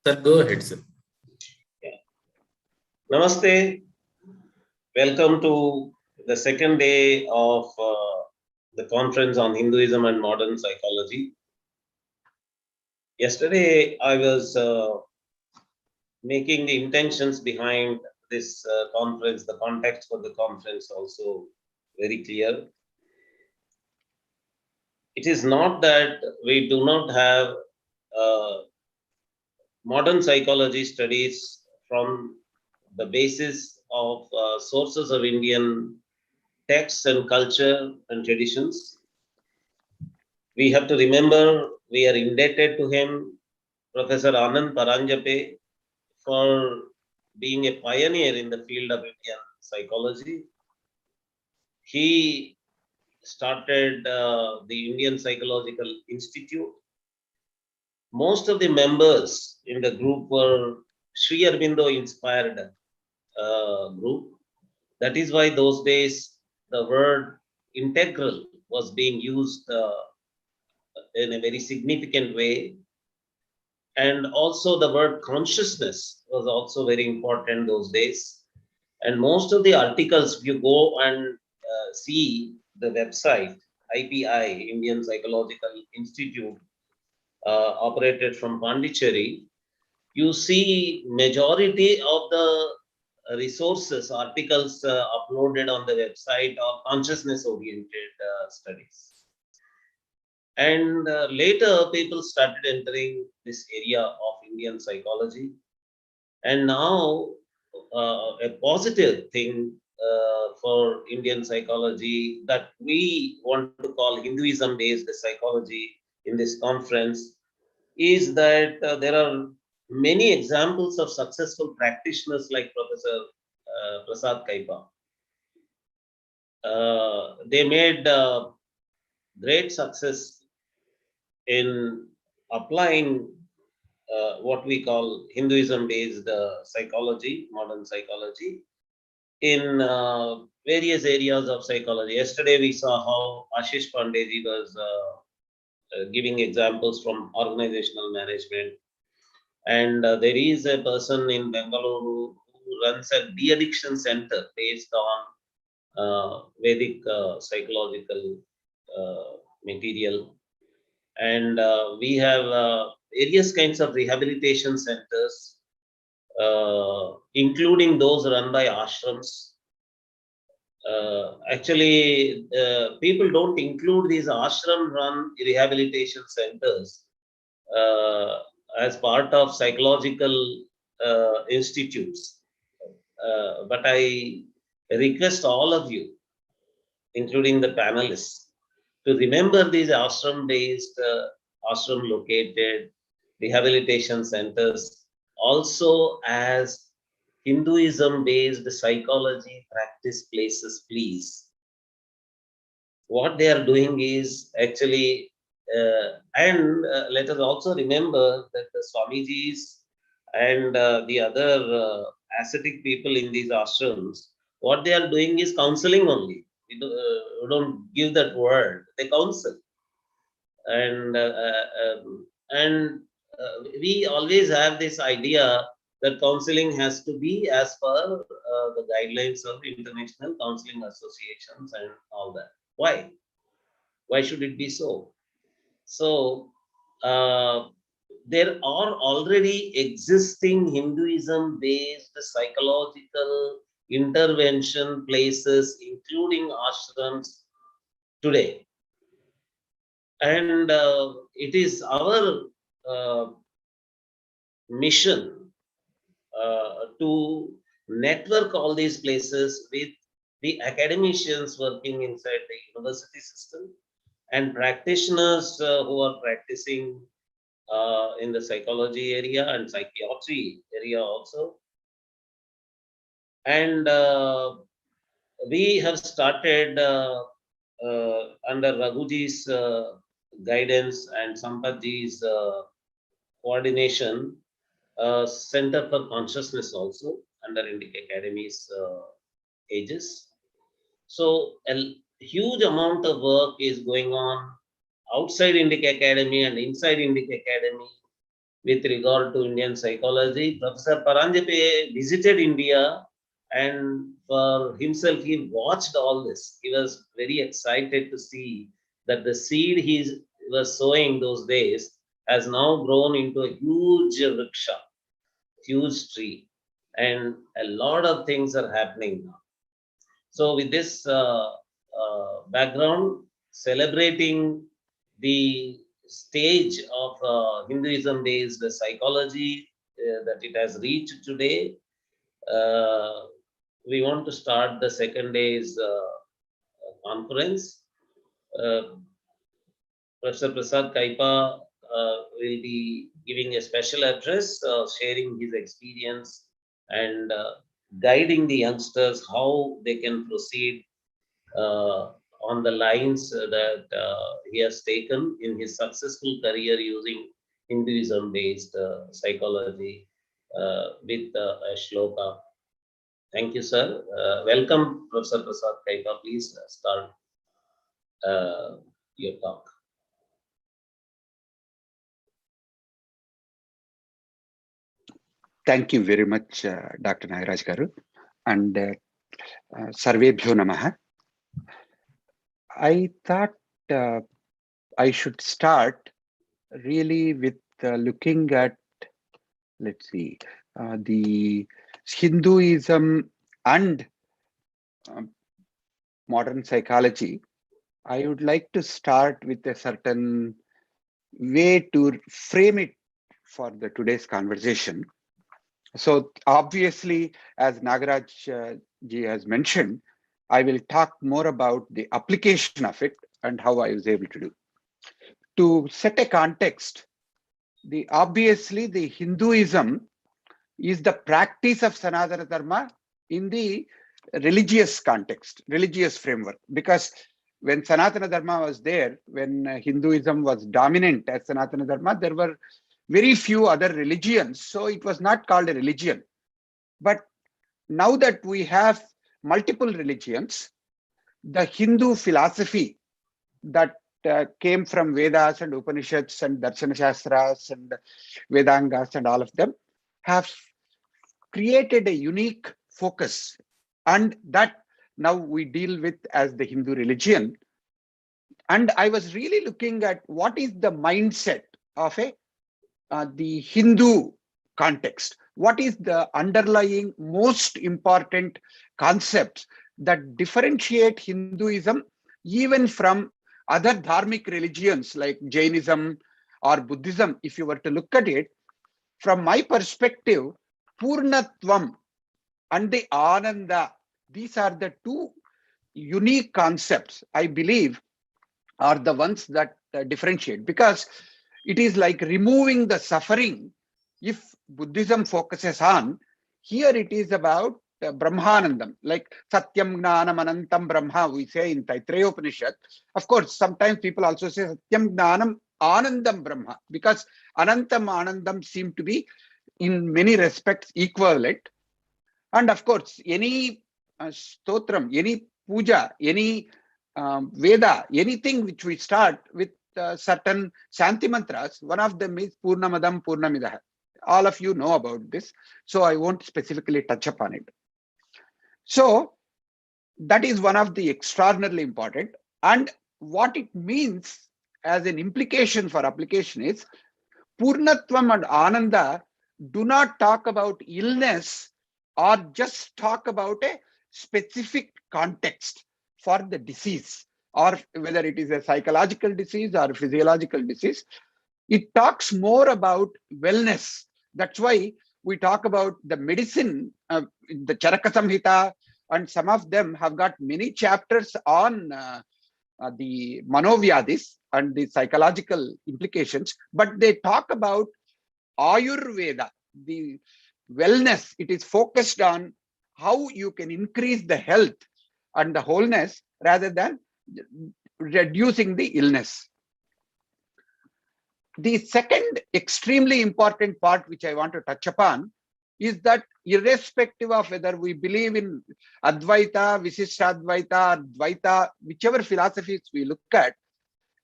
Sir, go ahead, sir. Yeah. Namaste. Welcome to the second day of the conference on Hinduism and modern psychology. Yesterday, I was making the intentions behind this conference, the context for the conference also very clear. It is not that we do not have uh, modern psychology studies from the basis of sources of Indian texts and culture and traditions. We have to remember we are indebted to him, Professor Anand Paranjape, for being a pioneer in the field of Indian psychology. He started the Indian Psychological Institute. Most of the members in the group were Sri Aurobindo inspired group. That is why those days the word integral was being used in a very significant way. And also the word consciousness was also very important those days. And most of the articles, if you go and see the website, IPI, Indian Psychological Institute, operated from Pondicherry, you see majority of the resources, articles uploaded on the website are consciousness oriented studies. And later, people started entering this area of Indian psychology. And now, a positive thing for Indian psychology that we want to call Hinduism based psychology in this conference is that there are many examples of successful practitioners like Professor Prasad Kaipa. They made great success in applying what we call Hinduism based psychology, modern psychology, in various areas of psychology. Yesterday, we saw how Ashish Pandeyji was giving examples from organizational management. And there is a person in Bangalore who runs a de addiction center based on Vedic psychological material. And we have various kinds of rehabilitation centers, including those run by ashrams. Actually, people don't include these ashram run rehabilitation centers as part of psychological institutes. But I request all of you, including the panelists, to remember these ashram based, ashram located rehabilitation centers also as Hinduism based psychology practice places, please. What they are doing is actually, and let us also remember that the Swamijis and the other ascetic people in these ashrams, what they are doing is counseling only. We don't give that word, they counsel. And we always have this idea that counseling has to be as per the guidelines of international counseling associations and all that. Why? Why should it be so? So there are already existing Hinduism based psychological intervention places, including ashrams today. And it is our uh, mission to network all these places with the academicians working inside the university system and practitioners who are practicing in the psychology area and psychiatry area also. And we have started under Raghuji's guidance and Sampatji's coordination, Center for Consciousness also under INDICA Academy's aegis. So a huge amount of work is going on outside INDICA Academy and inside INDICA Academy with regard to Indian psychology. Professor Paranjape visited India, and for himself, he watched all this. He was very excited to see that the seed he was sowing those days has now grown into a huge rickshaw, huge tree, and a lot of things are happening now. So, with this background, celebrating the stage of Hinduism based psychology that it has reached today, uh, we want to start the second day's conference. Uh, Professor Prasad Kaipa will be giving a special address, sharing his experience and guiding the youngsters how they can proceed uh, on the lines that he has taken in his successful career using Hinduism based psychology with a shloka. Thank you, sir. Welcome, Professor Prasad Kaipa. Please start your talk. Thank you very much, Dr. Nagaraj Garu, and Sarvebhyo Namaha. I thought I should start really with looking at, let's see, the Hinduism and modern psychology. I would like to start with a certain way to frame it for the today's conversation. So obviously, as Nagaraj ji has mentioned, I will talk more about the application of it and how I was able to do. To set a context, obviously the Hinduism is the practice of Sanatana Dharma in the religious context, religious framework. Because when Sanatana Dharma was there, when Hinduism was dominant as Sanatana Dharma, there were very few other religions. So it was not called a religion. But now that we have multiple religions, the Hindu philosophy that came from Vedas and Upanishads and Darshana Shastras and Vedangas and all of them have created a unique focus, and that now we deal with as the Hindu religion. And I was really looking at what is the mindset of the Hindu context. What is the underlying most important concepts that differentiate Hinduism even from other dharmic religions like Jainism or Buddhism? If you were to look at it, from my perspective, Purnatvam and the Ananda, these are the two unique concepts, I believe, are the ones that differentiate, because it is like removing the suffering. If Buddhism focuses on, here it is about Brahmanandam, like Satyam Gnanam Anantam Brahma, we say in Taittiriya Upanishad. Of course, sometimes people also say Satyam Gnanam Anandam Brahma, because Anantam Anandam seem to be in many respects equivalent. And of course, any stotram, any puja, any Veda, anything which we start with certain Shanti mantras, one of them is Purnamadam Purnamidah. All of you know about this, so I won't specifically touch upon it. So that is one of the extraordinarily important. And what it means as an implication for application is Purnatvam and Ananda do not talk about illness or just talk about a specific context for the disease, or whether it is a psychological disease or physiological disease. It talks more about wellness. That's why we talk about the medicine, the Charaka Samhita, and some of them have got many chapters on the Manovyadis and the psychological implications, but they talk about Ayurveda, the wellness. It is focused on how you can increase the health and the wholeness rather than reducing the illness. The second extremely important part which I want to touch upon is that irrespective of whether we believe in Advaita, Visishtadvaita, Dvaita, whichever philosophies we look at,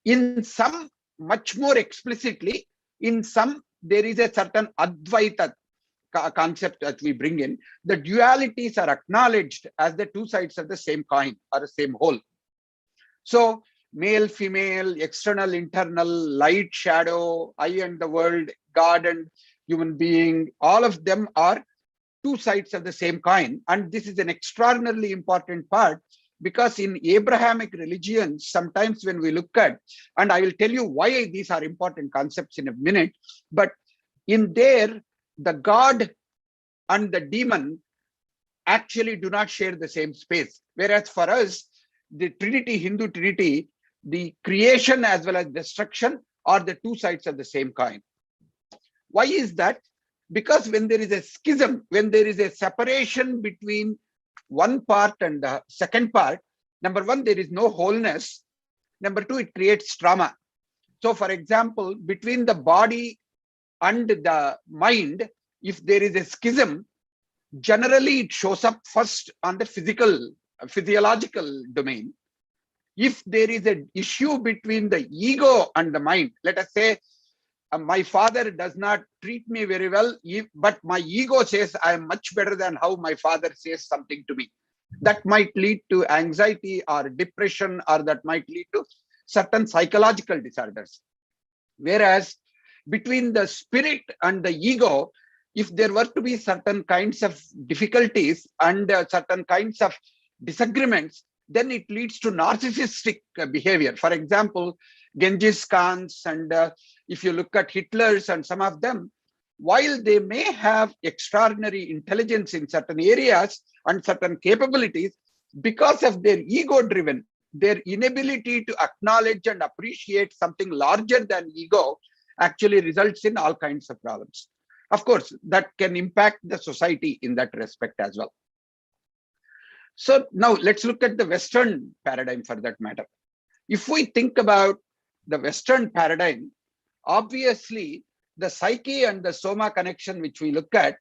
in some much more explicitly, in some there is a certain Advaita concept that we bring in. The dualities are acknowledged as the two sides of the same coin or the same whole. So male, female, external, internal, light, shadow, I and the world, God and human being, all of them are two sides of the same coin. And this is an extraordinarily important part, because in Abrahamic religions, sometimes when we look at, and I will tell you why these are important concepts in a minute, but in there, the God and the demon actually do not share the same space. Whereas for us, the Trinity, Hindu Trinity, the creation as well as destruction are the two sides of the same coin. Why is that? Because when there is a schism, when there is a separation between one part and the second part, number one, there is no wholeness. Number two, it creates trauma. So for example, between the body and the mind, if there is a schism, generally it shows up first on the physiological domain. If there is an issue between the ego and the mind, let us say my father does not treat me very well, but my ego says I am much better than how my father says something to me. That might lead to anxiety or depression, or that might lead to certain psychological disorders. Whereas between the spirit and the ego, if there were to be certain kinds of difficulties and certain kinds of disagreements, then it leads to narcissistic behavior. For example, Genghis Khan's, and if you look at Hitler's and some of them, while they may have extraordinary intelligence in certain areas and certain capabilities, because of their ego-driven, their inability to acknowledge and appreciate something larger than ego actually results in all kinds of problems. Of course, that can impact the society in that respect as well. So now let's look at the Western paradigm for that matter. If we think about the Western paradigm, obviously the psyche and the soma connection which we look at,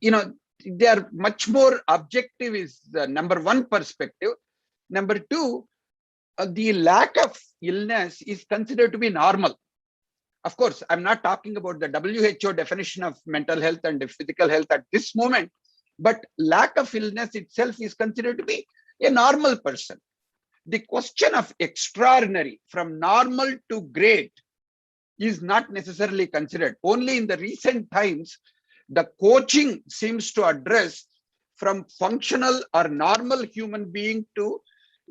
they are much more objective is the number one perspective. Number two, the lack of illness is considered to be normal. Of course, I'm not talking about the WHO definition of mental health and physical health at this moment, but lack of illness itself is considered to be a normal person. The question of extraordinary, from normal to great, is not necessarily considered. Only in the recent times, the coaching seems to address from functional or normal human being to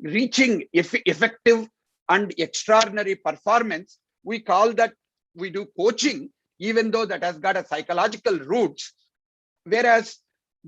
reaching effective and extraordinary performance. We call that, we do coaching, even though that has got a psychological roots. Whereas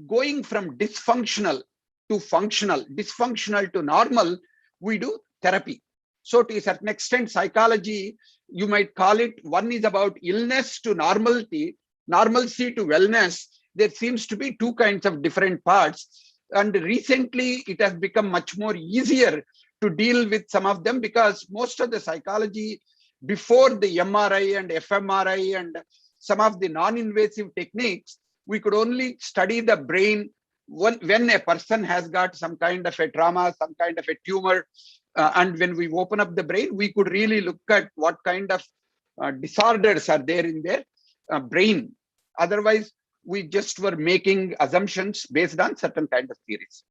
going from dysfunctional to functional, dysfunctional to normal, we do therapy. So to a certain extent, psychology, you might call it, one is about illness to normalcy, normalcy to wellness. There seems to be two kinds of different parts. And recently, it has become much more easier to deal with some of them, because most of the psychology before the MRI and fMRI and some of the non-invasive techniques, we could only study the brain when a person has got some kind of a trauma, some kind of a tumor. And when we open up the brain, we could really look at what kind of disorders are there in their brain. Otherwise, we just were making assumptions based on certain kind of theories.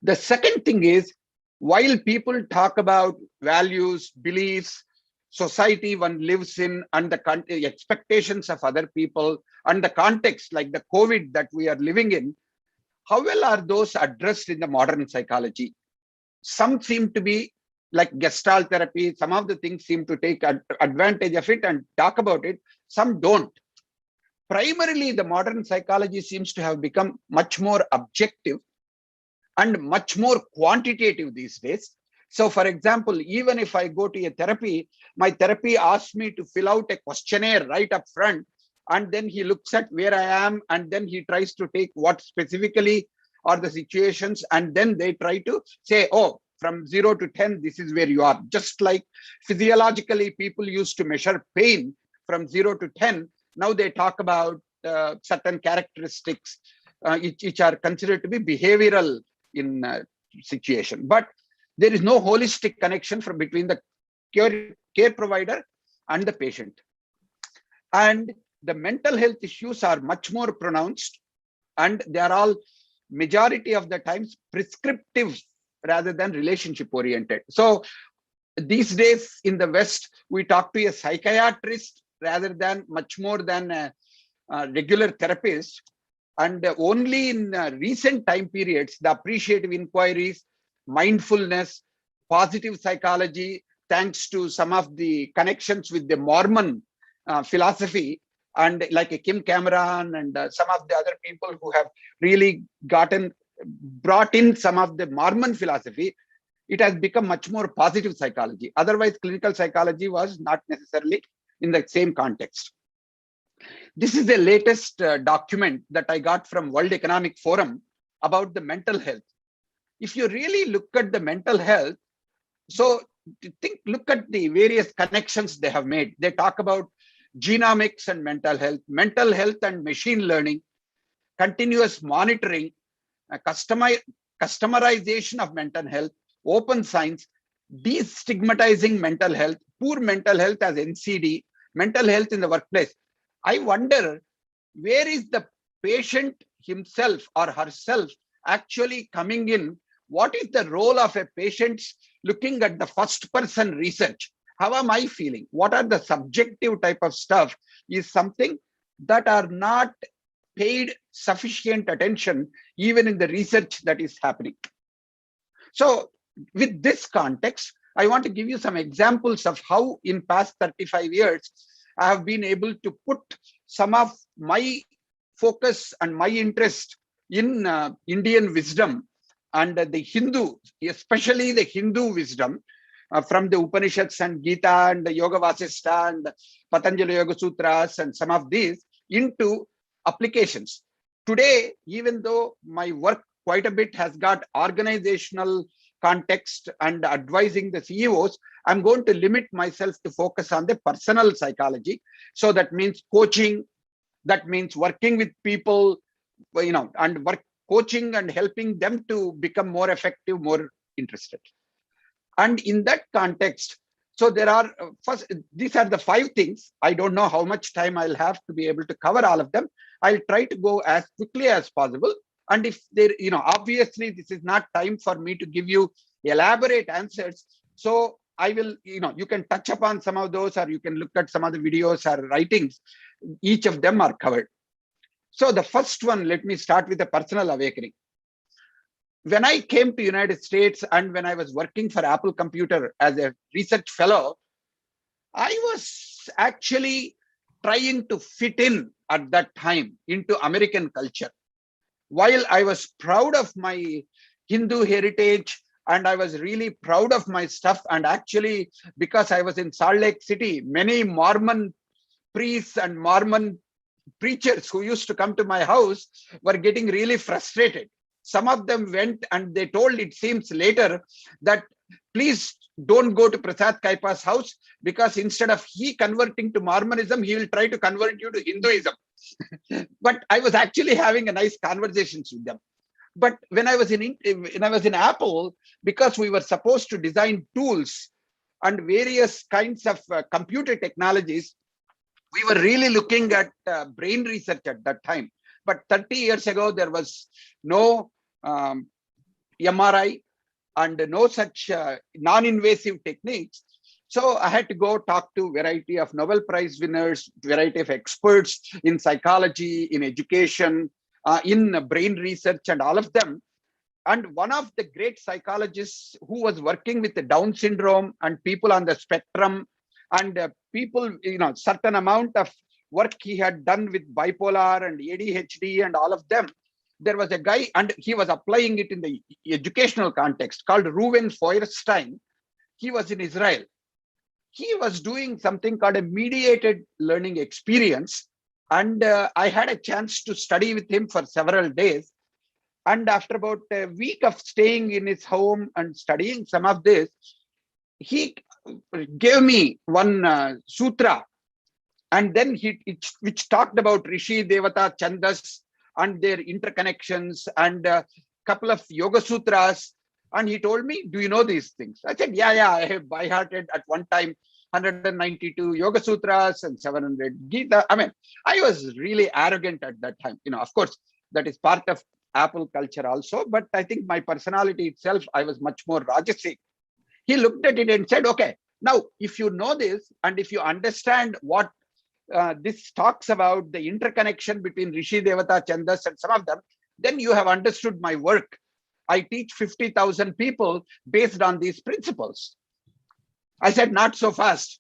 The second thing is, while people talk about values, beliefs, society one lives in, and the expectations of other people, and the context like the COVID that we are living in, how well are those addressed in the modern psychology? Some seem to be like Gestalt therapy. Some of the things seem to take advantage of it and talk about it. Some don't. Primarily, the modern psychology seems to have become much more objective and much more quantitative these days. So for example, even if I go to a therapy, my therapy asks me to fill out a questionnaire right up front, and then he looks at where I am, and then he tries to take what specifically are the situations, and then they try to say, oh, from 0 to 10, this is where you are. Just like physiologically, people used to measure pain from 0 to 10. Now they talk about certain characteristics which are considered to be behavioral in situation. But there is no holistic connection between the care provider and the patient. And the mental health issues are much more pronounced, and they are all majority of the times prescriptive rather than relationship oriented. So these days in the West, we talk to a psychiatrist rather than much more than a regular therapist. And only in recent time periods, the appreciative inquiries, mindfulness, positive psychology, thanks to some of the connections with the Mormon philosophy, and like a Kim Cameron and some of the other people who have really brought in some of the Mormon philosophy, it has become much more positive psychology. Otherwise, clinical psychology was not necessarily in the same context. This is the latest document that I got from World Economic Forum about the mental health. If you really look at the mental health, so look at the various connections they have made. They talk about genomics and mental health and machine learning, continuous monitoring, customerization of mental health, open science, destigmatizing mental health, poor mental health as NCD, mental health in the workplace. I wonder, where is the patient himself or herself actually coming in? What is the role of a patient looking at the first person research? How am I feeling? What are the subjective type of stuff is something that are not paid sufficient attention even in the research that is happening. So with this context, I want to give you some examples of how in past 35 years, I have been able to put some of my focus and my interest in Indian wisdom and the Hindu, especially the Hindu wisdom from the Upanishads and Gita and the Yoga Vasistha and Patanjali Yoga Sutras and some of these into applications. Today, even though my work quite a bit has got organizational context and advising the CEOs, I'm going to limit myself to focus on the personal psychology. So that means coaching, that means working with people, and coaching and helping them to become more effective, more interested. And in that context, so there are first, these are the 5 things. I don't know how much time I'll have to be able to cover all of them. I'll try to go as quickly as possible. And if there, obviously this is not time for me to give you elaborate answers. So I will, you can touch upon some of those, or you can look at some of the videos or writings. Each of them are covered. So the first one, let me start with the personal awakening. When I came to United States and when I was working for Apple Computer as a research fellow, I was actually trying to fit in at that time into American culture. While I was proud of my Hindu heritage and I was really proud of my stuff, and actually because I was in Salt Lake City, many Mormon priests and Mormon preachers who used to come to my house were getting really frustrated. Some of them went and they told, it seems later, that please don't go to Prasad Kaipa's house, because instead of he converting to Mormonism, he will try to convert you to Hinduism. But I was actually having a nice conversations with them. But when I was in Apple, because we were supposed to design tools and various kinds of computer technologies, we were really looking at brain research at that time. But 30 years ago, there was no MRI and no such non-invasive techniques. So I had to go talk to variety of Nobel Prize winners, variety of experts in psychology, in education, in brain research, and all of them. And one of the great psychologists who was working with the Down syndrome and people on the spectrum, and people, certain amount of work he had done with bipolar and ADHD and all of them. There was a guy, and he was applying it in the educational context, called Reuven Feuerstein. He was in Israel. He was doing something called a mediated learning experience. And I had a chance to study with him for several days. And after about a week of staying in his home and studying some of this, he gave me one sutra, and then which talked about Rishi, Devata, Chandas and their interconnections, and a couple of Yoga Sutras. And he told me, do you know these things? I said, yeah, I have by hearted at one time 192 Yoga Sutras and 700 Gita. I mean, I was really arrogant at that time. Of course, that is part of Apple culture also, but I think my personality itself, I was much more Rajasic. He looked at it and said, okay, now if you know this and if you understand what this talks about, the interconnection between Rishi, Devata, Chandas and some of them, then you have understood my work. I teach 50,000 people based on these principles. I said, not so fast.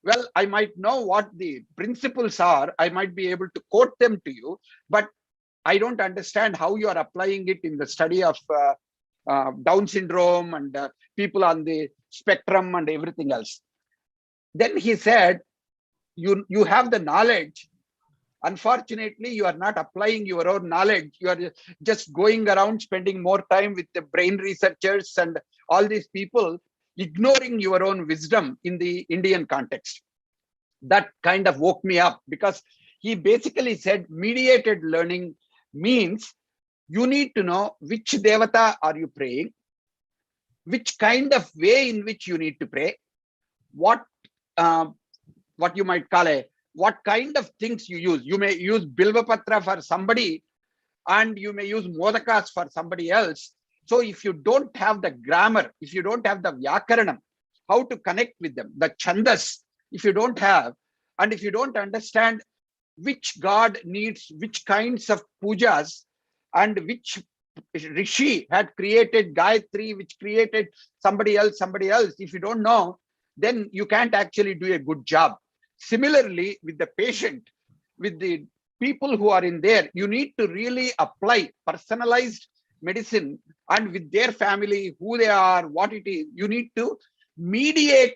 Well, I might know what the principles are. I might be able to quote them to you, but I don't understand how you are applying it in the study of Down syndrome and people on the spectrum and everything else. Then he said, you have the knowledge. Unfortunately, you are not applying your own knowledge. You are just going around spending more time with the brain researchers and all these people, ignoring your own wisdom in the Indian context. That kind of woke me up, because he basically said mediated learning means you need to know which devata are you praying, which kind of way in which you need to pray, what you might call what kind of things you use. You may use Bilvapatra for somebody and you may use Modakas for somebody else. So if you don't have the grammar, if you don't have the Vyakaranam, how to connect with them, the Chandas, if you don't have, and if you don't understand which god needs which kinds of pujas and which Rishi had created Gayatri, which created somebody else, if you don't know, then you can't actually do a good job. Similarly, with the patient, with the people who are in there, you need to really apply personalized medicine, and with their family, who they are, what it is, you need to mediate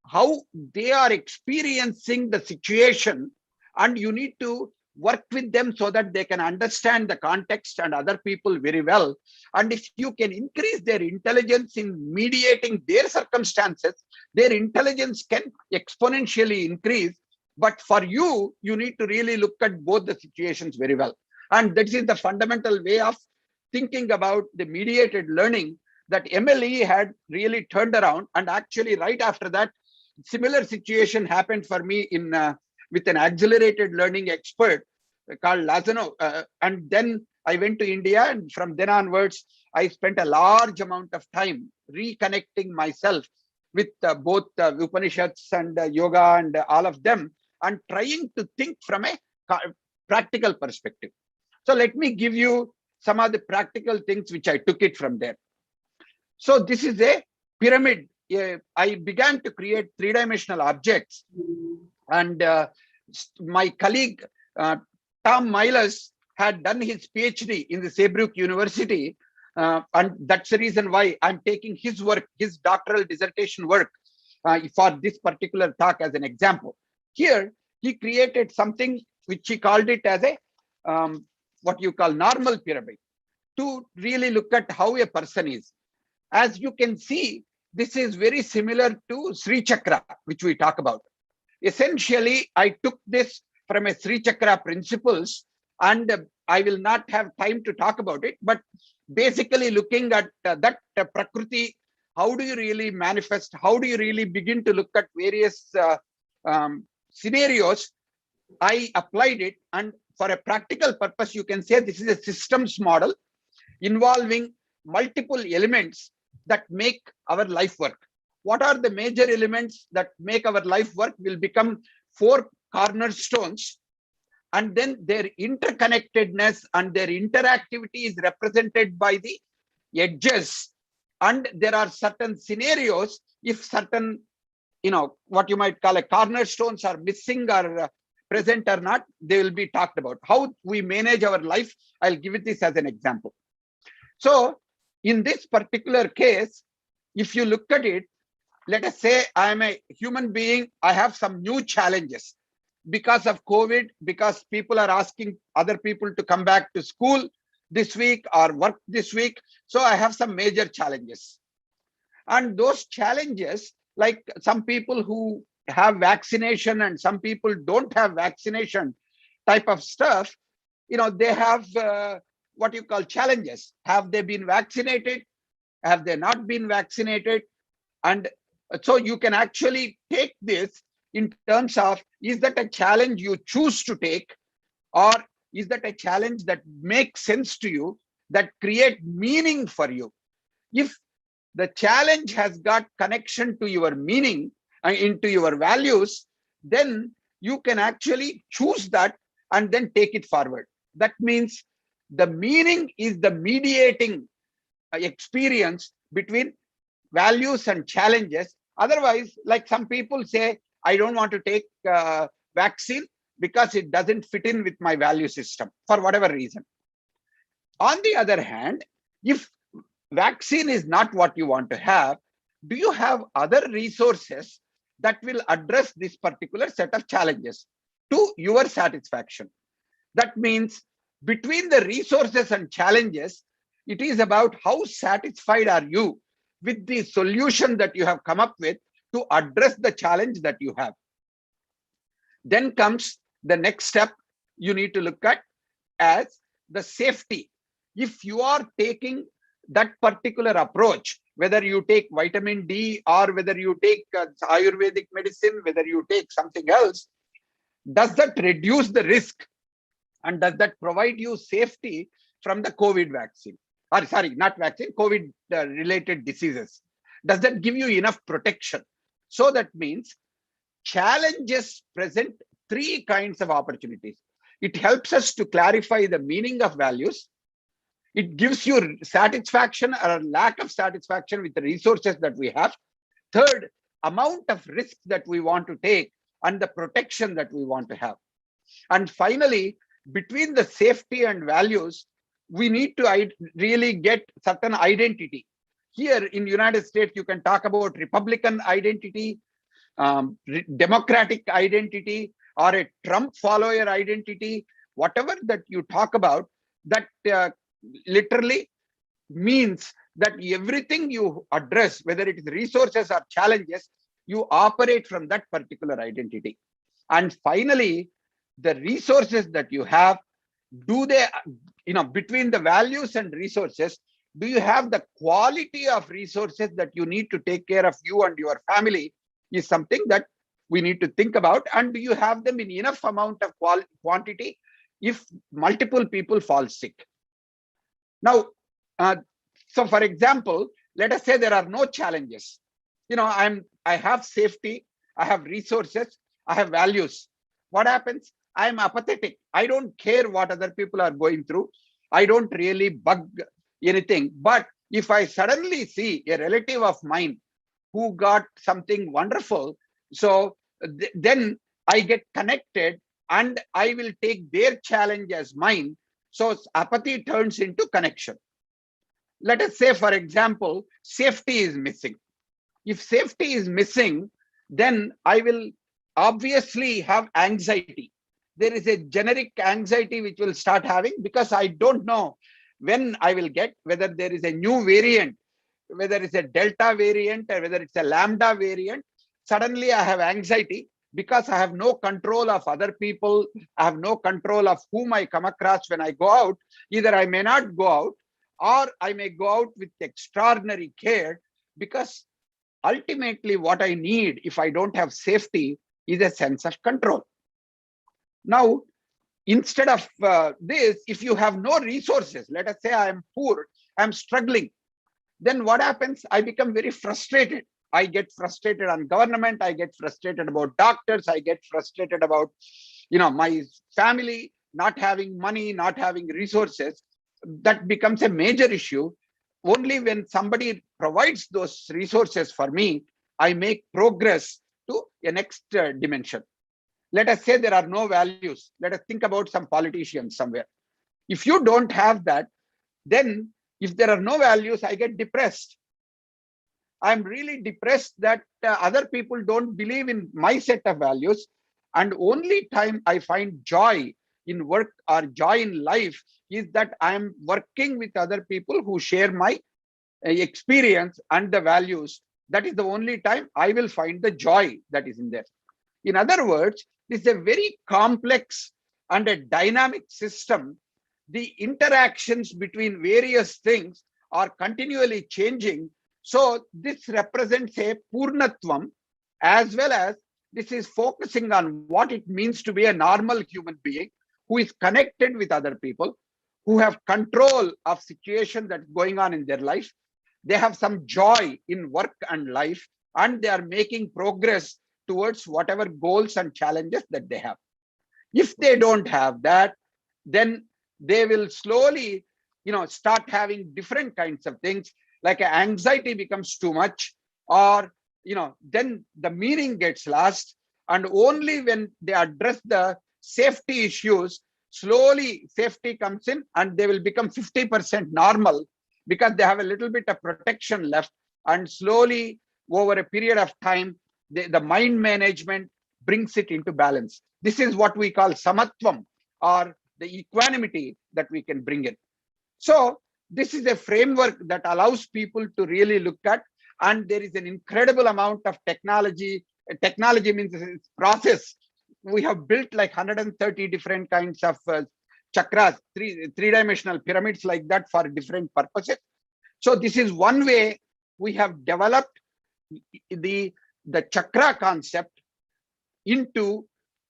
how they are experiencing the situation, and you need to work with them so that they can understand the context and other people very well. And if you can increase their intelligence in mediating their circumstances, their intelligence can exponentially increase. But for you, you need to really look at both the situations very well. And that is the fundamental way of thinking about the mediated learning that MLE had really turned around. And actually, right after that, similar situation happened for me in with an accelerated learning expert called Lazano. And then I went to India, and from then onwards, I spent a large amount of time reconnecting myself with both Upanishads and yoga and all of them, and trying to think from a practical perspective. So let me give you some of the practical things which I took it from there. So this is a pyramid. I began to create three-dimensional objects, and my colleague Tom Miles had done his PhD in the Saybrook University, and that's the reason why I'm taking his work, his doctoral dissertation work, for this particular talk as an example. Here, he created something which he called it as a what you call normal pyramid, to really look at how a person is. As you can see, this is very similar to Sri Chakra, which we talk about. Essentially, I took this from a Sri Chakra principles, and I will not have time to talk about it, but basically looking at that Prakriti, how do you really manifest? How do you really begin to look at various scenarios? I applied it, and for a practical purpose, you can say this is a systems model involving multiple elements that make our life work. What are the major elements that make our life work will become 4 cornerstones, and then their interconnectedness and their interactivity is represented by the edges. And there are certain scenarios, if certain, what you might call a cornerstones are missing or present or not, they will be talked about. How we manage our life, I'll give it this as an example. So in this particular case, if you look at it, let us say I am a human being, I have some new challenges because of COVID, because people are asking other people to come back to school this week or work this week. So I have some major challenges. And those challenges, like some people who have vaccination and some people don't have vaccination type of stuff, they have what you call challenges. Have they been vaccinated? Have they not been vaccinated? And So you can actually take this in terms of, is that a challenge you choose to take, or is that a challenge that makes sense to you, that create meaning for you? If the challenge has got connection to your meaning and into your values, then you can actually choose that and then take it forward. That means the meaning is the mediating experience between values and challenges. Otherwise, like some people say, I don't want to take vaccine because it doesn't fit in with my value system for whatever reason. On the other hand, if vaccine is not what you want to have, do you have other resources that will address this particular set of challenges to your satisfaction? That means between the resources and challenges, it is about how satisfied are you with the solution that you have come up with to address the challenge that you have. Then comes the next step you need to look at as the safety. If you are taking that particular approach, whether you take vitamin D or whether you take Ayurvedic medicine, whether you take something else, does that reduce the risk? And does that provide you safety from the COVID vaccine? Or sorry, not vaccine, COVID related diseases. Does that give you enough protection? So that means challenges present three kinds of opportunities. It helps us to clarify the meaning of values. It gives you satisfaction or lack of satisfaction with the resources that we have. Third, amount of risk that we want to take and the protection that we want to have. And finally, between the safety and values, we need to really get certain identity. Here in United States, you can talk about Republican identity, democratic identity, or a Trump follower identity, whatever that you talk about, that literally means that everything you address, whether it is resources or challenges, you operate from that particular identity. And finally, the resources that you have, do they, between the values and resources, do you have the quality of resources that you need to take care of you and your family, is something that we need to think about. And do you have them in enough amount of quantity if multiple people fall sick? Now, so for example, let us say there are no challenges. I have safety, I have resources, I have values. What happens? I am apathetic. I don't care what other people are going through. I don't really bug anything. But if I suddenly see a relative of mine who got something wonderful, so then I get connected and I will take their challenge as mine. So apathy turns into connection. Let us say, for example, safety is missing. If safety is missing, then I will obviously have anxiety. There is a generic anxiety which will start having, because I don't know when I will get, whether there is a new variant, whether it's a Delta variant or whether it's a Lambda variant. Suddenly I have anxiety because I have no control of other people. I have no control of whom I come across when I go out. Either I may not go out, or I may go out with extraordinary care, because ultimately what I need, if I don't have safety, is a sense of control. Now, instead of this, if you have no resources, let us say I am poor, I'm struggling, then what happens? I become very frustrated. I get frustrated on government, I get frustrated about doctors, I get frustrated about my family not having money, not having resources. That becomes a major issue. Only when somebody provides those resources for me, I make progress to a next dimension. Let us say there are no values. Let us think about some politicians somewhere. If you don't have that, then if there are no values, I get depressed. I'm really depressed that other people don't believe in my set of values. And only time I find joy in work or joy in life is that I'm working with other people who share my experience and the values. That is the only time I will find the joy that is in there. In other words, this is a very complex and a dynamic system. The interactions between various things are continually changing. So this represents a Purnatvam, as well as this is focusing on what it means to be a normal human being who is connected with other people, who have control of situation that's going on in their life. They have some joy in work and life, and they are making progress towards whatever goals and challenges that they have. If they don't have that, then they will slowly, start having different kinds of things, like anxiety becomes too much, or then the meaning gets lost. And only when they address the safety issues, slowly safety comes in, and they will become 50% normal, because they have a little bit of protection left. And slowly, over a period of time, the mind management brings it into balance. This is what we call samatvam, or the equanimity that we can bring in. So this is a framework that allows people to really look at, and there is an incredible amount of technology. Technology means it's process. We have built like 130 different kinds of chakras, three-dimensional pyramids like that for different purposes. So this is one way we have developed the chakra concept into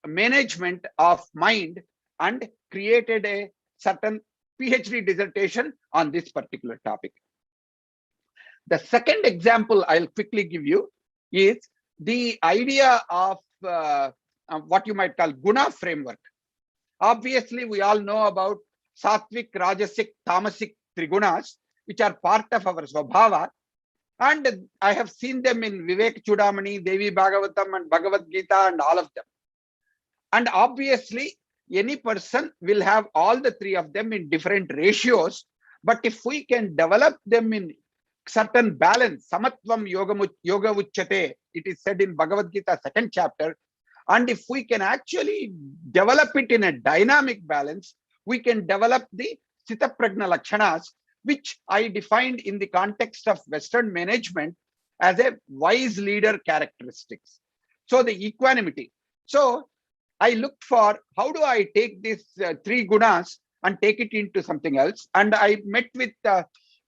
management of mind, and created a certain PhD dissertation on this particular topic. The second example I'll quickly give you is the idea of what you might call guna framework. Obviously, we all know about sattvic, rajasic, tamasic trigunas, which are part of our svabhava. And I have seen them in Vivek Chudamani, Devi Bhagavatam, and Bhagavad Gita, and all of them. And obviously, any person will have all the three of them in different ratios. But if we can develop them in certain balance, samatvam yoga uchyate, it is said in Bhagavad Gita, 2nd chapter. And if we can actually develop it in a dynamic balance, we can develop the Sita Prajna Lakshanas, which I defined in the context of Western management as a wise leader characteristics. So the equanimity. So I looked for how do I take these three gunas and take it into something else. And I met with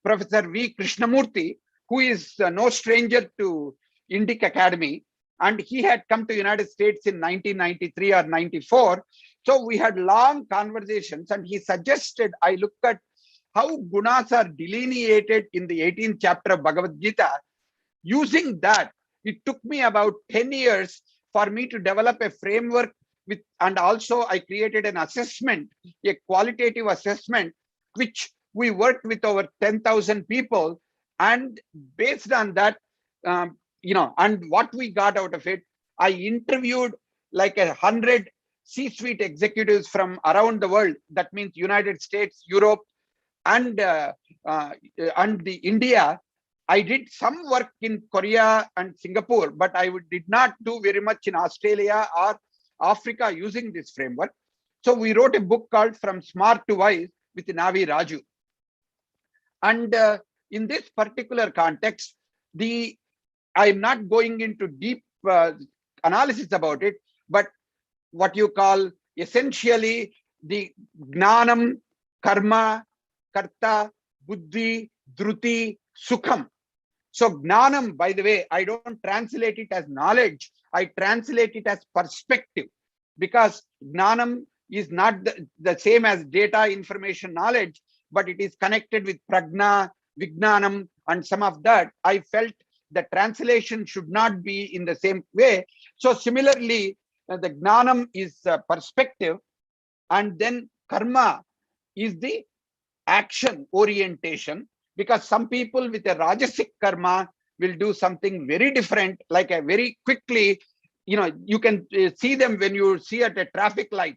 Professor V. Krishnamurthy, who is no stranger to INDICA Academy. And he had come to United States in 1993 or 94. So we had long conversations, and he suggested I look at how gunas are delineated in the 18th chapter of Bhagavad Gita. Using that, it took me about 10 years for me to develop a framework with, and also I created an assessment, a qualitative assessment, which we worked with over 10,000 people. And based on that, and what we got out of it, I interviewed like 100 C-suite executives from around the world. That means United States, Europe, and the India. I did some work in Korea and Singapore, but I did not do very much in Australia or Africa using this framework. So we wrote a book called From Smart to Wise with Navi Raju. And in this particular context, I'm not going into deep analysis about it, but what you call essentially the gnanam, karma, karta, buddhi, dhruti, sukham. So gnanam, by the way, I don't translate it as knowledge. I translate it as perspective, because gnanam is not the same as data, information, knowledge, but it is connected with prajna, vijnanam, and some of that. I felt the translation should not be in the same way. So similarly, the gnanam is perspective, and then karma is the action orientation, because some people with a rajasic karma will do something very different, like a very quickly, you can see them when you see at a traffic light.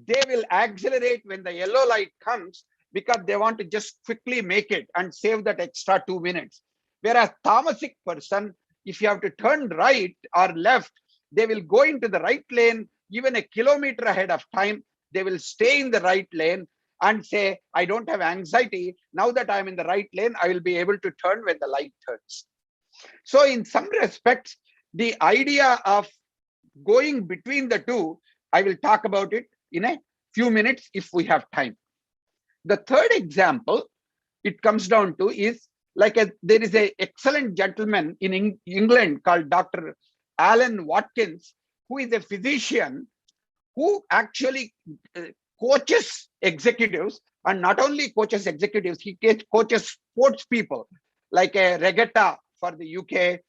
They will accelerate when the yellow light comes, because they want to just quickly make it and save that extra 2 minutes. Whereas tamasic person, if you have to turn right or left, they will go into the right lane, even a kilometer ahead of time. They will stay in the right lane and say, I don't have anxiety. Now that I'm in the right lane, I will be able to turn when the light turns. So in some respects, the idea of going between the two, I will talk about it in a few minutes if we have time. The third example it comes down to is there is a excellent gentleman in England called Dr. Alan Watkins, who is a physician who actually coaches executives, and not only coaches executives, he coaches sports people like a regatta for the UK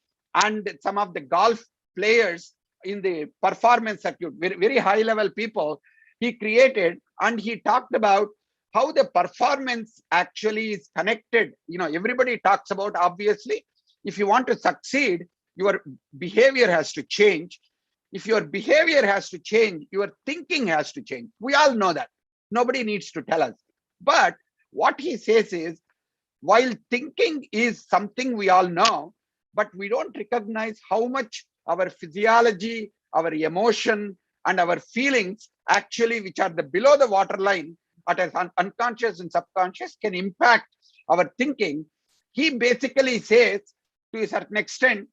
and some of the golf players in the performance circuit, very, very high level people he created. And he talked about how the performance actually is connected. Everybody talks about, obviously, if you want to succeed, your behavior has to change. If your behavior has to change, your thinking has to change. We all know that. Nobody needs to tell us. But what he says is, while thinking is something we all know, but we don't recognize how much our physiology, our emotion, and our feelings actually, which are the below the waterline at an unconscious and subconscious, can impact our thinking. He basically says, to a certain extent,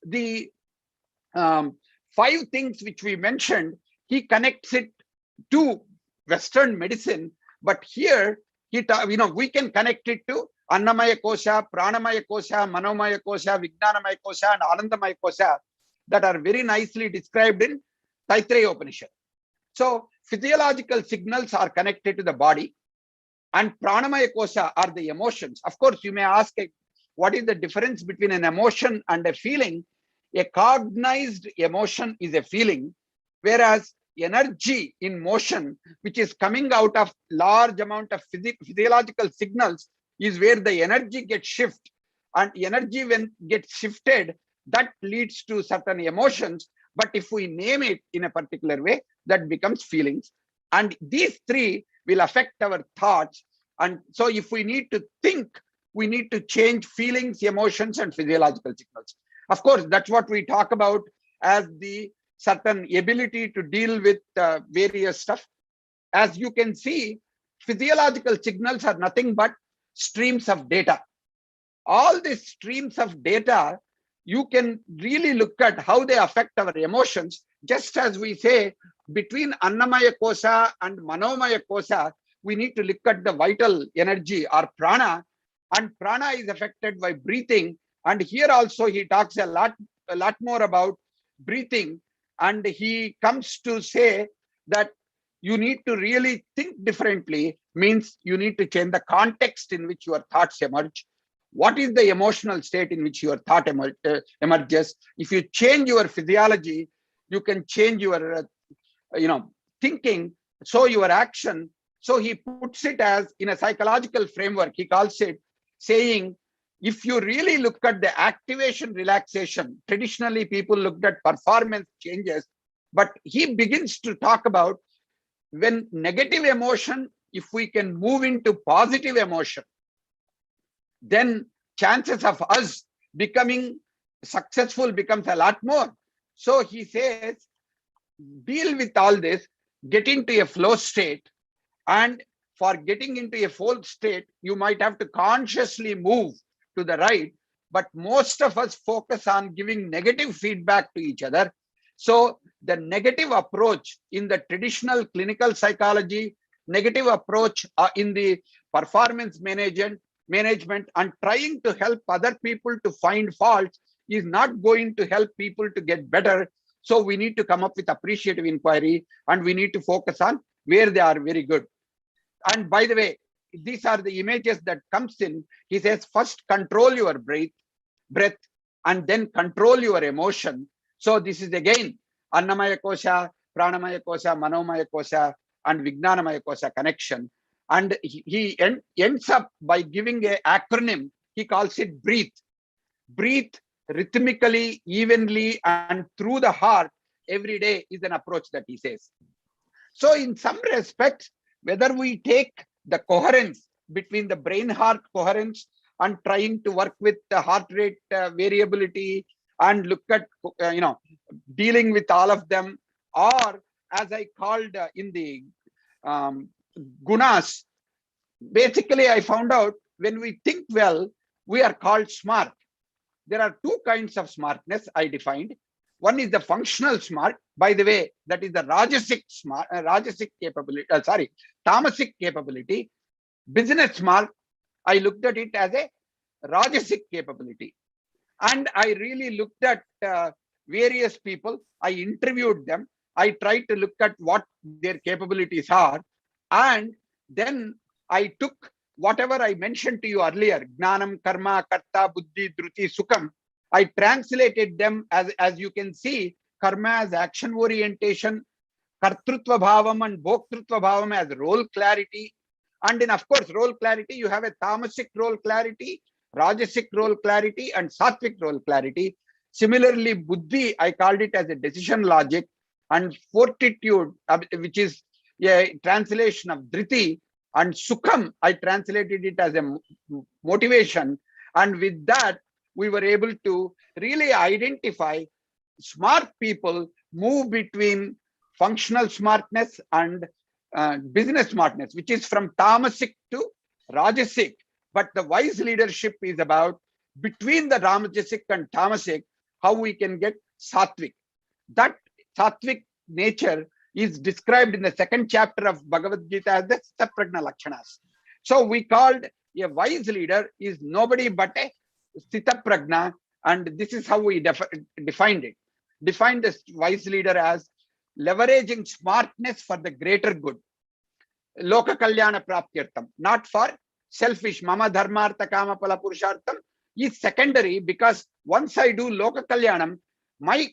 the 5 things which we mentioned, he connects it to Western medicine, but here we can connect it to Annamaya Kosha, Pranamaya Kosha, Manomaya Kosha, Vijnanamaya Kosha, and Anandamaya Kosha that are very nicely described in Taittiriya Upanishad. So physiological signals are connected to the body, and Pranamaya Kosha are the emotions. Of course, you may ask, what is the difference between an emotion and a feeling? A cognized emotion is a feeling, whereas energy in motion, which is coming out of large amount of physiological signals, is where the energy gets shifted. And energy, when gets shifted, that leads to certain emotions. But if we name it in a particular way, that becomes feelings. And these 3 will affect our thoughts. And so if we need to think, we need to change feelings, emotions, and physiological signals. Of course, that's what we talk about as the certain ability to deal with various stuff. As you can see, physiological signals are nothing but streams of data. All these streams of data, you can really look at how they affect our emotions. Just as we say, between Annamaya Kosha and Manomaya Kosha, we need to look at the vital energy or prana, and prana is affected by breathing. And here also he talks a lot more about breathing, and he comes to say that you need to really think differently, means you need to change the context in which your thoughts emerge. What is the emotional state in which your thought emerges? If you change your physiology, you can change your thinking, so your action. So he puts it as in a psychological framework. He calls it, saying, if you really look at the activation relaxation, traditionally people looked at performance changes, but he begins to talk about when negative emotion, if we can move into positive emotion, then chances of us becoming successful becomes a lot more. So he says, deal with all this, get into a flow state, and for getting into a flow state, you might have to consciously move to the right, but most of us focus on giving negative feedback to each other. So the negative approach in the traditional clinical psychology, negative approach in the performance management, and trying to help other people to find faults is not going to help people to get better. So we need to come up with appreciative inquiry, and we need to focus on where they are very good. And by the way, these are the images that comes in. He says, first control your breath, and then control your emotion. So this is again Annamaya Kosha, Pranamaya Kosha, Manomaya Kosha, and Vijnanamaya Kosha connection. And he ends up by giving an acronym. He calls it breathe. Breathe rhythmically, evenly, and through the heart every day is an approach that he says. So in some respects, whether we take the coherence between the brain-heart coherence and trying to work with the heart rate variability and look at, dealing with all of them, or as I called in the gunas, basically I found out when we think well, we are called smart. There are 2 kinds of smartness I defined. One is the functional smart. By the way, that is the Rajasic capability. Tamasic capability. Business smart, I looked at it as a Rajasic capability. And I really looked at various people. I interviewed them. I tried to look at what their capabilities are. And then I took whatever I mentioned to you earlier, Gnanam, Karma, Karta, Buddhi, Druti, Sukham. I translated them as you can see, Karma as action orientation, Kartrutva Bhavam and Bhoktrutva Bhavam as role clarity. And in, of course, role clarity, you have a tamasic role clarity, Rajasic role clarity, and Sattvic role clarity. Similarly, Buddhi, I called it as a decision logic, and Fortitude, which is a translation of Dhriti, and Sukham, I translated it as a motivation. And with that, we were able to really identify smart people move between functional smartness and business smartness, which is from tamasic to Rajasic. But the wise leadership is about between the Rajasic and tamasic, how we can get Sattvic. That Sattvic nature is described in the second chapter of Bhagavad Gita as the Sthaprajna Lakshanas. So we called a wise leader is nobody but a Sthitaprajna, and this is how we defined it. Defined this wise leader as leveraging smartness for the greater good. Loka Kalyana Praptyartham, not for selfish Mama Dharmartha Kama Pala Purushartham is secondary, because once I do Loka Kalyanam, my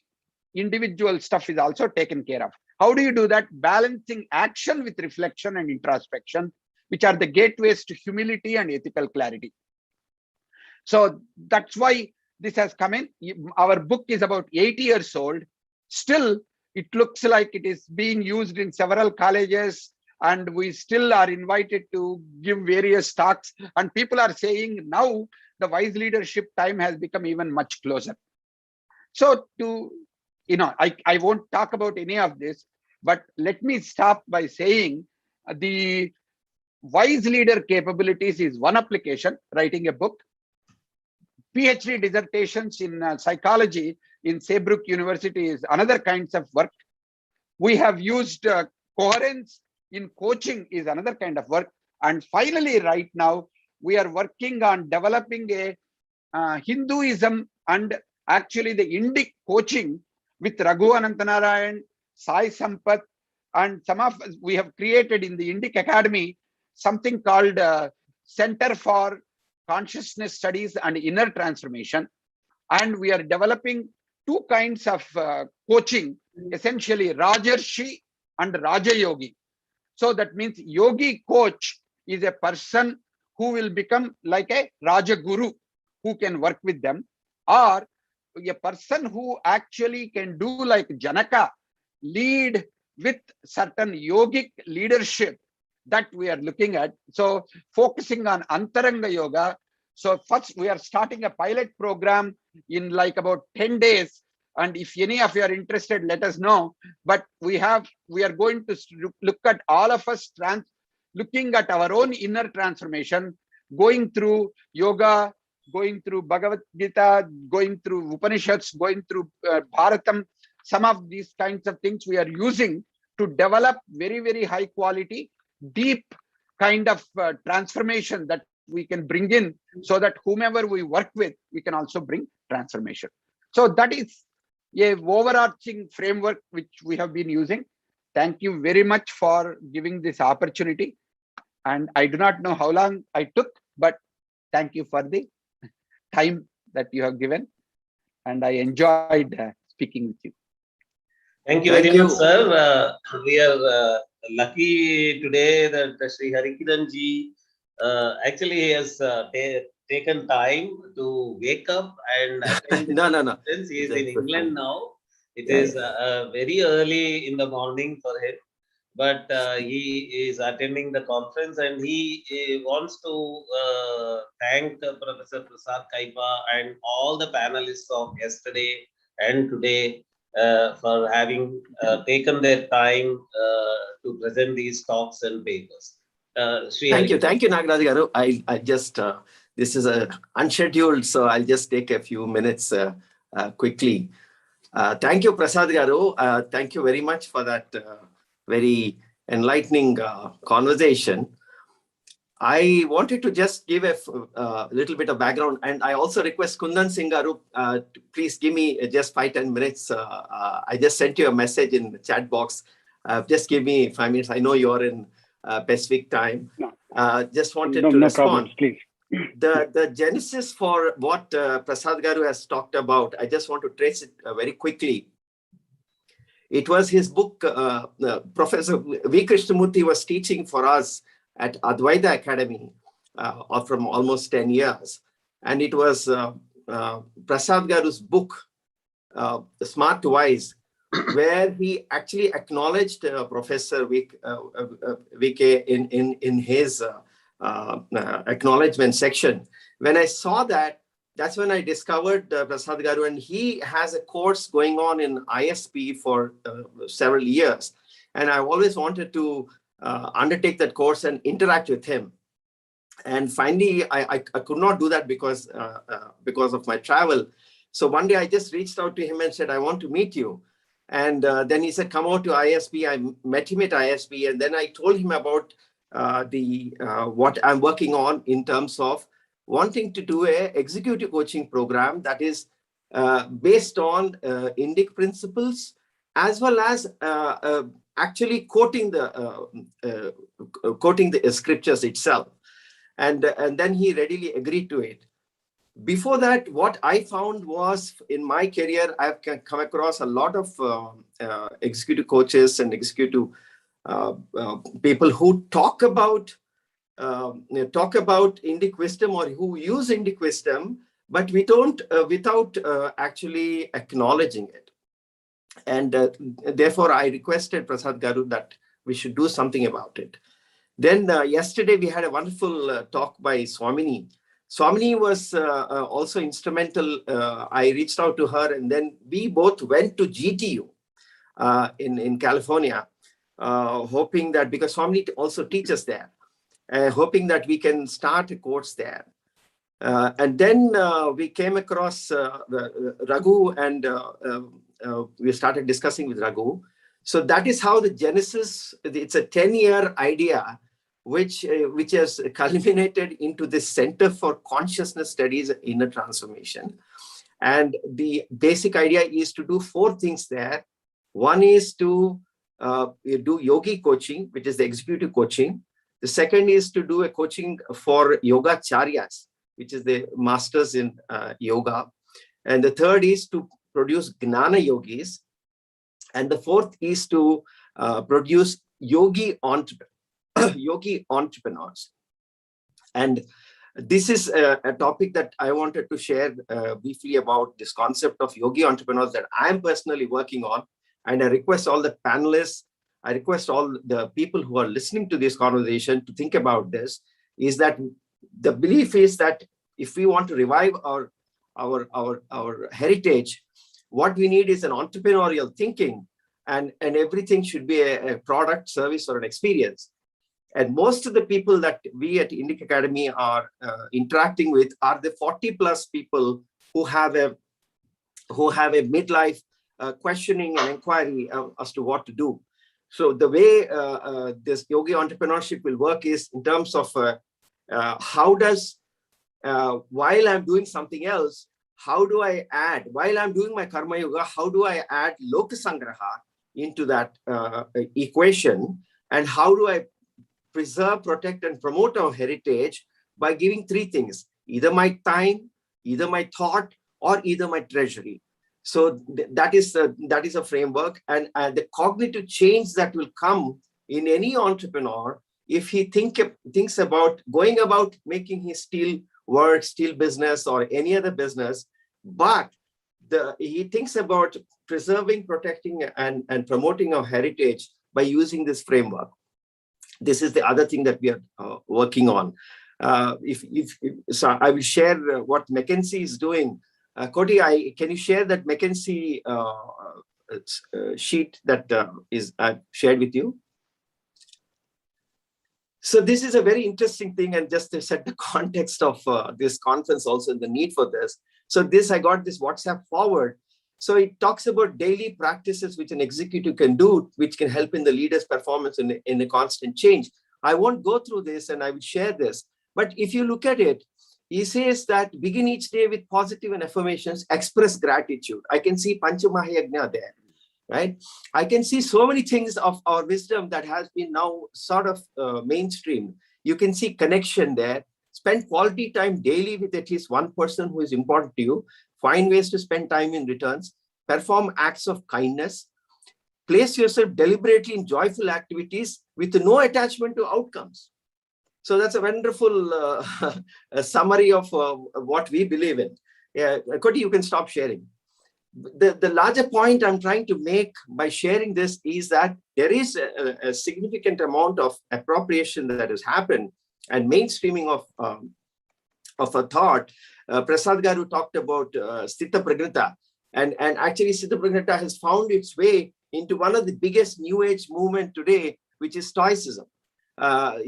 individual stuff is also taken care of. How do you do that? Balancing action with reflection and introspection, which are the gateways to humility and ethical clarity. So that's why this has come in. Our book is about 80 years old. Still, it looks like it is being used in several colleges, and we still are invited to give various talks. And people are saying now the wise leadership time has become even much closer. So I won't talk about any of this, but let me stop by saying the wise leader capabilities is one application, writing a book. PhD dissertations in psychology in Saybrook University is another kinds of work. We have used coherence in coaching is another kind of work. And finally, right now, we are working on developing a Hinduism and actually the Indic coaching with Raghu Anantanarayan, Sai Sampath, and some of us, we have created in the Indic Academy something called Center for Consciousness Studies and Inner Transformation. And we are developing two kinds of coaching, essentially Rajarshi and Raja Yogi. So that means yogi coach is a person who will become like a Raja Guru who can work with them, or a person who actually can do like Janaka, lead with certain yogic leadership that we are looking at. So focusing on Antaranga Yoga. So first we are starting a pilot program in like about 10 days. And if any of you are interested, let us know. But we are going to look at all of us looking at our own inner transformation, going through yoga, going through Bhagavad Gita, going through Upanishads, going through Bharatam. Some of these kinds of things we are using to develop very, very high quality, deep kind of transformation that we can bring in, so that whomever we work with, we can also bring transformation. So that is a overarching framework which we have been using. Thank you very much for giving this opportunity. And I do not know how long I took, but thank you for the time that you have given. And I enjoyed speaking with you. Thank you very much, sir. We are lucky today that Sri Harikiranji actually has taken time to wake up and attend the conference. He is in England now. It is very early in the morning for him, but he is attending the conference, and he wants to thank Professor Prasad Kaipa and all the panelists of yesterday and today for having taken their time to present these talks and papers. Thank you, Nagaraj Garu. I just this is unscheduled, so I'll just take a few minutes quickly. Thank you, Prasad Garu. Thank you very much for that very enlightening conversation. I wanted to just give a little bit of background, and I also request Kundan Singh Garu, to please give me just 5-10 minutes. I just sent you a message in the chat box. Just give me 5 minutes. I know you're in Pacific time. No, just wanted no, to no respond. problems, please. The genesis for what Prasad Garu has talked about, I just want to trace it very quickly. It was his book. Professor V. Krishnamurthy was teaching for us at Advaita Academy from almost 10 years. And it was Prasad Garu's book, Smart Wise, where he actually acknowledged Professor VK in his acknowledgement section. When I saw that, that's when I discovered Prasad Garu, and he has a course going on in ISP for several years. And I always wanted to undertake that course and interact with him. And finally, I could not do that because of my travel. So one day I just reached out to him and said, I want to meet you. And then he said, come out to ISP. I met him at ISP. And then I told him about what I'm working on in terms of wanting to do a executive coaching program that is based on INDIC principles, as well as actually quoting the scriptures itself. And then he readily agreed to it. Before that, what I found was, in my career, I've come across a lot of executive coaches and executive people who talk about Indic wisdom, or who use Indic wisdom, but we don't without actually acknowledging it. And therefore, I requested Prasad Garu that we should do something about it. Then yesterday we had a wonderful talk by Swamini. Swamini was also instrumental. I reached out to her, and then we both went to GTU in California, hoping that, because Swamini also teaches there, hoping that we can start a course there. And then we came across Raghu, and we started discussing with Raghu. So that is how the genesis, it's a 10-year idea, which has culminated into this Center for Consciousness Studies and Inner Transformation. And the basic idea is to do 4 things there. One is to do yogi coaching, which is the executive coaching. The second is to do a coaching for yoga charyas, which is the masters in yoga. And the third is to produce gnana yogis. And the fourth is to produce yogi entrepreneurs. And this is a topic that I wanted to share briefly about this concept of yogi entrepreneurs that I'm personally working on. And I request all the panelists, I request all the people who are listening to this conversation to think about this, is that the belief is that if we want to revive our heritage, what we need is an entrepreneurial thinking, and everything should be a product, service, or an experience. And most of the people that we at INDIC Academy are interacting with are the 40+ people who have a midlife questioning and inquiry as to what to do. So the way this yogi entrepreneurship will work is in terms of how does, while I'm doing something else, how do I add, while I'm doing my karma yoga, how do I add lokasangraha into that equation? And how do I preserve, protect, and promote our heritage by giving 3 things: either my time, either my thought, or either my treasury. So that is a framework, and the cognitive change that will come in any entrepreneur if he thinks about going about making his steel work, steel business, or any other business, but he thinks about preserving, protecting, and promoting our heritage by using this framework. This is the other thing that we are working on. So I will share what McKinsey is doing. Koti, can you share that McKinsey sheet that I've shared with you? So this is a very interesting thing, and just to set the context of this conference also, and the need for this. So I got this WhatsApp forward. So it talks about daily practices which an executive can do, which can help in the leader's performance in a constant change. I won't go through this and I will share this. But if you look at it, he says that begin each day with positive and affirmations, express gratitude. I can see Panchamahayagna there, right? I can see so many things of our wisdom that has been now sort of mainstream. You can see connection there. Spend quality time daily with at least one person who is important to you. Find ways to spend time in returns. Perform acts of kindness. Place yourself deliberately in joyful activities with no attachment to outcomes. So that's a wonderful summary of what we believe in. Yeah, Koti, you can stop sharing. The larger point I'm trying to make by sharing this is that there is a significant amount of appropriation that has happened and mainstreaming of a thought. Prasad Garu talked about Sthita Pragnata, and actually Sthita Pragnata has found its way into one of the biggest new age movement today, which is Stoicism.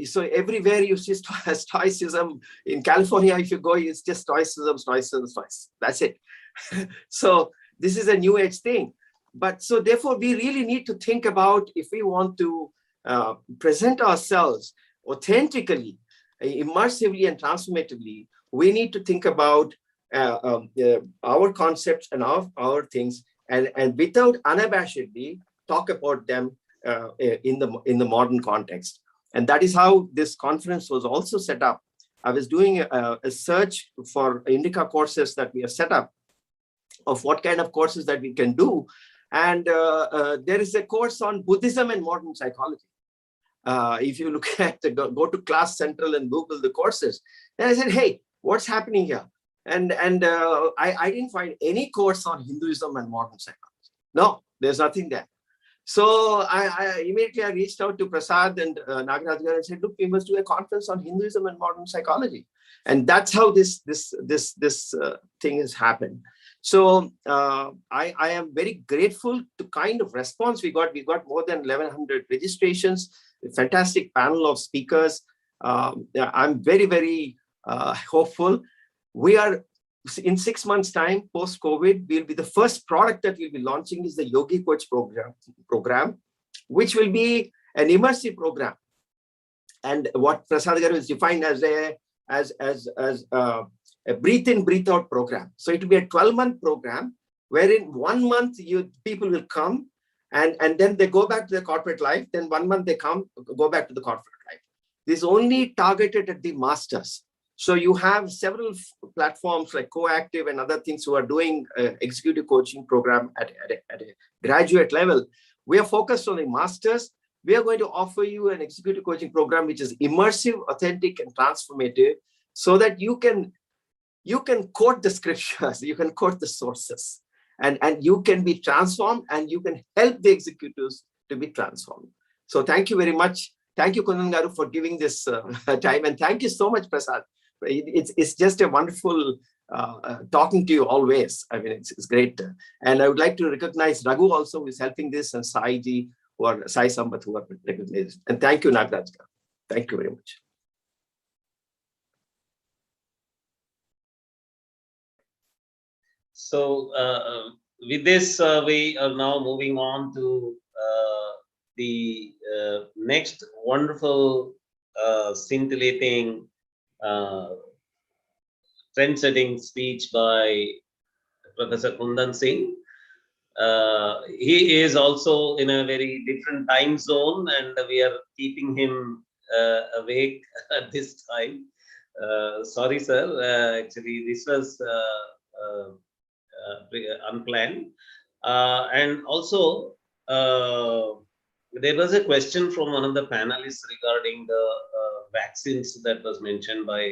So everywhere you see Stoicism. In California, if you go, it's just Stoicism. That's it. So this is a new age thing. But so therefore, we really need to think about, if we want to present ourselves authentically, immersively and transformatively, we need to think about our concepts and our things, and without unabashedly talk about them in the modern context. And that is how this conference was also set up. I was doing a search for INDICA courses that we have set up, of what kind of courses that we can do. And there is a course on Buddhism and modern psychology. If you look at go to Class Central and Google the courses, and I said, hey, what's happening here? And I didn't find any course on Hinduism and modern psychology. No, there's nothing there. So I immediately reached out to Prasad and Nagaraj and said, look, we must do a conference on Hinduism and modern psychology. And that's how this thing has happened. So I am very grateful to kind of response we got. We got more than 1,100 registrations, a fantastic panel of speakers. I'm very, very hopeful. We are, in 6 months' time, post-COVID, we'll be the first product that we'll be launching is the Yogi Coach program, which will be an immersive program. And what Prasad Garu is defined as a breathe-in, breathe-out program. So it will be a 12-month program, wherein 1 month people will come and then they go back to their corporate life. Then 1 month they go back to the corporate life. This is only targeted at the masters. So you have several platforms like Coactive and other things who are doing executive coaching program at a graduate level. We are focused on the masters. We are going to offer you an executive coaching program which is immersive, authentic, and transformative, so that you can quote the scriptures, you can quote the sources, and you can be transformed, and you can help the executives to be transformed. So thank you very much. Thank you, Kundan Garu, for giving this time, and thank you so much, Prasad. It's just a wonderful talking to you always. I mean, it's great. And I would like to recognize Raghu also, who is helping this, and Sai Ji, or Sai Sambat, who are recognized. And thank you, Nagaraj. Thank you very much. So with this, we are now moving on to the next wonderful, scintillating, trend-setting speech by Professor Kundan Singh. He is also in a very different time zone, and we are keeping him awake at this time. Sorry, sir. Actually, this was unplanned. And also, there was a question from one of the panelists regarding the vaccines that was mentioned by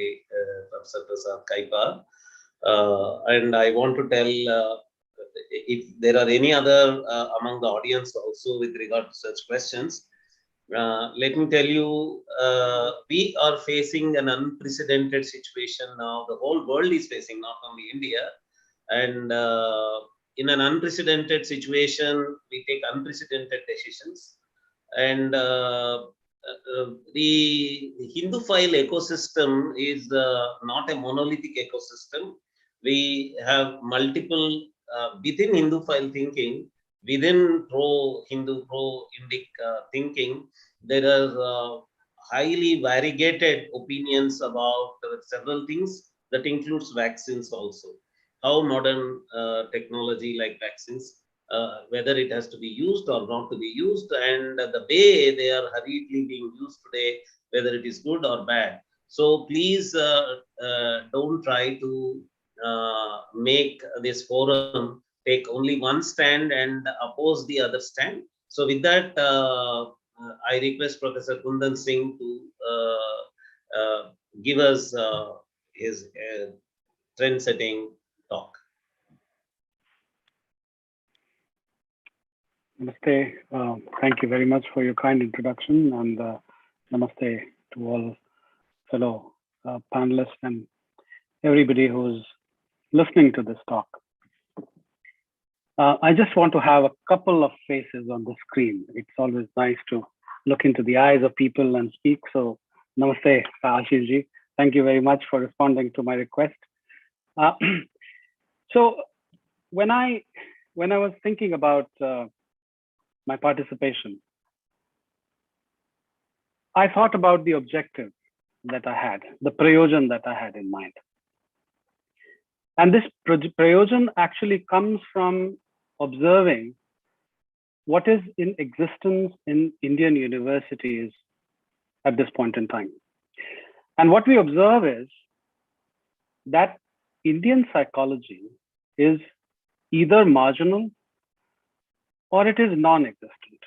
Professor Prasad Kaipa. And I want to tell if there are any other among the audience also with regard to such questions. Let me tell you, we are facing an unprecedented situation now. The whole world is facing, not only India. And in an unprecedented situation, we take unprecedented decisions. And the Hinduphile ecosystem is not a monolithic ecosystem. We have multiple, within Hinduphile thinking, within pro-Hindu, pro-Indic thinking, there are highly variegated opinions about several things that includes vaccines also. How modern technology like vaccines, whether it has to be used or not to be used, and the way they are hurriedly being used today, whether it is good or bad. So please don't try to make this forum take only one stand and oppose the other stand. So with that, I request Professor Kundan Singh to give us his trend-setting talk. Namaste. Thank you very much for your kind introduction, and namaste to all fellow panelists and everybody who's listening to this talk. I just want to have a couple of faces on the screen. It's always nice to look into the eyes of people and speak. So, namaste, Ashish ji. Thank you very much for responding to my request. So, when I was thinking about my participation, I thought about the objective that I had, the prayojan that I had in mind. And this prayojan actually comes from observing what is in existence in Indian universities at this point in time. And what we observe is that Indian psychology is either marginal or it is non-existent.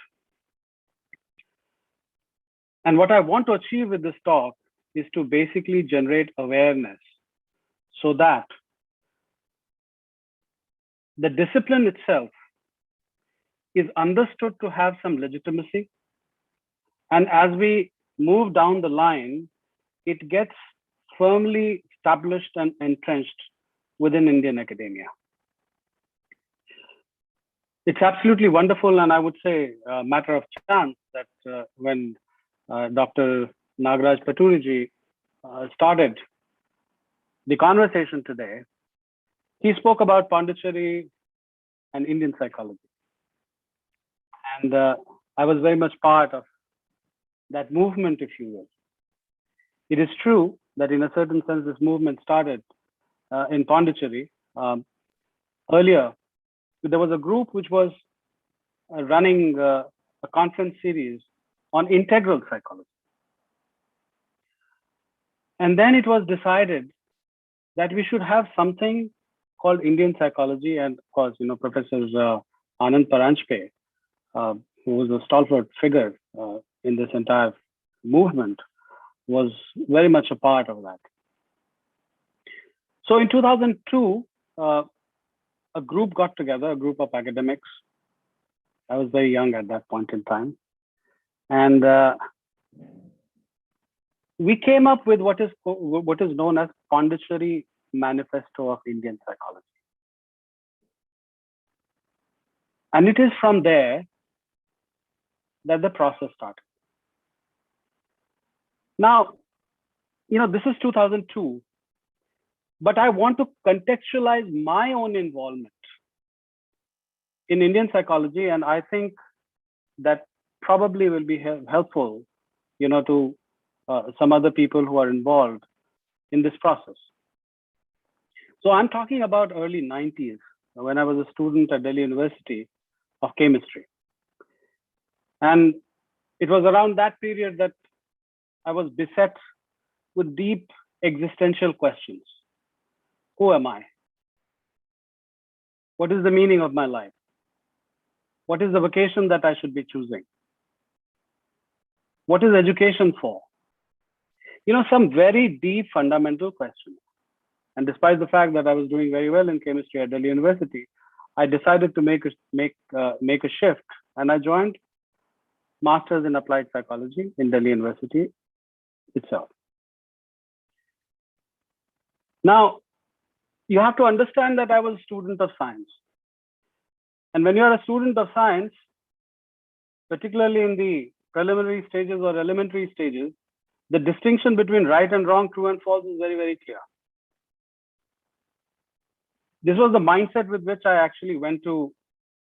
And what I want to achieve with this talk is to basically generate awareness so that the discipline itself is understood to have some legitimacy. And as we move down the line, it gets firmly established and entrenched within Indian academia. It's absolutely wonderful, and I would say a matter of chance that when Dr. Nagaraj Paturiji started the conversation today, he spoke about Pondicherry and Indian psychology. And I was very much part of that movement, if you will. It is true that in a certain sense, this movement started in Pondicherry. Earlier, there was a group which was running a conference series on integral psychology. And then it was decided that we should have something called Indian psychology. And of course, Professor Anand Paranjpe, who was a stalwart figure in this entire movement, was very much a part of that. So in 2002, a group got together, a group of academics. I was very young at that point in time. And we came up with what is known as Pondicherry Manifesto of Indian Psychology. And it is from there that the process started. Now, this is 2002, but I want to contextualize my own involvement in Indian psychology, and I think that probably will be helpful, to some other people who are involved in this process. So I'm talking about early 90s, when I was a student at Delhi University of Chemistry. And it was around that period that I was beset with deep existential questions. Who am I? What is the meaning of my life? What is the vocation that I should be choosing? What is education for? Some very deep fundamental questions. And despite the fact that I was doing very well in chemistry at Delhi University, I decided to make a shift, and I joined Masters in Applied Psychology in Delhi University itself. Now, you have to understand that I was a student of science. And when you're a student of science, particularly in the preliminary stages or elementary stages, the distinction between right and wrong, true and false is very, very clear. This was the mindset with which I actually went to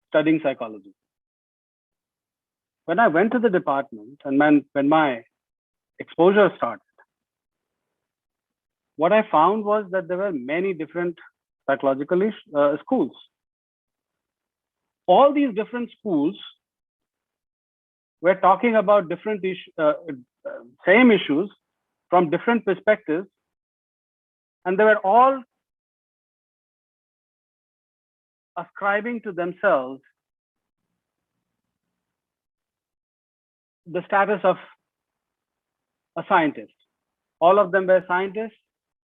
studying psychology. When I went to the department and when my exposure started, what I found was that there were many different psychological schools. All these different schools were talking about different same issues from different perspectives, and they were all ascribing to themselves the status of a scientist. All of them were scientists,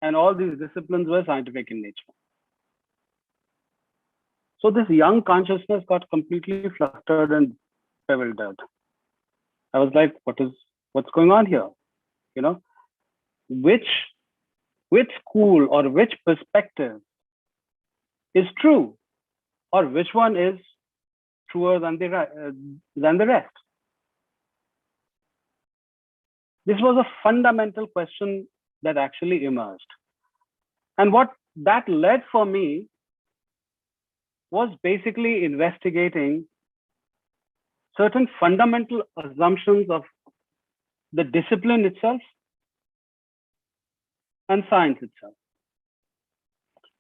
and all these disciplines were scientific in nature. So this young consciousness got completely flustered and bewildered. I was like, what's going on here? You know, which school or which perspective is true, or which one is truer than the rest? This was a fundamental question that actually emerged. And what that led for me was basically investigating certain fundamental assumptions of the discipline itself and science itself.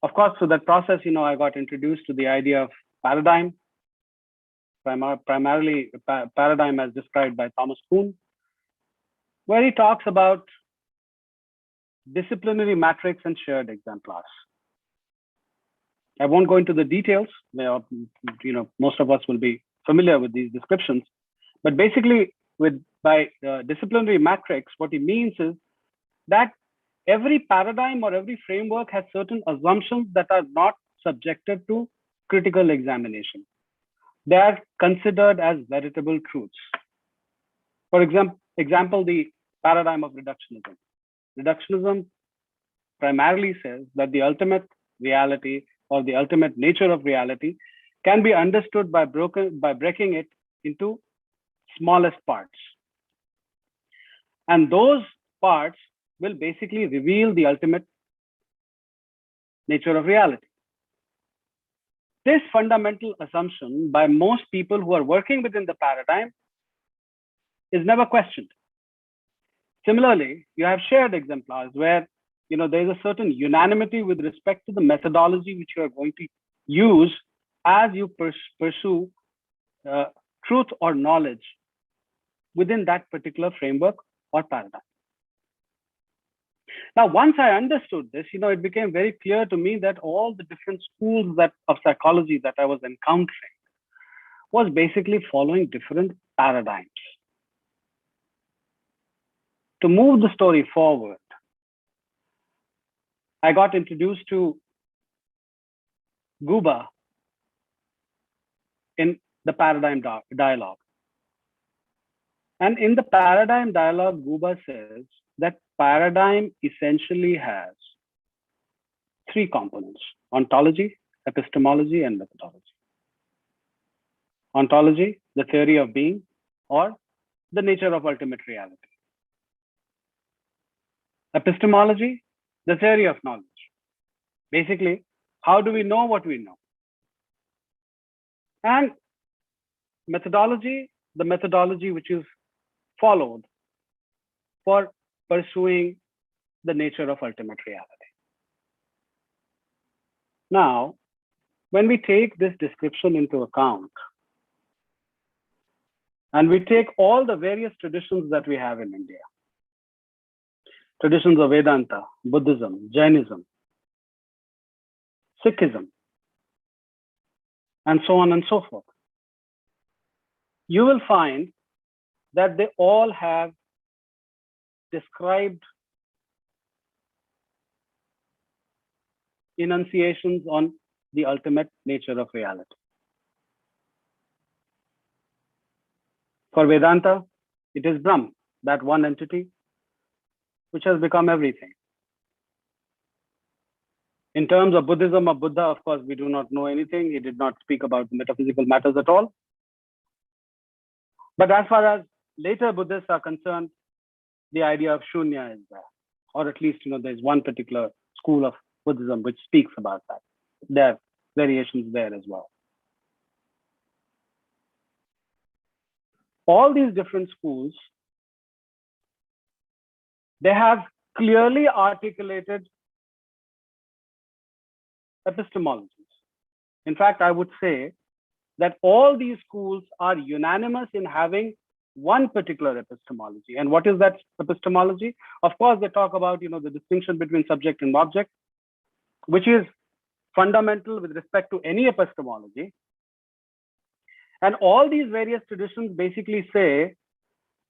Of course, through that process, I got introduced to the idea of paradigm, primarily paradigm as described by Thomas Kuhn, where he talks about disciplinary matrix and shared exemplars. I won't go into the details. Most of us will be familiar with these descriptions, but basically by disciplinary matrix, what he means is that every paradigm or every framework has certain assumptions that are not subjected to critical examination. They are considered as veritable truths. For example, the paradigm of reductionism. Reductionism primarily says that the ultimate reality or the ultimate nature of reality can be understood by breaking it into smallest parts. And those parts will basically reveal the ultimate nature of reality. This fundamental assumption by most people who are working within the paradigm is never questioned. Similarly, you have shared exemplars where there is a certain unanimity with respect to the methodology which you are going to use as you pursue truth or knowledge within that particular framework or paradigm. Now, once I understood this, it became very clear to me that all the different schools of psychology that I was encountering was basically following different paradigms. To move the story forward, I got introduced to Guba in the paradigm dialogue. And in the paradigm dialogue, Guba says that paradigm essentially has three components: ontology, epistemology, and methodology. Ontology, the theory of being, or the nature of ultimate reality. Epistemology, the theory of knowledge. Basically, how do we know what we know? And methodology, the methodology which is followed for pursuing the nature of ultimate reality. Now, when we take this description into account, and we take all the various traditions that we have in India, traditions of Vedanta, Buddhism, Jainism, Sikhism, and so on and so forth, you will find that they all have described enunciations on the ultimate nature of reality. For Vedanta, it is Brahm, that one entity which has become everything. In terms of Buddhism or Buddha, of course, we do not know anything. He did not speak about metaphysical matters at all. But as far as later Buddhists are concerned, the idea of Shunya is there. Or at least, there's one particular school of Buddhism which speaks about that. There are variations there as well. All these different schools They have clearly articulated epistemologies. In fact, I would say that all these schools are unanimous in having one particular epistemology. And what is that epistemology? Of course, they talk about, the distinction between subject and object, which is fundamental with respect to any epistemology. And all these various traditions basically say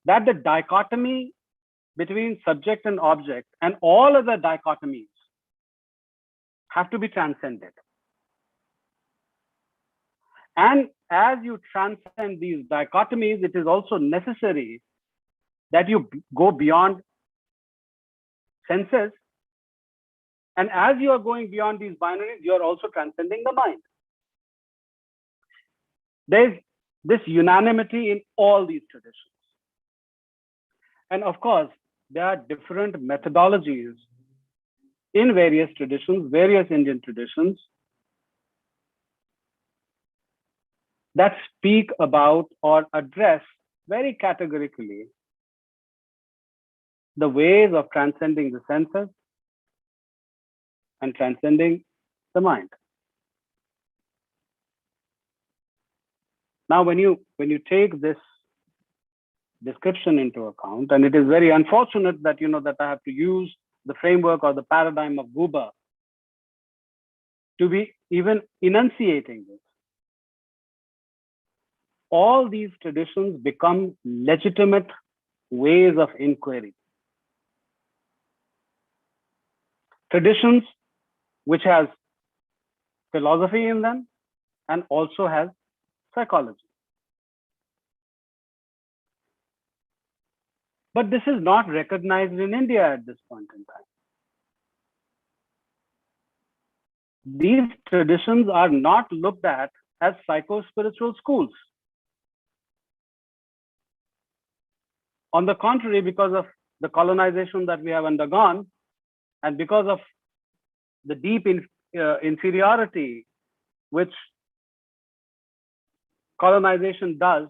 that the dichotomy between subject and object and all other dichotomies have to be transcended. And as you transcend these dichotomies, it is also necessary that you go beyond senses. And as you are going beyond these binaries, you are also transcending the mind. There's this unanimity in all these traditions. And of course, there are different methodologies in various traditions, various Indian traditions, that speak about or address very categorically the ways of transcending the senses and transcending the mind. Now, when you take this description into account, and it is very unfortunate that that I have to use the framework or the paradigm of Buber to be even enunciating this. All these traditions become legitimate ways of inquiry. Traditions which has philosophy in them and also has psychology. But this is not recognized in India at this point in time. These traditions are not looked at as psycho-spiritual schools. On the contrary, because of the colonization that we have undergone, and because of the deep inferiority which colonization does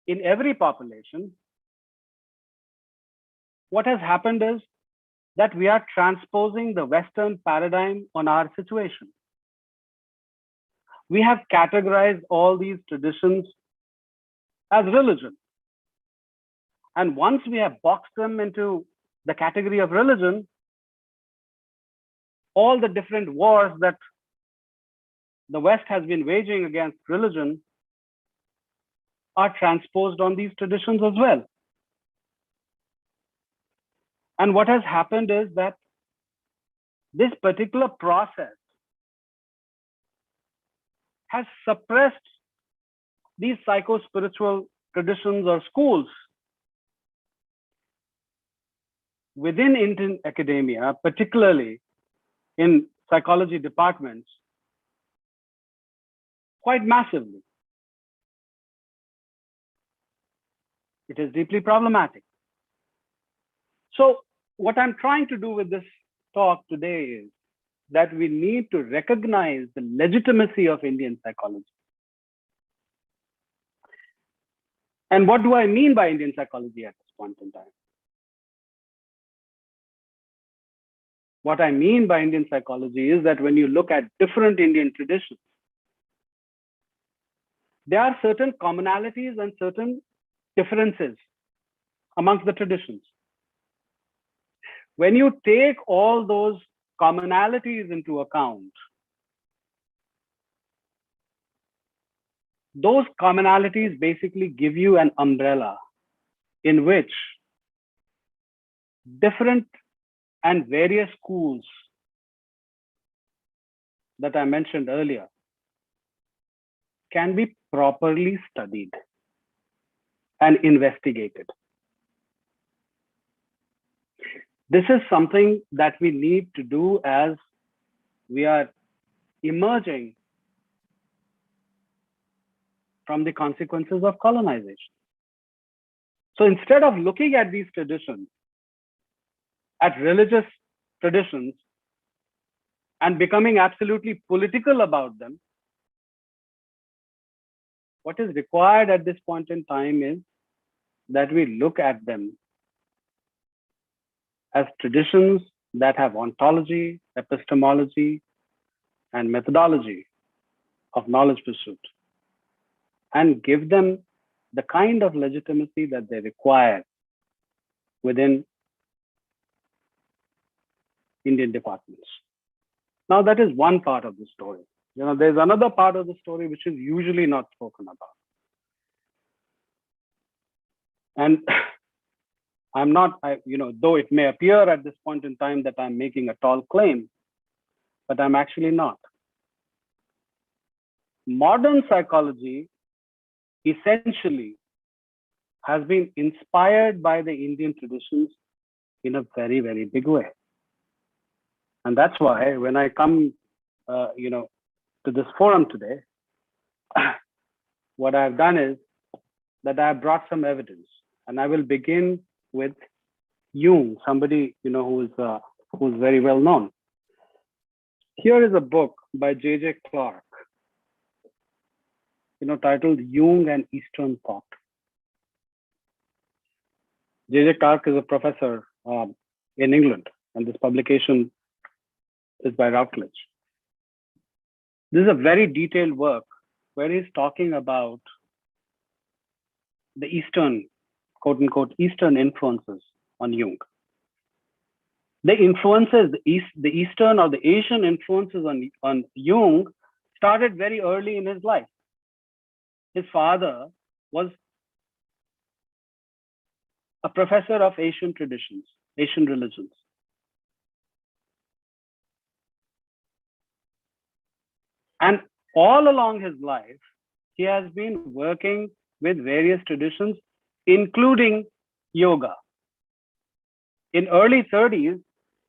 in every population, what has happened is that we are transposing the Western paradigm on our situation. We have categorized all these traditions as religion. And once we have boxed them into the category of religion, all the different wars that the West has been waging against religion are transposed on these traditions as well. And what has happened is that this particular process has suppressed these psycho-spiritual traditions or schools within Indian academia, particularly in psychology departments, quite massively. It is deeply problematic. So what I'm trying to do with this talk today is that we need to recognize the legitimacy of Indian psychology. And what do I mean by Indian psychology at this point in time? What I mean by Indian psychology is that when you look at different Indian traditions, there are certain commonalities and certain differences amongst the traditions. When you take all those commonalities into account, those commonalities basically give you an umbrella in which different and various schools that I mentioned earlier can be properly studied and investigated. This is something that we need to do as we are emerging from the consequences of colonization. So instead of looking at these traditions, at religious traditions, and becoming absolutely political about them, what is required at this point in time is that we look at them as traditions that have ontology, epistemology, and methodology of knowledge pursuit, and give them the kind of legitimacy that they require within Indian departments. Now, that is one part of the story. There's another part of the story which is usually not spoken about. And I'm not, though it may appear at this point in time that I'm making a tall claim, but I'm actually not. Modern psychology essentially has been inspired by the Indian traditions in a very, very big way. And that's why when I come, to this forum today, what I've done is that I've brought some evidence, and I will begin with Jung, somebody who's very well known. Here is a book by J.J. Clark, titled Jung and Eastern Thought. J.J. Clark is a professor in England, and this publication is by Routledge. This is a very detailed work where he's talking about the Eastern, quote unquote, Eastern influences on Jung. The influences, the Eastern or the Asian influences on Jung started very early in his life. His father was a professor of Asian traditions, Asian religions. And all along his life, he has been working with various traditions, including yoga. In early 30s,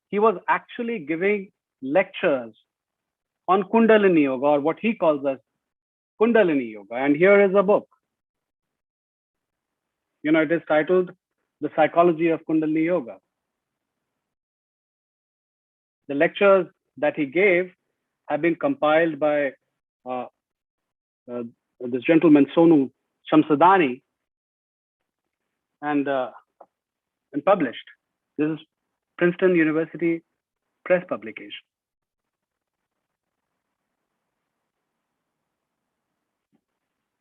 he was actually giving lectures on Kundalini Yoga, or what he calls as Kundalini Yoga. And here is a book. It is titled The Psychology of Kundalini Yoga. The lectures that he gave have been compiled by this gentleman, Sonu Shamsadani, and published. This is Princeton University Press publication.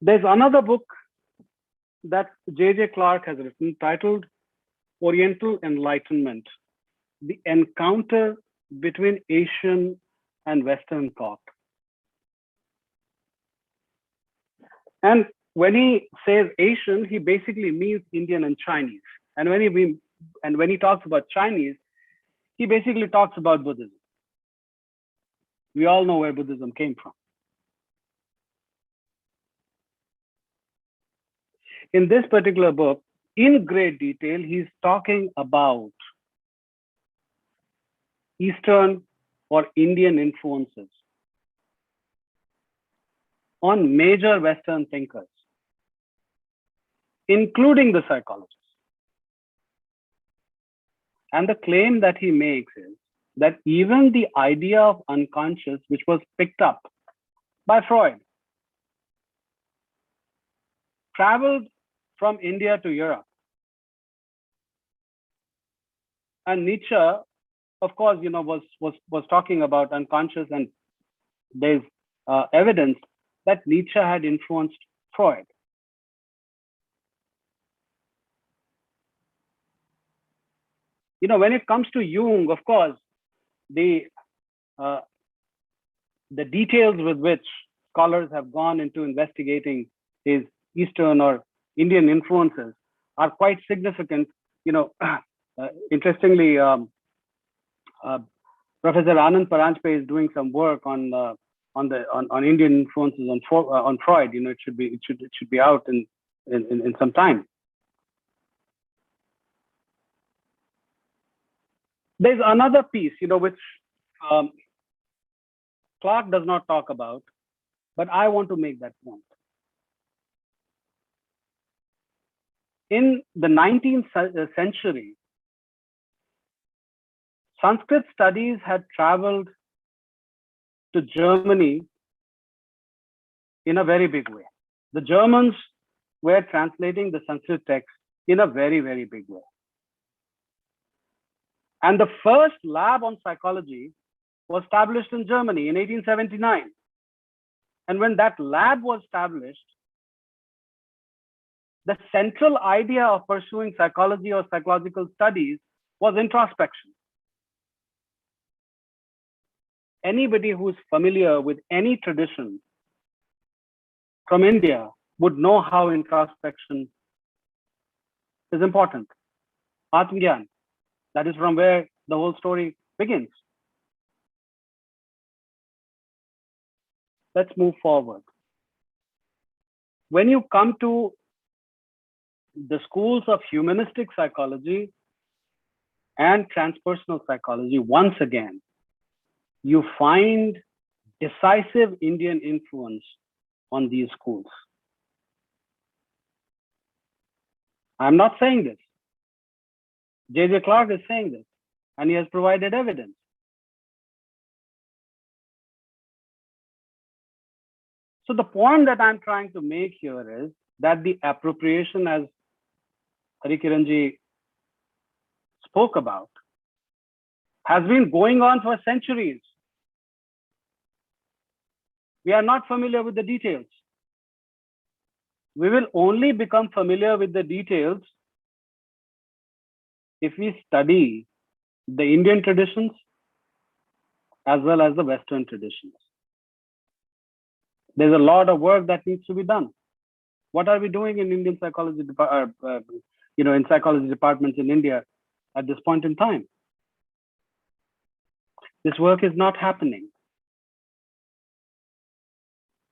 There's another book that J.J. Clark has written titled Oriental Enlightenment, The Encounter Between Asian and Western Thought. And when he says Asian, he basically means Indian and Chinese. And when he talks about Chinese, he basically talks about Buddhism. We all know where Buddhism came from. In this particular book, in great detail, he's talking about Eastern or Indian influences on major Western thinkers, including the psychologists. And the claim that he makes is that even the idea of unconscious, which was picked up by Freud, traveled from India to Europe. And Nietzsche, of course, was talking about unconscious, and there's evidence that Nietzsche had influenced Freud. When it comes to Jung, of course, the details with which scholars have gone into investigating his Eastern or Indian influences are quite significant. Interestingly, Professor Anand Paranjpe is doing some work on Indian influences on Freud. It should be out in some time. There's another piece, which Clark does not talk about, but I want to make that point. In the 19th century, Sanskrit studies had traveled to Germany in a very big way. The Germans were translating the Sanskrit text in a very, very big way. And the first lab on psychology was established in Germany in 1879. And when that lab was established, the central idea of pursuing psychology or psychological studies was introspection. Anybody who's familiar with any tradition from India would know how introspection is important. Atmagyan, that is from where the whole story begins. Let's move forward. When you come to the schools of humanistic psychology and transpersonal psychology, once again, you find decisive Indian influence on these schools. I'm not saying this. J.J. Clark is saying this, and he has provided evidence. So the point that I'm trying to make here is that the appropriation, as Harikiranji spoke about, has been going on for centuries. We are not familiar with the details. We will only become familiar with the details if we study the Indian traditions as well as the Western traditions. There's a lot of work that needs to be done. What are we doing in Indian psychology, in psychology departments in India at this point in time? This work is not happening.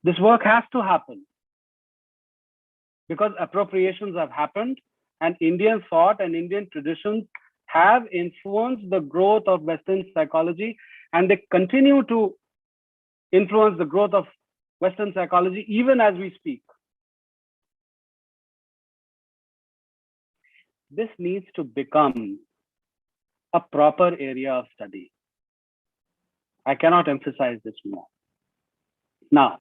This work has to happen because appropriations have happened and Indian thought and Indian traditions have influenced the growth of Western psychology, and they continue to influence the growth of Western psychology even as we speak. This needs to become a proper area of study. I cannot emphasize this more. Now,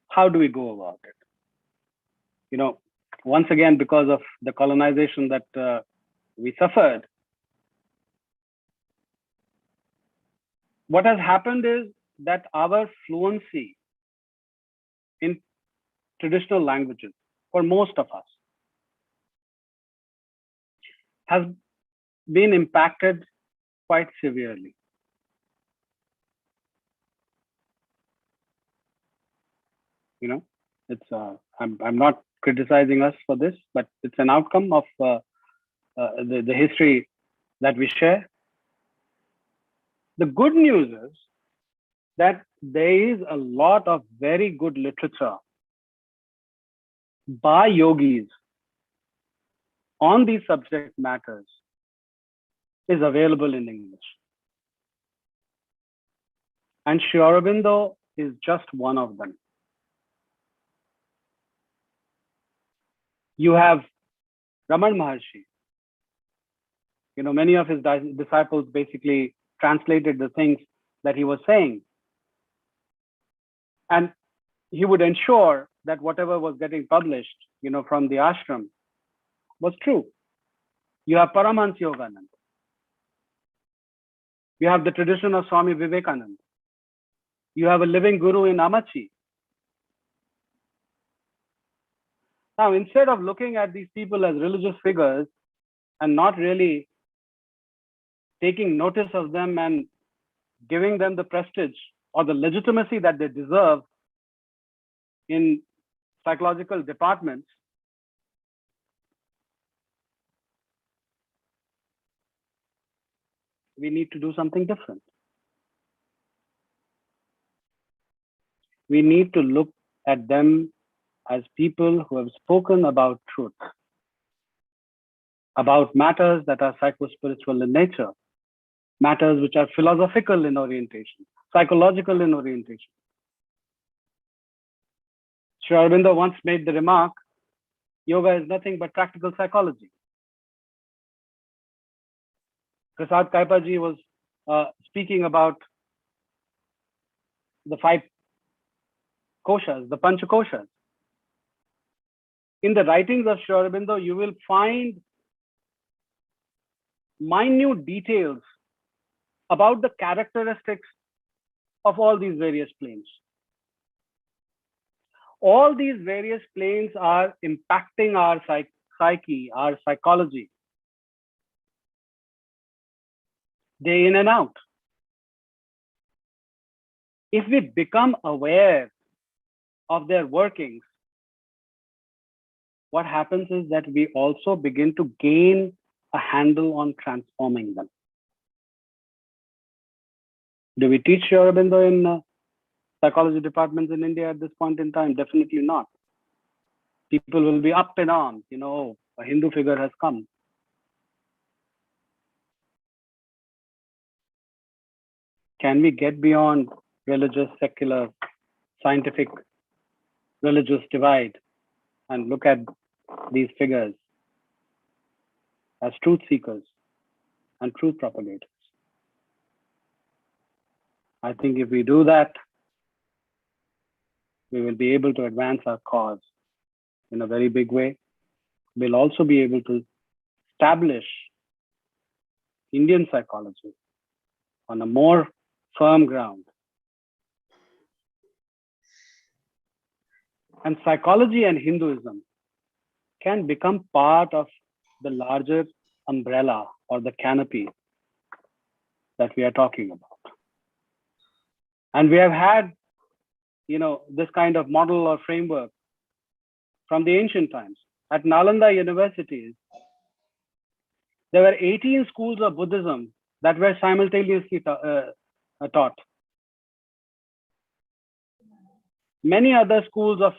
how do we go about it? Once again, because of the colonization that we suffered, what has happened is that our fluency in traditional languages, for most of us, has been impacted quite severely. I'm not criticizing us for this, but it's an outcome of the history that we share. The good news is that there is a lot of very good literature by yogis on these subject matters is available in English. And Sri Aurobindo is just one of them. You have Raman Maharshi. Many of his disciples basically translated the things that he was saying. And he would ensure that whatever was getting published, from the ashram was true. You have Paramahansa Yogananda. You have the tradition of Swami Vivekananda. You have a living guru in Amachi. Now, instead of looking at these people as religious figures and not really taking notice of them and giving them the prestige or the legitimacy that they deserve in psychological departments, we need to do something different. We need to look at them as people who have spoken about truth, about matters that are psycho-spiritual in nature, matters which are philosophical in orientation, psychological in orientation. Sri Aurobindo once made the remark, yoga is nothing but practical psychology. Prasad Kaipaji was speaking about the 5 koshas, the Pancha koshas. In the writings of Sri Aurobindo, you will find minute details about the characteristics of all these various planes. All these various planes are impacting our psyche, our psychology, day in and out. If we become aware of their workings, what happens is that we also begin to gain a handle on transforming them. Do we teach Sri Aurobindo in psychology departments in India at this point in time? Definitely not. People will be up in arms, a Hindu figure has come. Can we get beyond religious, secular, scientific, religious divide and look at these figures as truth seekers and truth propagators? I think if we do that, we will be able to advance our cause in a very big way. We'll also be able to establish Indian psychology on a more firm ground. And psychology and Hinduism can become part of the larger umbrella or the canopy that we are talking about. And we have had, this kind of model or framework from the ancient times. At Nalanda universities, there were 18 schools of Buddhism that were simultaneously taught. Many other schools of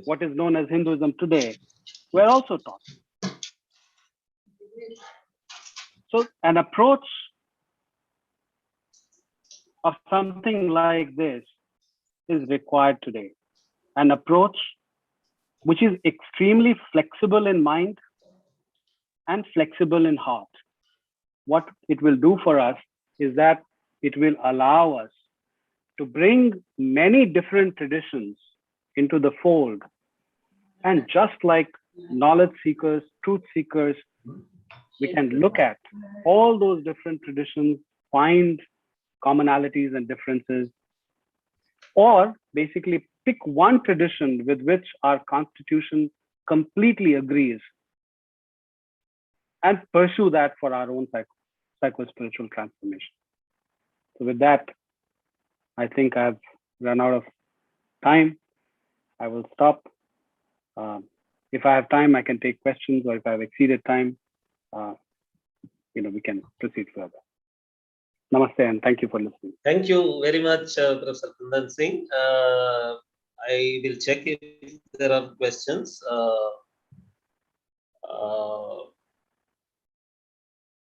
what is known as Hinduism today were also taught. So an approach of something like this is required today. An approach which is extremely flexible in mind and flexible in heart. What it will do for us is that it will allow us to bring many different traditions into the fold. And just like knowledge seekers, truth seekers, we can look at all those different traditions, find commonalities and differences, or basically pick one tradition with which our constitution completely agrees and pursue that for our own psycho-spiritual transformation. So with that, I think I've run out of time. I will stop. If I have time, I can take questions, or if I've exceeded time, we can proceed further. Namaste, and thank you for listening. Thank you very much, Professor Kundan Singh. I will check if there are questions.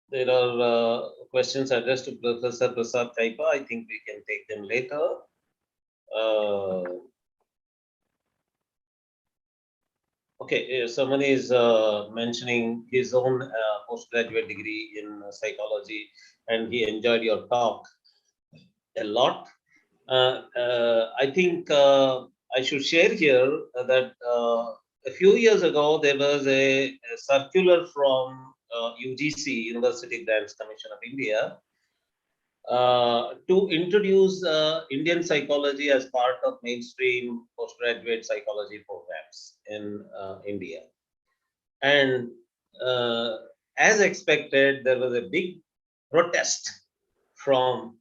There are questions addressed to Professor Prasad Kaipa. I think we can take them later. Okay, someone is mentioning his own postgraduate degree in psychology, and he enjoyed your talk a lot. I think I should share here that a few years ago, there was a circular from UGC, University Grants Commission of India, to introduce Indian psychology as part of mainstream postgraduate psychology programs in India. And as expected, there was a big protest from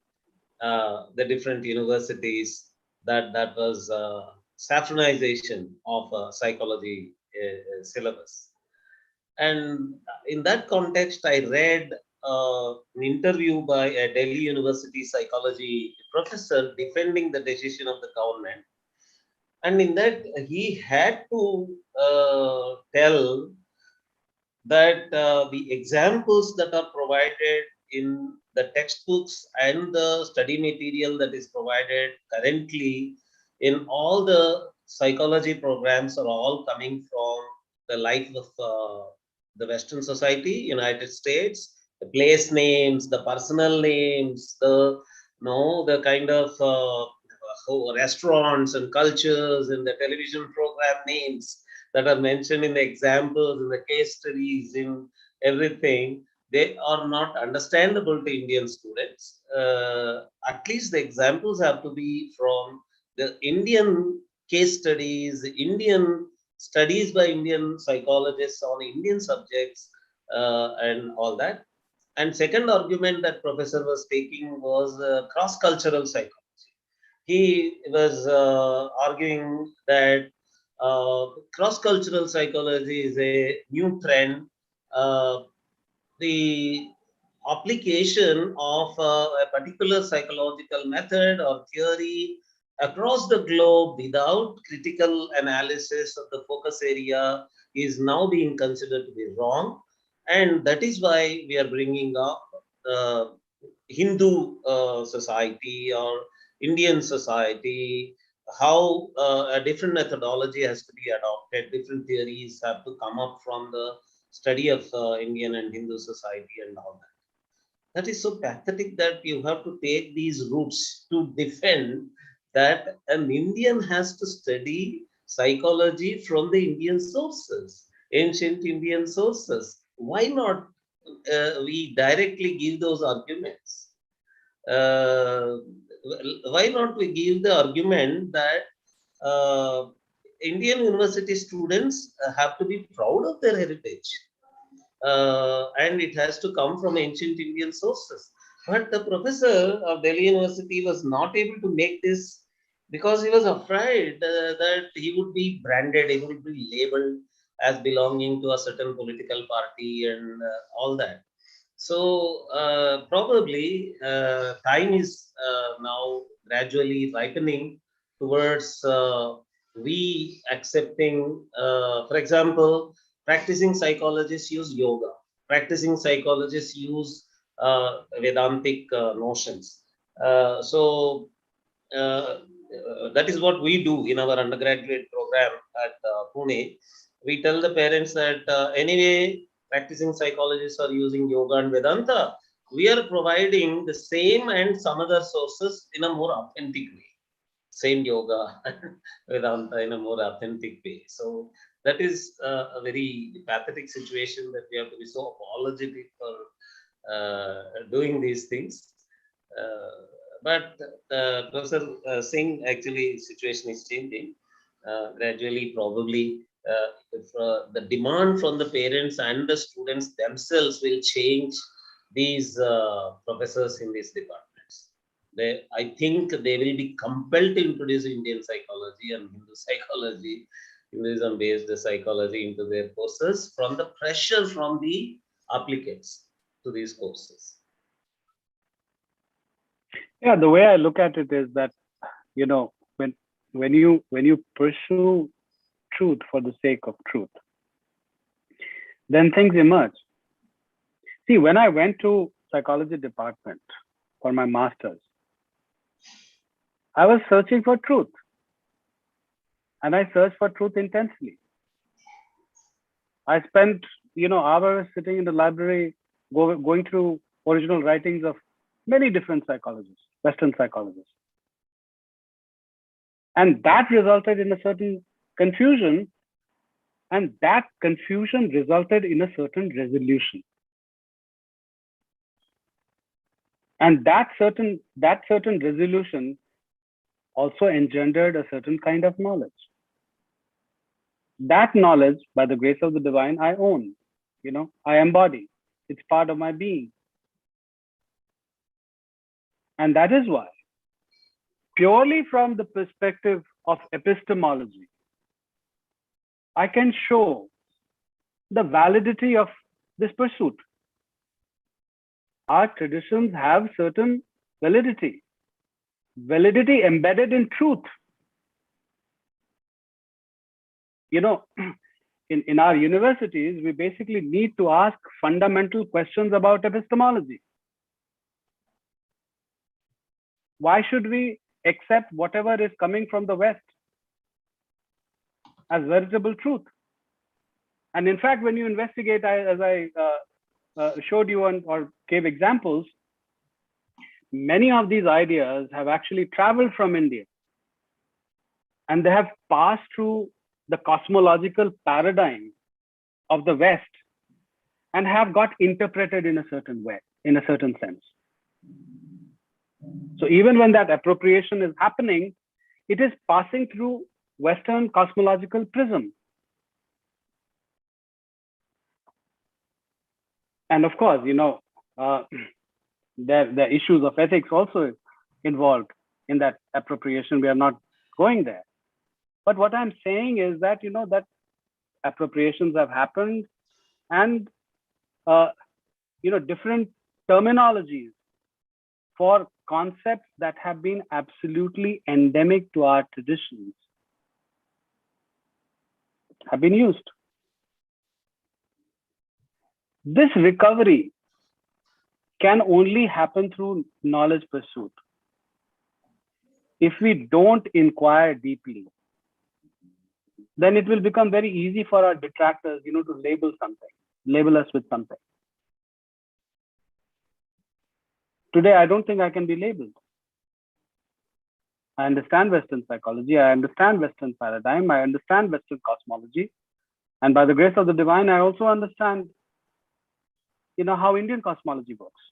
the different universities that was saffronization of psychology syllabus. And in that context, I read an interview by a Delhi University psychology professor defending the decision of the government. And in that, he had to tell that the examples that are provided in the textbooks and the study material that is provided currently in all the psychology programs are all coming from the life of the Western society, United States, the place names, the personal names, the kind of restaurants and cultures and the television program names that are mentioned in the examples, in the case studies, in everything, they are not understandable to Indian students. At least the examples have to be from the Indian case studies, Indian studies by Indian psychologists on Indian subjects, and all that. And second argument that professor was taking was cross-cultural psychology. He was arguing that cross-cultural psychology is a new trend. Uh, the application of a particular psychological method or theory across the globe without critical analysis of the focus area is now being considered to be wrong. And that is why we are bringing up uh, Hindu society or Indian society, how a different methodology has to be adopted, different theories have to come up from the study of Indian and Hindu society and all that. That is so pathetic that you have to take these routes to defend that an Indian has to study psychology from the Indian sources, ancient Indian sources. Why not we directly give those arguments? Uh, why not we give the argument that uh, Indian university students have to be proud of their heritage, and it has to come from ancient Indian sources. But the professor of Delhi University was not able to make this because he was afraid that he would be branded, he would be labeled as belonging to a certain political party and all that. So probably time is now gradually ripening towards we accepting, for example, practicing psychologists use yoga, practicing psychologists use Vedantic notions. So that is what we do in our undergraduate program at Pune. We tell the parents that anyway, practicing psychologists are using yoga and Vedanta. We are providing the same and some other sources in a more authentic way. Same yoga and Vedanta in a more authentic way. So that is a very pathetic situation that we have to be so apologetic for doing these things. But Professor Singh, actually, situation is changing gradually. Probably, if the demand from the parents and the students themselves will change these professors in these departments. I think they will be compelled to introduce Indian psychology and Hindu psychology, Hinduism-based psychology into their courses from the pressure from the applicants to these courses. Yeah, the way I look at it is that, you know, when you pursue truth for the sake of truth, then things emerge. See, when I went to psychology department for my master's, I was searching for truth, and I searched for truth intensely. I spent, hours sitting in the library, going through original writings of many different psychologists, Western psychologists. And that resulted in a certain confusion, and that confusion resulted in a certain resolution. And that certain resolution also engendered a certain kind of knowledge. That knowledge, by the grace of the divine, I own, I embody. It's part of my being. And that is why, purely from the perspective of epistemology, I can show the validity of this pursuit. Our traditions have certain validity embedded in truth. In our universities, we basically need to ask fundamental questions about epistemology. Why should we accept whatever is coming from the West as veritable truth? And in fact, when you investigate, as I showed you or gave examples, many of these ideas have actually traveled from India, and they have passed through the cosmological paradigm of the West, and have got interpreted in a certain way, in a certain sense. So even when that appropriation is happening, it is passing through Western cosmological prism. And of course, there are issues of ethics also involved in that appropriation. We are not going there. But what I'm saying is that, that appropriations have happened, and, different terminologies for concepts that have been absolutely endemic to our traditions have been used. This recovery can only happen through knowledge pursuit. If we don't inquire deeply, then it will become very easy for our detractors, to label us with something. Today, I don't think I can be labeled. I understand Western psychology. I understand Western paradigm. I understand Western cosmology. And by the grace of the divine, I also understand, how Indian cosmology works.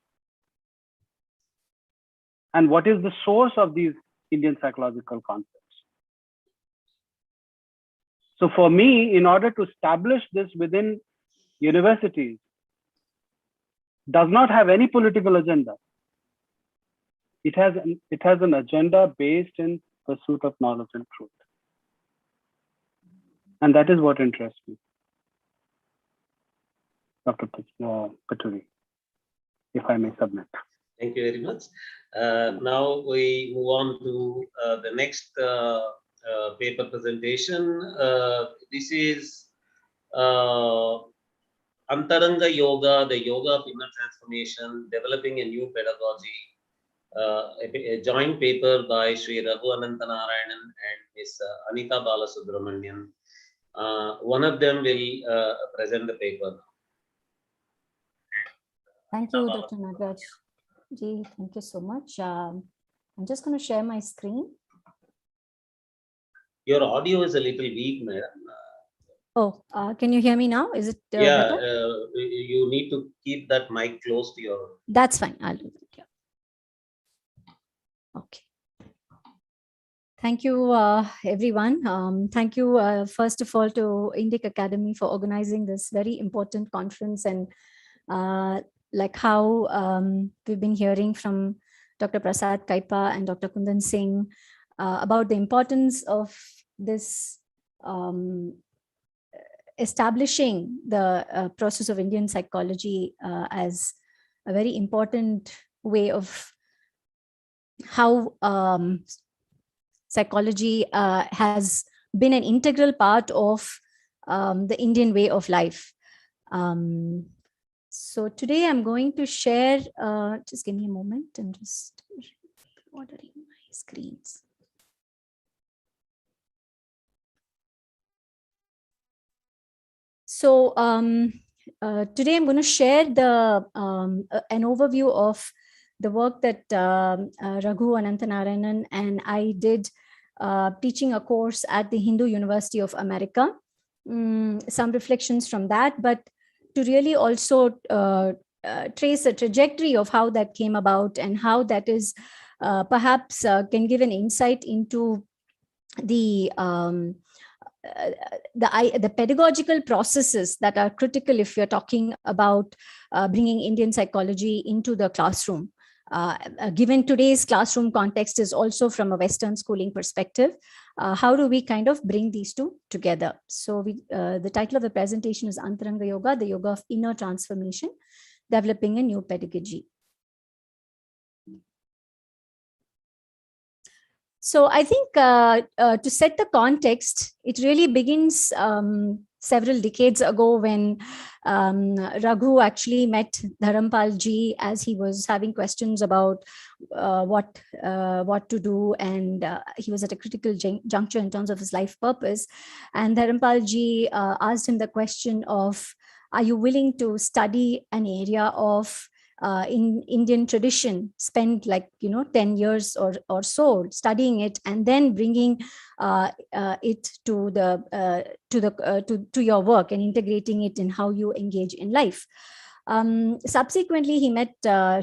And what is the source of these Indian psychological concepts. So for me, in order to establish this within universities, does not have any political agenda. It has an agenda based in pursuit of knowledge and truth. And that is what interests me. Dr. Paturi, if I may submit. Thank you very much. Now we move on to the next paper presentation. This is Antaranga Yoga, the Yoga of Inner Transformation, Developing a New Pedagogy, a joint paper by Sri Raghu Anantanarayanan and Ms. Anita Balasubramanian. One of them will present the paper. Thank you, Dr. Nagraj. Thank you so much. I'm just going to share my screen. Your audio is a little weak, madam. Oh, can you hear me now? Is it yeah, better? You need to keep that mic close to your... That's fine. I'll do that. Yeah. Okay. Thank you, everyone. Thank you, first of all, to Indic Academy for organizing this very important conference. And like how we've been hearing from Dr. Prasad Kaipa and Dr. Kundan Singh about the importance of this establishing the process of Indian psychology as a very important way of how psychology has been an integral part of the Indian way of life. So today I'm going to share, just give me a moment, I'm just ordering my screens. So today I'm going to share the an overview of the work that Raghu Anantanarayanan and I did teaching a course at the Hindu University of America. Some reflections from that, but to really also trace a trajectory of how that came about and how that is perhaps can give an insight into the pedagogical processes that are critical if you're talking about bringing Indian psychology into the classroom. Given today's classroom context is also from a Western schooling perspective, how do we kind of bring these two together? So the title of the presentation is Antaranga Yoga, the Yoga of Inner Transformation, Developing a New Pedagogy. So I think to set the context, it really begins several decades ago when Raghu actually met Dharampal ji as he was having questions about what to do, and he was at a critical juncture in terms of his life purpose. And Dharampal ji asked him the question of, are you willing to study an area of in Indian tradition, spent like 10 years or so studying it, and then bringing it to your work and integrating it in how you engage in life. Subsequently, he met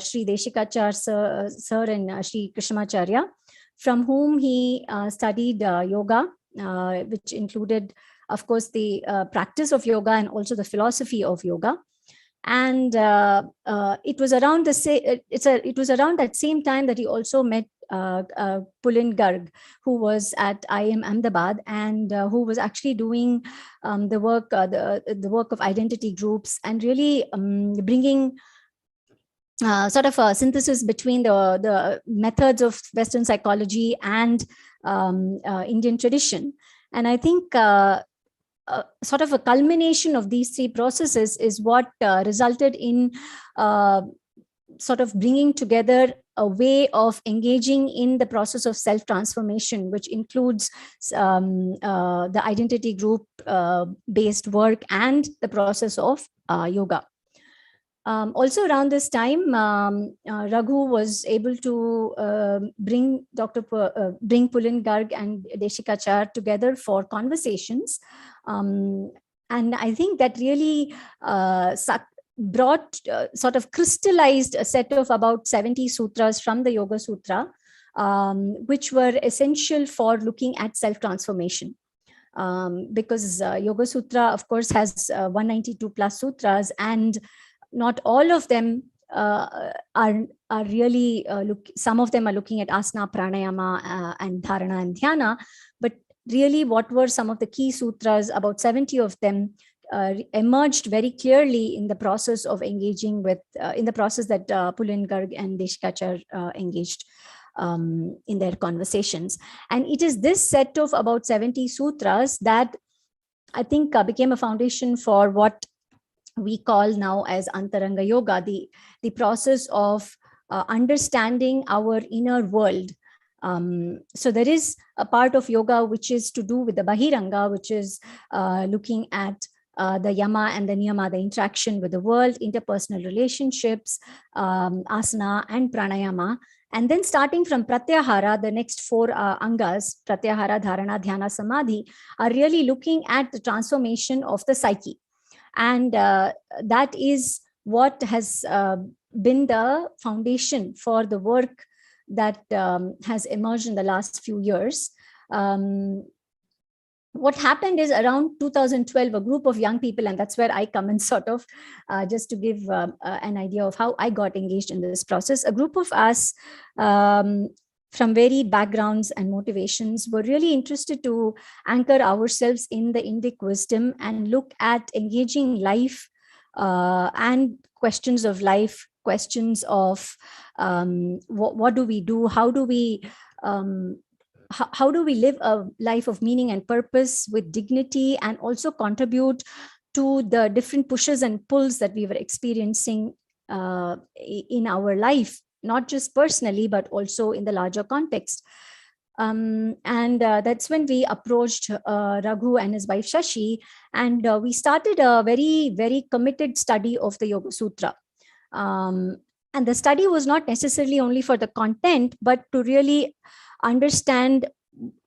Sri Deshikachar sir and Sri Krishnamacharya, from whom he studied yoga, which included, of course, the practice of yoga and also the philosophy of yoga. And it was around that same time that he also met Pulin Garg, who was at IIM Ahmedabad, and who was actually doing the work of identity groups, and really bringing sort of a synthesis between the methods of Western psychology and Indian tradition. And I think sort of a culmination of these three processes is what resulted in sort of bringing together a way of engaging in the process of self-transformation, which includes the identity group based work and the process of yoga. Also around this time, Raghu was able to bring Pulin Garg and Deshikachar together for conversations. And I think that really brought sort of crystallized a set of about 70 sutras from the Yoga Sutra, which were essential for looking at self-transformation. Because Yoga Sutra, of course, has 192 plus sutras, and not all of them are really some of them are looking at asana, pranayama, and dharana and dhyana. But really, what were some of the key sutras? About 70 of them emerged very clearly in the process of engaging with, in the process that Pulin Garg and Deshikachar engaged in their conversations. And it is this set of about 70 sutras that I think became a foundation for what we call now as Antaranga Yoga, the process of understanding our inner world. So there is a part of yoga which is to do with the Bahiranga, which is looking at the yama and the niyama, the interaction with the world, interpersonal relationships, asana and pranayama. And then starting from Pratyahara, the next four angas, Pratyahara, Dharana, Dhyana, Samadhi, are really looking at the transformation of the psyche. And that is what has been the foundation for the work that has emerged in the last few years. What happened is around 2012, a group of young people, and that's where I come in sort of, just to give an idea of how I got engaged in this process. A group of us from varied backgrounds and motivations were really interested to anchor ourselves in the Indic wisdom and look at engaging life and questions of life, questions of what do we do, how do we live a life of meaning and purpose with dignity, and also contribute to the different pushes and pulls that we were experiencing in our life, not just personally, but also in the larger context. And that's when we approached Raghu and his wife Shashi, and we started a very, very committed study of the Yoga Sutra. And the study was not necessarily only for the content, but to really understand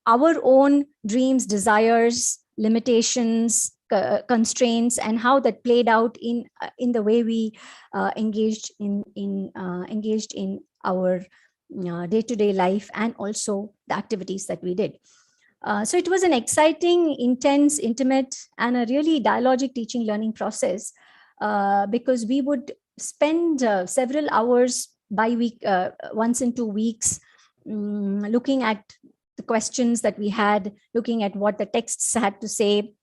our own dreams, desires, limitations, constraints, and how that played out in the way we engaged in our day-to-day life, and also the activities that we did. So it was an exciting, intense, intimate, and a really dialogic teaching learning process, because we would spend several hours by week, once in 2 weeks, looking at the questions that we had, looking at what the texts had to say,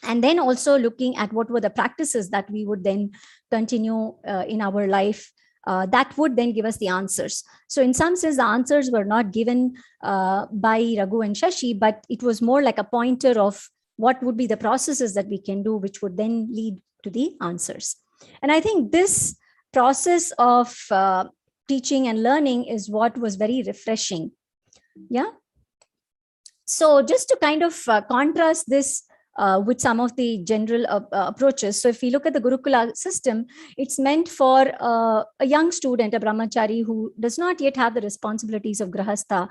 and then also looking at what were the practices that we would then continue in our life that would then give us the answers. So in some sense, the answers were not given by Raghu and Shashi, but it was more like a pointer of what would be the processes that we can do, which would then lead to the answers. And I think this process of teaching and learning is what was very refreshing. Yeah. So just to kind of contrast this with some of the general approaches. So if we look at the Gurukula system, it's meant for a young student, a brahmachari who does not yet have the responsibilities of grahastha,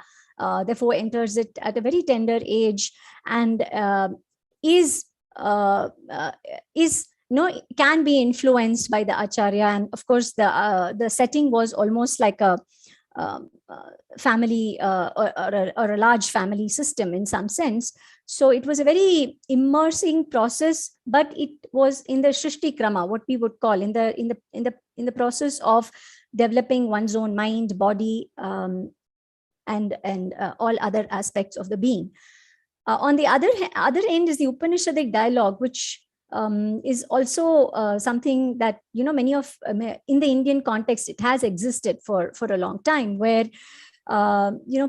therefore enters it at a very tender age, and is can be influenced by the acharya. And of course, the setting was almost like a family or a large family system in some sense. So it was a very immersing process, but it was in the Shrishti Krama, what we would call in the process of developing one's own mind, body, and all other aspects of the being. On the other end is the Upanishadic dialogue, which is also something that, many of in the Indian context, it has existed for a long time, where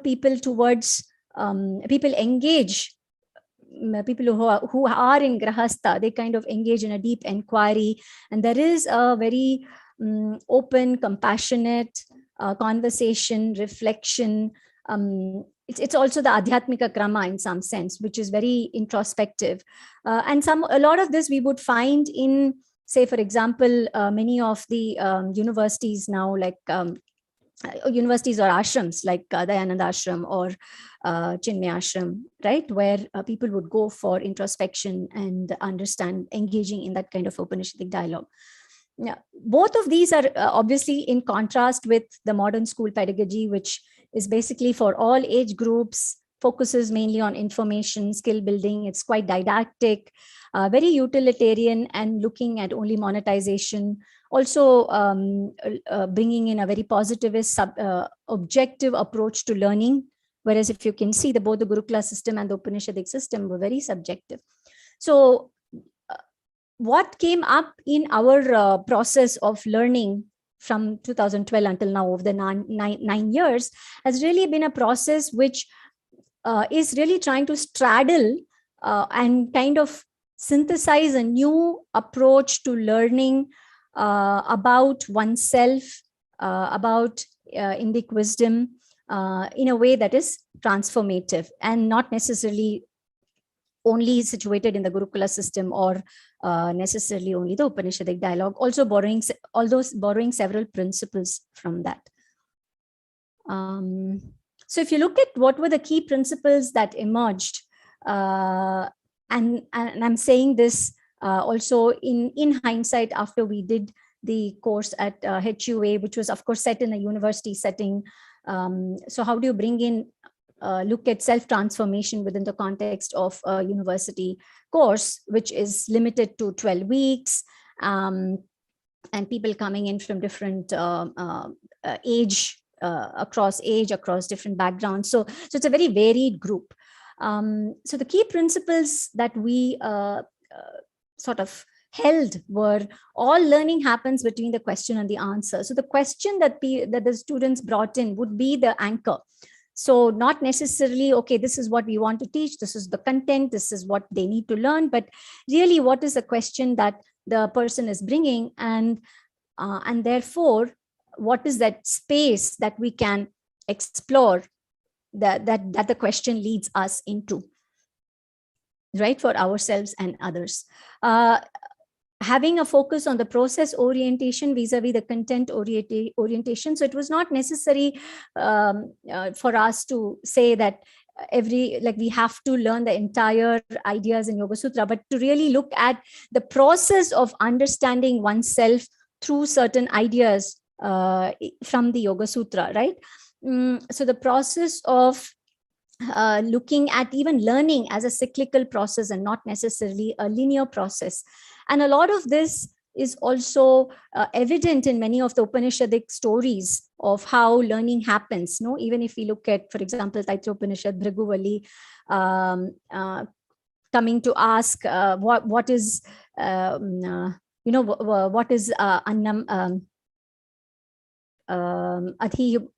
people engage, people who are in grahastha, they kind of engage in a deep inquiry, and there is a very open, compassionate conversation, reflection. It's also the Adhyatmika Krama in some sense, which is very introspective. And a lot of this we would find in, say, for example, many of the universities now, like universities or ashrams like Dayananda Ashram or Chinmay Ashram, right, where people would go for introspection and engaging in that kind of Upanishadic dialogue. Yeah, both of these are obviously in contrast with the modern school pedagogy, which is basically for all age groups, focuses mainly on information, skill building. It's quite didactic, very utilitarian, and looking at only monetization. Also bringing in a very positivist, objective approach to learning. Whereas if you can see, both the Gurukula system and the Upanishadic system were very subjective. So what came up in our process of learning from 2012 until now, over the nine years, has really been a process which is really trying to straddle and kind of synthesize a new approach to learning about oneself, about Indic wisdom, in a way that is transformative and not necessarily only situated in the Gurukula system or necessarily only the Upanishadic dialogue, also borrowing several principles from that. So if you look at what were the key principles that emerged, and I'm saying this also in hindsight after we did the course at HUA, which was of course set in a university setting. So how do you bring in look at self-transformation within the context of a university course, which is limited to 12 weeks, and people coming in from different age, across different backgrounds. So it's a very varied group. So the key principles that we sort of held were all learning happens between the question and the answer. So the question that the students brought in would be the anchor. So not necessarily, okay, this is what we want to teach, this is the content, this is what they need to learn, but really what is the question that the person is bringing, and therefore, what is that space that we can explore that the question leads us into, right, for ourselves and others. Having a focus on the process orientation vis-a-vis the content orientation. So it was not necessary for us to say that we have to learn the entire ideas in Yoga Sutra, but to really look at the process of understanding oneself through certain ideas from the Yoga Sutra, right? So the process of looking at even learning as a cyclical process and not necessarily a linear process. And a lot of this is also evident in many of the Upanishadic stories of how learning happens. No, even if we look at, for example, Taitra Upanishad, Bhriguvali coming to ask what is what is Annam.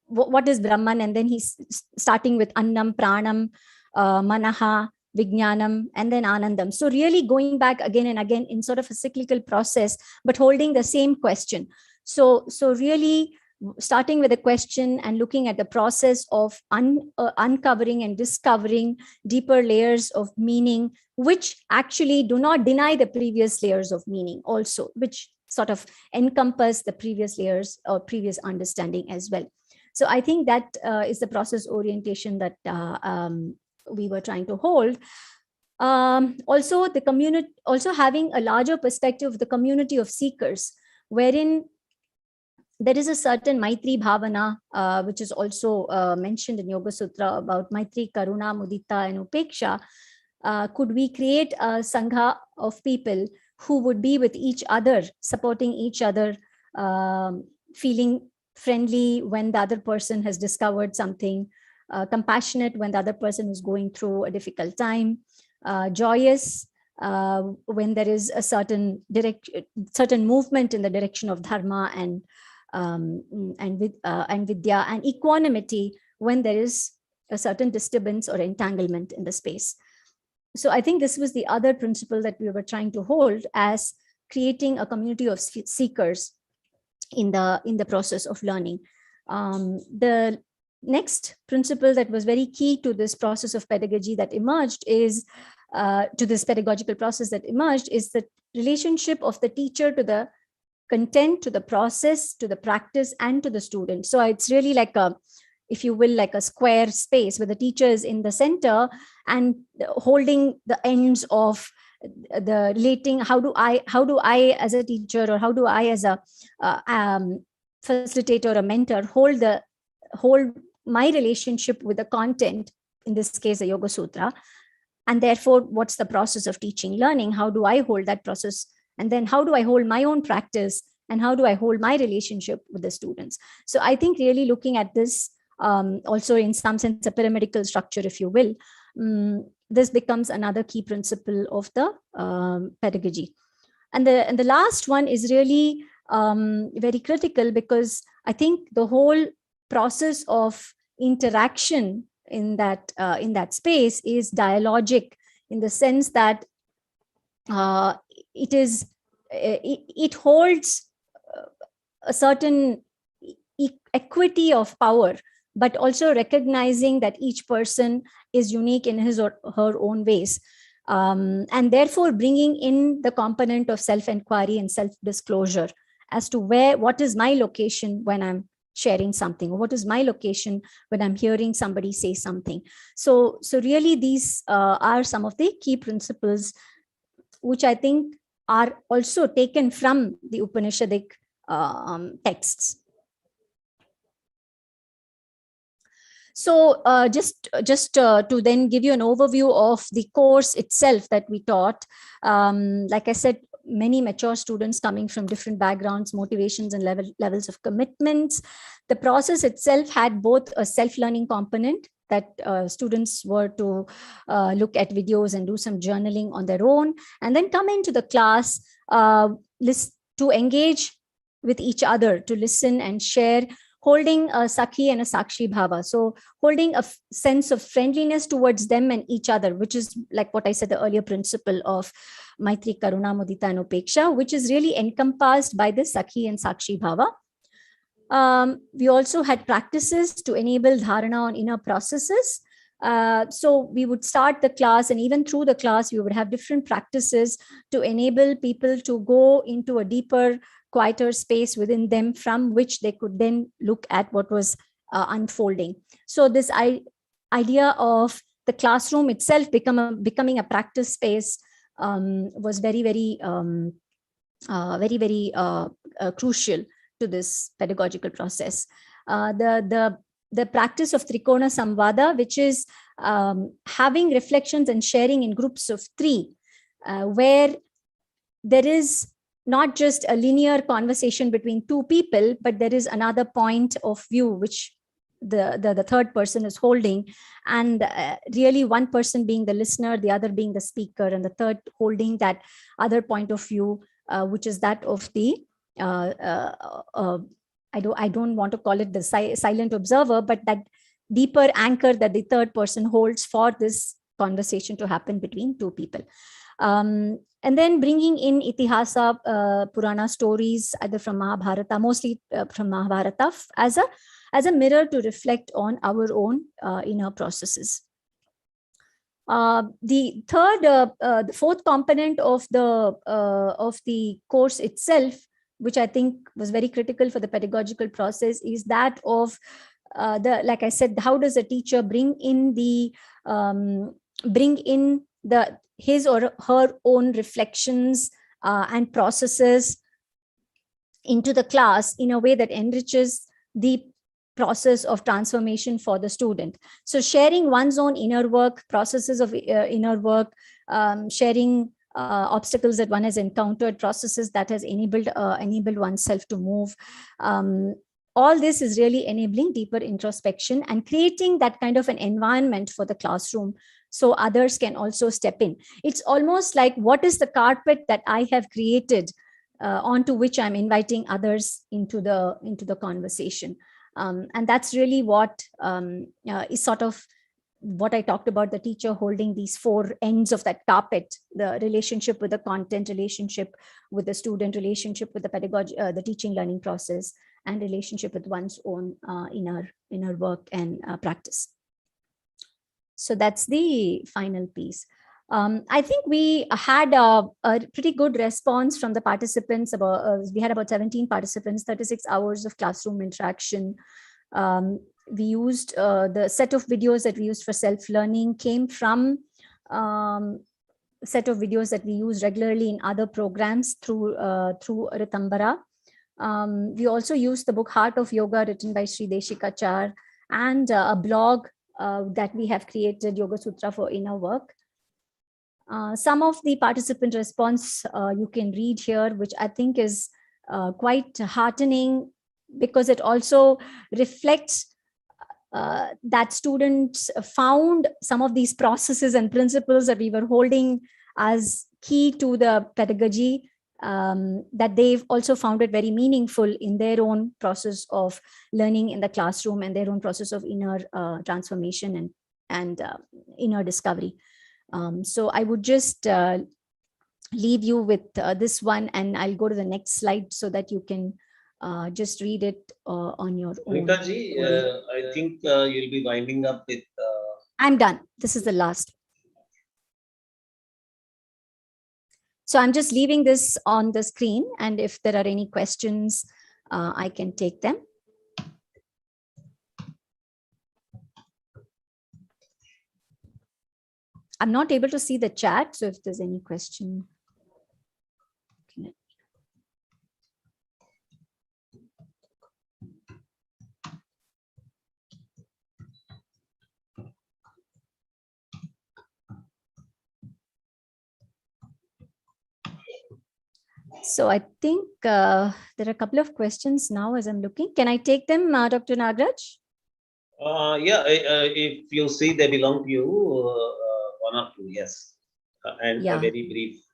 What is Brahman, and then he's starting with Annam, Pranam, Manaha, Vijnanam, and then Anandam. So really going back again and again in sort of a cyclical process, but holding the same question. So really starting with a question and looking at the process of uncovering and discovering deeper layers of meaning, which actually do not deny the previous layers of meaning also, which sort of encompass the previous layers or previous understanding as well. So I think that is the process orientation that we were trying to hold. Also, the community, also having a larger perspective of the community of seekers, wherein there is a certain Maitri Bhavana, which is also mentioned in Yoga Sutra about Maitri, Karuna, Mudita, and Upeksha. Could we create a Sangha of people who would be with each other, supporting each other, feeling friendly when the other person has discovered something, compassionate when the other person is going through a difficult time, joyous when there is a certain movement in the direction of dharma and vidya, and equanimity when there is a certain disturbance or entanglement in the space. So I think this was the other principle that we were trying to hold as creating a community of seekers in the process of learning. The next principle that was very key to this process of pedagogy that emerged is to this pedagogical process that emerged is the relationship of the teacher to the content, to the process, to the practice, and to the student. So it's really like a, if you will, like a square space where the teacher is in the center and holding the ends of the relating. How do I as a teacher, or how do I as a facilitator or a mentor hold my relationship with the content, in this case, the Yoga Sutra, and therefore what's the process of teaching learning? How do I hold that process? And then how do I hold my own practice, and how do I hold my relationship with the students? So I think really looking at this, also in some sense a pyramidical structure, if you will, this becomes another key principle of the pedagogy. And the last one is really very critical, because I think the whole process of interaction in that space is dialogic, in the sense that it holds a certain equity of power, but also recognizing that each person is unique in his or her own ways, and therefore bringing in the component of self-inquiry and self-disclosure as to what is my location when I'm sharing something, or what is my location when I'm hearing somebody say something. So really these are some of the key principles which I think are also taken from the Upanishadic texts. So just to then give you an overview of the course itself that we taught, like I said, many mature students coming from different backgrounds, motivations, and levels of commitments. The process itself had both a self-learning component, that students were to look at videos and do some journaling on their own, and then come into the class to engage with each other, to listen and share, holding a Sakhi and a Sakshi Bhava. So holding a sense of friendliness towards them and each other, which is like what I said, the earlier principle of Maitri, Karuna, Mudita, and Upeksha, which is really encompassed by the Sakhi and Sakshi Bhava. We also had practices to enable dharana on inner processes. So we would start the class, and even through the class, we would have different practices to enable people to go into a deeper, quieter space within them, from which they could then look at what was unfolding. So this idea of the classroom itself becoming a practice space was very, very, very crucial to this pedagogical process. The practice of Trikona Samvada, which is having reflections and sharing in groups of 3, where there is not just a linear conversation between 2 people, but there is another point of view which the third person is holding, and really one person being the listener, the other being the speaker, and the third holding that other point of view, which is that of the I don't want to call it the silent observer, but that deeper anchor that the third person holds for this conversation to happen between 2 people. And then bringing in Itihasa, Purana stories, either from Mahabharata, mostly from Mahabharata, as a mirror to reflect on our own inner processes. The fourth component of the course itself, which I think was very critical for the pedagogical process, is that of like I said, how does a teacher bring in his or her own reflections and processes into the class in a way that enriches the process of transformation for the student. So sharing one's own inner work, processes of inner work, sharing obstacles that one has encountered, processes that has enabled oneself to move. All this is really enabling deeper introspection and creating that kind of an environment for the classroom so others can also step in. It's almost like, what is the carpet that I have created onto which I'm inviting others into the conversation. And that's really what is sort of what I talked about, the teacher holding these four ends of that carpet: the relationship with the content, relationship with the student, relationship with the pedagogy, the teaching learning process, and relationship with one's own inner work and practice. So that's the final piece. I think we had a pretty good response from the participants. We had about 17 participants, 36 hours of classroom interaction. We used the set of videos that we used for self-learning came from set of videos that we use regularly in other programs through Ritambara. We also used the book Heart of Yoga, written by Sri Deshikachar, and a blog that we have created, Yoga Sutra for Inner Work. Some of the participant response you can read here, which I think is quite heartening, because it also reflects that students found some of these processes and principles that we were holding as key to the pedagogy, that they've also found it very meaningful in their own process of learning in the classroom and their own process of inner transformation and inner discovery. So I would just leave you with this one, and I'll go to the next slide so that you can just read it on your own. Rikaji, I think you'll be winding up with... I'm done. This is the last. So I'm just leaving this on the screen, and if there are any questions, I can take them. I'm not able to see the chat, so if there's any question. Okay. So I think there are a couple of questions now as I'm looking. Can I take them, Dr. Nagraj? Yeah, if you see they belong to you, one or two, yes. And Yeah. very brief.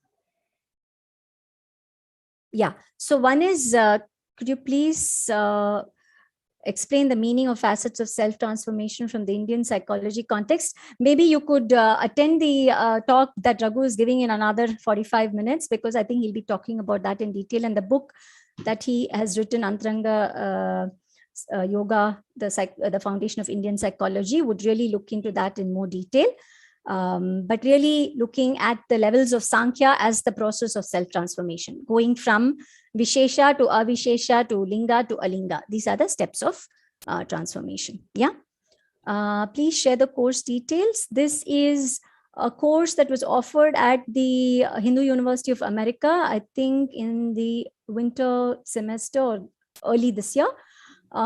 Yeah. So one is, could you please explain the meaning of facets of self-transformation from the Indian psychology context? Maybe you could attend the talk that Raghu is giving in another 45 minutes, because I think he'll be talking about that in detail. And the book that he has written, Antaranga Yoga, the Foundation of Indian Psychology, would really look into that in more detail. But really looking at the levels of Sankhya as the process of self-transformation, going from Vishesha to Avishesha to Linga to Alinga. These are the steps of transformation. Yeah. Please share the course details. This is a course that was offered at the Hindu University of America, I think in the winter semester or early this year.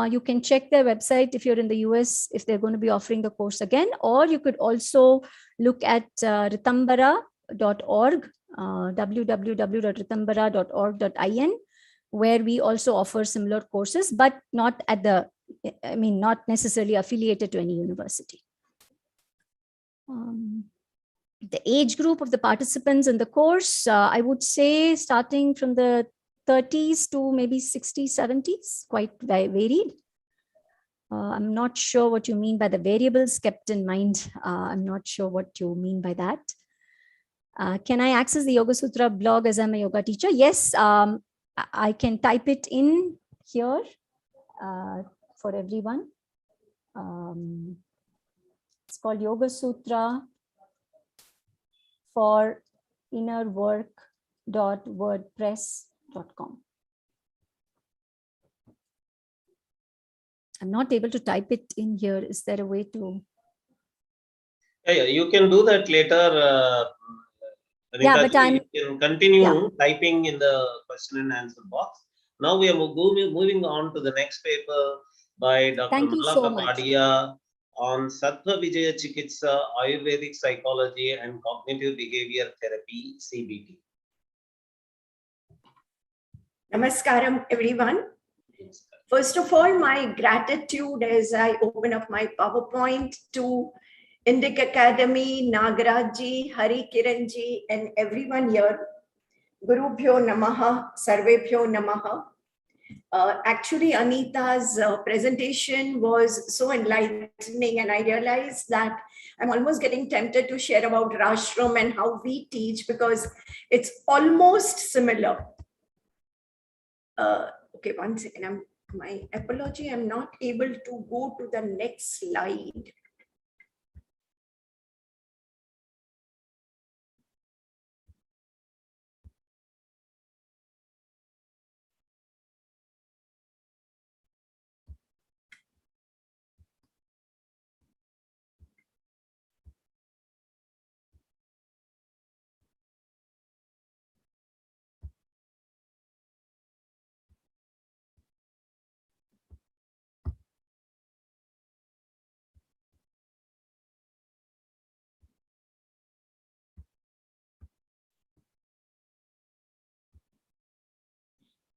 You can check their website if you're in the US, if they're going to be offering the course again, or you could also look at ritambara.org, www.ritambara.org.in, where we also offer similar courses, but not not necessarily affiliated to any university. The age group of the participants in the course, I would say starting from the 30s to maybe 60s, 70s, quite varied. I'm not sure what you mean by the variables kept in mind. I'm not sure what you mean by that. Can I access the Yoga Sutra blog as I'm a yoga teacher? Yes, I can type it in here for everyone. It's called Yoga Sutra for innerwork.wordpress.com. I'm not able to type it in here. Is there a way to? Yeah, you can do that later. Yeah, but you can continue typing in the question and answer box. Now we are moving on to the next paper by Dr. Thank you so much. Kapadia on Sattva Vijaya Chikitsa, Ayurvedic Psychology and Cognitive Behavior Therapy, CBT. Namaskaram, everyone. First of all, my gratitude as I open up my PowerPoint to INDICA Academy, Nagarajji, Hari Kiranji, and everyone here. Gurubhyo Namaha, Sarvebhyo Namaha. Actually, Anita's presentation was so enlightening, and I realized that I'm almost getting tempted to share about Rashram and how we teach, because it's almost similar. Okay, one second. My apology, I'm not able to go to the next slide.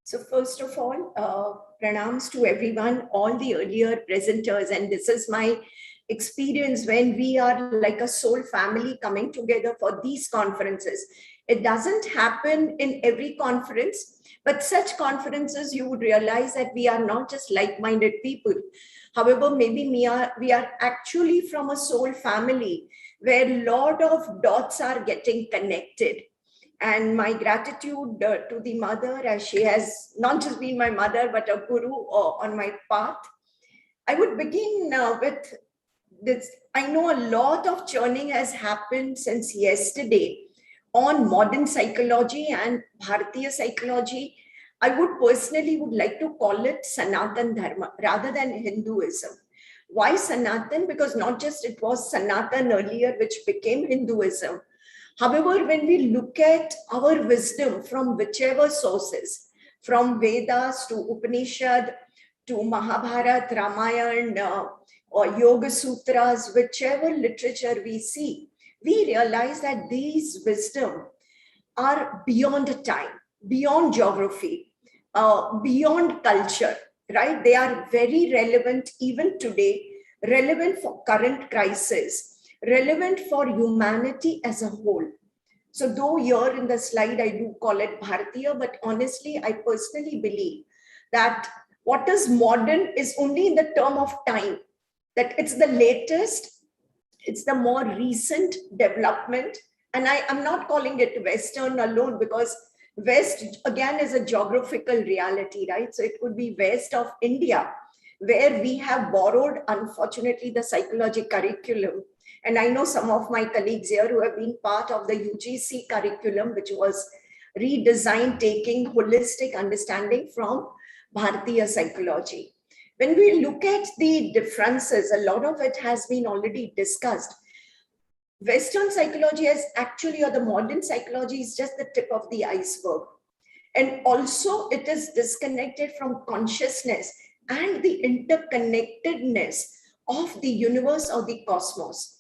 So first of all, pranams to everyone, all the earlier presenters, and this is my experience when we are like a soul family coming together for these conferences. It doesn't happen in every conference, but such conferences you would realize that we are not just like-minded people. However, maybe we are actually from a soul family where a lot of dots are getting connected. And my gratitude to the mother, as she has not just been my mother, but a guru on my path. I would begin with this. I know a lot of churning has happened since yesterday on modern psychology and Bharatiya psychology. I would personally like to call it Sanatan Dharma rather than Hinduism. Why Sanatan? Because not just it was Sanatan earlier, which became Hinduism. However, when we look at our wisdom from whichever sources, from Vedas to Upanishad to Mahabharata, Ramayana, or Yoga Sutras, whichever literature we see, we realize that these wisdom are beyond time, beyond geography, beyond culture, right? They are very relevant even today, relevant for current crisis, relevant for humanity as a whole. So though here in the slide, I do call it Bharatiya, but honestly, I personally believe that what is modern is only in the term of time, that it's the latest, it's the more recent development. And I am not calling it Western alone, because West again is a geographical reality, right? So it could be West of India, where we have borrowed, unfortunately, the psychology curriculum. And I know some of my colleagues here who have been part of the UGC curriculum, which was redesigned, taking holistic understanding from Bharatiya psychology. When we look at the differences, a lot of it has been already discussed. Western psychology is actually, or the modern psychology is just the tip of the iceberg. And also it is disconnected from consciousness and the interconnectedness of the universe or the cosmos.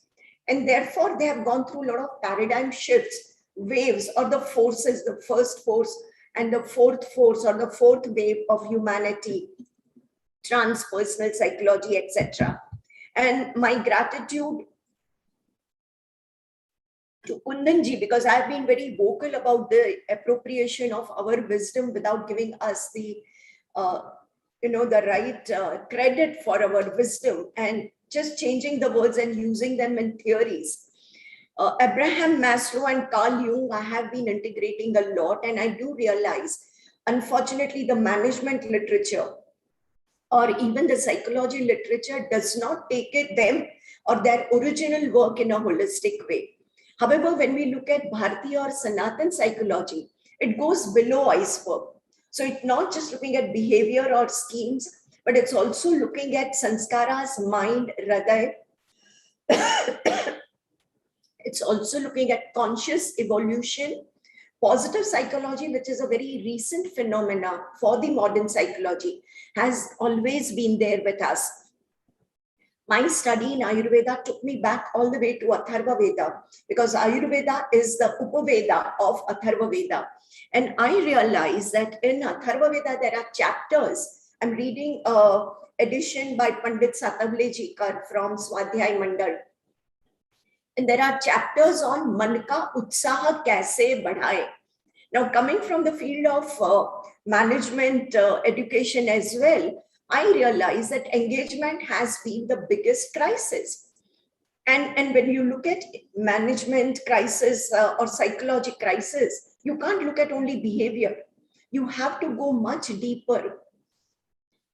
And therefore, they have gone through a lot of paradigm shifts, waves, or the forces, the first force and the fourth force, or the fourth wave of humanity, transpersonal psychology, etc. And my gratitude to Kundanji, because I've been very vocal about the appropriation of our wisdom without giving us the, the right credit for our wisdom, and just changing the words and using them in theories. Abraham Maslow and Carl Jung, I have been integrating a lot, and I do realize, unfortunately, the management literature or even the psychology literature does not take it them or their original work in a holistic way. However, when we look at Bharatiya or Sanatan psychology, it goes below iceberg. So it's not just looking at behavior or schemes, but it's also looking at sanskaras, mind, hriday. It's also looking at conscious evolution, positive psychology, which is a very recent phenomena for the modern psychology, has always been there with us. My study in Ayurveda took me back all the way to Atharva Veda, because Ayurveda is the Upaveda of Atharva Veda. And I realized that in Atharva Veda, there are chapters. I'm reading an edition by Pandit Satavlejikar from Swadhyay Mandal. And there are chapters on Man ka utsaha kaise badhaye. Now, coming from the field of management education as well, I realize that engagement has been the biggest crisis. And when you look at management crisis or psychology crisis, you can't look at only behavior. You have to go much deeper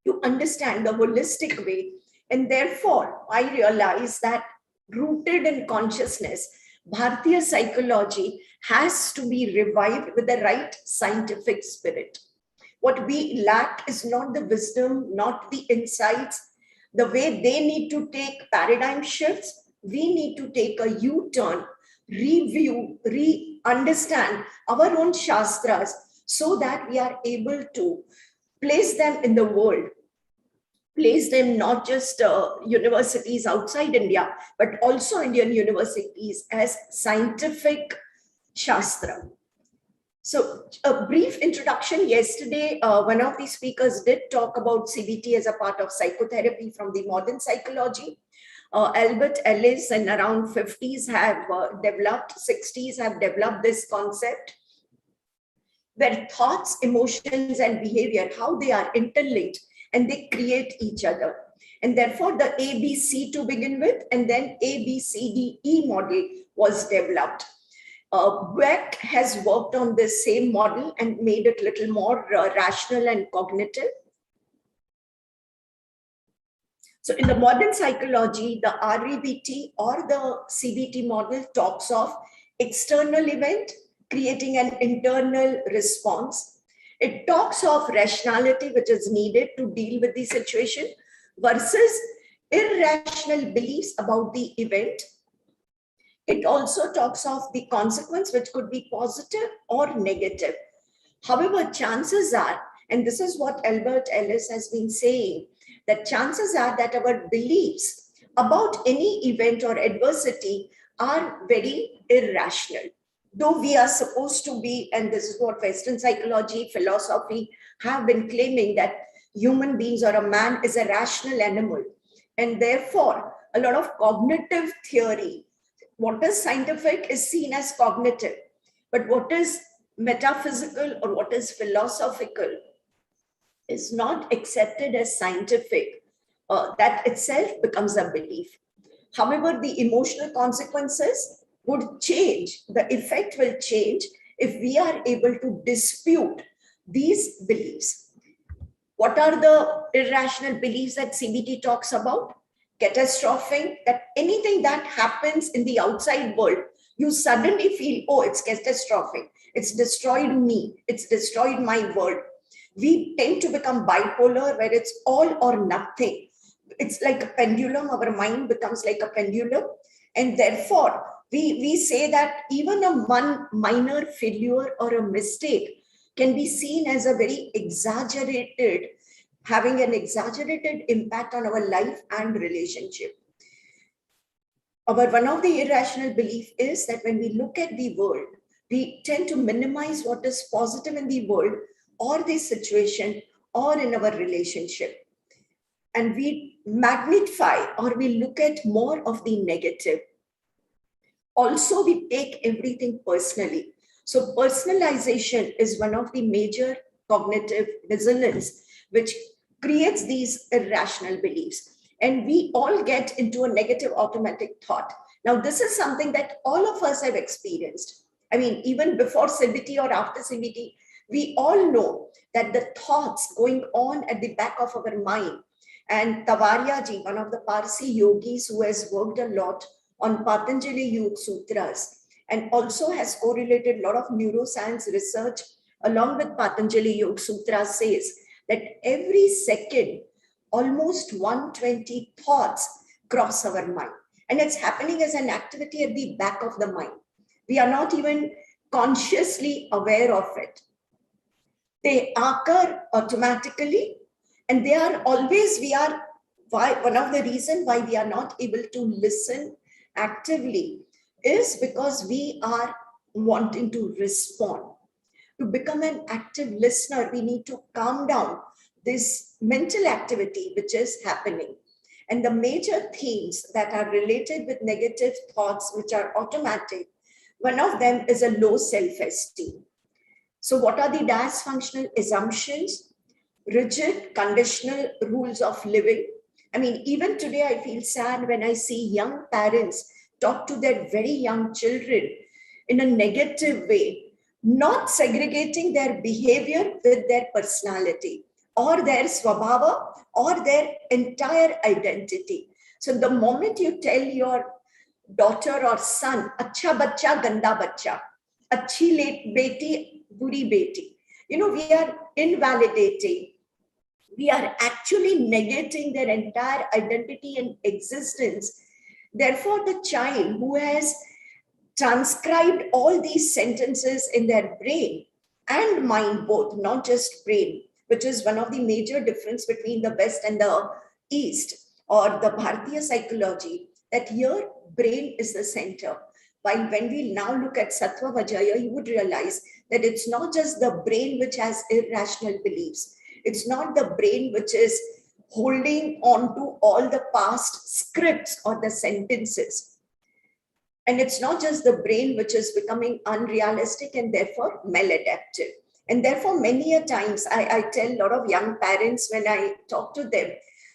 to understand the holistic way. And therefore, I realize that rooted in consciousness, Bharatiya psychology has to be revived with the right scientific spirit. What we lack is not the wisdom, not the insights. The way they need to take paradigm shifts, we need to take a U-turn, review, re-understand our own shastras so that we are able to place them in the world. Place them not just universities outside India, but also Indian universities as scientific Shastra. So a brief introduction. Yesterday, one of the speakers did talk about CBT as a part of psychotherapy from the modern psychology. Albert Ellis in around 50s have developed, 60s have developed this concept where thoughts, emotions, and behavior, how they are interlinked and they create each other. And therefore the ABC to begin with, and then ABCDE model was developed. Beck has worked on this same model and made it a little more rational and cognitive. So in the modern psychology, the REBT or the CBT model talks of external event creating an internal response. It talks of rationality, which is needed to deal with the situation, versus irrational beliefs about the event. It also talks of the consequence, which could be positive or negative. However, chances are, and this is what Albert Ellis has been saying, that chances are that our beliefs about any event or adversity are very irrational. Though we are supposed to be, and this is what Western psychology, philosophy have been claiming, that human beings or a man is a rational animal. And therefore, a lot of cognitive theory, what is scientific is seen as cognitive, but what is metaphysical or what is philosophical is not accepted as scientific. That itself becomes a belief. However, the emotional consequences would change. The effect will change if we are able to dispute these beliefs. What are the irrational beliefs that CBT talks about? Catastrophic, that anything that happens in the outside world, you suddenly feel, oh, it's catastrophic. It's destroyed me. It's destroyed my world. We tend to become bipolar, where it's all or nothing. It's like a pendulum. Our mind becomes like a pendulum. And therefore, we say that even one minor failure or a mistake can be seen as a very exaggerated, having an exaggerated impact on our life and relationship. One of the irrational beliefs is that when we look at the world, we tend to minimize what is positive in the world or the situation or in our relationship. And we magnify or we look at more of the negative. Also, we take everything personally. So personalization is one of the major cognitive dissonance, which creates these irrational beliefs. And we all get into a negative automatic thought. Now, this is something that all of us have experienced. I mean, even before CBT or after CBT, we all know that the thoughts going on at the back of our mind. And Tavarya ji, one of the Parsi yogis who has worked a lot on Patanjali Yoga Sutras and also has correlated a lot of neuroscience research along with Patanjali Yoga Sutras, says that every second, almost 120 thoughts cross our mind. And it's happening as an activity at the back of the mind. We are not even consciously aware of it. They occur automatically, and they are always, one of the reasons why we are not able to listen actively is because we are wanting to respond. To become an active listener, we need to calm down this mental activity which is happening. And the major themes that are related with negative thoughts, which are automatic, one of them is a low self-esteem. So what are the dysfunctional assumptions? Rigid, conditional rules of living. I mean, even today, I feel sad when I see young parents talk to their very young children in a negative way, not segregating their behavior with their personality or their swabhava or their entire identity. So the moment you tell your daughter or son, acha bachcha, ganda bachcha, achhi beti, buri beti, we are invalidating. We are actually negating their entire identity and existence. Therefore, the child who has transcribed all these sentences in their brain and mind both, not just brain, which is one of the major difference between the West and the East or the Bharatiya psychology, that here brain is the center. While when we now look at Sattva Vajaya, you would realize that it's not just the brain which has irrational beliefs. It's not the brain which is holding on to all the past scripts or the sentences. And it's not just the brain which is becoming unrealistic and therefore maladaptive. And therefore, many a times I tell a lot of young parents when I talk to them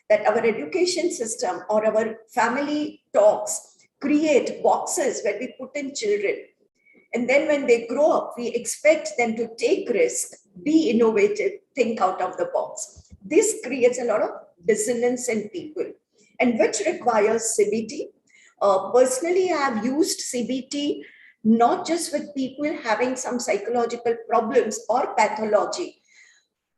that our education system or our family talks create boxes where we put in children. And then when they grow up, we expect them to take risks, be innovative, think out of the box. This creates a lot of dissonance in people, and which requires CBT. Personally, I have used CBT not just with people having some psychological problems or pathology.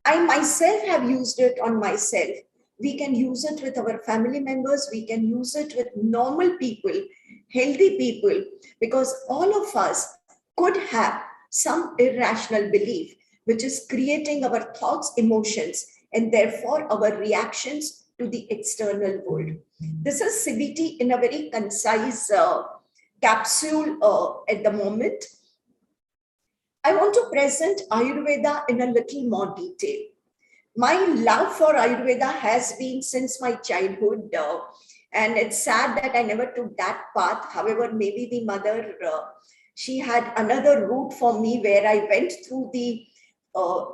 I myself have used it on myself. We can use it with our family members. We can use it with normal people, healthy people, because all of us could have some irrational belief, which is creating our thoughts, emotions, and therefore our reactions to the external world. This is CBT in a very concise capsule at the moment. I want to present Ayurveda in a little more detail. My love for Ayurveda has been since my childhood, and it's sad that I never took that path. However, maybe the mother, she had another route for me where I went through the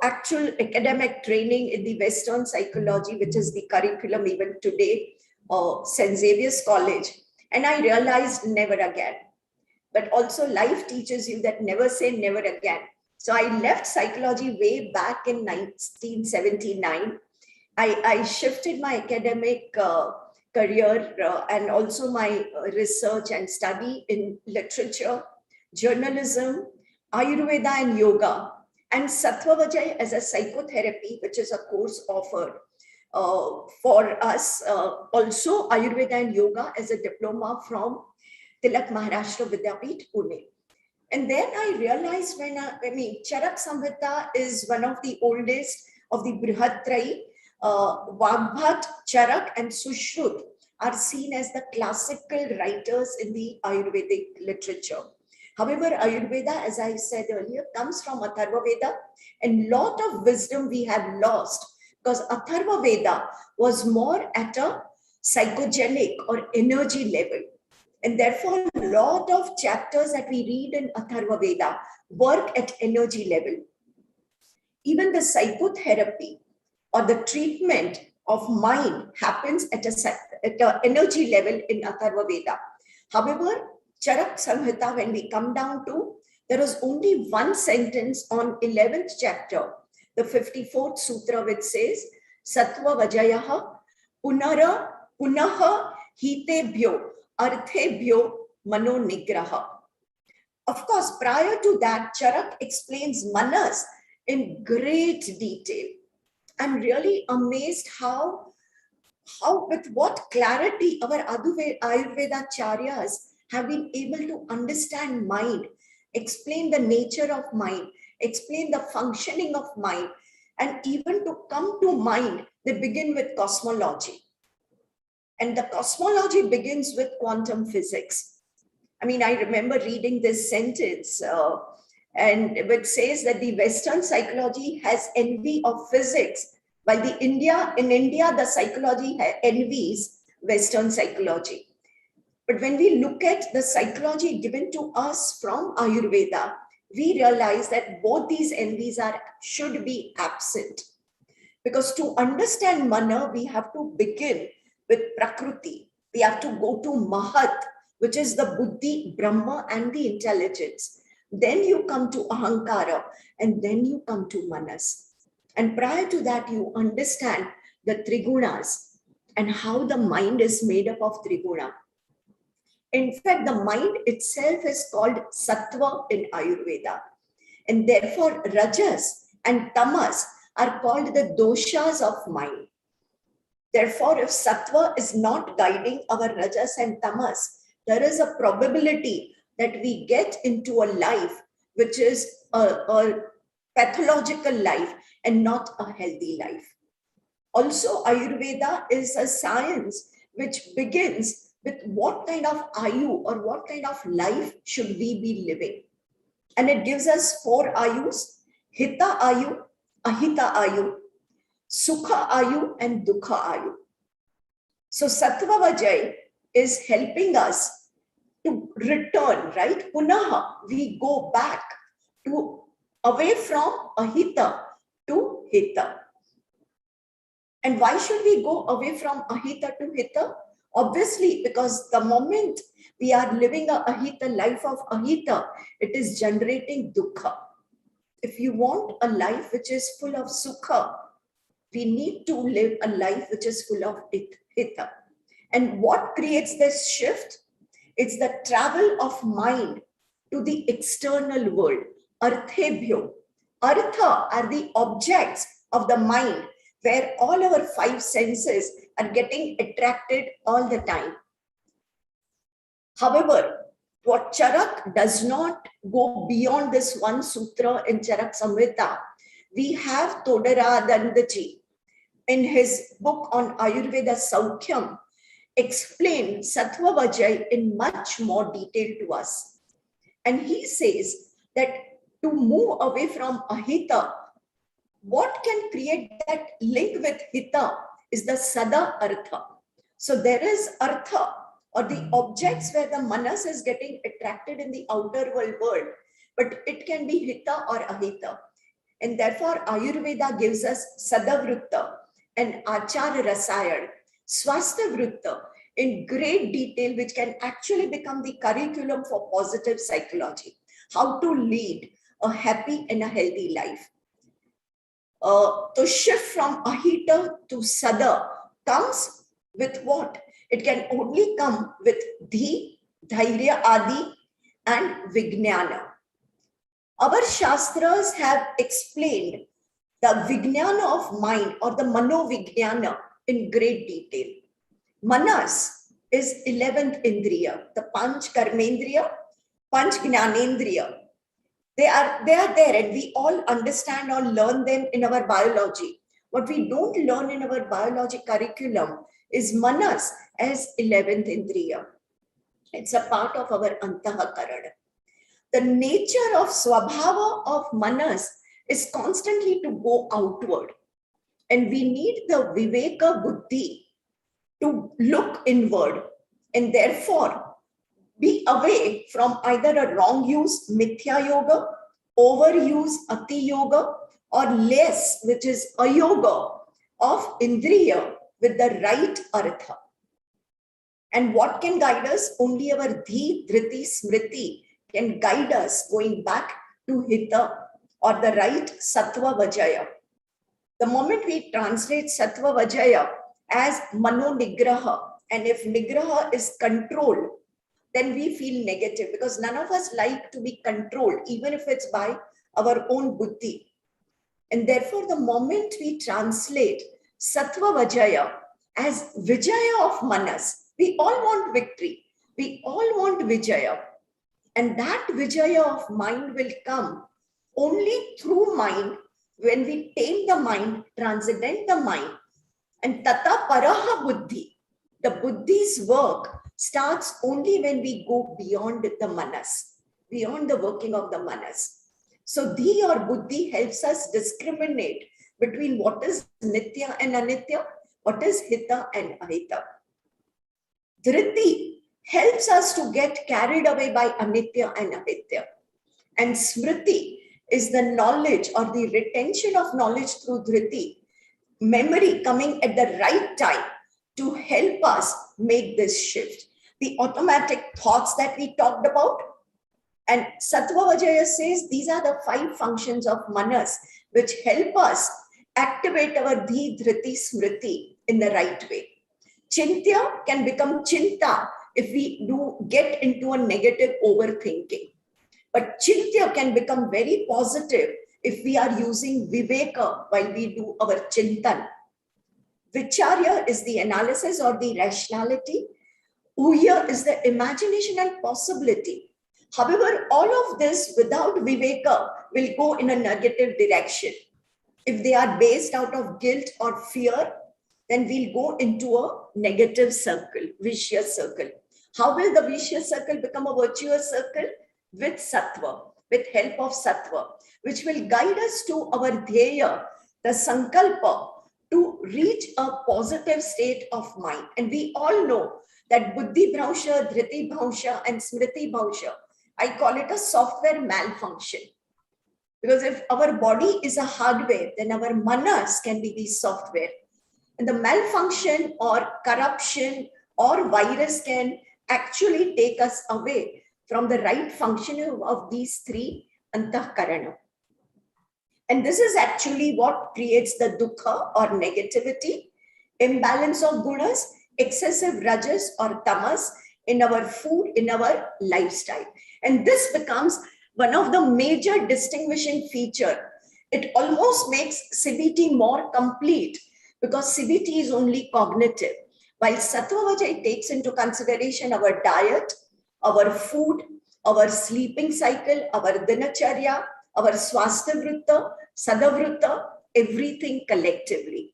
actual academic training in the Western psychology, which is the curriculum even today, St. Xavier's College. And I realized never again. But also life teaches you that never say never again. So I left psychology way back in 1979. I shifted my academic career and also my research and study in literature, journalism, Ayurveda and yoga, and Sattva Vajaya as a psychotherapy, which is a course offered for us. Also Ayurveda and yoga as a diploma from Tilak Maharashtra Vidyapith, Pune. And then I realized Charak Samhita is one of the oldest of the Brihatrayi. Vagbhat, Charak and Sushrut are seen as the classical writers in the Ayurvedic literature. However, Ayurveda, as I said earlier, comes from Atharva Veda, and lot of wisdom we have lost because Atharva Veda was more at a psychogenic or energy level. And therefore, a lot of chapters that we read in Atharva Veda work at energy level. Even the psychotherapy or the treatment of mind happens at an energy level in Atharva Veda. However, Charak Samhita, when we come down to, there was only one sentence on 11th chapter, the 54th sutra, which says, Sattva Vajayaha Punaha Hitebhyo Arthebhyo Mano Nigraha. Of course, prior to that, Charak explains manas in great detail. I'm really amazed how with what clarity our Ayurveda Acharyas have been able to understand mind, explain the nature of mind, explain the functioning of mind, and even to come to mind, they begin with cosmology. And the cosmology begins with quantum physics. I mean, I remember reading this sentence, and which says that the Western psychology has envy of physics, while in India, the psychology envies Western psychology. But when we look at the psychology given to us from Ayurveda, we realize that both these envies should be absent. Because to understand mana, we have to begin with Prakriti. We have to go to Mahat, which is the Buddhi, Brahma, and the intelligence. Then you come to Ahankara, and then you come to Manas. And prior to that, you understand the Trigunas and how the mind is made up of Triguna. In fact, the mind itself is called Sattva in Ayurveda. And therefore, Rajas and Tamas are called the doshas of mind. Therefore, if Sattva is not guiding our Rajas and Tamas, there is a probability that we get into a life which is a pathological life and not a healthy life. Also, Ayurveda is a science which begins with what kind of ayu or what kind of life should we be living. And it gives us 4 ayus: Hita ayu, Ahita ayu, Sukha ayu, and Dukha ayu. So Sattva Vajay is helping us to return, right? Punaha, we go back to away from Ahita to Hita. And why should we go away from Ahita to Hita? Obviously, because the moment we are living a Ahita life of Ahita, it is generating Dukkha. If you want a life which is full of Sukha, we need to live a life which is full of Hita. And what creates this shift? It's the travel of mind to the external world. Arthebhyo. Artha are the objects of the mind, where all our 5 senses are getting attracted all the time. However, what Charak does not go beyond this one sutra in Charak Samhita. We have Todara Dandaji in his book on Ayurveda Saukhyam explained Sattva Vajay in much more detail to us. And he says that to move away from Ahita, what can create that link with Hita is the Sada Artha. So there is Artha, or the objects where the Manas is getting attracted in the outer world, but it can be Hita or Ahita. And therefore Ayurveda gives us Sadavritta and Achar Rasayan, Swastha Vritta in great detail, which can actually become the curriculum for positive psychology. How to lead a happy and a healthy life. To shift from Ahita to Sada comes with what? It can only come with Dhi, Dhairya, Adi, and Vijnana. Our Shastras have explained the Vijnana of mind or the Mano Vijnana in great detail. Manas is 11th Indriya, the Panch Karmendriya, Panch Gnanendriya. They are there and we all understand or learn them in our biology. What we don't learn in our biology curriculum is Manas as 11th Indriya. It's a part of our Antahakarana. The nature of Swabhava of Manas is constantly to go outward. And we need the Viveka Buddhi to look inward and therefore be away from either a wrong use, Mithya Yoga, overuse, Ati Yoga, or less, which is a yoga of Indriya with the right Artha. And what can guide us? Only our Dhi, Dhriti, Smriti can guide us going back to Hita, or the right Sattva Vajaya. The moment we translate Sattva Vajaya as Mano Nigraha, and if Nigraha is control, then we feel negative, because none of us like to be controlled, even if it's by our own buddhi. And therefore, the moment we translate Sattva Vajaya as Vijaya of Manas, we all want victory. We all want Vijaya. And that Vijaya of mind will come only through mind, when we tame the mind, transcend the mind. And Tata Paraha Buddhi, the Buddhi's work starts only when we go beyond the Manas, beyond the working of the Manas. So Dhi or Buddhi helps us discriminate between what is Nitya and Anitya, what is Hita and Ahita. Dhriti helps us to get carried away by Anitya and Ahitya. And Smriti is the knowledge or the retention of knowledge through Dhriti, memory coming at the right time to help us make this shift. The automatic thoughts that we talked about. And Sattva Vajaya says these are the 5 functions of Manas which help us activate our Dhi, Dhriti, Smriti in the right way. Chintya can become Chinta if we do get into a negative overthinking. But Chintya can become very positive if we are using Viveka while we do our Chintan. Vicharya is the analysis or the rationality. Uya is the imagination and possibility. However, all of this without Viveka will go in a negative direction. If they are based out of guilt or fear, then we'll go into a negative circle, vicious circle. How will the vicious circle become a virtuous circle? With Sattva, with help of Sattva, which will guide us to our Dheya, the Sankalpa, to reach a positive state of mind. And we all know that Buddhi Bhausha, Dhriti Bhausha, and Smriti Bhausha, I call it a software malfunction. Because if our body is a hardware, then our manas can be the software. And the malfunction or corruption or virus can actually take us away from the right functioning of these 3 antahkarana. And this is actually what creates the dukkha or negativity, imbalance of gunas, excessive rajas or tamas in our food, in our lifestyle. And this becomes one of the major distinguishing feature. It almost makes CBT more complete, because CBT is only cognitive, while Sattva Vajaya takes into consideration our diet, our food, our sleeping cycle, our dinacharya, our swasthya vritta, sadavritta, everything collectively.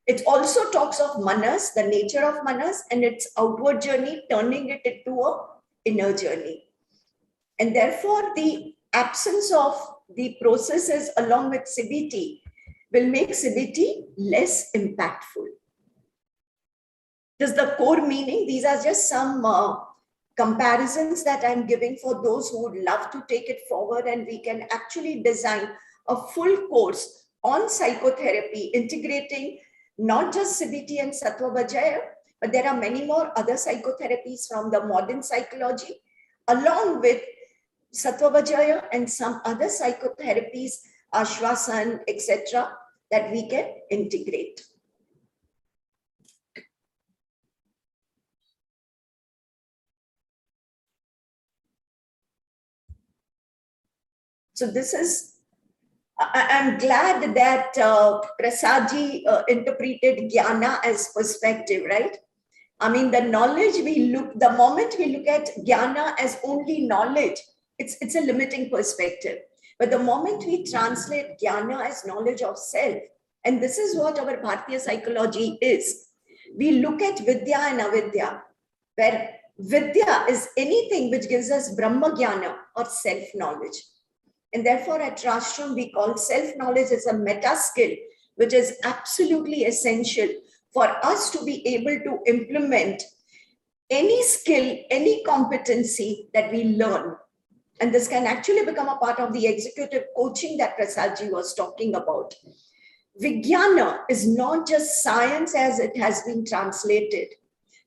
It also talks of manas, the nature of manas, and its outward journey, turning it into an inner journey. And therefore, the absence of the processes along with CBT will make CBT less impactful. Just the core meaning, these are just some comparisons that I'm giving for those who would love to take it forward, and we can actually design a full course on psychotherapy, integrating not just CBT and Sattva Vajaya, but there are many more other psychotherapies from the modern psychology, along with Sattva Vajaya and some other psychotherapies, Ashwasan, etc., that we can integrate. So this is, I'm glad that Prasadji interpreted jnana as perspective, right? I mean, the knowledge the moment we look at jnana as only knowledge, it's a limiting perspective. But the moment we translate jnana as knowledge of self, and this is what our Bharatiya psychology is, we look at vidya and avidya, where vidya is anything which gives us Brahma jnana or self-knowledge. And therefore, at Rashram, we call self-knowledge as a meta skill, which is absolutely essential for us to be able to implement any skill, any competency that we learn. And this can actually become a part of the executive coaching that Prasadji was talking about. Vijnana is not just science as it has been translated.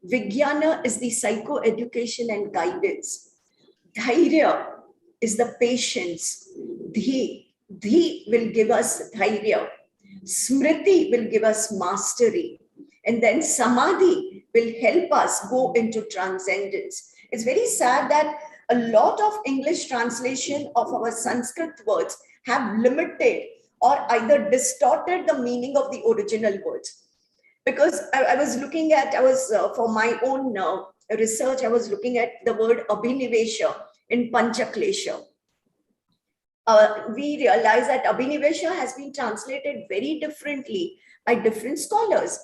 Vijnana is the psycho-education and guidance. Dhairya is the patience. Dhi will give us dhairya. Smriti will give us mastery. And then Samadhi will help us go into transcendence. It's very sad that a lot of English translation of our Sanskrit words have limited or either distorted the meaning of the original words. Because I was looking at, for my own research, I was looking at the word abhinivesha in Panchaklesha. We realize that abhinivesha has been translated very differently by different scholars.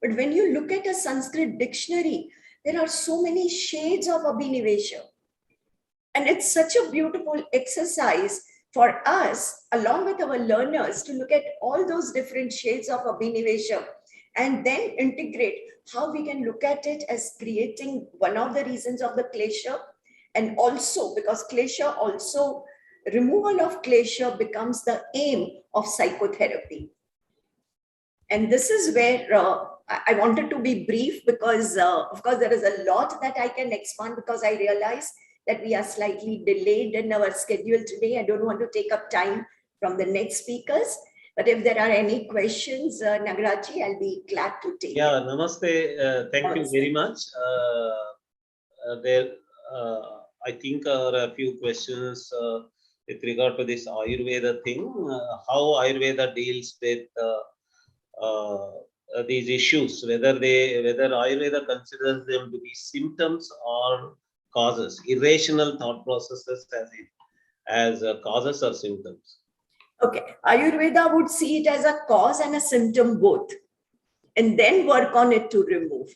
But when you look at a Sanskrit dictionary, there are so many shades of abhinivesha. And it's such a beautiful exercise for us, along with our learners, to look at all those different shades of abhinivesha and then integrate how we can look at it as creating one of the reasons of the klesha. And also, because klesha also, removal of klesha becomes the aim of psychotherapy. And this is where I wanted to be brief because, of course, there is a lot that I can expand because I realize that we are slightly delayed in our schedule today. I don't want to take up time from the next speakers. But if there are any questions, Nagaraji, I'll be glad to take. Yeah, namaste. Thank you very much. I think there are a few questions with regard to this Ayurveda thing, how Ayurveda deals with these issues, whether Ayurveda considers them to be symptoms or causes, irrational thought processes as causes or symptoms. Okay, Ayurveda would see it as a cause and a symptom both, and then work on it to remove.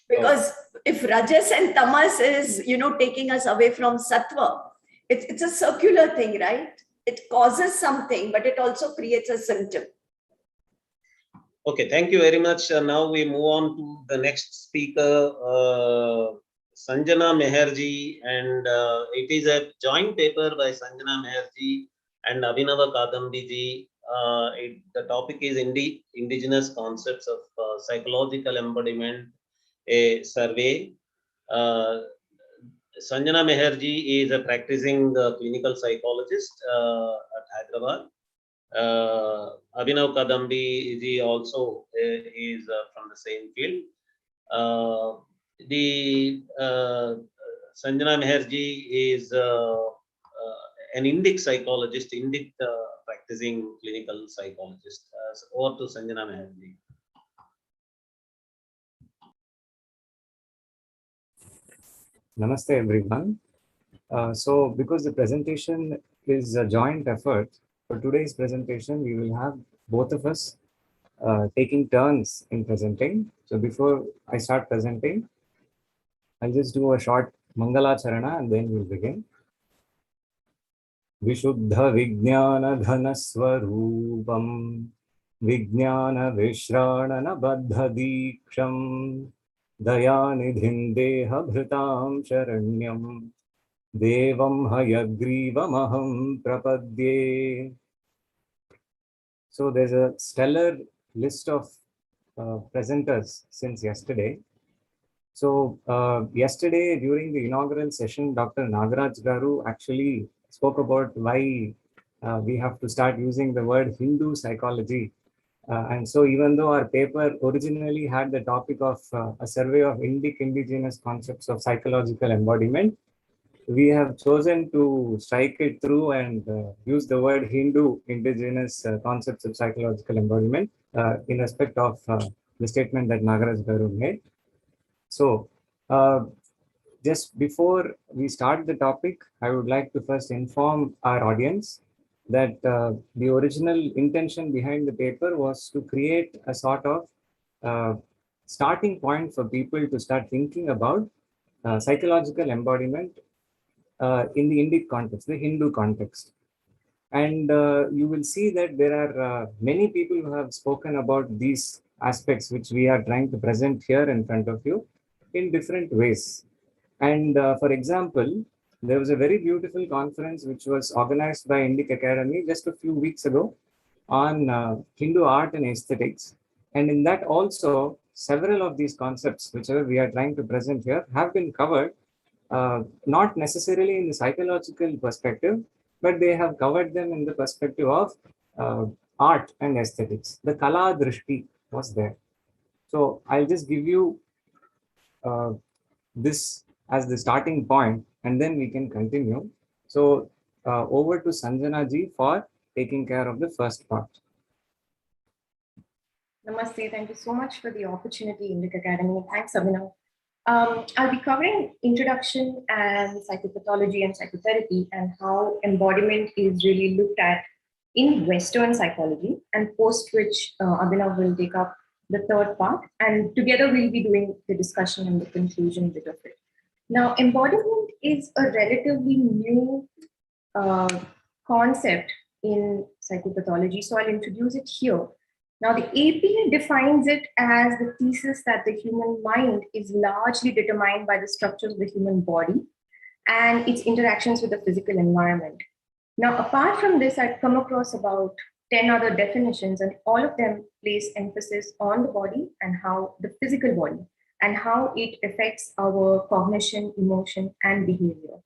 Because if Rajas and Tamas is, taking us away from Sattva, it's a circular thing, right? It causes something, but it also creates a symptom. Okay, thank you very much. Now we move on to the next speaker, Sanjana Meherji, and it is a joint paper by Sanjana Meherji and Abhinava Kadambiji. The topic is indigenous concepts of psychological embodiment, a survey. Sanjana Meherji is a practicing clinical psychologist at Hyderabad. Abhinav Kadambi ji also is from the same field. Sanjana Meherji is an Indic psychologist, Indic practicing clinical psychologist. Over to Sanjana Meherji. Namaste everyone. So because the presentation is a joint effort, for today's presentation, we will have both of us taking turns in presenting. So before I start presenting, I'll just do a short Mangala Charana and then we'll begin. Vishuddha Vijnana Dhana Swarupam Vijnana Vishrana Baddha Diksham Dayanidhin Deha Bhritam Sharanyam Devam Hayagrivam Prapadye. So there's a stellar list of presenters since yesterday. So yesterday during the inaugural session, Dr. Nagaraj Garu actually spoke about why we have to start using the word Hindu psychology. And so even though our paper originally had the topic of a survey of Indic indigenous concepts of psychological embodiment, we have chosen to strike it through and use the word Hindu indigenous concepts of psychological embodiment in respect of the statement that Nagaraj Garu made. So just before we start the topic, I would like to first inform our audience that the original intention behind the paper was to create a sort of starting point for people to start thinking about psychological embodiment in the Indic context, the Hindu context. And you will see that there are many people who have spoken about these aspects which we are trying to present here in front of you in different ways. And for example, there was a very beautiful conference which was organized by Indic Academy just a few weeks ago on Hindu art and aesthetics. And in that also, several of these concepts, whichever we are trying to present here, have been covered, not necessarily in the psychological perspective, but they have covered them in the perspective of art and aesthetics. The Kala Drishti was there. So I'll just give you this as the starting point, and then we can continue. So over to Sanjana ji for taking care of the first part. Namaste. Thank you so much for the opportunity, INDICA Academy. Thanks, Abhinav. I'll be covering introduction and psychopathology and psychotherapy and how embodiment is really looked at in Western psychology, and post which Abhinav will take up the third part, and together we'll be doing the discussion and the conclusion bit of it. Now, embodiment is a relatively new concept in psychopathology, so I'll introduce it here. Now, the APA defines it as the thesis that the human mind is largely determined by the structures of the human body and its interactions with the physical environment. Now, apart from this, I've come across about 10 other definitions, and all of them place emphasis on the body and how the physical body and how it affects our cognition, emotion, and behavior.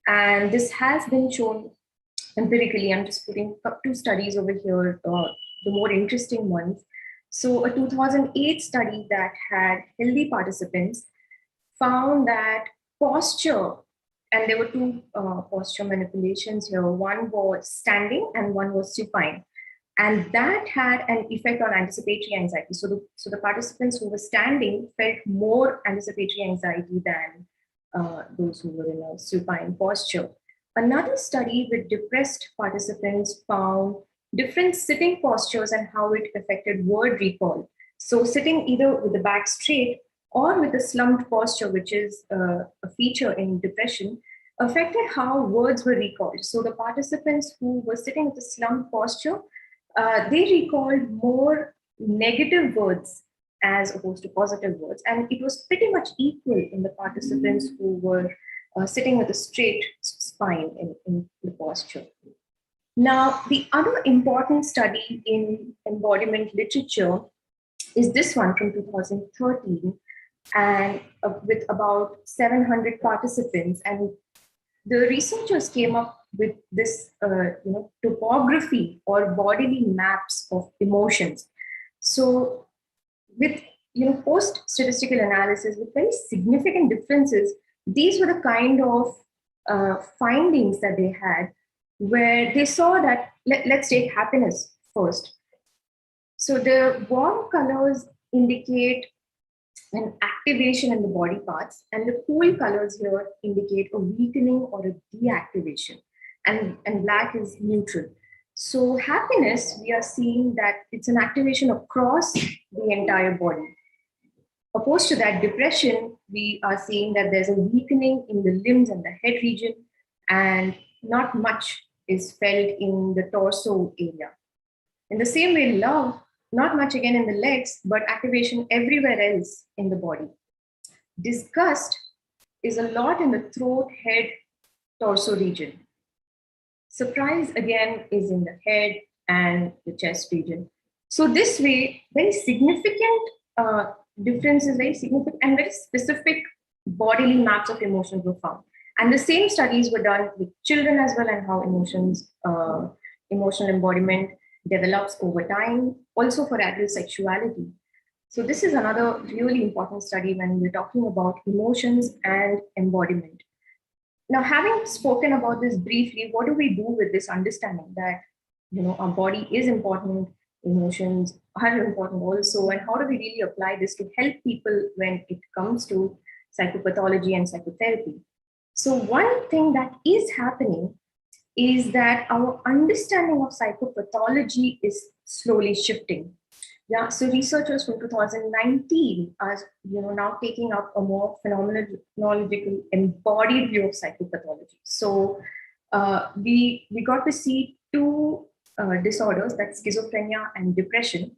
And this has been shown empirically. I'm just putting up two studies over here, the more interesting ones. So a 2008 study that had healthy participants found that posture, and there were two posture manipulations here. One was standing and one was supine. And that had an effect on anticipatory anxiety. So the participants who were standing felt more anticipatory anxiety than those who were in a supine posture. Another study with depressed participants found different sitting postures and how it affected word recall. So sitting either with the back straight or with a slumped posture, which is a feature in depression, affected how words were recalled. So the participants who were sitting with a slumped posture, they recalled more negative words as opposed to positive words. And it was pretty much equal in the participants who were sitting with a straight spine in the posture. Now, the other important study in embodiment literature is this one from 2013, and with about 700 participants. And the researchers came up with this topography or bodily maps of emotions. So with post statistical analysis with very significant differences, these were the kind of findings that they had, where they saw that, let's take happiness first. So the warm colors indicate an activation in the body parts, and the cool colors here indicate a weakening or a deactivation, and black is neutral. So happiness, we are seeing that it's an activation across the entire body. Opposed to that, depression, we are seeing that there's a weakening in the limbs and the head region, and not much is felt in the torso area. In the same way, love, not much again in the legs, but activation everywhere else in the body. Disgust is a lot in the throat, head, torso region. Surprise again is in the head and the chest region. So this way, very significant differences, very significant and very specific bodily maps of emotions were found. And the same studies were done with children as well, and how emotions, emotional embodiment develops over time, also for adult sexuality. So this is another really important study when we're talking about emotions and embodiment. Now, having spoken about this briefly, what do we do with this understanding that our body is important, emotions are important also, and how do we really apply this to help people when it comes to psychopathology and psychotherapy? So one thing that is happening is that our understanding of psychopathology is slowly shifting. Yeah, so researchers from 2019 are now taking up a more phenomenological, embodied view of psychopathology. So we got to see two disorders, that's schizophrenia and depression.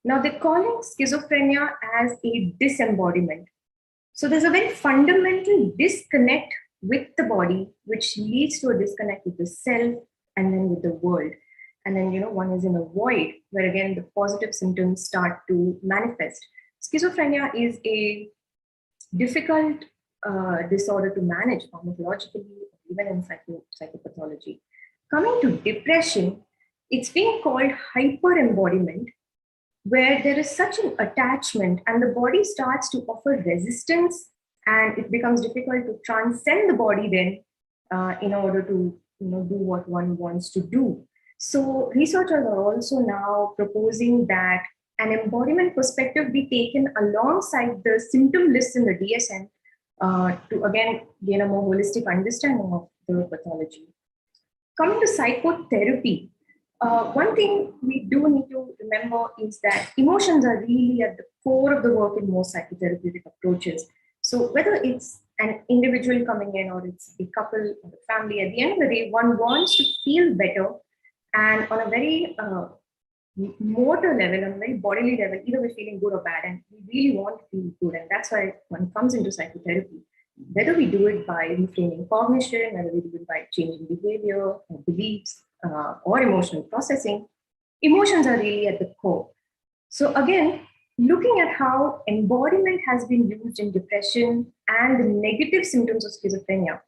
Now they're calling schizophrenia as a disembodiment. So there's a very fundamental disconnect with the body, which leads to a disconnect with the self and then with the world. And then, one is in a void where again, the positive symptoms start to manifest. schizophrenia is a difficult disorder to manage pharmacologically, even in psychopathology. Coming to depression, it's being called hyper-embodiment, where there is such an attachment and the body starts to offer resistance, and it becomes difficult to transcend the body then in order to do what one wants to do. So researchers are also now proposing that an embodiment perspective be taken alongside the symptom list in the DSM to again gain a more holistic understanding of the pathology. Coming to psychotherapy, one thing we do need to remember is that emotions are really at the core of the work in most psychotherapeutic approaches. So whether it's an individual coming in or it's a couple or a family, at the end of the day, one wants to feel better, and on a very motor level, on a very bodily level, either we're feeling good or bad, and we really want to feel good. And that's why one comes into psychotherapy, whether we do it by reframing cognition, whether we do it by changing behavior or beliefs or emotional processing, emotions are really at the core. So again, looking at how embodiment has been used in depression and the negative symptoms of schizophrenia,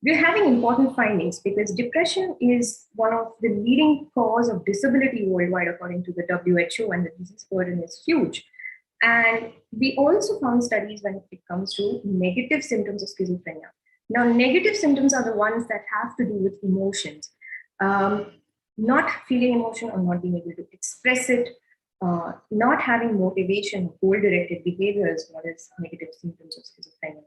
we're having important findings because depression is one of the leading cause of disability worldwide, according to the WHO, and the disease burden is huge. And we also found studies when it comes to negative symptoms of schizophrenia. Now, negative symptoms are the ones that have to do with emotions, not feeling emotion or not being able to express it, not having motivation, goal-directed behaviors, what is negative symptoms of schizophrenia.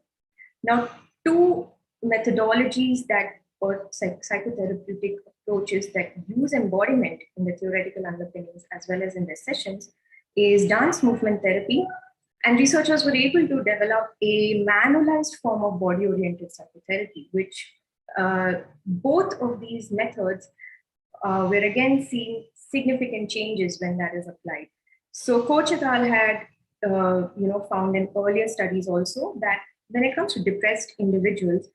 Now, two methodologies that or psychotherapeutic approaches that use embodiment in the theoretical underpinnings as well as in their sessions is dance movement therapy. And researchers were able to develop a manualized form of body-oriented psychotherapy, which both of these methods we're again seeing significant changes when that is applied. So Koch et al. Had found in earlier studies also that when it comes to depressed individuals,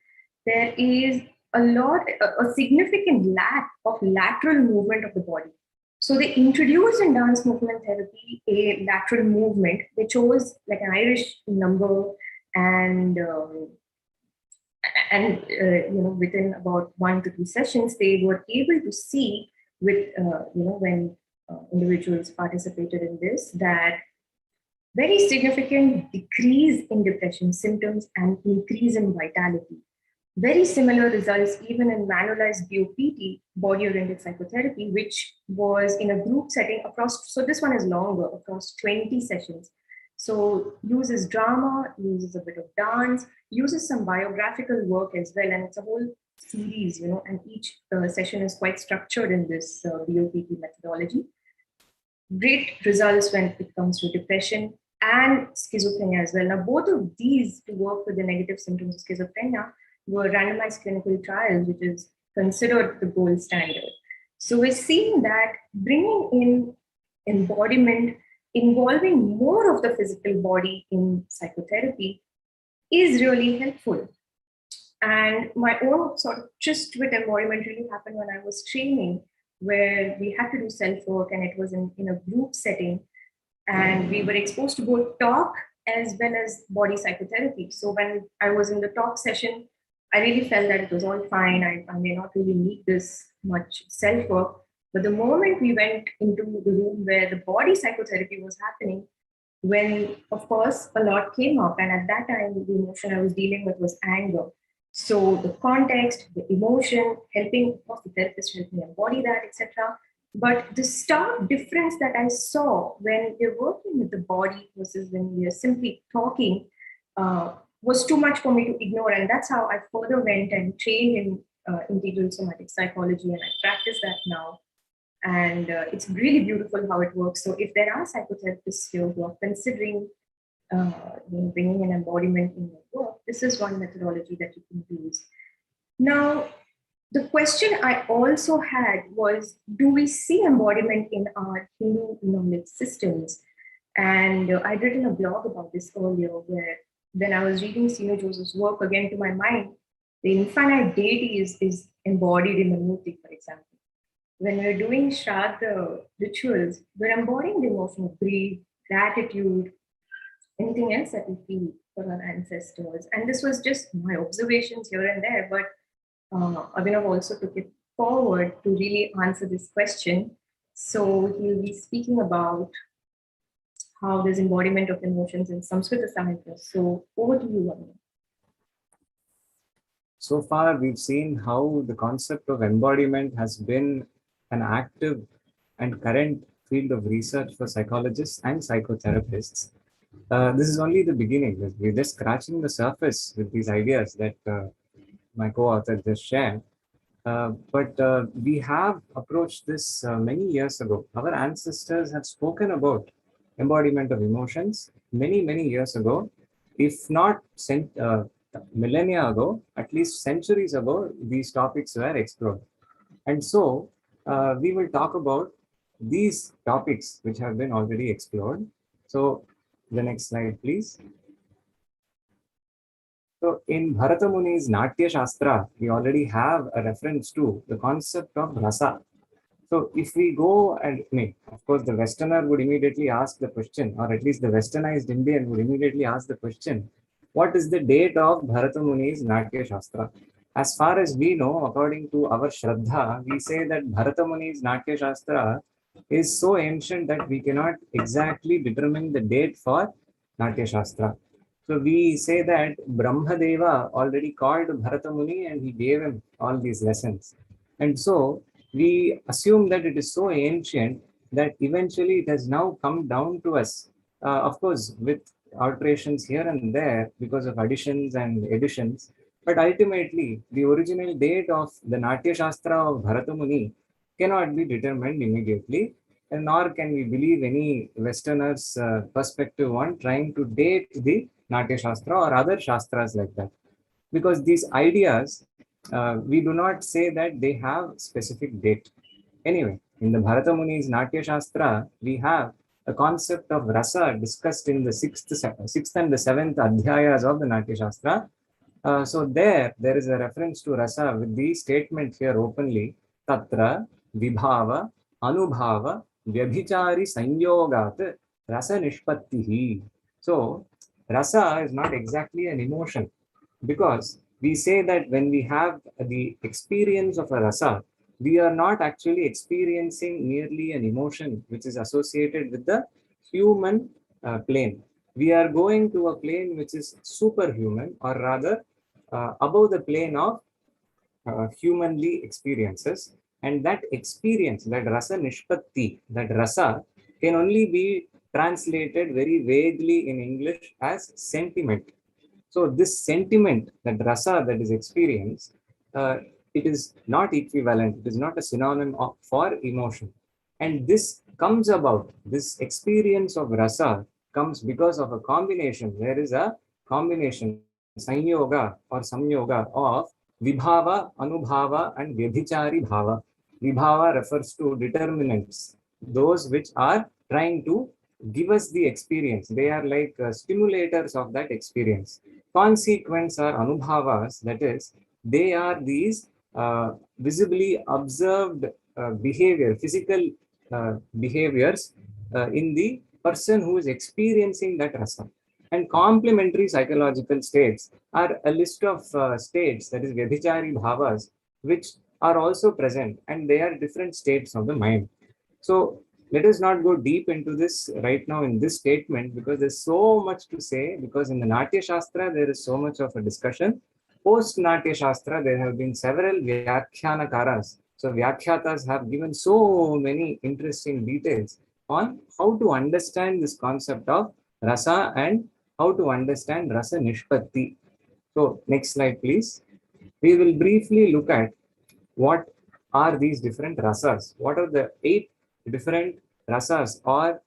there is a significant lack of lateral movement of the body. So they introduced in dance movement therapy a lateral movement. They chose like an Irish number, and within about 1 to 2 sessions, they were able to see with when individuals participated in this, that very significant decrease in depression symptoms and increase in vitality. Very similar results even in manualized BOPT, body-oriented psychotherapy, which was in a group setting across, so this one is longer, across 20 sessions. So uses drama, uses a bit of dance, uses some biographical work as well, and it's a whole series, and each session is quite structured in this BOPT methodology. Great results when it comes to depression and schizophrenia as well. Now, both of these to work with the negative symptoms of schizophrenia were randomized clinical trials, which is considered the gold standard. So we're seeing that bringing in embodiment, involving more of the physical body in psychotherapy is really helpful. And my own sort of tryst with embodiment really happened when I was training, where we had to do self-work, and it was in a group setting. And we were exposed to both talk as well as body psychotherapy. So when I was in the talk session, I really felt that it was all fine. I may not really need this much self-work. But the moment we went into the room where the body psychotherapy was happening, when, of course, a lot came up. And at that time, the emotion I was dealing with was anger. So the context, the emotion, helping, of course, the therapist helped me embody that, etc. But the stark difference that I saw when we're working with the body versus when we are simply talking was too much for me to ignore. And that's how I further went and trained in integral somatic psychology, and I practice that now. And it's really beautiful how it works. So if there are psychotherapists here who are considering bringing an embodiment in your work, this is one methodology that you can use. Now, the question I also had was, do we see embodiment in our Hindu knowledge systems? And I'd written a blog about this earlier, where when I was reading Sino Joseph's work, again, to my mind, the infinite deity is embodied in the Murti, for example. When we're doing Shraddha rituals, we're embodying the emotion of grief, gratitude, anything else that we feel for our ancestors. And this was just my observations here and there, but Abhinav also took it forward to really answer this question. So he'll be speaking about how there's embodiment of emotions in Samskrita Sahitya. So over to you, Abhinav. So far, we've seen how the concept of embodiment has been an active and current field of research for psychologists and psychotherapists. This is only the beginning. We're just scratching the surface with these ideas that my co-author just shared. But we have approached this many years ago. Our ancestors have spoken about embodiment of emotions many, many years ago, if not millennia ago, at least centuries ago, these topics were explored. And so we will talk about these topics which have been already explored. So the next slide, please. So in Bharata Muni's Natya Shastra, we already have a reference to the concept of rasa. So if we go and, of course, the Westerner would immediately ask the question, or at least the Westernized Indian would immediately ask the question, what is the date of Bharata Muni's Natya Shastra? As far as we know, according to our Shraddha, we say that Bharata Muni's Natya Shastra is so ancient that we cannot exactly determine the date for Natya Shastra. So we say that Brahmadeva already called Bharata Muni and he gave him all these lessons. And so we assume that it is so ancient that eventually it has now come down to us. Of course, with alterations here and there because of additions and editions. But ultimately, the original date of the Natya Shastra of Bharata Muni cannot be determined immediately, and nor can we believe any Westerner's perspective on trying to date the Natya Shastra or other Shastras like that. Because these ideas, we do not say that they have specific date. Anyway, in the Bharata Muni's Natya Shastra, we have a concept of rasa discussed in the sixth and the seventh adhyayas of the Natya Shastra. So there is a reference to rasa with the statement here openly, tatra vibhava anubhava vyabhichari sanyogat rasa nishpattihi. So rasa is not exactly an emotion, because we say that when we have the experience of a rasa, we are not actually experiencing merely an emotion which is associated with the human plane. We are going to a plane which is superhuman, or rather above the plane of humanly experiences. And that experience, that rasa nishpatti, that rasa can only be translated very vaguely in English as sentiment. So this sentiment, that rasa that is experienced, it is not equivalent, it is not a synonym for emotion. And this comes about, this experience of rasa comes because of a combination. There is a combination, sanyoga or samyoga of vibhava, anubhava and vyabhichari bhava. Vibhava refers to determinants, those which are trying to give us the experience. They are like stimulators of that experience. Consequence are anubhavas, that is, they are these visibly observed behavior, physical behaviors in the person who is experiencing that rasa. And complementary psychological states are a list of states, that is vyabhichari bhavas, which are also present, and they are different states of the mind. So let us not go deep into this right now in this statement, because there's so much to say, because in the Natya Shastra, there is so much of a discussion. Post Natya Shastra, there have been several Vyakhyanakas. So Vyakhyatas have given so many interesting details on how to understand this concept of rasa and how to understand rasa nishpatti. So next slide, please. We will briefly look at what are these different rasas. What are the 8 different rasas or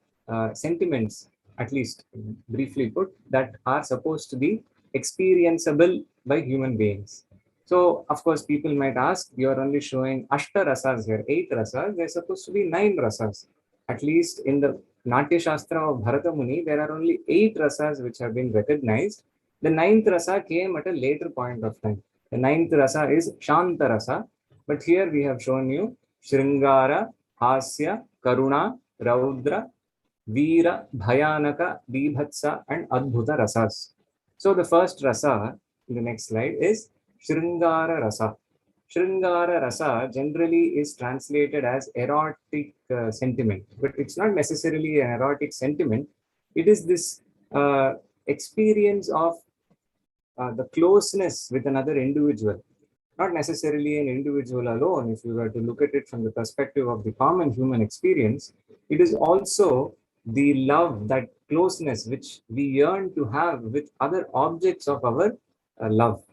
sentiments, at least briefly put, that are supposed to be experienceable by human beings. So, of course, people might ask, you are only showing Ashta rasas here, 8 rasas. There are supposed to be 9 rasas. At least in the Natya Shastra of Bharata Muni, there are only 8 rasas which have been recognized. The 9th rasa came at a later point of time. The 9th rasa is Shanta rasa. But here we have shown you Shringara, Hasya, Karuna, Raudra, Veera, Bhayanaka, Bibhatsa, and Adbhuta rasas. So the first rasa in the next slide is Shringara rasa. Shringara rasa generally is translated as erotic sentiment, but it's not necessarily an erotic sentiment. It is this experience of the closeness with another individual, not necessarily an individual alone. If you were to look at it from the perspective of the common human experience, it is also the love, that closeness which we yearn to have with other objects of our love.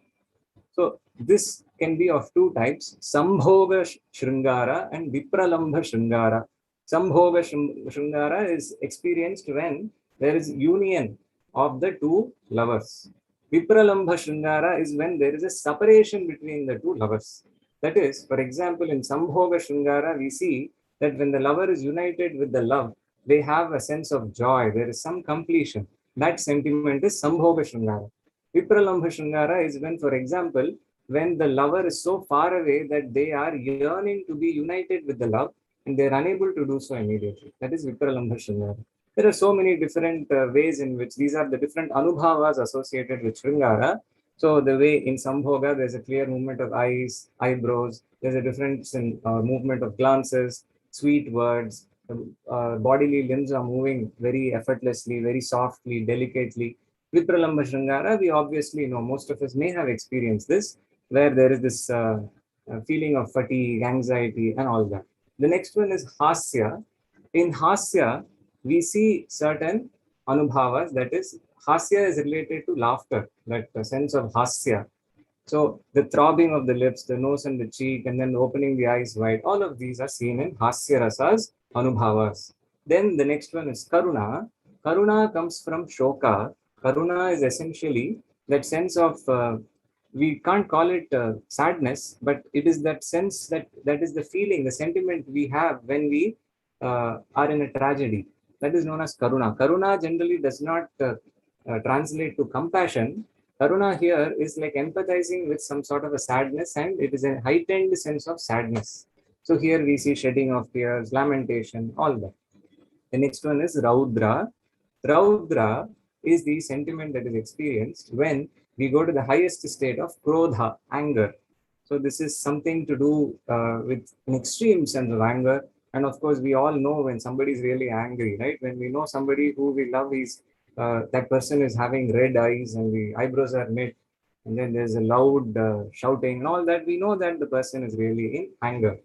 So this can be of two types: Sambhoga Shringara and Vipralambha Shringara. Sambhoga Shringara is experienced when there is union of the two lovers. Vipralambha Shringara is when there is a separation between the two lovers. That is, for example, in Sambhoga Shringara, we see that when the lover is united with the love, they have a sense of joy. There is some completion. That sentiment is Sambhoga Shringara. Vipralambha Shringara is when, for example, when the lover is so far away that they are yearning to be united with the love and they are unable to do so immediately. That is Vipralambha Shringara. There are so many different ways in which these are the different anubhavas associated with Shringara. So the way in Sambhoga, there's a clear movement of eyes, eyebrows. There's a difference in movement of glances, sweet words. Bodily limbs are moving very effortlessly, very softly, delicately. Vipralambha Shringara, we obviously know, most of us may have experienced this, where there is this feeling of fatigue, anxiety, and all that. The next one is Hasya. In Hasya, we see certain anubhavas, that is, Hasya is related to laughter, that sense of Hasya. So the throbbing of the lips, the nose and the cheek, and then opening the eyes wide, all of these are seen in Hasya Rasas, Anubhavas. Then the next one is Karuna. Karuna comes from Shoka. Karuna is essentially that sense of, we can't call it sadness, but it is that sense that is the feeling, the sentiment we have when we are in a tragedy. That is known as Karuna. Karuna generally does not translate to compassion. Karuna here is like empathizing with some sort of a sadness, and it is a heightened sense of sadness. So here we see shedding of tears, lamentation, all that. The next one is Raudra. Raudra is the sentiment that is experienced when we go to the highest state of Krodha, anger. So this is something to do with an extreme sense of anger. And of course, we all know when somebody is really angry, right? When we know somebody who we love is that person is having red eyes and the eyebrows are knit, and then there's a loud shouting and all that, we know that the person is really in anger.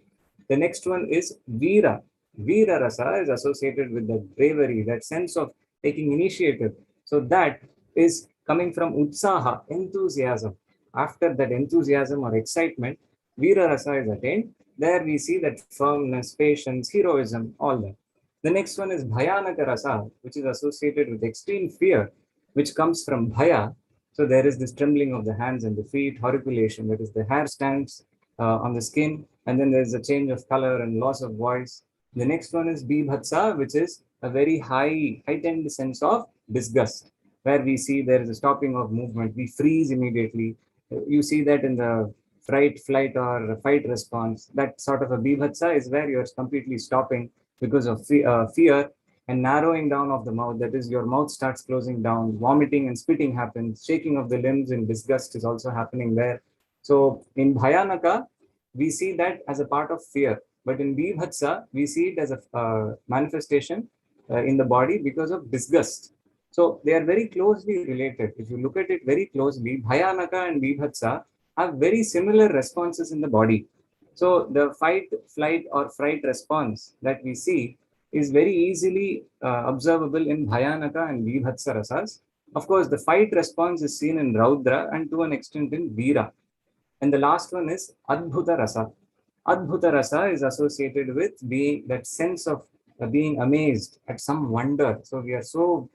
The next one is Veera. Veera Rasa is associated with the bravery, that sense of taking initiative. So that is coming from Utsaha, enthusiasm. After that enthusiasm or excitement, Veera Rasa is attained. There we see that firmness, patience, heroism, all that. The next one is Bhayanaka Rasa, which is associated with extreme fear, which comes from Bhaya. So there is this trembling of the hands and the feet, horripilation, that is the hair stands on the skin, and then there's a change of color and loss of voice. The next one is Bibhatsa, which is a very heightened sense of disgust, where we see there is a stopping of movement. We freeze immediately. You see that in the fright, flight, or fight response. That sort of a Bibhatsa is where you're completely stopping because of fear and narrowing down of the mouth. That is, your mouth starts closing down, vomiting and spitting happens, shaking of the limbs in disgust is also happening there. So in Bhayanaka, we see that as a part of fear. But in Bibhatsa, we see it as a manifestation in the body because of disgust. So they are very closely related. If you look at it very closely, Bhayanaka and Bibhatsa have very similar responses in the body. So the fight, flight, or fright response that we see is very easily observable in Bhayanaka and Bibhatsa rasas. Of course, the fight response is seen in Raudra and to an extent in Veera. And the last one is Adbhuta Rasa. Adbhuta Rasa is associated with being that sense of being amazed at some wonder. So we are so,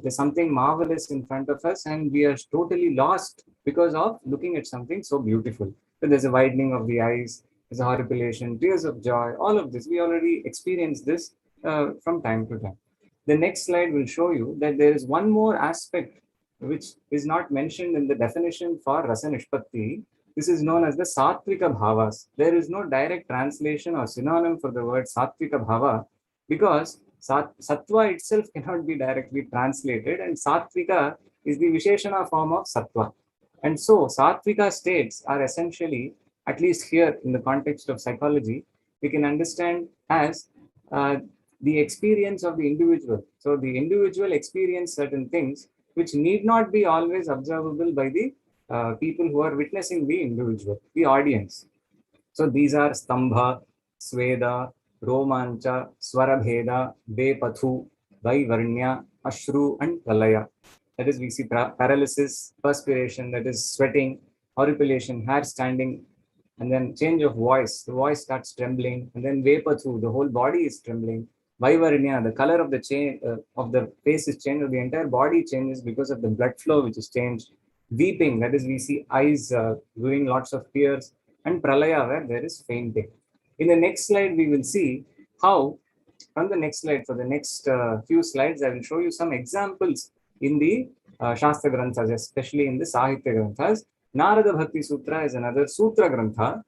there's something marvelous in front of us and we are totally lost because of looking at something so beautiful. So there's a widening of the eyes, there's a horripilation, tears of joy, all of this. We already experienced this from time to time. The next slide will show you that there is one more aspect which is not mentioned in the definition for Rasa Nishpatti. This is known as the Sattvika Bhavas. There is no direct translation or synonym for the word Sattvika Bhava because Sattva itself cannot be directly translated, and Sattvika is the Visheshana form of Sattva. And so Sattvika states are essentially, at least here in the context of psychology, we can understand as the experience of the individual. So the individual experience certain things which need not be always observable by the people who are witnessing the individual, the audience. So these are Stambha, Sweda, Romancha, Swarabheda, Bepathu, Vaivarnya, Ashru, and Pralaya. That is, we see paralysis, perspiration, that is sweating, horripilation, hair standing, and then change of voice. The voice starts trembling, and then Vepathu, the whole body is trembling. Vaivarnya, the color of the of the face is changed, or the entire body changes because of the blood flow which is changed. Weeping, that is, we see eyes doing lots of tears, and pralaya, where there is fainting. In the next slide, we will see how, from the next slide, for the next few slides, I will show you some examples in the Shastra Granthas, especially in the Sahitya Granthas. Narada Bhakti Sutra is another Sutra Grantha.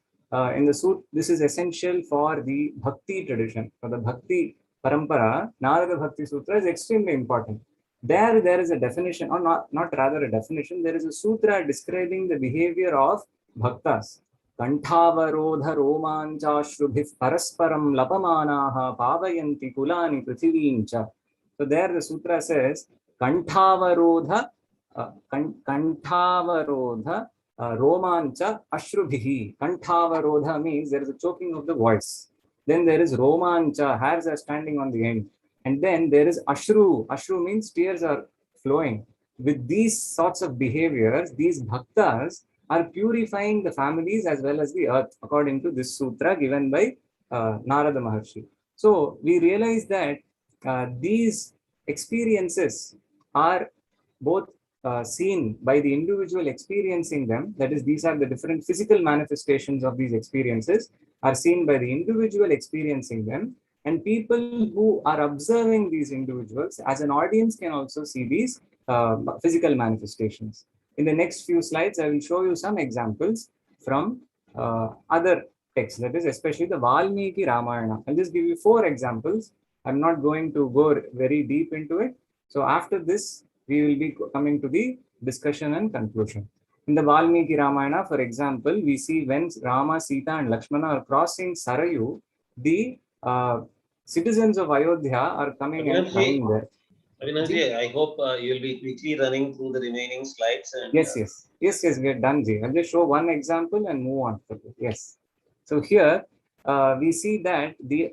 This is essential for the Bhakti tradition. For the Bhakti Parampara, Narada Bhakti Sutra is extremely important. There is a definition, or not rather a definition, there is a sutra describing the behavior of bhaktas. Kantavarodha romanchashrubhih parasparam lapamanaha pavayanti kulani prithiveencha. So there the sutra says, Kantavarodha romancha ashrubhihi. Kantavarodha means there is a choking of the voice. Then there is romancha, hairs are standing on the end. And then there is ashru. Ashru means tears are flowing. With these sorts of behaviors, these bhaktas are purifying the families as well as the earth, according to this sutra given by Narada Maharshi. So we realize that these experiences are both seen by the individual experiencing them. That is, these are the different physical manifestations of these experiences are seen by the individual experiencing them. And people who are observing these individuals as an audience can also see these physical manifestations. In the next few slides, I will show you some examples from other texts, that is especially the Valmiki Ramayana. I'll just give you 4 examples. I'm not going to go very deep into it. So after this, we will be coming to the discussion and conclusion. In the Valmiki Ramayana, for example, we see when Rama, Sita, and Lakshmana are crossing Sarayu, the citizens of Ayodhya are coming and crying there. Avinash, I hope you will be quickly running through the remaining slides. And, Yes, we are done, Ji. I'll just show one example and move on. Yes. So here we see that the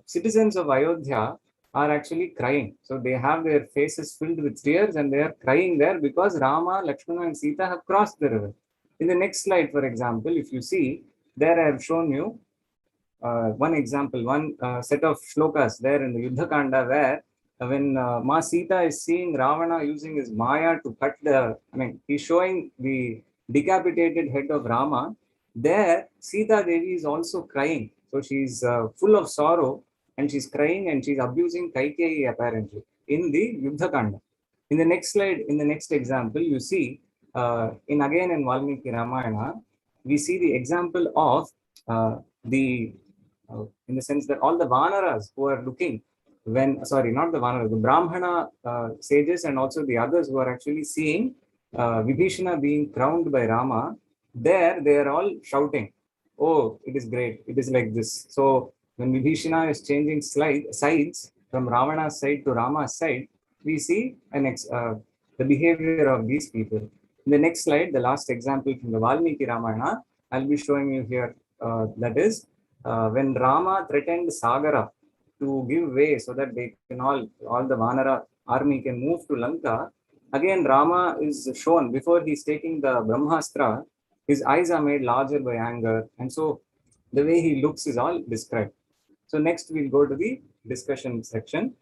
citizens of Ayodhya are actually crying. So they have their faces filled with tears and they are crying there because Rama, Lakshmana, and Sita have crossed the river. In the next slide, for example, if you see, there I have shown you one example, one set of shlokas there in the Yuddha Kanda where when Ma Sita is seeing Ravana using his Maya to cut he's showing the decapitated head of Rama. There, Sita Devi is also crying. So she's full of sorrow and she's crying and she's abusing Kaikeyi apparently in the Yuddha Kanda. In the next slide, in the next example, you see in Valmiki Ramayana, we see the example of in the sense that all the Vanaras who are looking not the Vanaras, the Brahmana sages and also the others who are actually seeing Vibhishana being crowned by Rama, there they are all shouting, "Oh, it is great, it is like this." So when Vibhishana is changing sides from Ravana's side to Rama's side, we see the behavior of these people. In the next slide, the last example from the Valmiki Ramayana, I'll be showing you here, that is when Rama threatened Sagara to give way so that they can all the Vanara army can move to Lanka. Again, Rama is shown before he's taking the Brahmastra, his eyes are made larger by anger. And so the way he looks is all described. So next we'll go to the discussion section.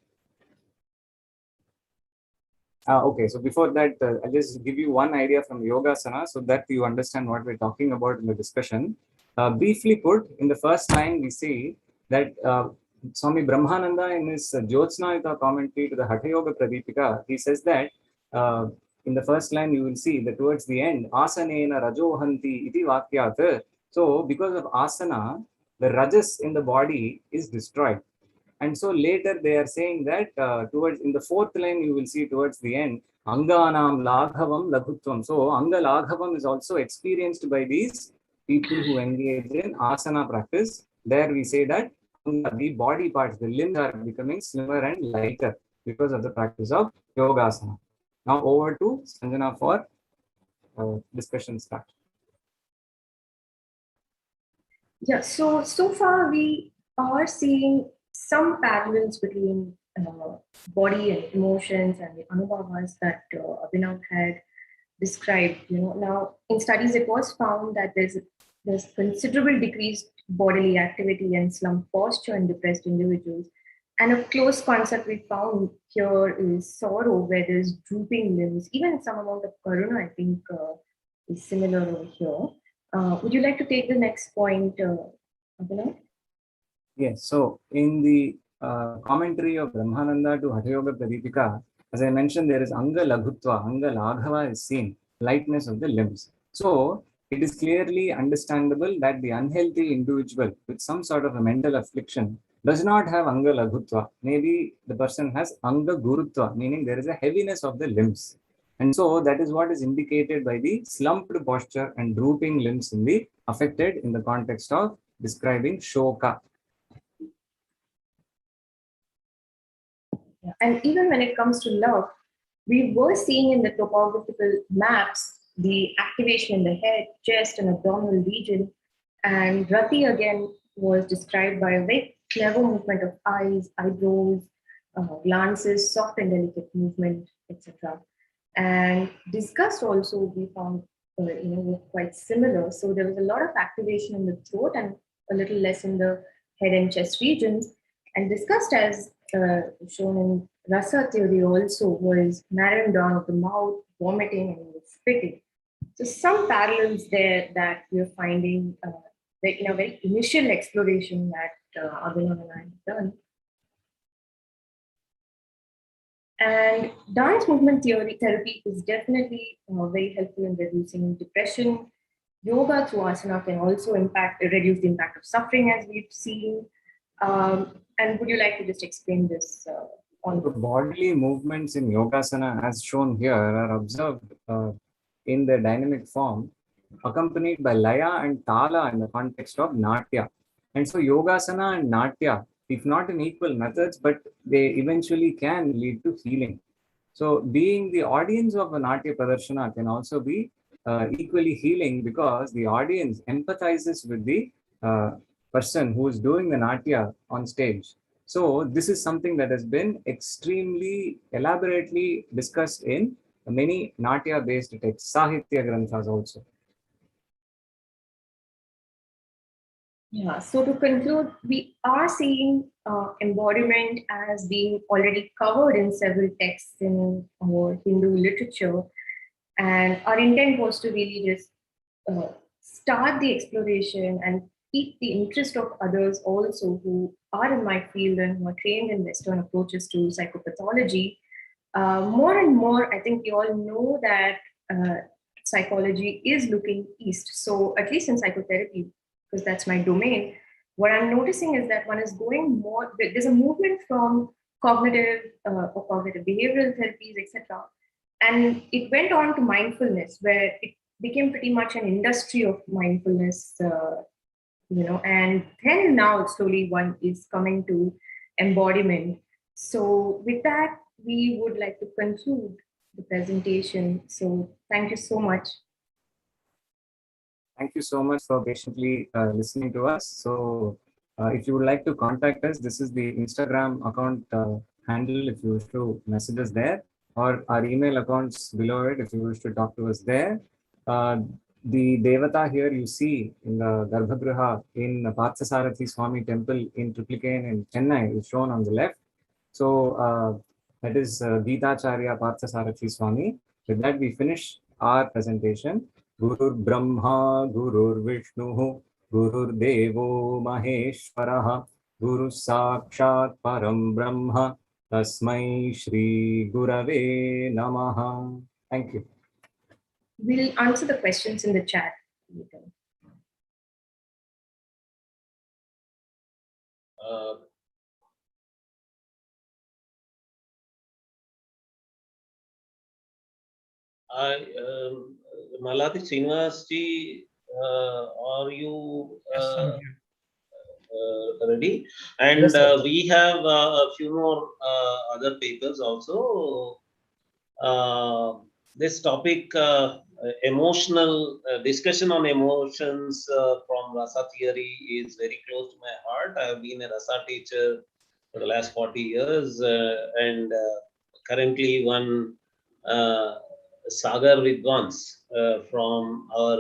Okay, so before that, I'll just give you one idea from Yogasana so that you understand what we're talking about in the discussion. Briefly put, in the first line, we see that Swami Brahmananda in his Jyotsnayuta commentary to the Hatha Yoga Pradipika, he says that in the first line, you will see that towards the end, asanena rajohanti iti vakyat. So because of asana, the rajas in the body is destroyed. And so later they are saying that towards in the fourth line, you will see towards the end, Anganam Laghavam Laghutvam. So Anga Laghavam is also experienced by these people who engage in asana practice. There we say that the body parts, the limbs are becoming slimmer and lighter because of the practice of yogasana. Now over to Sanjana for discussion start. Yeah, so far we are seeing some parallels between body and emotions and the anubhavas that Abhinav had described. Now in studies it was found that there's considerable decreased bodily activity and slump posture in depressed individuals. And a close concept we found here is sorrow, where there's drooping limbs. Even some amount of karuna, I think, is similar over here. Would you like to take the next point, Abhinav? Yes, so in the commentary of Brahmananda to Hatha Yoga Pradipika, as I mentioned, there is Anga Laghutva, Anga Laghava is seen, lightness of the limbs. So it is clearly understandable that the unhealthy individual with some sort of a mental affliction does not have Anga Laghutva. Maybe the person has Anga Gurutva, meaning there is a heaviness of the limbs. And so that is what is indicated by the slumped posture and drooping limbs in the affected in the context of describing shoka. And even when it comes to love, we were seeing in the topographical maps the activation in the head, chest, and abdominal region. And Rati again was described by a very clever movement of eyes, eyebrows, glances, soft and delicate movement, etc. And disgust also we found were quite similar. So there was a lot of activation in the throat and a little less in the head and chest regions. And disgust, as shown in rasa theory, also was narrowing down of the mouth, vomiting, and spitting. So some parallels there that we're finding in a very initial exploration that Abhinav and I have done. And dance movement therapy is definitely very helpful in reducing depression. Yoga through asana can also reduce the impact of suffering, as we've seen. And would you like to just explain this? The bodily movements in yogasana, as shown here, are observed in their dynamic form, accompanied by laya and tala in the context of natya. And so yogasana and natya, if not in equal methods, but they eventually can lead to healing. So being the audience of a natya pradarshana can also be equally healing, because the audience empathizes with the person who is doing the natya on stage. So this is something that has been extremely elaborately discussed in many natya-based texts, sahitya granthas also. Yeah, so to conclude, we are seeing embodiment as being already covered in several texts in our Hindu literature. And our intent was to really just start the exploration and pique the interest of others also who are in my field and who are trained in Western approaches to psychopathology. More and more, I think we all know that psychology is looking east. So at least in psychotherapy, because that's my domain, what I'm noticing is that one is going more, there's a movement from cognitive or cognitive behavioral therapies, etc. And it went on to mindfulness, where it became pretty much an industry of mindfulness, and then now slowly one is coming to embodiment. So with that, we would like to conclude the presentation. So thank you so much. Thank you so much for patiently listening to us. So if you would like to contact us, this is the Instagram account handle if you wish to message us there, or our email accounts below it if you wish to talk to us there. The Devata here you see in the Garbhagriha in Parthasarathi Swami temple in Triplicane in Chennai is shown on the left. So that is Geetacharya Parthasarathi Swami. With that, we finish our presentation. Gurur Brahma, Gurur Vishnu, Gurur Devo Maheshwaraha, Guru Sakshat Param Brahma, Tasmai Shri Gurave Namaha. Thank you. We'll answer the questions in the chat. Malati Srinivasji, are you Yes, I'm here. ready? And Yes, sir. we have a few more other papers also. This topic, emotional discussion on emotions from Rasa theory, is very close to my heart. I have been a Rasa teacher for the last 40 years, and currently one Sagar Vidwans from our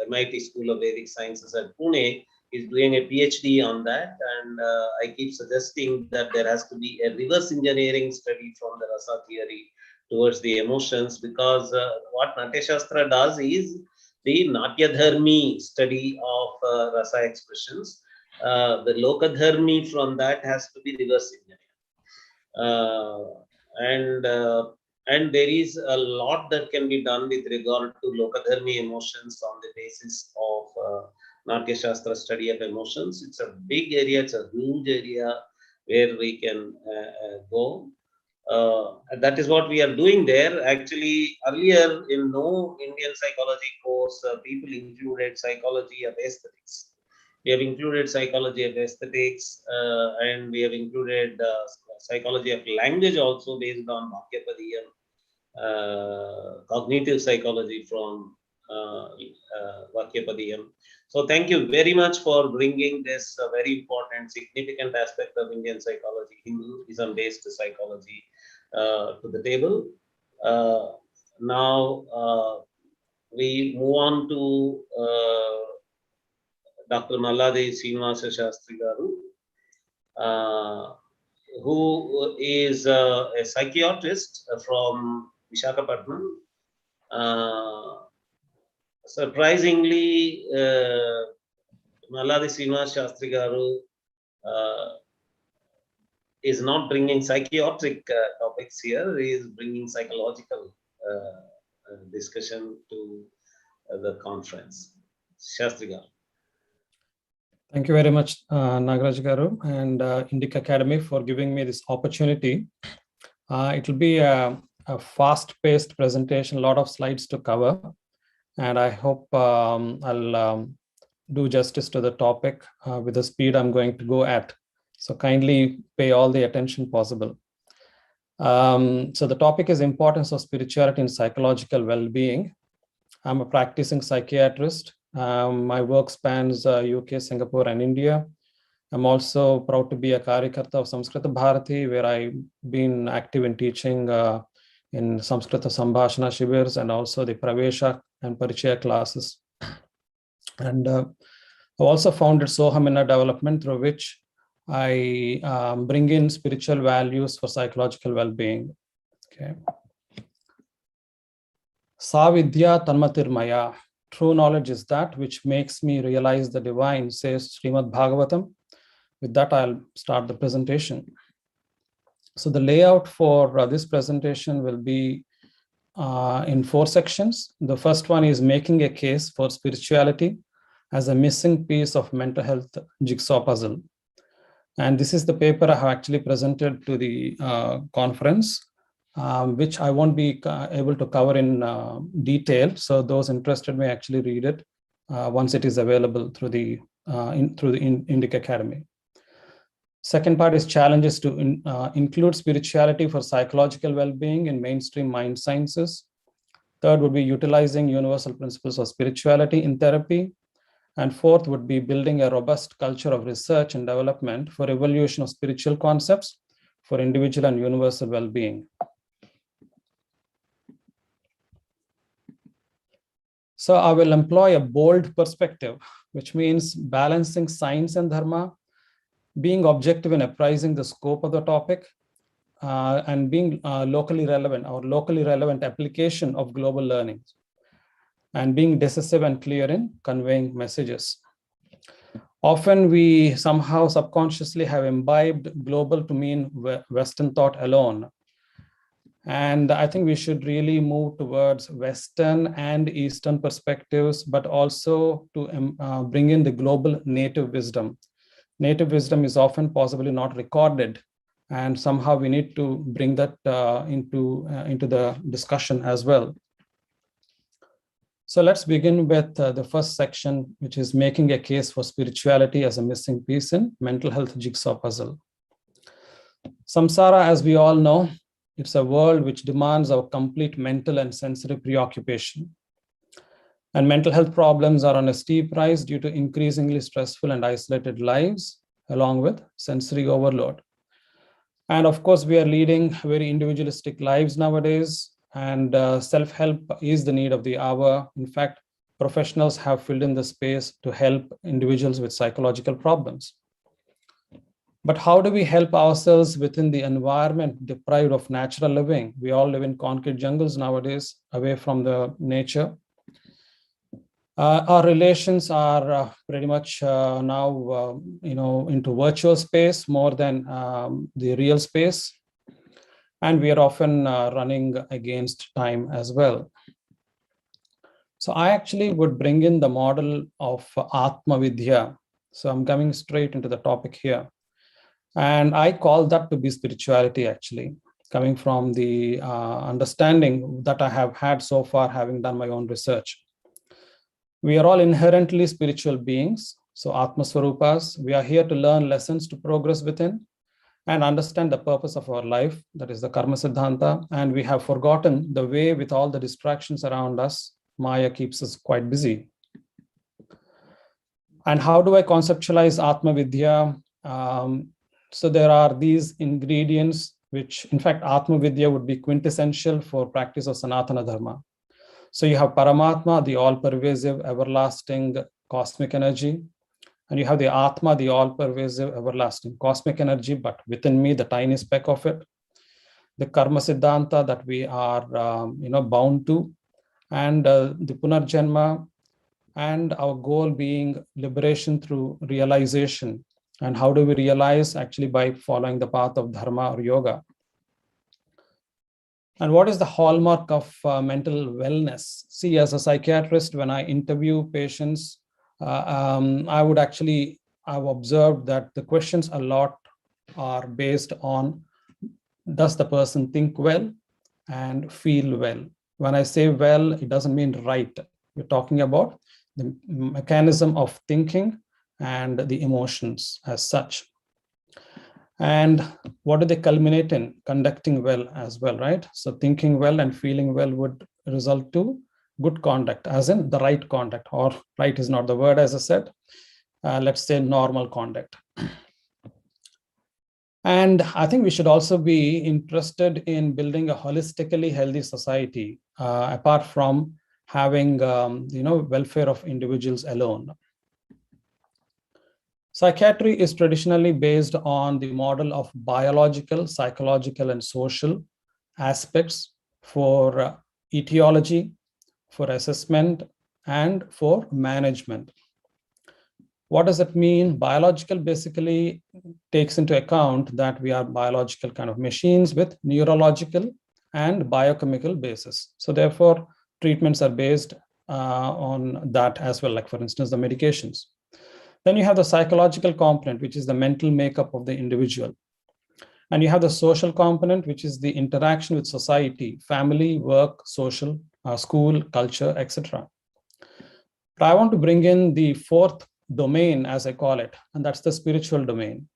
MIT School of Vedic Sciences at Pune is doing a PhD on that, and I keep suggesting that there has to be a reverse engineering study from the Rasa theory towards the emotions, because what Natya Shastra does is the Natyadharmi study of Rasa expressions. The Lokadharmi from that has to be reverse engineered. And there is a lot that can be done with regard to Lokadharmi emotions on the basis of Natya Shastra study of emotions. It's a big area, it's a huge area where we can go. That is what we are doing there. Actually, earlier in no Indian psychology course, people included psychology of aesthetics. We have included psychology of aesthetics, and we have included psychology of language also based on Vakyapadiyam, cognitive psychology from Vakyapadiyam. So thank you very much for bringing this very important, significant aspect of Indian psychology, Hinduism-based psychology, to the table. Now we move on to Dr. Malladi Srinivasa Shastri Garu, who is a psychiatrist from Visakhapatnam. Surprisingly, Malladi Srinivasa Shastri Garu is not bringing psychiatric topics here. He is bringing psychological discussion to the conference. Shastri Garu. Thank you very much, Nagaraj Garu and INDICA Academy for giving me this opportunity. It will be a fast-paced presentation, a lot of slides to cover, and I hope I'll do justice to the topic with the speed I'm going to go at. So kindly pay all the attention possible. So the topic is importance of spirituality and psychological well-being. I'm a practicing psychiatrist. My work spans UK, Singapore, and India. I'm also proud to be a Karyakarta of Samskrita Bharati, where I've been active in teaching in Samskrita Sambhashana Shivers and also the Pravesha and Parichaya classes. And I've also founded Soham Inner Development, through which I bring in spiritual values for psychological well-being. Okay. Savidya Tanmatirmaya. True knowledge is that which makes me realize the divine, says Srimad Bhagavatam. With that, I'll start the presentation. So the layout for this presentation will be in 4 sections. The first one is making a case for spirituality as a missing piece of mental health jigsaw puzzle. And this is the paper I have actually presented to the conference, which I won't be able to cover in detail. So those interested may actually read it once it is available through the INDICA Academy. Second part is challenges to include spirituality for psychological well-being in mainstream mind sciences. Third would be utilizing universal principles of spirituality in therapy. And fourth would be building a robust culture of research and development for evolution of spiritual concepts for individual and universal well-being. So I will employ a bold perspective, which means balancing science and dharma, being objective in appraising the scope of the topic, and being locally relevant or locally relevant application of global learnings, and being decisive and clear in conveying messages. Often we somehow subconsciously have imbibed global to mean Western thought alone. And I think we should really move towards Western and Eastern perspectives, but also to bring in the global native wisdom. Native wisdom is often possibly not recorded, and somehow we need to bring that into the discussion as well. So let's begin with the first section, which is making a case for spirituality as a missing piece in mental health jigsaw puzzle. Samsara, as we all know, it's a world which demands our complete mental and sensory preoccupation. And mental health problems are on a steep rise due to increasingly stressful and isolated lives, along with sensory overload. And of course, we are leading very individualistic lives nowadays, and self-help is the need of the hour. In fact, professionals have filled in the space to help individuals with psychological problems. But how do we help ourselves within the environment deprived of natural living? We all live in concrete jungles nowadays, away from the nature. Our relations are pretty much now, into virtual space more than the real space. And we are often running against time as well. So I actually would bring in the model of Atma Vidya. So I'm coming straight into the topic here. And I call that to be spirituality, actually, coming from the understanding that I have had so far, having done my own research. We are all inherently spiritual beings. So Atma Swarupas, we are here to learn lessons to progress within and understand the purpose of our life, that is the Karma Siddhanta. And we have forgotten the way with all the distractions around us. Maya keeps us quite busy. And how do I conceptualize Atma Vidya? So there are these ingredients, which in fact, Atma Vidya would be quintessential for practice of Sanatana Dharma. So you have Paramatma, the all-pervasive, everlasting cosmic energy. And you have the Atma, the all-pervasive, everlasting cosmic energy, but within me, the tiny speck of it. The Karma Siddhanta that we are bound to. And the Punarjanma, and our goal being liberation through realization. And how do we realize? Actually, by following the path of Dharma or Yoga. And what is the hallmark of mental wellness? See, as a psychiatrist, when I interview patients, I've observed that the questions a lot are based on, does the person think well and feel well? When I say well, it doesn't mean right. We're talking about the mechanism of thinking and the emotions as such. And what do they culminate in? Conducting well as well, right? So thinking well and feeling well would result to good conduct, as in the right conduct, or right is not the word, as I said. Let's say normal conduct. And I think we should also be interested in building a holistically healthy society, apart from having, welfare of individuals alone. Psychiatry is traditionally based on the model of biological, psychological, and social aspects for etiology, for assessment, and for management. What does it mean? Biological basically takes into account that we are biological kind of machines with neurological and biochemical basis. So therefore, treatments are based on that as well, like for instance, the medications. Then you have the psychological component, which is the mental makeup of the individual. And you have the social component, which is the interaction with society, family, work, social, school, culture, etc. But I want to bring in the fourth domain, as I call it, and that's the spiritual domain.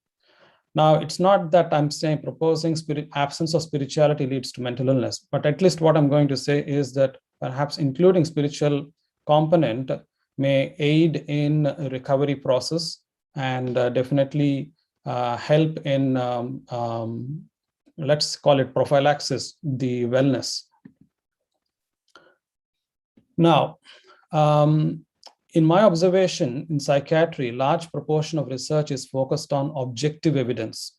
Now, it's not that I'm proposing absence of spirituality leads to mental illness, but at least what I'm going to say is that perhaps including spiritual component may aid in a recovery process and definitely help in, let's call it prophylaxis, the wellness. Now, in my observation in psychiatry, large proportion of research is focused on objective evidence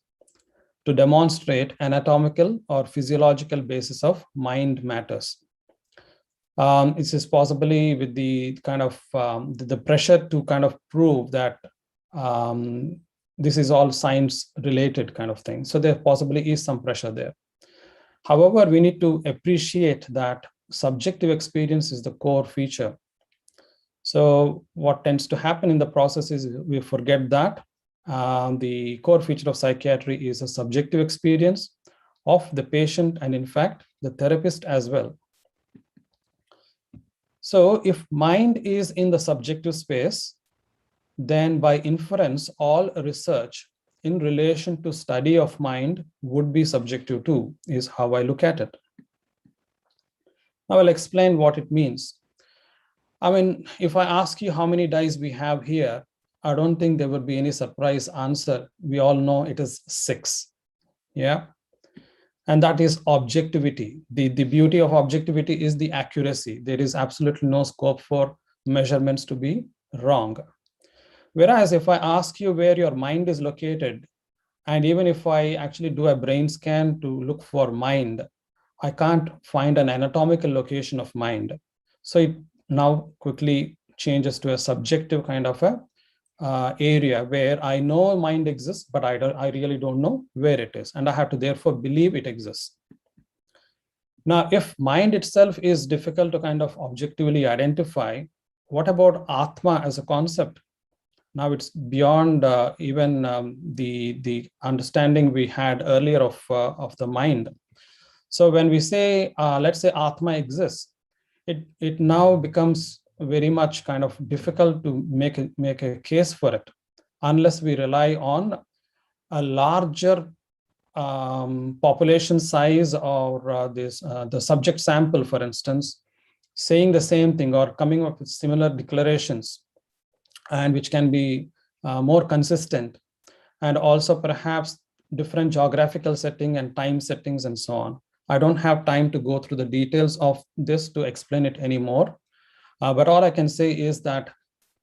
to demonstrate anatomical or physiological basis of mind matters. This is possibly with the kind of the pressure to kind of prove that this is all science related kind of thing. So there possibly is some pressure there. However, we need to appreciate that subjective experience is the core feature. So what tends to happen in the process is we forget that the core feature of psychiatry is a subjective experience of the patient and in fact the therapist as well. So if mind is in the subjective space, then by inference, all research in relation to study of mind would be subjective too, is how I look at it. Now I'll explain what it means. I mean, if I ask you how many dice we have here, I don't think there would be any surprise answer. We all know it is 6. Yeah. And that is objectivity. The beauty of objectivity is the accuracy. There is absolutely no scope for measurements to be wrong. Whereas if I ask you where your mind is located, and even if I actually do a brain scan to look for mind, I can't find an anatomical location of mind. So it now quickly changes to a subjective kind of a area where I know mind exists, but I really don't know where it is. And I have to therefore believe it exists. Now, if mind itself is difficult to kind of objectively identify, what about Atma as a concept? Now it's beyond even the understanding we had earlier of the mind. So when we say, let's say Atma exists, it now becomes very much kind of difficult to make a case for it, unless we rely on a larger population size or the subject sample, for instance, saying the same thing or coming up with similar declarations, and which can be more consistent, and also perhaps different geographical setting and time settings and so on. I don't have time to go through the details of this to explain it anymore. But all I can say is that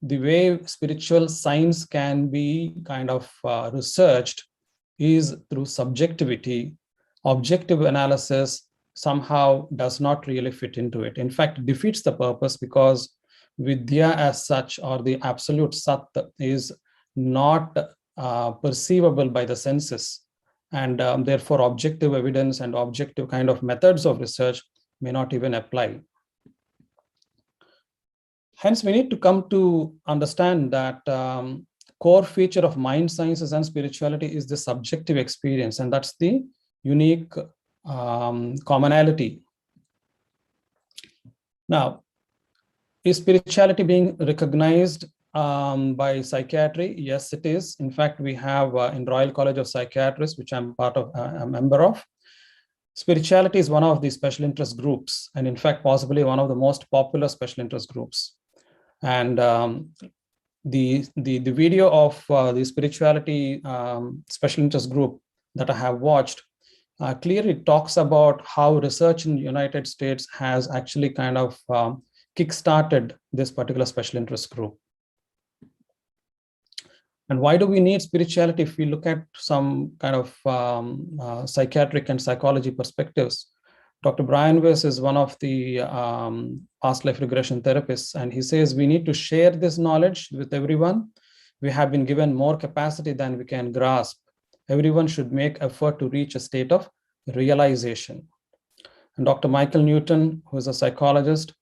the way spiritual science can be kind of researched is through subjectivity. Objective analysis somehow does not really fit into it. In fact, defeats the purpose, because Vidya as such, or the absolute Sat, is not perceivable by the senses. And therefore, objective evidence and objective kind of methods of research may not even apply. Hence, we need to come to understand that core feature of mind sciences and spirituality is the subjective experience, and that's the unique commonality. Now, is spirituality being recognized by psychiatry? Yes, it is. In fact, we have in Royal College of Psychiatrists, which I'm part of, a member of, spirituality is one of the special interest groups, and in fact, possibly one of the most popular special interest groups. And the video of the spirituality special interest group that I have watched clearly talks about how research in the United States has actually kind of kick-started this particular special interest group. And why do we need spirituality if we look at some kind of psychiatric and psychology perspectives? Dr. Brian Weiss is one of the past life regression therapists, and he says we need to share this knowledge with everyone. We have been given more capacity than we can grasp. Everyone should make effort to reach a state of realization. And Dr. Michael Newton, who is a psychologist,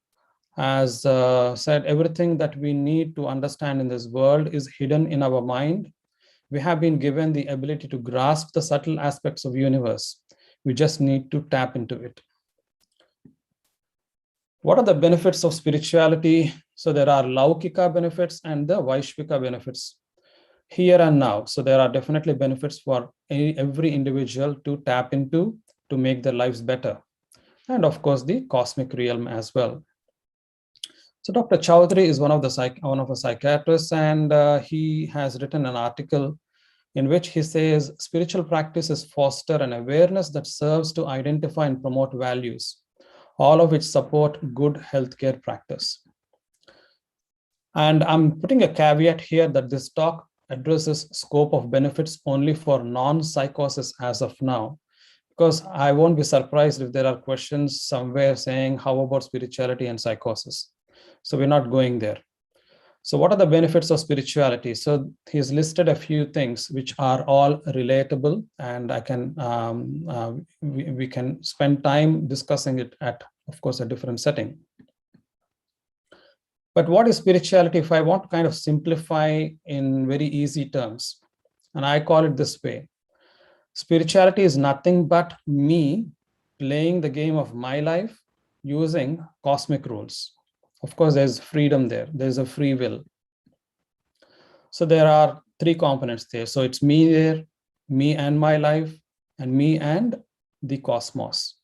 has said everything that we need to understand in this world is hidden in our mind. We have been given the ability to grasp the subtle aspects of the universe. We just need to tap into it. What are the benefits of spirituality? So there are Laukika benefits and the Vaishvika benefits here and now. So there are definitely benefits for every individual to tap into to make their lives better. And of course, the cosmic realm as well. So Dr. Chowdhury is one of the psychiatrists, and he has written an article in which he says spiritual practices foster an awareness that serves to identify and promote values, all of which support good healthcare practice. And I'm putting a caveat here that this talk addresses scope of benefits only for non-psychosis as of now, because I won't be surprised if there are questions somewhere saying, how about spirituality and psychosis? So we're not going there. So what are the benefits of spirituality? So he's listed a few things which are all relatable, and I can we can spend time discussing it at, of course, a different setting. But what is spirituality? If I want to kind of simplify in very easy terms, and I call it this way, spirituality is nothing but me playing the game of my life using cosmic rules. Of course, there's freedom there. There's a free will. So there are three components there. So it's me there, me and my life, and me and the cosmos.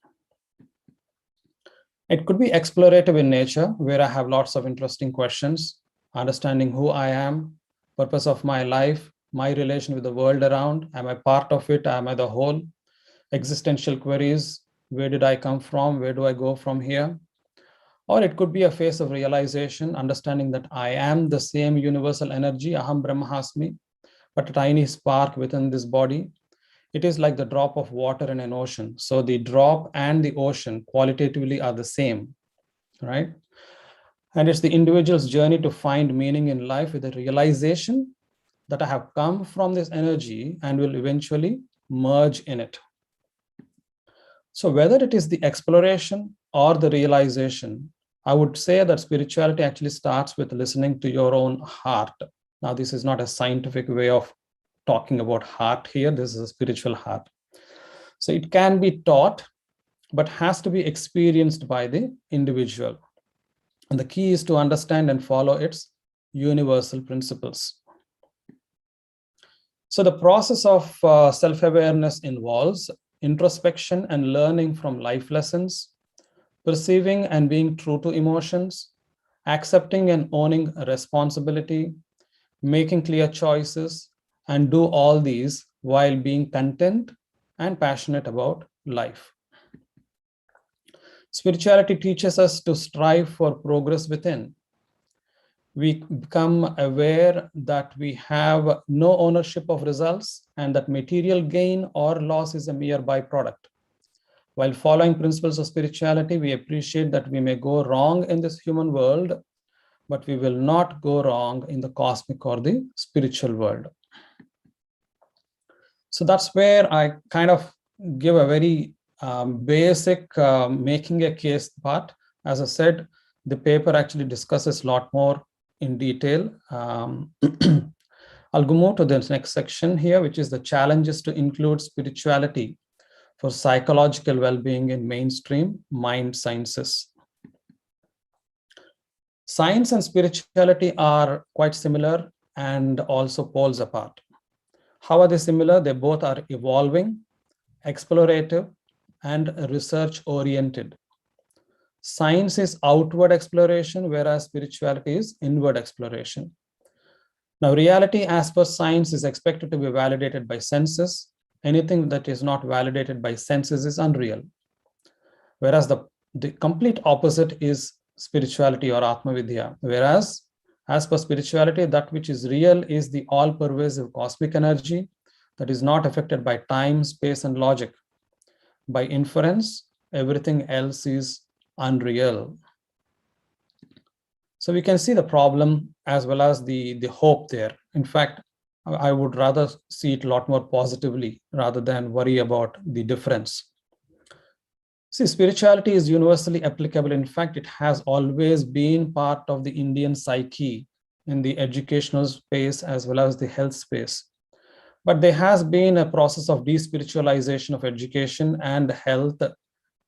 It could be explorative in nature, where I have lots of interesting questions, understanding who I am, purpose of my life, my relation with the world around. Am I part of it? Am I the whole? Existential queries. Where did I come from? Where do I go from here? Or it could be a phase of realization, understanding that I am the same universal energy, Aham Brahmasmi, but a tiny spark within this body. It is like the drop of water in an ocean. So the drop and the ocean qualitatively are the same, right? And it's the individual's journey to find meaning in life with the realization that I have come from this energy and will eventually merge in it. So whether it is the exploration or the realization, I would say that spirituality actually starts with listening to your own heart. Now, this is not a scientific way of talking about heart here. This is a spiritual heart. So it can be taught, but has to be experienced by the individual. And the key is to understand and follow its universal principles. So the process of self-awareness involves introspection and learning from life lessons, perceiving and being true to emotions, accepting and owning responsibility, making clear choices, and do all these while being content and passionate about life. Spirituality teaches us to strive for progress within. We become aware that we have no ownership of results and that material gain or loss is a mere byproduct. While following principles of spirituality, we appreciate that we may go wrong in this human world, but we will not go wrong in the cosmic or the spiritual world. So that's where I kind of give a very basic making a case part. As I said, the paper actually discusses a lot more in detail. I'll go more to the next section here, which is the challenges to include spirituality for psychological well-being in mainstream mind sciences. Science and spirituality are quite similar and also poles apart. How are they similar? They both are evolving, explorative, and research-oriented. Science is outward exploration, whereas spirituality is inward exploration. Now, reality as per science is expected to be validated by senses. Anything that is not validated by senses is unreal. Whereas the complete opposite is spirituality or Atma Vidya. Whereas, as per spirituality, that which is real is the all-pervasive cosmic energy that is not affected by time, space, and logic. By inference, everything else is unreal. So we can see the problem as well as the hope there. In fact, I would rather see it a lot more positively rather than worry about the difference. See, spirituality is universally applicable. In fact, it has always been part of the Indian psyche in the educational space as well as the health space. But there has been a process of despiritualization of education and health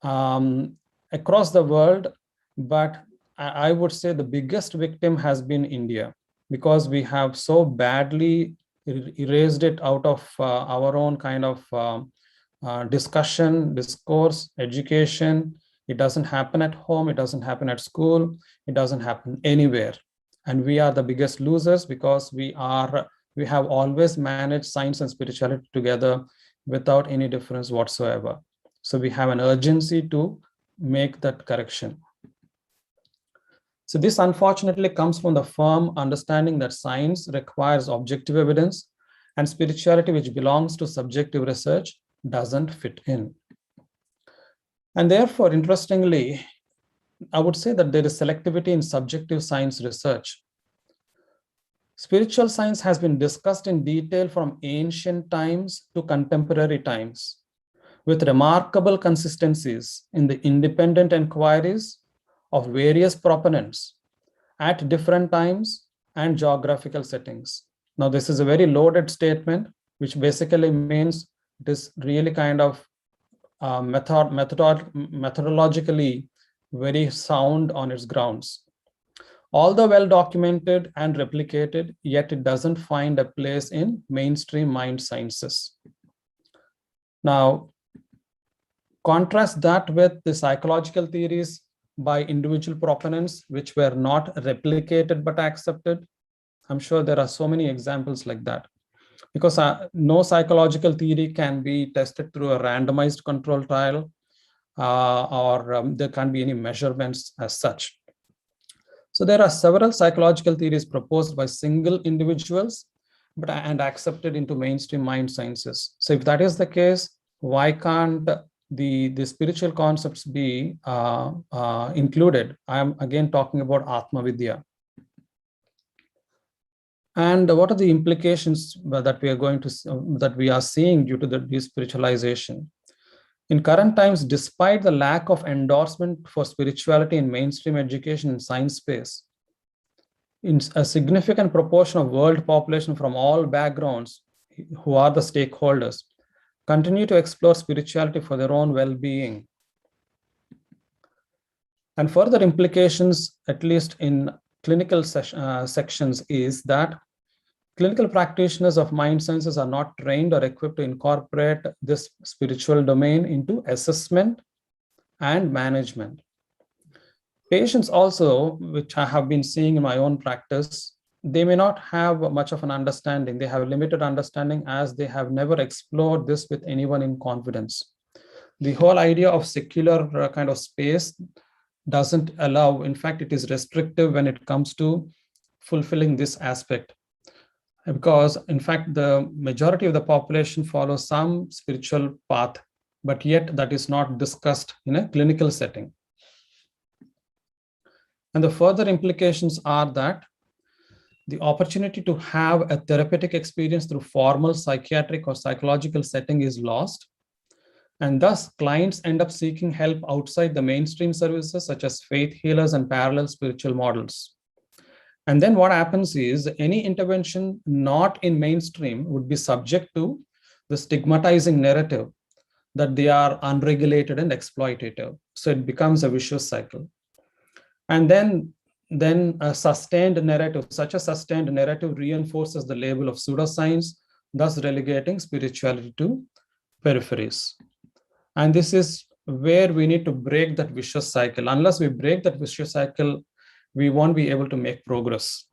across the world. But I would say the biggest victim has been India, because we have so badly erased it out of our own kind of discussion, discourse, education. It doesn't happen at home. It doesn't happen at school. It doesn't happen anywhere. And we are the biggest losers because we have always managed science and spirituality together without any difference whatsoever. So we have an urgency to make that correction. So this unfortunately comes from the firm understanding that science requires objective evidence and spirituality, which belongs to subjective research, doesn't fit in. And therefore, interestingly, I would say that there is selectivity in subjective science research. Spiritual science has been discussed in detail from ancient times to contemporary times, with remarkable consistencies in the independent inquiries of various proponents at different times and geographical settings. Now, this is a very loaded statement, which basically means it is really kind of methodologically very sound on its grounds. although well documented and replicated, yet it doesn't find a place in mainstream mind sciences. Now, contrast that with the psychological theories by individual proponents, which were not replicated but accepted. I'm sure there are so many examples like that, because no psychological theory can be tested through a randomized control trial, or there can't be any measurements as such. So there are several psychological theories proposed by single individuals and accepted into mainstream mind sciences. So if that is the case, why can't the spiritual concepts be included? I am again talking about Atma Vidya. And what are the implications that we are seeing due to the despiritualization? In current times, despite the lack of endorsement for spirituality in mainstream education and science space, in a significant proportion of world population from all backgrounds, who are the stakeholders, continue to explore spirituality for their own well-being. And further implications, at least in clinical sections, is that clinical practitioners of mind sciences are not trained or equipped to incorporate this spiritual domain into assessment and management. Patients also, which I have been seeing in my own practice, they may not have much of an understanding. They have limited understanding as they have never explored this with anyone in confidence. The whole idea of secular kind of space doesn't allow, in fact, it is restrictive when it comes to fulfilling this aspect. Because in fact, the majority of the population follows some spiritual path, but yet that is not discussed in a clinical setting. And the further implications are that the opportunity to have a therapeutic experience through formal psychiatric or psychological setting is lost. And thus, clients end up seeking help outside the mainstream services, such as faith healers and parallel spiritual models. And then what happens is any intervention not in mainstream would be subject to the stigmatizing narrative that they are unregulated and exploitative. So it becomes a vicious cycle. And then a sustained narrative, such a sustained narrative reinforces the label of pseudoscience, thus relegating spirituality to peripheries. And this is where we need to break that vicious cycle. Unless we break that vicious cycle, we won't be able to make progress.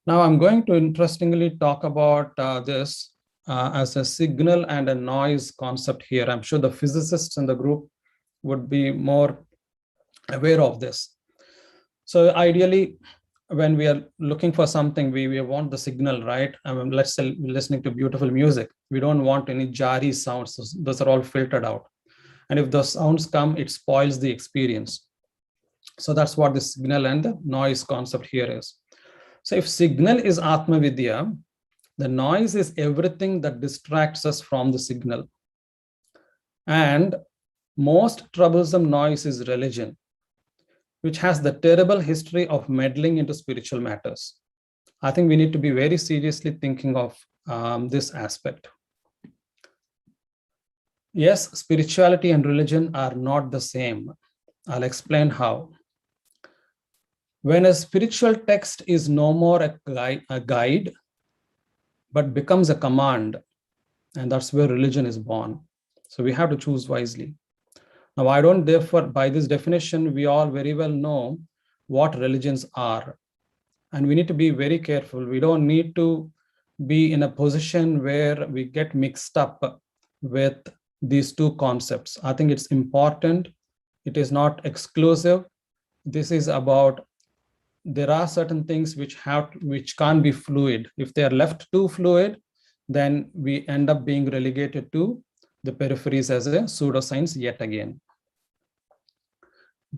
Now, I'm going to interestingly talk about this as a signal and a noise concept here. I'm sure the physicists in the group would be more aware of this. So ideally, when we are looking for something, we want the signal, right? I mean, let's say we're listening to beautiful music. We don't want any jarry sounds. Those are all filtered out. And if those sounds come, it spoils the experience. So that's what the signal and the noise concept here is. So if signal is Atma Vidya, the noise is everything that distracts us from the signal. And most troublesome noise is religion, which has the terrible history of meddling into spiritual matters. I think we need to be very seriously thinking of this aspect. Yes, spirituality and religion are not the same. I'll explain how. When a spiritual text is no more a guide, but becomes a command, and that's where religion is born. So we have to choose wisely. Now, I don't, therefore, by this definition, we all very well know what religions are. And we need to be very careful. We don't need to be in a position where we get mixed up with these two concepts. I think it's important. It is not exclusive. This is about, there are certain things which can't be fluid. If they are left too fluid, then we end up being relegated to the peripheries as a pseudoscience yet again.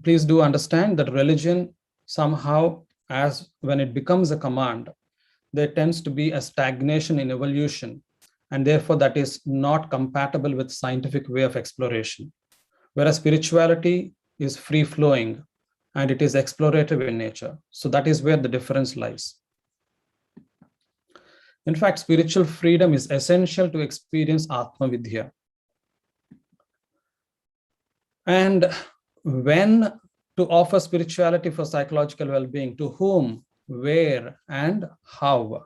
Please do understand that religion somehow, as when it becomes a command, there tends to be a stagnation in evolution, and therefore that is not compatible with scientific way of exploration. Whereas spirituality is free-flowing and it is explorative in nature. So that is where the difference lies. In fact, spiritual freedom is essential to experience Atma Vidya. And when to offer spirituality for psychological well-being. To whom, where, and how?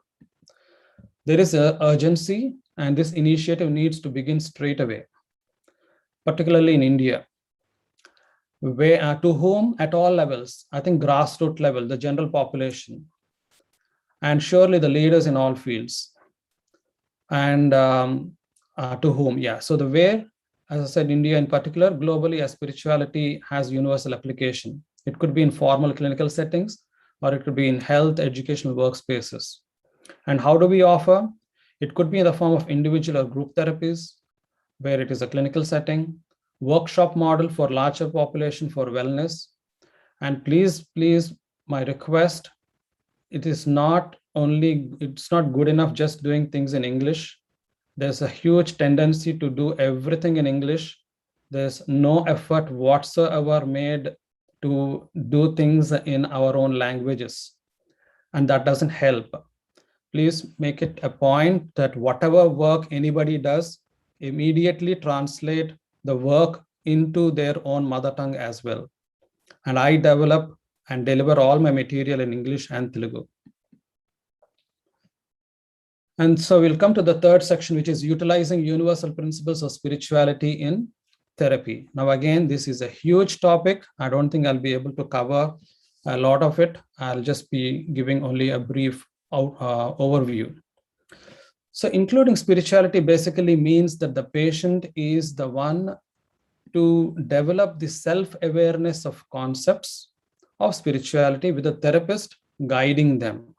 There is an urgency, and this initiative needs to begin straight away, particularly in India. Where, to whom at all levels, I think grassroots level, the general population, and surely the leaders in all fields. And to whom, yeah. So the where, as I said, India in particular, globally as spirituality has universal application. It could be in formal clinical settings, or it could be in health, educational workspaces. And how do we offer? It could be in the form of individual or group therapies, where it is a clinical setting, workshop model for larger population for wellness. And please, my request, it's not good enough just doing things in English. There's a huge tendency to do everything in English. There's no effort whatsoever made to do things in our own languages. And that doesn't help. Please make it a point that whatever work anybody does, immediately translate the work into their own mother tongue as well. And I develop and deliver all my material in English and Telugu. And so we'll come to the third section, which is utilizing universal principles of spirituality in therapy. Now, again, this is a huge topic. I don't think I'll be able to cover a lot of it. I'll just be giving only a brief overview. So including spirituality basically means that the patient is the one to develop the self-awareness of concepts of spirituality with a therapist guiding them.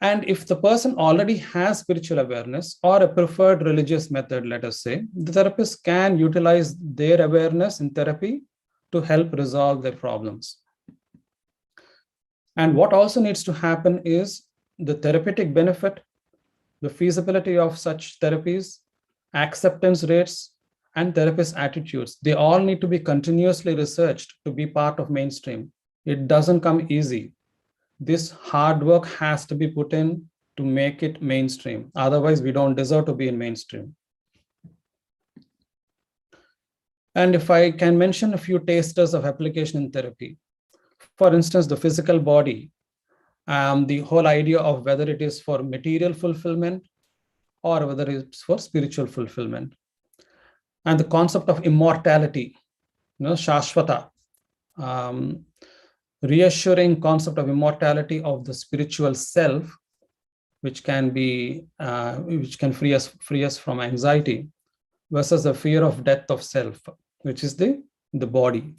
And if the person already has spiritual awareness or a preferred religious method, let us say, the therapist can utilize their awareness in therapy to help resolve their problems. And what also needs to happen is the therapeutic benefit, the feasibility of such therapies, acceptance rates, and therapist attitudes. They all need to be continuously researched to be part of mainstream. It doesn't come easy. This hard work has to be put in to make it mainstream. Otherwise, we don't deserve to be in mainstream. And if I can mention a few tasters of application in therapy, for instance, the physical body, the whole idea of whether it is for material fulfillment or whether it's for spiritual fulfillment. And the concept of immortality, Shashvata, reassuring concept of immortality of the spiritual self, which can free us from anxiety, versus the fear of death of self, which is the body.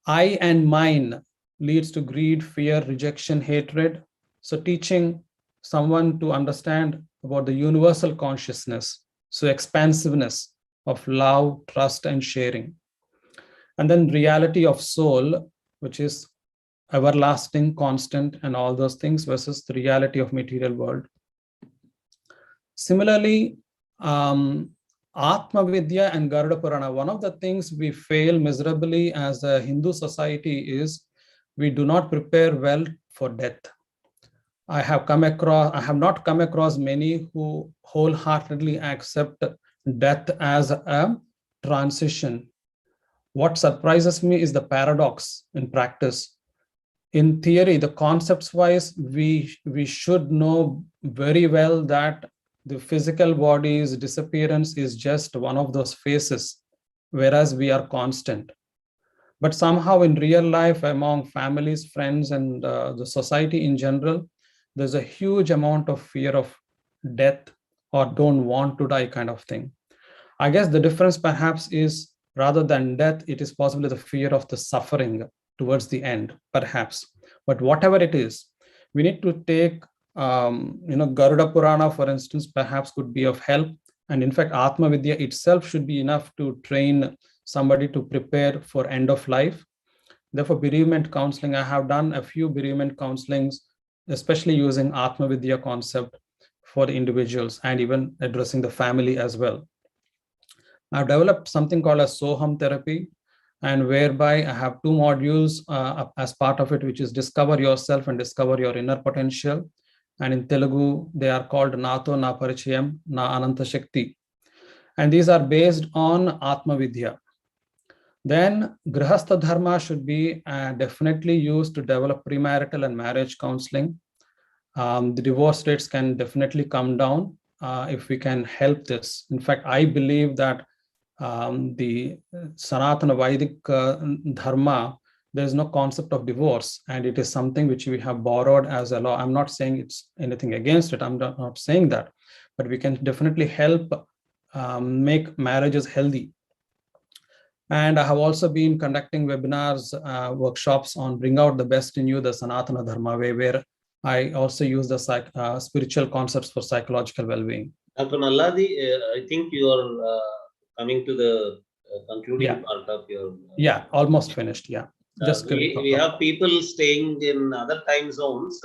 I and mine leads to greed, fear, rejection, hatred. So teaching someone to understand about the universal consciousness, so expansiveness of love, trust, and sharing. And then reality of soul, which is everlasting, constant, and all those things, versus the reality of material world. Similarly, Atma Vidya and Garuda Purana, one of the things we fail miserably as a Hindu society is we do not prepare well for death. I have not come across many who wholeheartedly accept death as a transition. What surprises me is the paradox in practice. In theory, the concepts wise, we should know very well that the physical body's disappearance is just one of those phases, whereas we are constant. But somehow in real life, among families, friends, and the society in general, there's a huge amount of fear of death or don't want to die kind of thing. I guess the difference perhaps is rather than death, it is possibly the fear of the suffering towards the end, perhaps. But whatever it is, we need to take, Garuda Purana, for instance, perhaps could be of help. And in fact, Atma Vidya itself should be enough to train somebody to prepare for end of life. Therefore, bereavement counseling, I have done a few bereavement counselings, especially using Atma Vidya concept for the individuals and even addressing the family as well. I've developed something called a Soham therapy, and whereby I have 2 modules as part of it, which is discover yourself and discover your inner potential. And in Telugu, they are called Nato Na Parichayam Na Ananta Shakti. And these are based on Atma Vidya. Then Grihastha Dharma should be definitely used to develop premarital and marriage counseling. The divorce rates can definitely come down if we can help this. In fact, I believe that the Sanatana Vedic Dharma, there is no concept of divorce, and it is something which we have borrowed as a law. I'm not saying it's anything against it. I'm not saying that, but we can definitely help make marriages healthy. And I have also been conducting webinars, workshops on Bring Out the Best in You, the Sanatana Dharma way, where I also use the spiritual concepts for psychological well-being. Dr. Nalladi, I think you are coming to the concluding part of your... Yeah, almost finished, yeah. Just we have people staying in other time zones.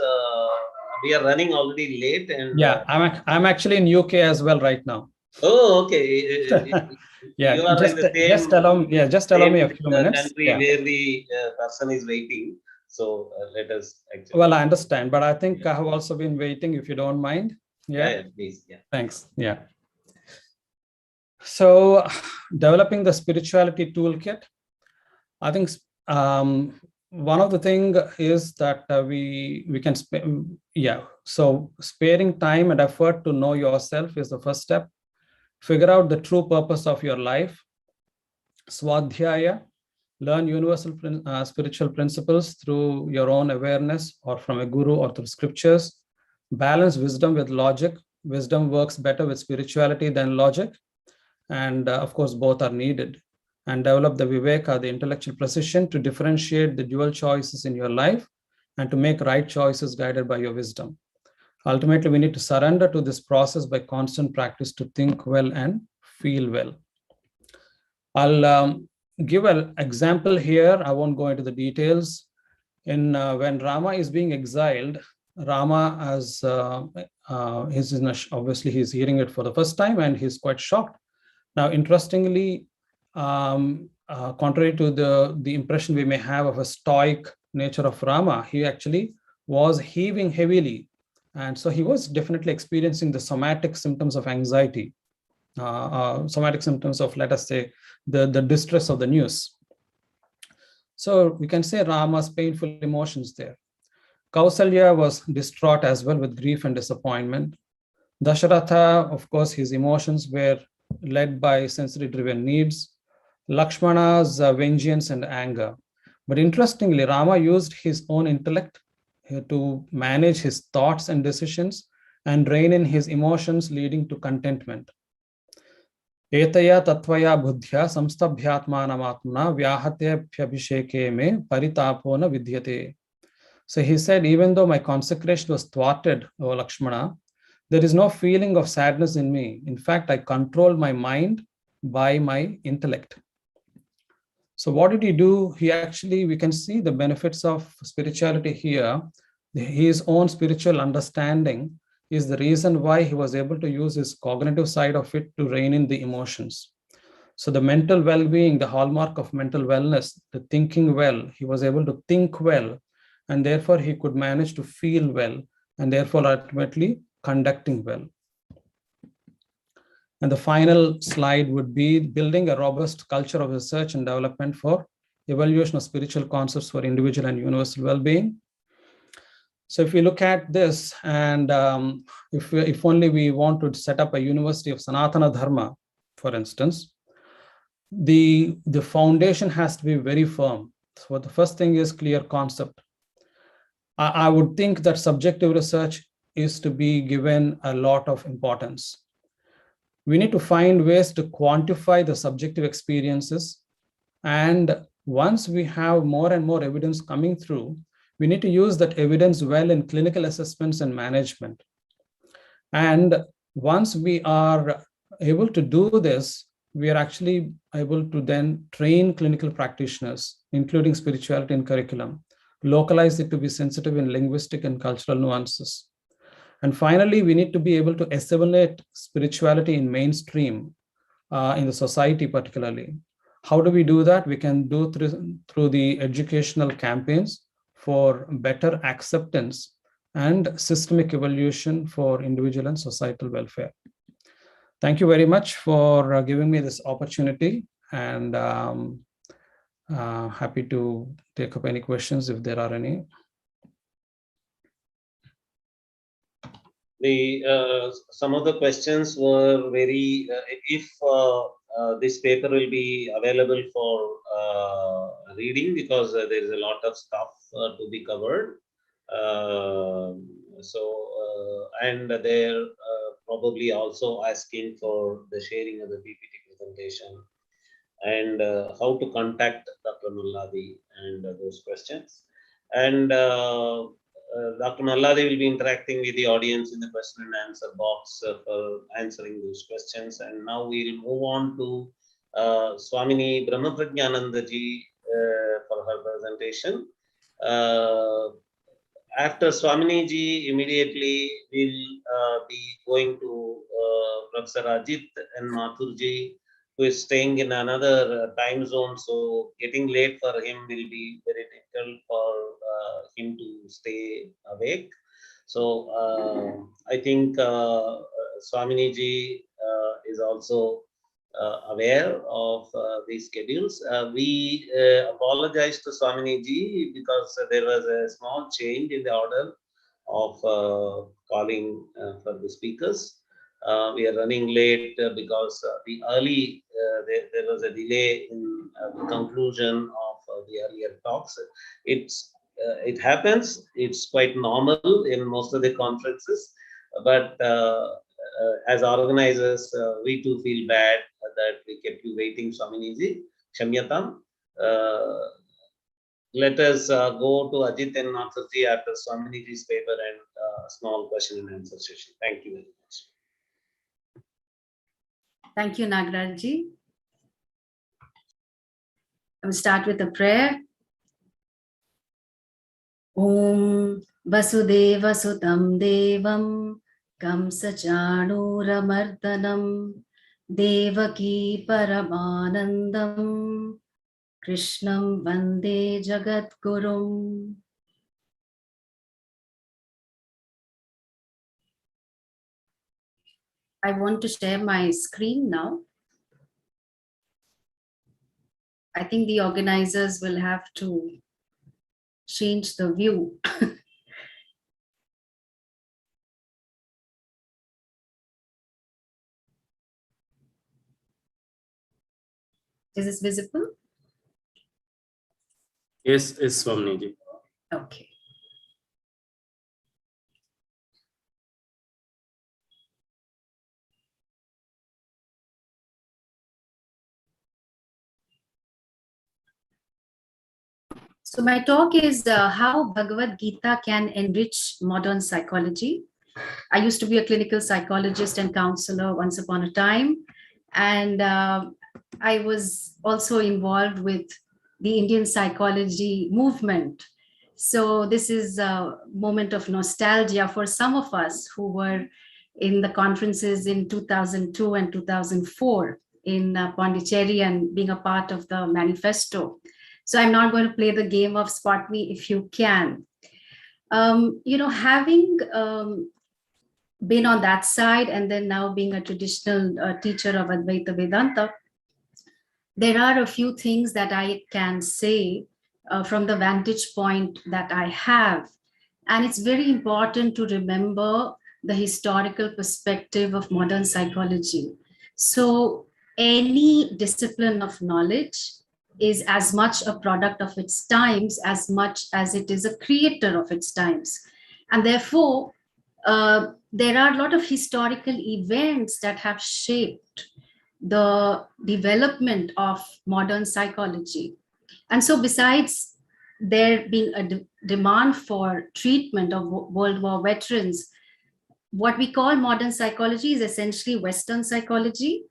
We are running already late. And yeah, I'm actually in UK as well right now. Oh, okay. Yeah, you are just, in the same, just allow me a few minutes. Country where the person is waiting. So let us actually. Well, I understand, but I think I have also been waiting, if you don't mind. Yeah, please. Yeah. Thanks. Yeah. So developing the spirituality toolkit, I think one of the thing is that we can so sparing time and effort to know yourself is the first step. Figure out the true purpose of your life. Swadhyaya, learn universal spiritual principles through your own awareness or from a guru or through scriptures. Balance wisdom with logic. Wisdom works better with spirituality than logic. And of course, both are needed. And develop the viveka, the intellectual precision, to differentiate the dual choices in your life and to make right choices guided by your wisdom. Ultimately, we need to surrender to this process by constant practice to think well and feel well. I'll give an example here. I won't go into the details. When Rama is being exiled, Rama, as obviously he's hearing it for the first time and he's quite shocked. Now, interestingly, contrary to the impression we may have of a stoic nature of Rama, he actually was heaving heavily. And so he was definitely experiencing the somatic symptoms of anxiety, somatic symptoms of, let us say, the distress of the news. So we can say Rama's painful emotions there. Kausalya was distraught as well with grief and disappointment. Dasharatha, of course, his emotions were led by sensory-driven needs. Lakshmana's vengeance and anger. But interestingly, Rama used his own intellect to manage his thoughts and decisions and rein in his emotions, leading to contentment. Etaya tatvaya buddhya samstabhyatmanamatmana vyahatebhyabhisheke me paritapona vidyate. So he said, even though my consecration was thwarted, O Lakshmana, there is no feeling of sadness in me. In fact, I controlled my mind by my intellect. So what did he do? He actually, we can see the benefits of spirituality here. His own spiritual understanding is the reason why he was able to use his cognitive side of it to rein in the emotions. So the mental well-being, the hallmark of mental wellness, the thinking well, he was able to think well, and therefore he could manage to feel well, and therefore ultimately conducting well. And the final slide would be building a robust culture of research and development for evaluation of spiritual concepts for individual and universal well-being. So if we look at this, and if only we want to set up a university of Sanatana Dharma, for instance, the foundation has to be very firm. So the first thing is clear concept. I would think that subjective research is to be given a lot of importance. We need to find ways to quantify the subjective experiences. And once we have more and more evidence coming through, we need to use that evidence well in clinical assessments and management. And once we are able to do this, we are actually able to then train clinical practitioners, including spirituality in curriculum, localize it to be sensitive in linguistic and cultural nuances. And finally, we need to be able to assimilate spirituality in mainstream, in the society particularly. How do we do that? We can do through the educational campaigns for better acceptance and systemic evolution for individual and societal welfare. Thank you very much for giving me this opportunity. And Happy to take up any questions if there are any. Some of the questions were very, if this paper will be available for reading, because there is a lot of stuff to be covered. And they're probably also asking for the sharing of the PPT presentation and how to contact Dr. Malladi and those questions. And Dr. Malladi will be interacting with the audience in the question and answer box for answering those questions. And now we'll move on to Swamini Brahmaprajnanandaji for her presentation. After Swamini ji, immediately we'll be going to Professor Ajit and Mathurji, who is staying in another time zone. So getting late for him will be very difficult for him to stay awake. So I think Swamini ji is also aware of these schedules. We apologize to Swamini ji because there was a small change in the order of calling for the speakers. We are running late because there was a delay in the conclusion of the earlier talks. It happens. It's quite normal in most of the conferences, but as organizers, we too feel bad that we kept you waiting, Swaminiji. Shamyatam. Let us go to Ajit and Mathurji after Swaminiji's paper and a small question and answer session. Thank you very much. Thank you, Nagarajji. I will start with a prayer. Om Vasudeva Sutam Devam Kamsachanuramardanam Devaki Paramanandam Krishnam Vande Jagadgurum. I want to share my screen now. I think the organizers will have to change the view. Is this visible? Yes, Swamniji. Okay. So my talk is how Bhagavad Gita can enrich modern psychology. I used to be a clinical psychologist and counselor once upon a time. And I was also involved with the Indian psychology movement. So this is a moment of nostalgia for some of us who were in the conferences in 2002 and 2004 in Pondicherry and being a part of the manifesto. So I'm not going to play the game of spot me if you can. Having been on that side and then now being a traditional teacher of Advaita Vedanta, there are a few things that I can say from the vantage point that I have. And it's very important to remember the historical perspective of modern psychology. So any discipline of knowledge is as much a product of its times as much as it is a creator of its times. And therefore, there are a lot of historical events that have shaped the development of modern psychology. And so besides there being a demand for treatment of World War veterans, what we call modern psychology is essentially Western psychology.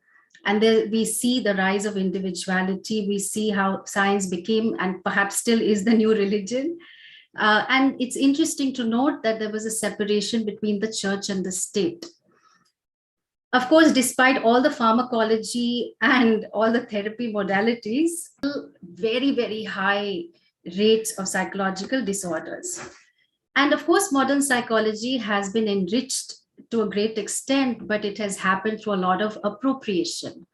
And there we see the rise of individuality. We see how science became and perhaps still is the new religion. And it's interesting to note that there was a separation between the church and the state. Of course, despite all the pharmacology and all the therapy modalities, very, very high rates of psychological disorders. And of course, modern psychology has been enriched to a great extent, but it has happened through a lot of appropriation.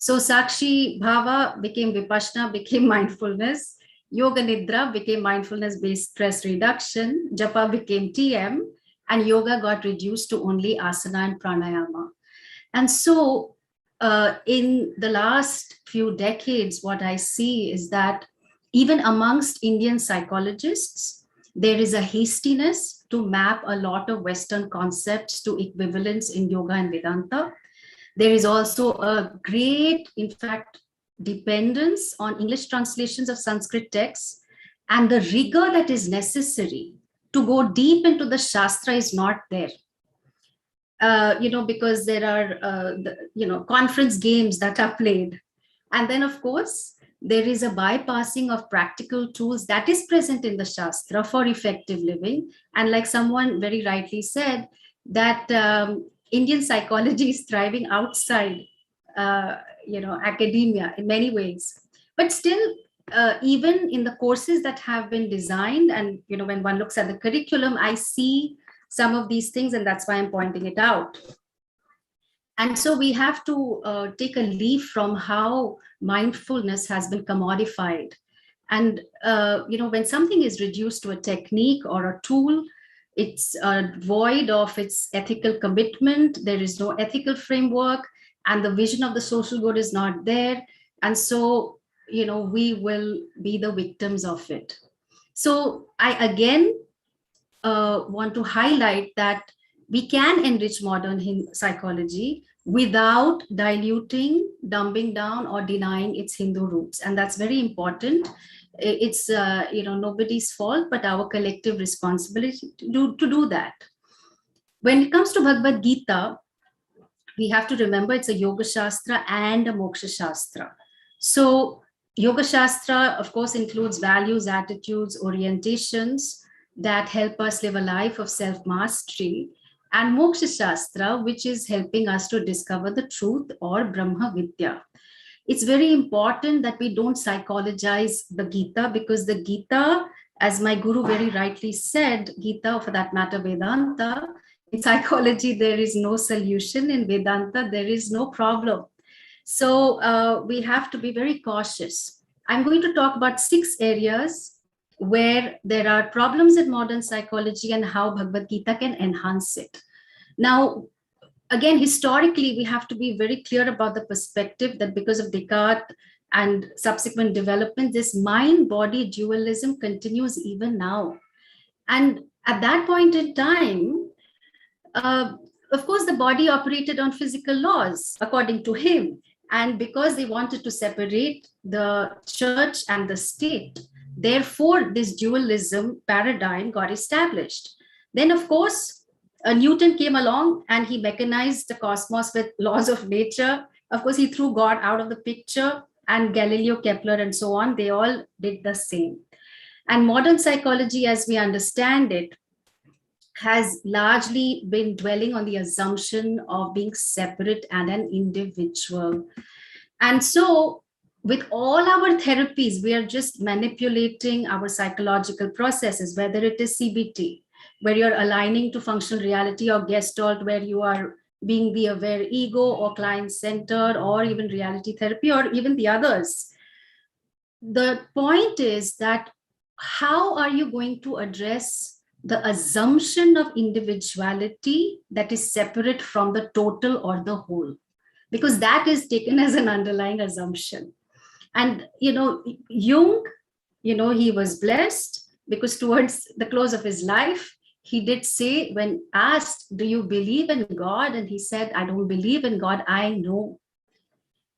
So Sakshi Bhava became Vipassana, became mindfulness. Yoga Nidra became mindfulness-based stress reduction. Japa became TM, and yoga got reduced to only asana and pranayama. And so in the last few decades, what I see is that even amongst Indian psychologists, there is a hastiness to map a lot of Western concepts to equivalents in yoga and Vedanta. There is also a great, in fact, dependence on English translations of Sanskrit texts, and the rigor that is necessary to go deep into the Shastra is not there. Because there are, conference games that are played. And then, of course, there is a bypassing of practical tools that is present in the Shastra for effective living. And like someone very rightly said, that Indian psychology is thriving outside, academia in many ways. But still, even in the courses that have been designed, and when one looks at the curriculum, I see some of these things, and that's why I'm pointing it out. And so we have to take a leaf from how mindfulness has been commodified. And, when something is reduced to a technique or a tool, it's void of its ethical commitment. There is no ethical framework, and the vision of the social good is not there. And so, we will be the victims of it. So I again want to highlight that we can enrich modern psychology without diluting, dumbing down, or denying its Hindu roots. And that's very important. It's nobody's fault, but our collective responsibility to do that. When it comes to Bhagavad Gita, we have to remember it's a Yoga Shastra and a Moksha Shastra. So Yoga Shastra, of course, includes values, attitudes, orientations that help us live a life of self-mastery, and Moksha Shastra, which is helping us to discover the truth, or Brahma Vidya. It's very important that we don't psychologize the Gita, because the Gita, as my guru very rightly said, Gita, for that matter, Vedanta, in psychology, there is no solution. In Vedanta, there is no problem. So we have to be very cautious. I'm going to talk about 6 areas where there are problems in modern psychology and how Bhagavad Gita can enhance it. Now, again, historically, we have to be very clear about the perspective that because of Descartes and subsequent development, this mind-body dualism continues even now. And at that point in time, of course, the body operated on physical laws, according to him. And because they wanted to separate the church and the state, therefore, this dualism paradigm got established. Then, of course, Newton came along and he mechanized the cosmos with laws of nature. Of course, he threw God out of the picture, and Galileo, Kepler, and so on, they all did the same. And modern psychology, as we understand it, has largely been dwelling on the assumption of being separate and an individual. And so with all our therapies, we are just manipulating our psychological processes, whether it is CBT, where you're aligning to functional reality, or Gestalt, where you are being the aware ego, or client-centered, or even reality therapy, or even the others. The point is that how are you going to address the assumption of individuality that is separate from the total or the whole? Because that is taken as an underlying assumption. And, Jung, he was blessed because towards the close of his life, he did say, when asked, do you believe in God? And he said, I don't believe in God, I know.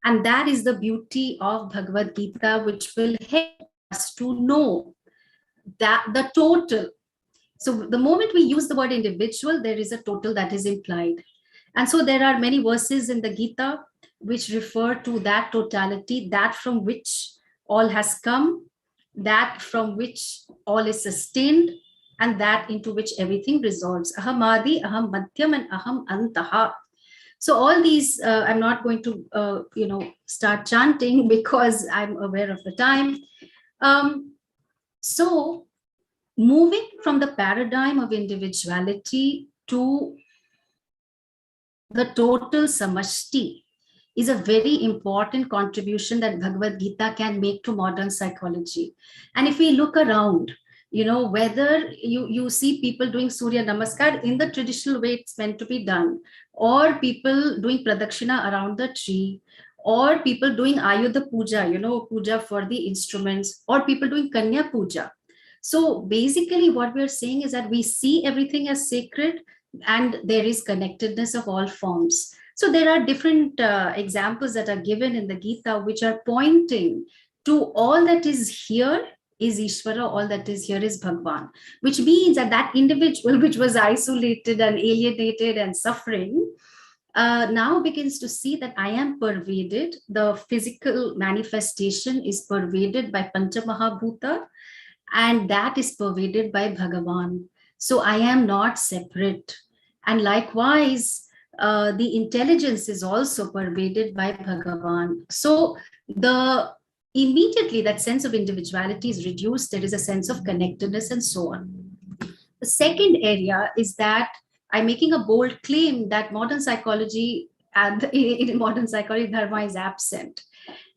And that is the beauty of Bhagavad Gita, which will help us to know that the total. So the moment we use the word individual, there is a total that is implied. And so there are many verses in the Gita which refer to that totality, that from which all has come, that from which all is sustained, and that into which everything resolves. Aham Adi, Aham Madhyam, and Aham Antaha. So all these, I'm not going to, start chanting because I'm aware of the time. So moving from the paradigm of individuality to the total samashti is a very important contribution that Bhagavad Gita can make to modern psychology. And if we look around, whether you see people doing Surya Namaskar in the traditional way it's meant to be done, or people doing Pradakshina around the tree, or people doing Ayudha Puja, puja for the instruments, or people doing Kanya Puja. So basically what we're saying is that we see everything as sacred and there is connectedness of all forms. So there are different examples that are given in the Gita which are pointing to all that is here is Ishvara, all that is here is Bhagwan, which means that that individual which was isolated and alienated and suffering now begins to see that I am pervaded. The physical manifestation is pervaded by Pancha Mahabhuta, and that is pervaded by Bhagavan. So I am not separate. And likewise, the intelligence is also pervaded by Bhagavan. So immediately that sense of individuality is reduced. There is a sense of connectedness and so on. The second area is that I'm making a bold claim that modern psychology, in modern psychology, dharma is absent.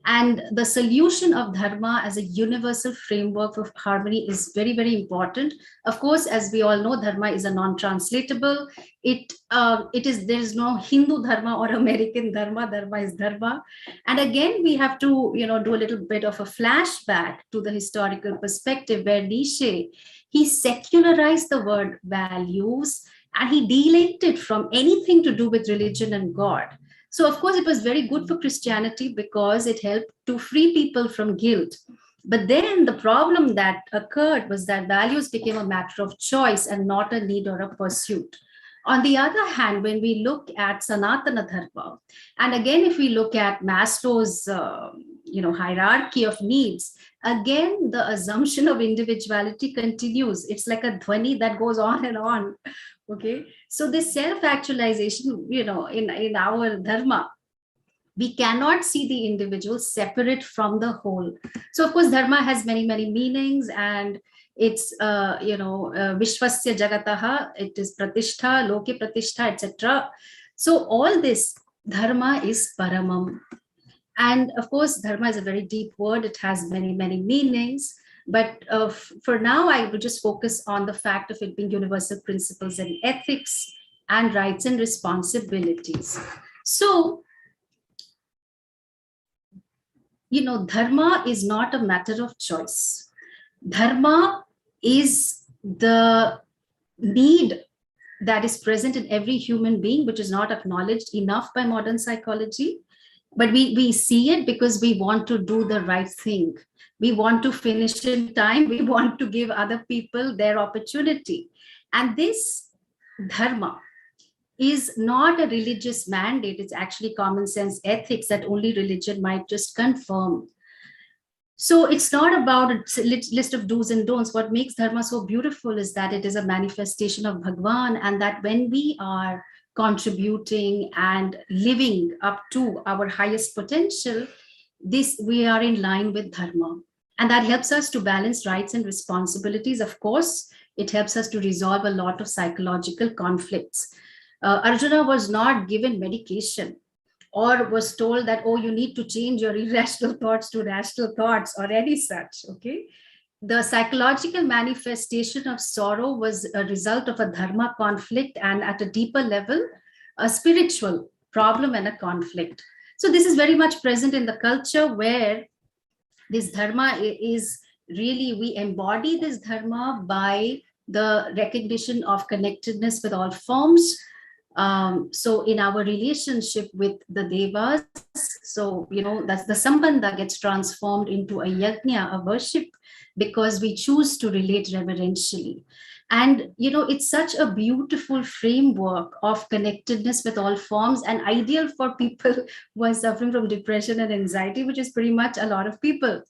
And the solution of dharma as a universal framework of harmony is very, very important. Of course, as we all know, dharma is a non-translatable. There is no Hindu dharma or American dharma. Dharma is dharma. And again, we have to, do a little bit of a flashback to the historical perspective where Nietzsche, he secularized the word values and he delinked it from anything to do with religion and God. So, of course, it was very good for Christianity because it helped to free people from guilt. But then the problem that occurred was that values became a matter of choice and not a need or a pursuit. On the other hand, when we look at Sanatana Dharma, and again, if we look at Maslow's hierarchy of needs, again, the assumption of individuality continues. It's like a dhwani that goes on and on. Okay, so this self-actualization, in our dharma, we cannot see the individual separate from the whole. So, of course, dharma has many, many meanings, and it's, Vishwasya Jagataha, it is Pratishtha, Loke Pratishtha, etc. So, all this dharma is Paramam. And of course, dharma is a very deep word. It has many, many meanings. But for now, I will just focus on the fact of it being universal principles and ethics and rights and responsibilities. So, dharma is not a matter of choice. Dharma is the need that is present in every human being, which is not acknowledged enough by modern psychology. But we see it because we want to do the right thing. We want to finish in time. We want to give other people their opportunity. And this dharma is not a religious mandate. It's actually common sense ethics that only religion might just confirm. So it's not about a list of do's and don'ts. What makes dharma so beautiful is that it is a manifestation of Bhagwan, and that when we are contributing and living up to our highest potential, we are in line with dharma. And that helps us to balance rights and responsibilities. Of course, it helps us to resolve a lot of psychological conflicts. Arjuna was not given medication or was told that, oh, you need to change your irrational thoughts to rational thoughts or any such, okay? The psychological manifestation of sorrow was a result of a dharma conflict, and at a deeper level, a spiritual problem and a conflict. So this is very much present in the culture where this dharma is really, we embody this dharma by the recognition of connectedness with all forms. So in our relationship with the devas, so, that's the sambandha gets transformed into a yajna, a worship, because we choose to relate reverentially. And, it's such a beautiful framework of connectedness with all forms, and ideal for people who are suffering from depression and anxiety, which is pretty much a lot of people.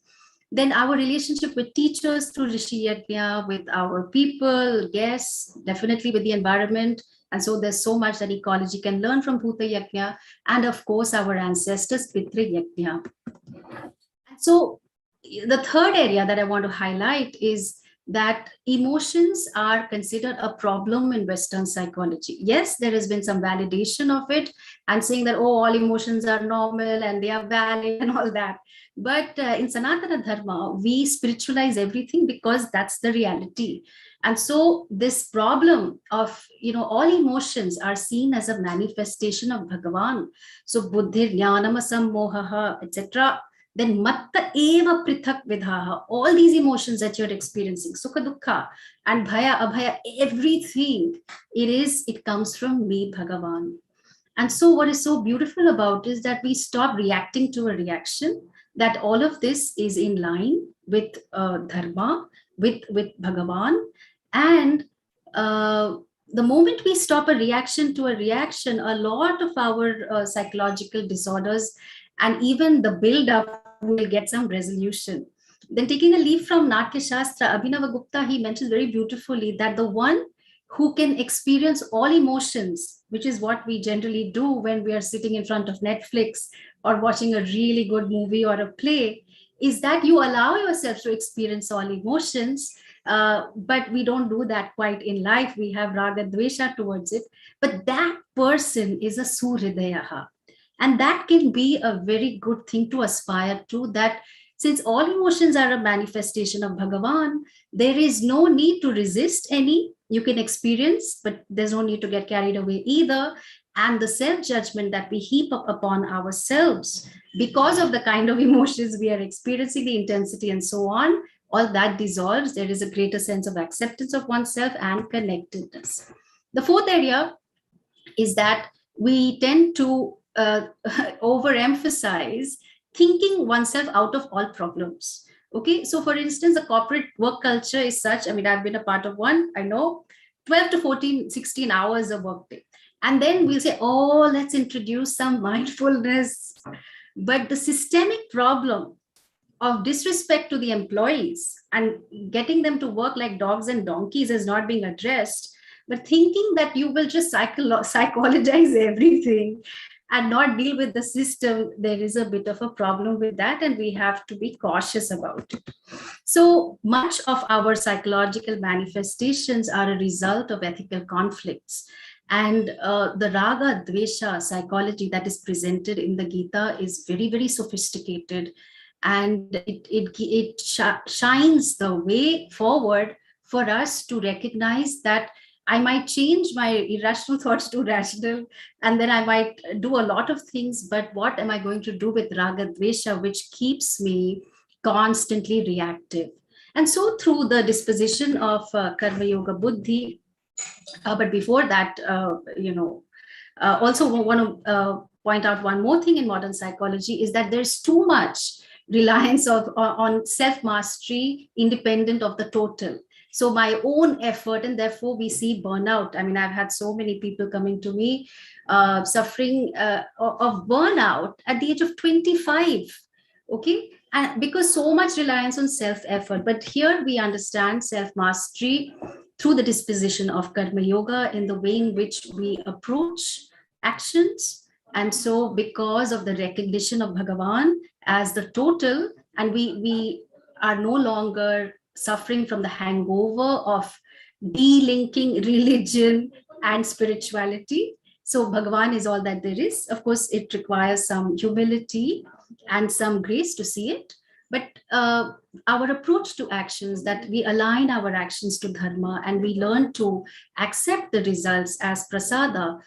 Then our relationship with teachers through Rishi Yajna, with our people, guests, definitely with the environment. And so there's so much that ecology can learn from Bhuta Yajna, and of course our ancestors, Pitri Yajna. And so the third area that I want to highlight is that emotions are considered a problem in Western psychology. Yes, there has been some validation of it and saying that, oh, all emotions are normal and they are valid and all that. But in Sanatana Dharma, we spiritualize everything because that's the reality. And so this problem of, all emotions are seen as a manifestation of Bhagavan. So buddhir jnanamasam mohaha, etc. Then matta eva prithak vidhaha, all these emotions that you're experiencing, sukha dukkha and bhaya abhaya, everything, it comes from me, Bhagavan. And so what is so beautiful about is that we stop reacting to a reaction, that all of this is in line with dharma, with Bhagavan. And the moment we stop a reaction to a reaction, a lot of our psychological disorders and even the build-up will get some resolution. Then taking a leaf from Natya Shastra, Abhinava Gupta, he mentions very beautifully that the one who can experience all emotions, which is what we generally do when we are sitting in front of Netflix or watching a really good movie or a play, is that you allow yourself to experience all emotions. But we don't do that quite in life. We have raga dvesha towards it. But that person is a suhridayaha. And that can be a very good thing to aspire to, that since all emotions are a manifestation of Bhagavan, there is no need to resist any. You can experience, but there's no need to get carried away either. And the self-judgment that we heap up upon ourselves because of the kind of emotions we are experiencing, the intensity and so on, all that dissolves. There is a greater sense of acceptance of oneself and connectedness. The fourth area is that we tend to overemphasize thinking oneself out of all problems. Okay, so for instance, the corporate work culture is such, I mean, I've been a part of one, I know, 12 to 14, 16 hours a workday. And then we'll say, oh, let's introduce some mindfulness. But the systemic problem of disrespect to the employees and getting them to work like dogs and donkeys is not being addressed, but thinking that you will just psychologize everything and not deal with the system, there is a bit of a problem with that, and we have to be cautious about it. So much of our psychological manifestations are a result of ethical conflicts. And the raga dvesha psychology that is presented in the Gita is very, very sophisticated, and it shines the way forward for us to recognize that I might change my irrational thoughts to rational, and then I might do a lot of things, but what am I going to do with raga dvesha, which keeps me constantly reactive? And so through the disposition of karma yoga buddhi, but before that, also want to point out one more thing in modern psychology is that there's too much reliance on self-mastery independent of the total. So my own effort, and therefore we see burnout. I mean, I've had so many people coming to me suffering of burnout at the age of 25, okay? And because so much reliance on self-effort. But here we understand self-mastery through the disposition of karma yoga in the way in which we approach actions. And so because of the recognition of Bhagavan as the total, and we are no longer suffering from the hangover of delinking religion and spirituality. So Bhagavan is all that there is. Of course, it requires some humility and some grace to see it. But our approach to actions, that we align our actions to dharma and we learn to accept the results as prasada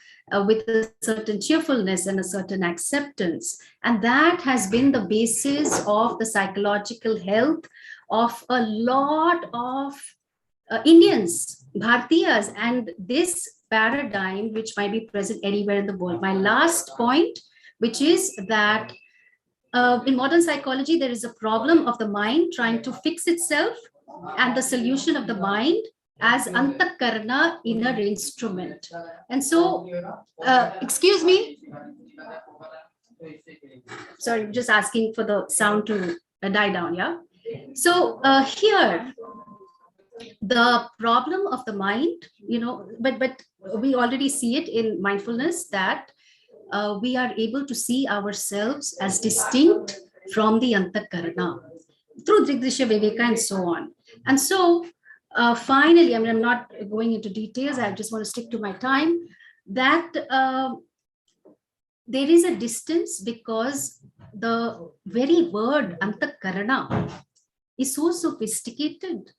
with a certain cheerfulness and a certain acceptance. And that has been the basis of the psychological health of a lot of Indians, Bhartiyas, and this paradigm, which might be present anywhere in the world. My last point, which is that in modern psychology, there is a problem of the mind trying to fix itself, and the solution of the mind as antakarna, inner instrument. And so, excuse me. Sorry, just asking for the sound to die down, yeah? So here, the problem of the mind, but we already see it in mindfulness that we are able to see ourselves as distinct from the antakarna through Drigdrishya Viveka and so on. And so finally, I mean, I'm not going into details, I just want to stick to my time, that there is a distance because the very word antakarana is so sophisticated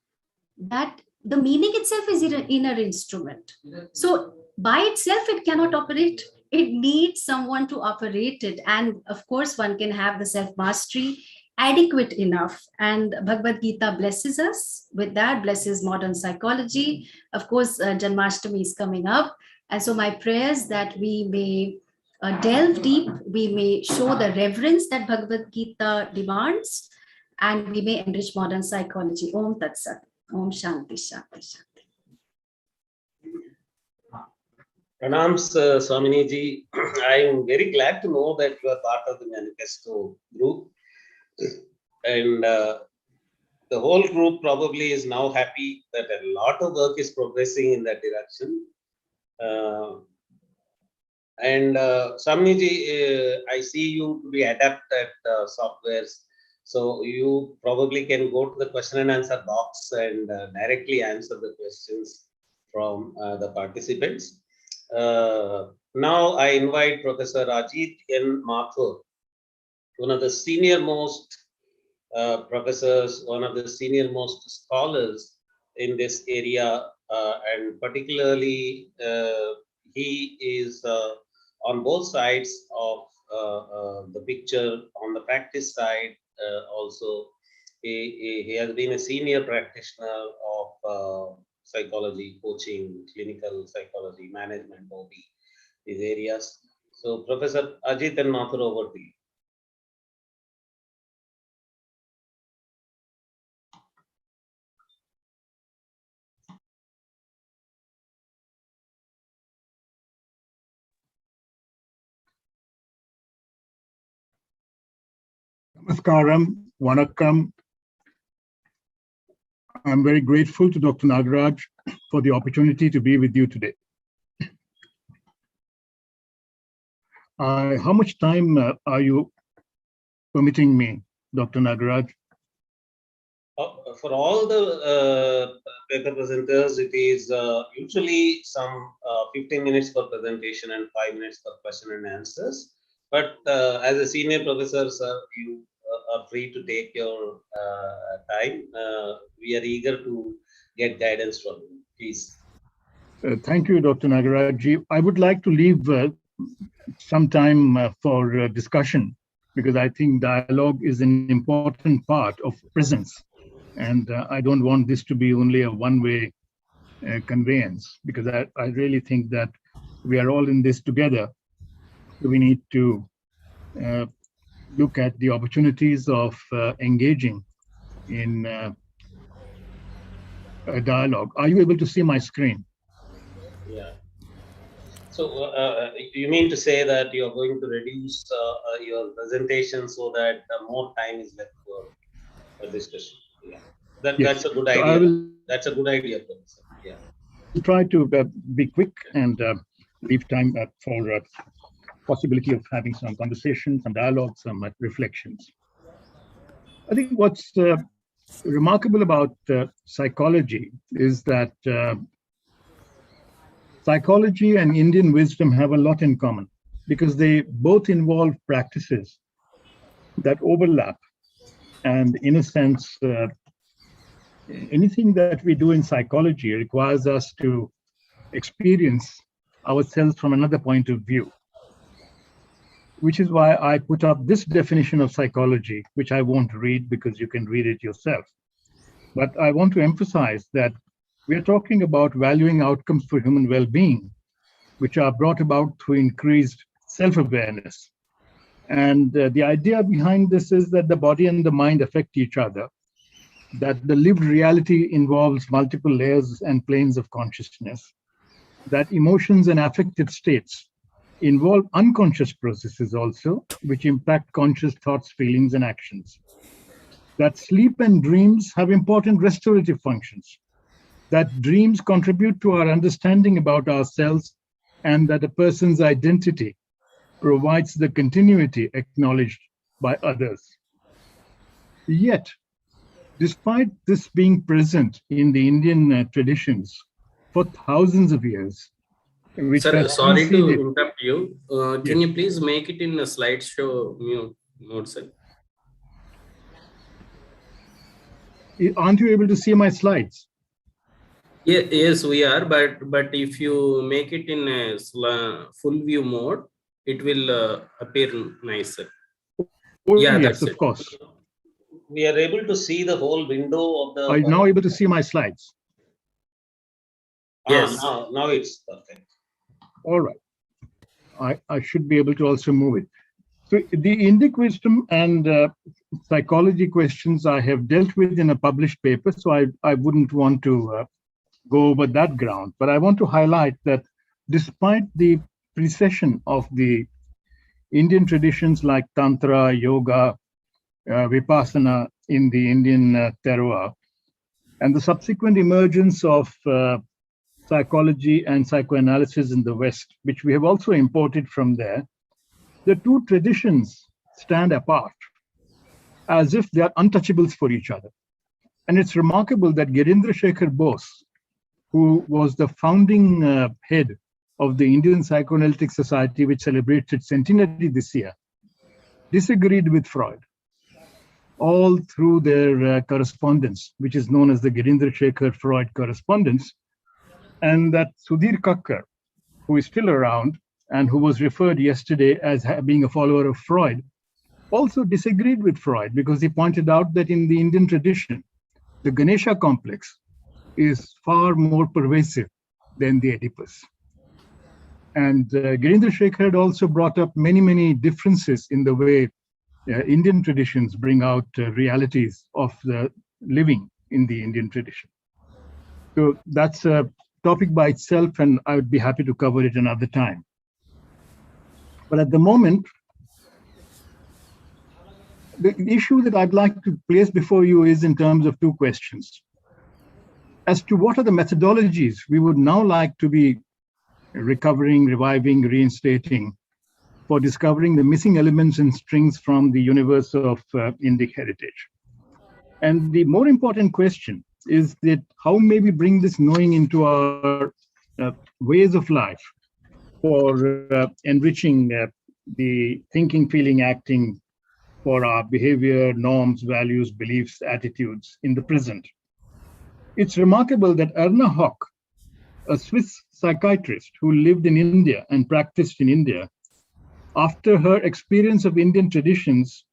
that the meaning itself is an inner instrument. So by itself, it cannot operate. It needs someone to operate it. And of course, one can have the self-mastery adequate enough. And Bhagavad Gita blesses us with that, blesses modern psychology. Of course, Janmashtami is coming up. And so my prayers that we may delve deep, we may show the reverence that Bhagavad Gita demands, and we may enrich modern psychology. Om Tat Sat. Om Shanti Shanti Shanti. Pranams, Swaminiji. I am very glad to know that you are part of the manifesto group. And the whole group probably is now happy that a lot of work is progressing in that direction. Swaminiji, I see you to be adept at softwares. So you probably can go to the question and answer box and directly answer the questions from the participants. Now I invite Professor Ajit N. Mathur, one of the senior most professors, one of the senior most scholars in this area, and particularly he is on both sides of the picture. On the practice side, also he has been a senior practitioner of psychology, coaching, clinical psychology, management, OB, these areas. So Professor Ajit N. Mathur, over to you. Namaskaram, Vanakkam. I'm very grateful to Dr. Nagaraj for the opportunity to be with you today. How much time are you permitting me, Dr. Nagaraj? For all the paper presenters, it is usually some 15 minutes per presentation and 5 minutes per question and answers. But as a senior professor, sir, you are free to take your time. We are eager to get guidance from you. Please. Thank you, Dr. Nagaraj. I would like to leave some time for discussion, because I think dialogue is an important part of presence. And I don't want this to be only a one-way conveyance, because I really think that we are all in this together. So we need to look at the opportunities of engaging in a dialogue. Are you able to see my screen? Yeah. So you mean to say that you are going to reduce your presentation so that more time is left for discussion? Yeah. That's a good idea. That's a good idea, Professor. Yeah. I'll try to be quick and leave time for possibility of having some conversation, some dialogue, some reflections. I think what's remarkable about psychology is that psychology and Indian wisdom have a lot in common, because they both involve practices that overlap. And in a sense, anything that we do in psychology requires us to experience ourselves from another point of view, which is why I put up this definition of psychology, which I won't read because you can read it yourself. But I want to emphasize that we are talking about valuing outcomes for human well-being, which are brought about through increased self-awareness. And the idea behind this is that the body and the mind affect each other, that the lived reality involves multiple layers and planes of consciousness, that emotions and affective states involve unconscious processes also, which impact conscious thoughts, feelings, and actions, that sleep and dreams have important restorative functions, that dreams contribute to our understanding about ourselves, and that a person's identity provides the continuity acknowledged by others. Yet, despite this being present in the Indian traditions for thousands of years, which Sir, has sorry to preceded. interrupt you. Can Yes. you please make it in a slideshow mode, sir? Aren't you able to see my slides? Yeah, yes, we are. But if you make it in a full view mode, it will appear nicer. Oh, Yeah, yes, that's of it. course. We are able to see the whole window of the. Are you now able to see my slides? Yes. Now it's perfect. All right. I should be able to also move it. So the Indic wisdom and psychology questions I have dealt with in a published paper, so I wouldn't want to go over that ground. But I want to highlight that despite the precession of the Indian traditions like Tantra, Yoga, Vipassana in the Indian terroir, and the subsequent emergence of psychology and psychoanalysis in the West, which we have also imported from there, the two traditions stand apart as if they are untouchables for each other. And it's remarkable that Girindra Shekhar Bose, who was the founding head of the Indian Psychoanalytic Society, which celebrates its centenary this year, disagreed with Freud all through their correspondence, which is known as the Girindra Shekhar Freud correspondence. And that Sudhir Kakkar, who is still around and who was referred yesterday as being a follower of Freud, also disagreed with Freud because he pointed out that in the Indian tradition, the Ganesha complex is far more pervasive than the Oedipus. And Girindra Shekhar had also brought up many, many differences in the way Indian traditions bring out realities of the living in the Indian tradition. So that's a topic by itself, and I would be happy to cover it another time. But at the moment, the issue that I'd like to place before you is in terms of two questions. As to what are the methodologies we would now like to be recovering, reviving, reinstating for discovering the missing elements and strings from the universe of Indic heritage. And the more important question is that how may we bring this knowing into our ways of life for enriching the thinking, feeling, acting for our behavior, norms, values, beliefs, attitudes in the present. It's remarkable that Erna Hock, a Swiss psychiatrist who lived in India and practiced in India, after her experience of Indian traditions,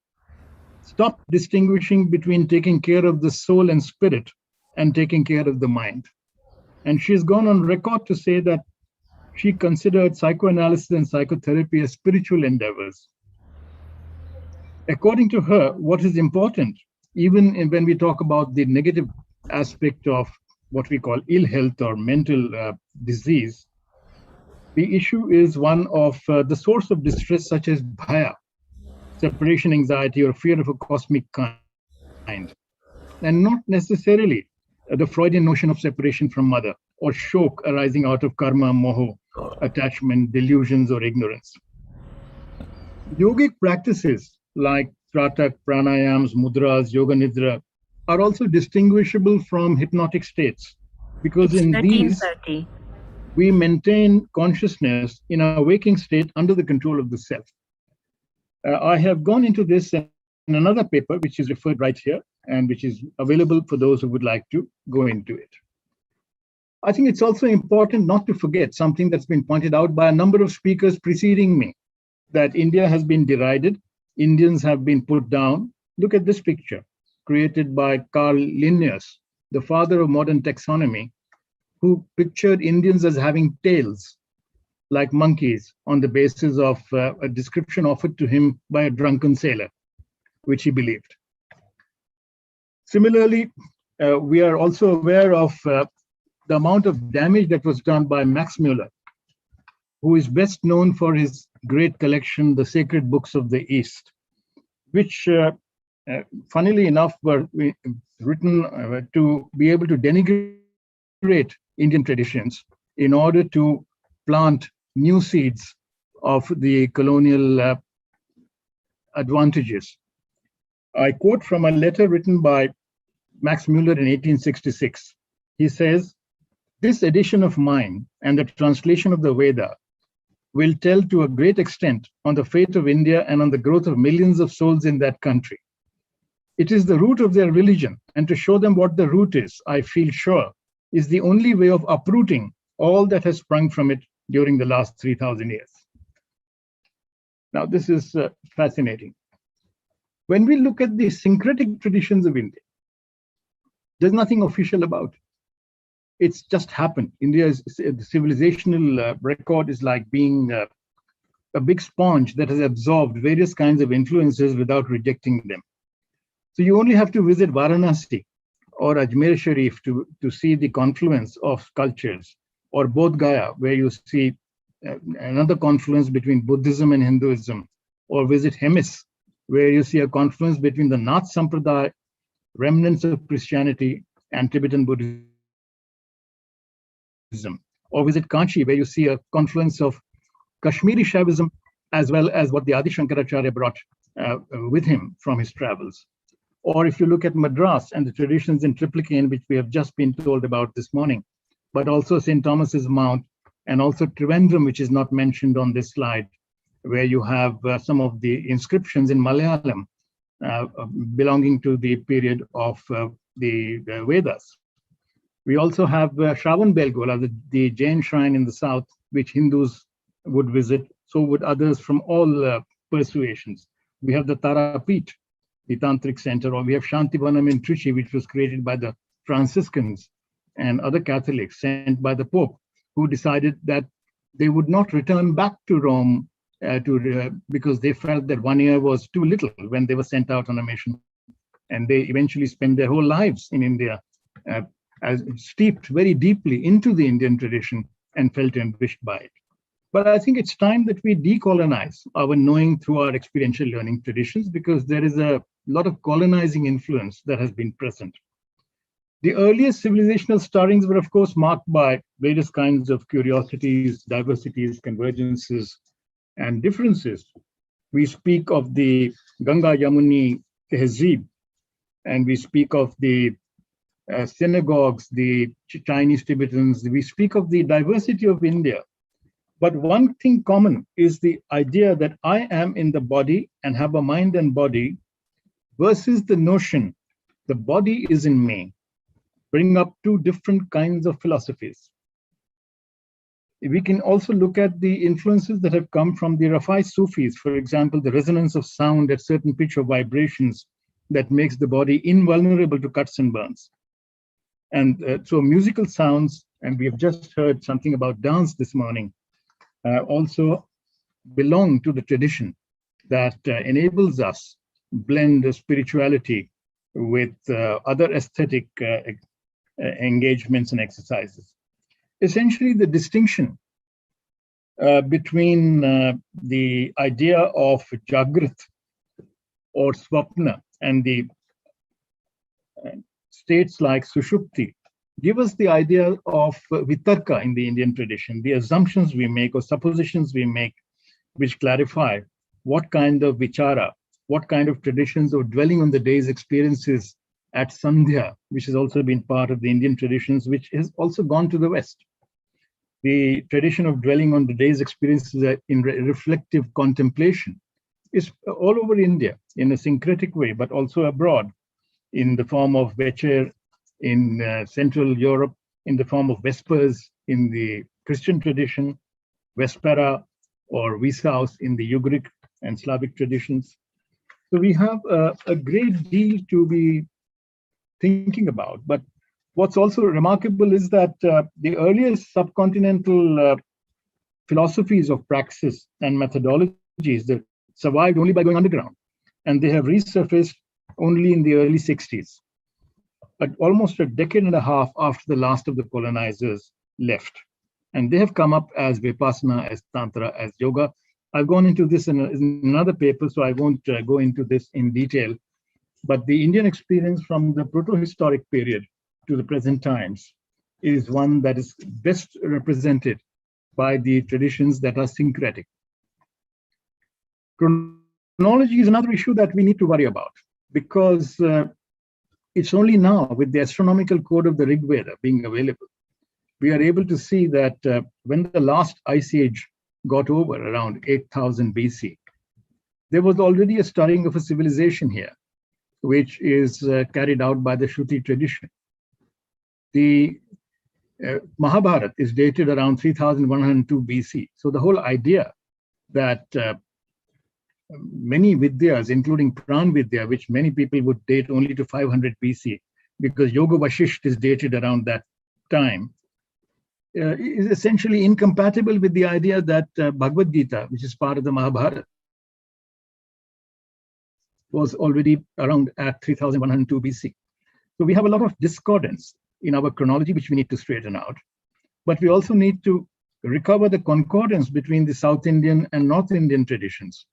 stopped distinguishing between taking care of the soul and spirit and taking care of the mind. And she's gone on record to say that she considered psychoanalysis and psychotherapy as spiritual endeavors. According to her, what is important, even when we talk about the negative aspect of what we call ill health or mental disease, the issue is one of the source of distress, such as bhaya, separation anxiety, or fear of a cosmic kind, and not necessarily the Freudian notion of separation from mother, or shok arising out of karma, moho, attachment, delusions, or ignorance. Yogic practices like tratak, pranayams, mudras, yoga nidra are also distinguishable from hypnotic states, because in these, we maintain consciousness in a waking state under the control of the self. I have gone into this in another paper, which is referred right here, and which is available for those who would like to go into it. I think it's also important not to forget something that's been pointed out by a number of speakers preceding me, that India has been derided, Indians have been put down. Look at this picture, created by Carl Linnaeus, the father of modern taxonomy, who pictured Indians as having tails like monkeys on the basis of a description offered to him by a drunken sailor, which he believed. Similarly, we are also aware of the amount of damage that was done by Max Muller, who is best known for his great collection, The Sacred Books of the East, which, funnily enough, were written to be able to denigrate Indian traditions in order to plant new seeds of the colonial advantages. I quote from a letter written by Max Muller in 1866. He says, "This edition of mine and the translation of the Veda will tell to a great extent on the fate of India and on the growth of millions of souls in that country. It is the root of their religion, and to show them what the root is, I feel sure, is the only way of uprooting all that has sprung from it during the last 3,000 years." Now, this is fascinating. When we look at the syncretic traditions of India, there's nothing official about it. It's just happened. India's civilizational record is like being a big sponge that has absorbed various kinds of influences without rejecting them. So you only have to visit Varanasi or Ajmer Sharif to see the confluence of cultures, or Bodh Gaya, where you see another confluence between Buddhism and Hinduism, or visit Hemis, where you see a confluence between the Nath Sampradaya, remnants of Christianity, and Tibetan Buddhism, or visit Kanchi, where you see a confluence of Kashmiri Shaivism, as well as what the Adi Shankaracharya brought with him from his travels. Or if you look at Madras and the traditions in Triplicane, which we have just been told about this morning, but also St. Thomas's Mount, and also Trivandrum, which is not mentioned on this slide, where you have some of the inscriptions in Malayalam belonging to the period of the Vedas. We also have Shravan Belgola, the Jain shrine in the south, which Hindus would visit, so would others from all persuasions. We have the Tarapeeth, the Tantric center, or we have Shantivanam in Trichy, which was created by the Franciscans and other Catholics sent by the Pope, who decided that they would not return back to Rome because they felt that 1 year was too little when they were sent out on a mission. And they eventually spent their whole lives in India, as steeped very deeply into the Indian tradition and felt enriched by it. But I think it's time that we decolonize our knowing through our experiential learning traditions, because there is a lot of colonizing influence that has been present. The earliest civilizational startings were, of course, marked by various kinds of curiosities, diversities, convergences, and differences. We speak of the Ganga Yamuni Tehzeeb, and we speak of the synagogues, the Chinese Tibetans. We speak of the diversity of India. But one thing common is the idea that I am in the body and have a mind and body, versus the notion the body is in me, bring up two different kinds of philosophies. We can also look at the influences that have come from the Rafai Sufis, for example, the resonance of sound at certain pitch of vibrations that makes the body invulnerable to cuts and burns. And so musical sounds, and we have just heard something about dance this morning, also belong to the tradition that enables us blend spirituality with other aesthetic engagements and exercises. Essentially, the distinction between the idea of Jagrat or Swapna and the states like Sushupti give us the idea of Vitarka in the Indian tradition, the assumptions we make or suppositions we make, which clarify what kind of vichara, what kind of traditions of dwelling on the day's experiences at Sandhya, which has also been part of the Indian traditions, which has also gone to the West. The tradition of dwelling on the day's experiences in reflective contemplation is all over India in a syncretic way, but also abroad in the form of Vecher in Central Europe, in the form of Vespers in the Christian tradition, Vespera or Visaus in the Ugric and Slavic traditions. So we have a great deal to be thinking about. But what's also remarkable is that the earliest subcontinental philosophies of praxis and methodologies that survived only by going underground, and they have resurfaced only in the early 60s. Almost a decade and a half after the last of the colonizers left. And they have come up as Vipassana, as Tantra, as Yoga. I've gone into this in another paper, so I won't go into this in detail. But the Indian experience from the proto-historic period to the present times is one that is best represented by the traditions that are syncretic. Chronology is another issue that we need to worry about, because it's only now with the astronomical code of the Rig Veda being available, we are able to see that when the last ice age got over around 8000 BC, there was already a stirring of a civilization here, which is carried out by the Shruti tradition. The Mahabharata is dated around 3102 BC. So the whole idea that many Vidyas, including Pran Vidya, which many people would date only to 500 BC, because Yoga Vashisht is dated around that time, is essentially incompatible with the idea that Bhagavad Gita, which is part of the Mahabharata, was already around at 3102 BC. So we have a lot of discordance in our chronology, which we need to straighten out. But we also need to recover the concordance between the South Indian and North Indian traditions.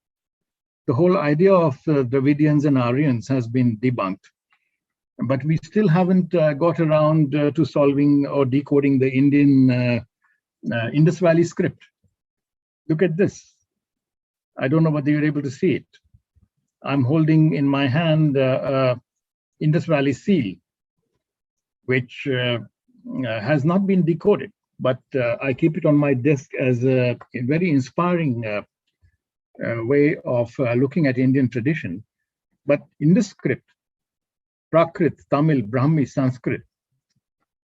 The whole idea of Dravidians and Aryans has been debunked, but we still haven't got around to solving or decoding the Indian Indus Valley script. Look at this. I don't know whether you're able to see it. I'm holding in my hand Indus Valley seal, which has not been decoded, but I keep it on my desk as a very inspiring way of looking at Indian tradition. But in this script, Prakrit, Tamil, Brahmi, Sanskrit,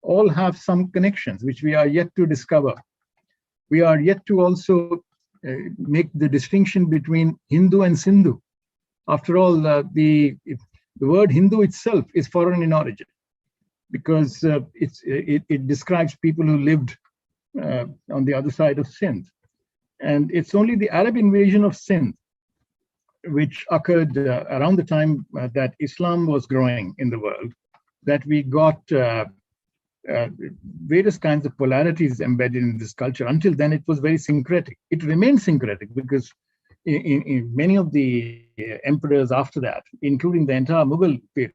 all have some connections which we are yet to discover. We are yet to also make the distinction between Hindu and Sindhu. After all, the word Hindu itself is foreign in origin, because it describes people who lived on the other side of Sindh. And it's only the Arab invasion of Sindh, which occurred around the time that Islam was growing in the world, that we got various kinds of polarities embedded in this culture. Until then, it was very syncretic. It remained syncretic because in many of the emperors after that, including the entire Mughal period,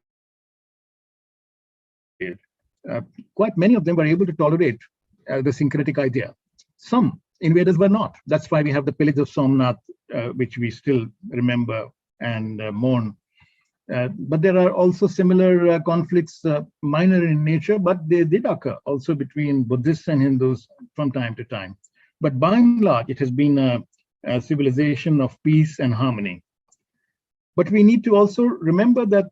quite many of them were able to tolerate the syncretic idea. Some invaders were not. That's why we have the pillage of Somnath, which we still remember and mourn. But there are also similar conflicts, minor in nature, but they did occur also between Buddhists and Hindus from time to time. But by and large, it has been a civilization of peace and harmony. But we need to also remember that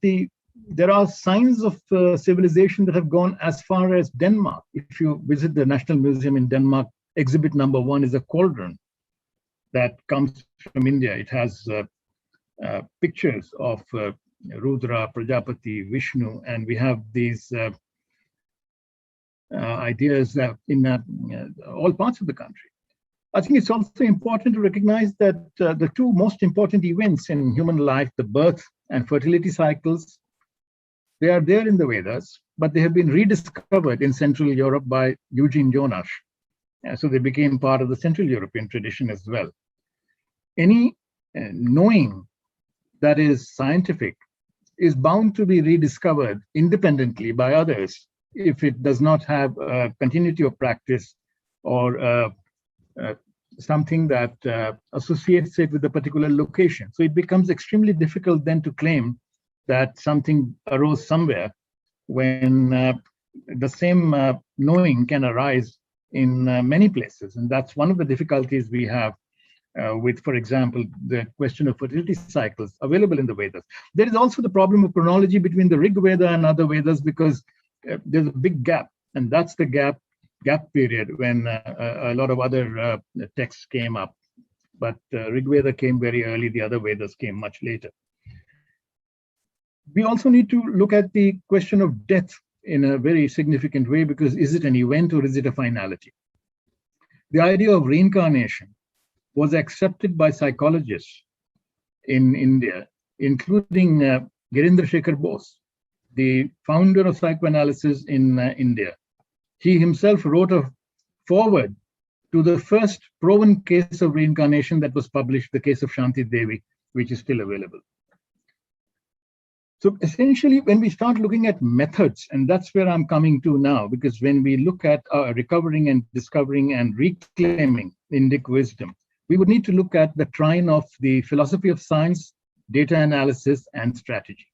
there are signs of civilization that have gone as far as Denmark. If you visit the National Museum in Denmark, exhibit number 1 is a cauldron that comes from India. It has pictures of Rudra, Prajapati, Vishnu, and we have these ideas in all parts of the country. I think it's also important to recognize that the two most important events in human life, the birth and fertility cycles, they are there in the Vedas, but they have been rediscovered in Central Europe by Eugene Jonas. So they became part of the Central European tradition as well. Any knowing that is scientific is bound to be rediscovered independently by others if it does not have a continuity of practice or something that associates it with a particular location. So it becomes extremely difficult then to claim that something arose somewhere when the same knowing can arise in many places. And that's one of the difficulties we have with, for example, the question of fertility cycles available in the Vedas. There is also the problem of chronology between the Rig Veda and other Vedas, because there's a big gap, and that's the gap period when a lot of other texts came up. But Rig Veda came very early, the other Vedas came much later. We also need to look at the question of death in a very significant way, because is it an event or is it a finality? The idea of reincarnation was accepted by psychologists in India, including Girindra Shekhar Bose, the founder of psychoanalysis in India. He himself wrote a foreword to the first proven case of reincarnation that was published, the case of Shanti Devi, which is still available. So essentially, when we start looking at methods, and that's where I'm coming to now, because when we look at recovering and discovering and reclaiming Indic wisdom, we would need to look at the trine of the philosophy of science, data analysis, and strategy.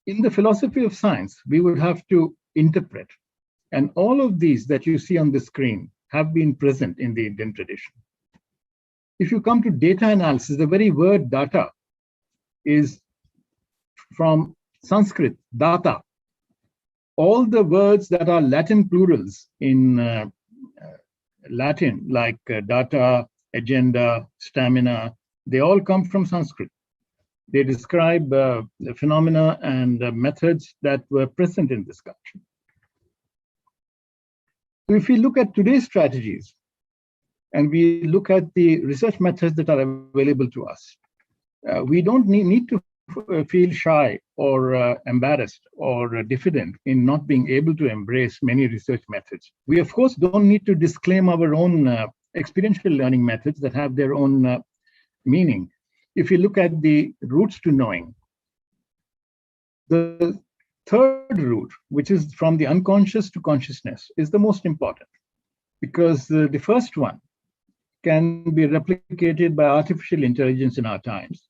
In the philosophy of science, we would have to interpret. And all of these that you see on the screen have been present in the Indian tradition. If you come to data analysis, the very word data is from Sanskrit, data. All the words that are Latin plurals in Latin, like data, agenda, stamina, they all come from Sanskrit. They describe the phenomena and methods that were present in this culture. So if we look at today's strategies and we look at the research methods that are available to us, we don't need to feel shy or embarrassed or diffident in not being able to embrace many research methods. We, of course, don't need to disclaim our own experiential learning methods that have their own meaning. If you look at the routes to knowing, the third route, which is from the unconscious to consciousness, is the most important, because the first one can be replicated by artificial intelligence in our times.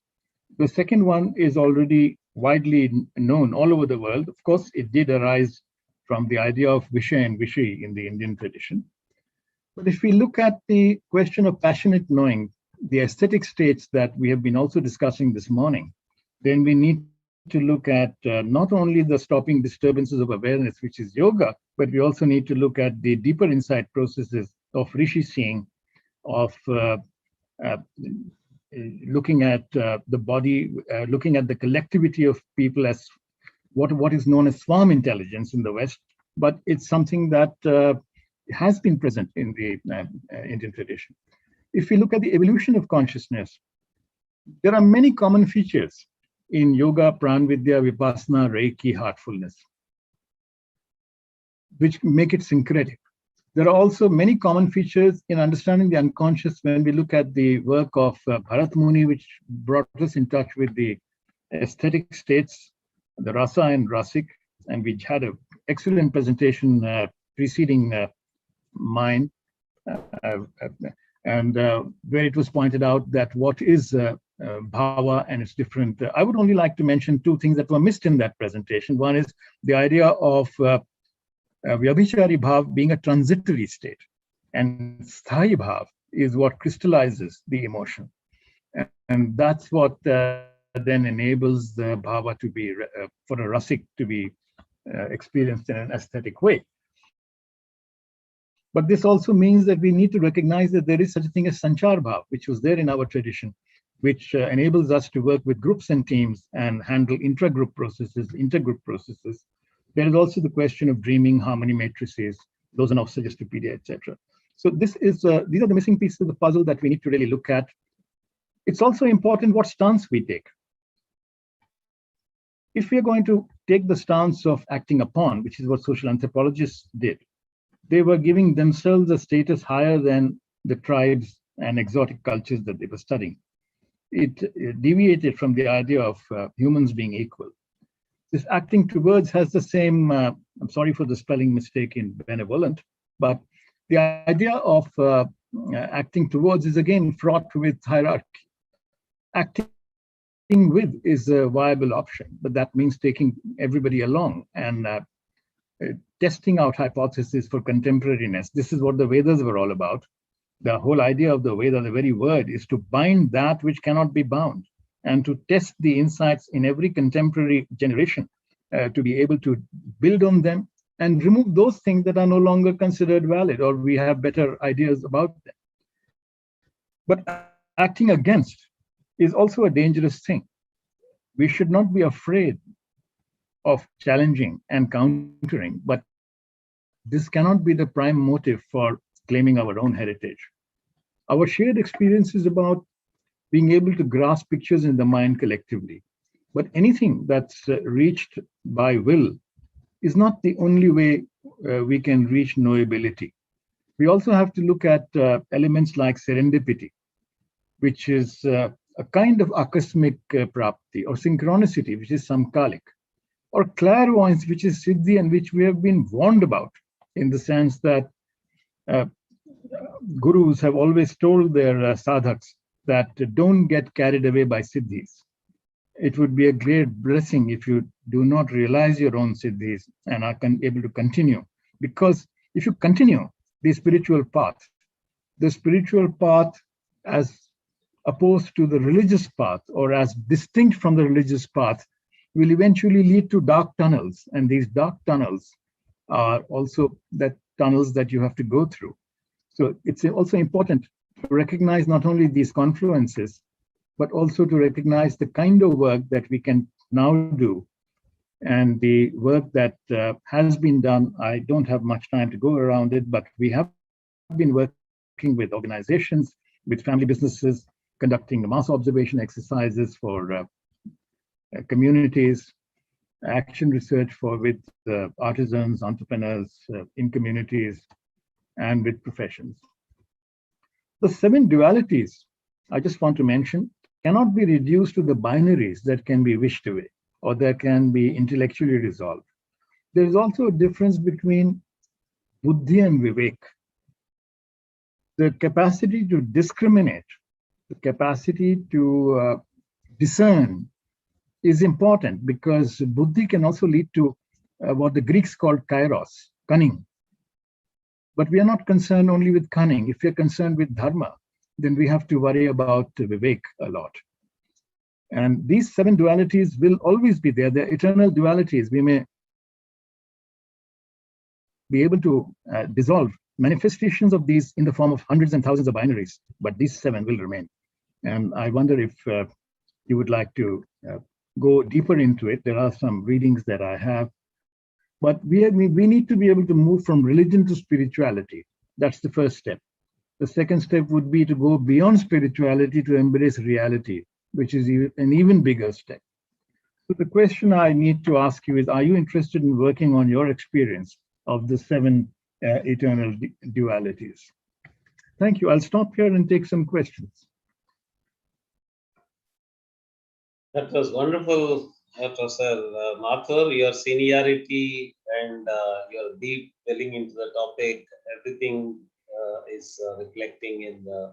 The second one is already widely known all over the world. Of course, it did arise from the idea of Vishay and Vishi in the Indian tradition. But if we look at the question of passionate knowing, the aesthetic states that we have been also discussing this morning, then we need to look at not only the stopping disturbances of awareness, which is yoga, but we also need to look at the deeper insight processes of Rishi seeing, of looking at the body, looking at the collectivity of people as what is known as swarm intelligence in the West, but it's something that has been present in the Indian tradition. If we look at the evolution of consciousness, there are many common features in yoga, pranvidya, vipassana, reiki, heartfulness, which make it syncretic. There are also many common features in understanding the unconscious when we look at the work of Bharat Muni, which brought us in touch with the aesthetic states, the rasa and rasic, and we had an excellent presentation preceding mine, and where it was pointed out that what is bhava and its different. I would only like to mention two things that were missed in that presentation. One is the idea of Vyabhichari bhav being a transitory state, and sthayi bhav is what crystallizes the emotion. And that's what then enables the bhava to be, for a rasik to be experienced in an aesthetic way. But this also means that we need to recognize that there is such a thing as sanchar bhav, which was there in our tradition, which enables us to work with groups and teams and handle intra-group processes, intergroup processes. There is also the question of dreaming, harmony matrices, those are now Suggestipedia, etc. So this is these are the missing pieces of the puzzle that we need to really look at. It's also important what stance we take. If we are going to take the stance of acting upon, which is what social anthropologists did, they were giving themselves a status higher than the tribes and exotic cultures that they were studying. It deviated from the idea of humans being equal. This acting towards has the same, I'm sorry for the spelling mistake in benevolent, but the idea of acting towards is again fraught with hierarchy. Acting with is a viable option, but that means taking everybody along and testing out hypotheses for contemporariness. This is what the Vedas were all about. The whole idea of the Veda, the very word, is to bind that which cannot be bound and to test the insights in every contemporary generation to be able to build on them and remove those things that are no longer considered valid or we have better ideas about them. But acting against is also a dangerous thing. We should not be afraid of challenging and countering, but this cannot be the prime motive for claiming our own heritage. Our shared experience is about being able to grasp pictures in the mind collectively. But anything that's reached by will is not the only way we can reach knowability. We also have to look at elements like serendipity, which is a kind of akasmic prapti, or synchronicity, which is samkalik, or clairvoyance, which is siddhi and which we have been warned about, in the sense that gurus have always told their sadhaks that don't get carried away by siddhis. it would be a great blessing if you do not realize your own siddhis and are able to continue. Because if you continue the spiritual path as opposed to the religious path or as distinct from the religious path will eventually lead to dark tunnels. And these dark tunnels are also that tunnels that you have to go through. So it's also important to recognize not only these confluences, but also to recognize the kind of work that we can now do. And the work that has been done, I don't have much time to go around it, but we have been working with organizations, with family businesses, conducting mass observation exercises for communities, action research with artisans, entrepreneurs in communities, and with professions. The 7 dualities I just want to mention cannot be reduced to the binaries that can be wished away or that can be intellectually resolved. There is also a difference between buddhi and vivek. The capacity to discriminate, the capacity to discern is important, because buddhi can also lead to what the Greeks called kairos, cunning. But we are not concerned only with cunning. If we are concerned with dharma, then we have to worry about vivek a lot. And these 7 dualities will always be there. They're eternal dualities. We may be able to dissolve manifestations of these in the form of hundreds and thousands of binaries, but these 7 will remain. And I wonder if you would like to go deeper into it. There are some readings that I have, but we need to be able to move from religion to spirituality. That's the first step. The second step would be to go beyond spirituality to embrace reality, which is an even bigger step. So the question I need to ask you is, are you interested in working on your experience of the 7 eternal dualities? Thank you. I'll stop here and take some questions. That was wonderful, Professor Mathur. Your seniority and your deep delving into the topic, everything is reflecting in the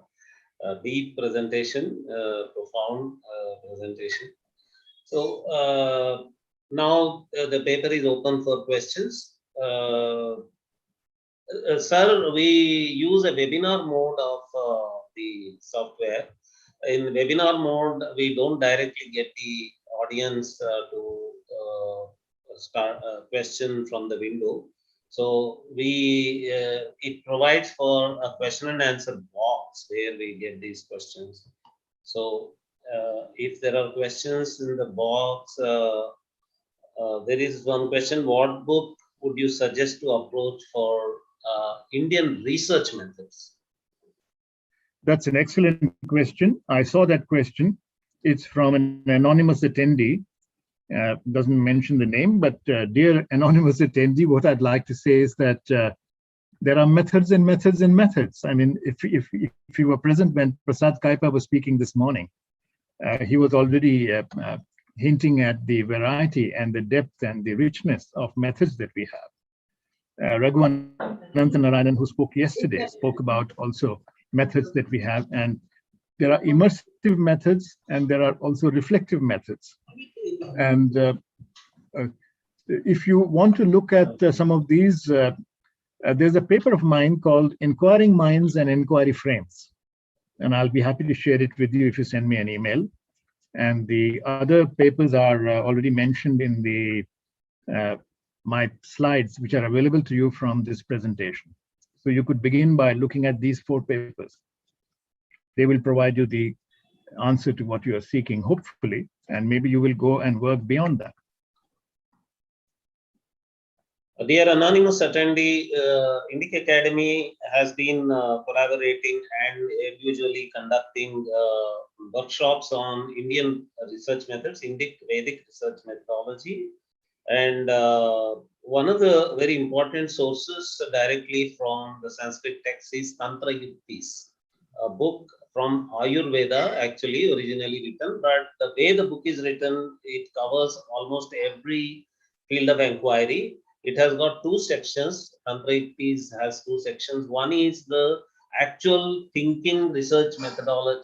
deep presentation, profound presentation. So now the paper is open for questions. Sir, we use a webinar mode of the software. In webinar mode, we don't directly get the audience to start a question from the window. So it provides for a question and answer box where we get these questions. So if there are questions in the box, there is one question: what book would you suggest to approach for Indian research methods? That's an excellent question. I saw that question. It's from an anonymous attendee. Doesn't mention the name, but dear anonymous attendee, what I'd like to say is that there are methods and methods and methods. I mean, if you were present when Prasad Kaipa was speaking this morning, he was already hinting at the variety and the depth and the richness of methods that we have. Raghu Anantanarayanan, who spoke yesterday, spoke about also methods that we have, and there are immersive methods and there are also reflective methods. And if you want to look at some of these, there's a paper of mine called Inquiring Minds and Inquiry Frames, and I'll be happy to share it with you if you send me an email. And the other papers are already mentioned in the my slides, which are available to you from this presentation. So you could begin by looking at these 4 papers. They will provide you the answer to what you are seeking, hopefully, and maybe you will go and work beyond that. Dear anonymous attendee, INDICA Academy has been collaborating and usually conducting workshops on Indian research methods, Indic Vedic research methodology. And one of the very important sources directly from the Sanskrit text is Tantra Yuktis, a book from Ayurveda, actually originally written, but the way the book is written, it covers almost every field of inquiry. It has got 2 sections. Tantra Yuktis has 2 sections. One is the actual thinking research methodology,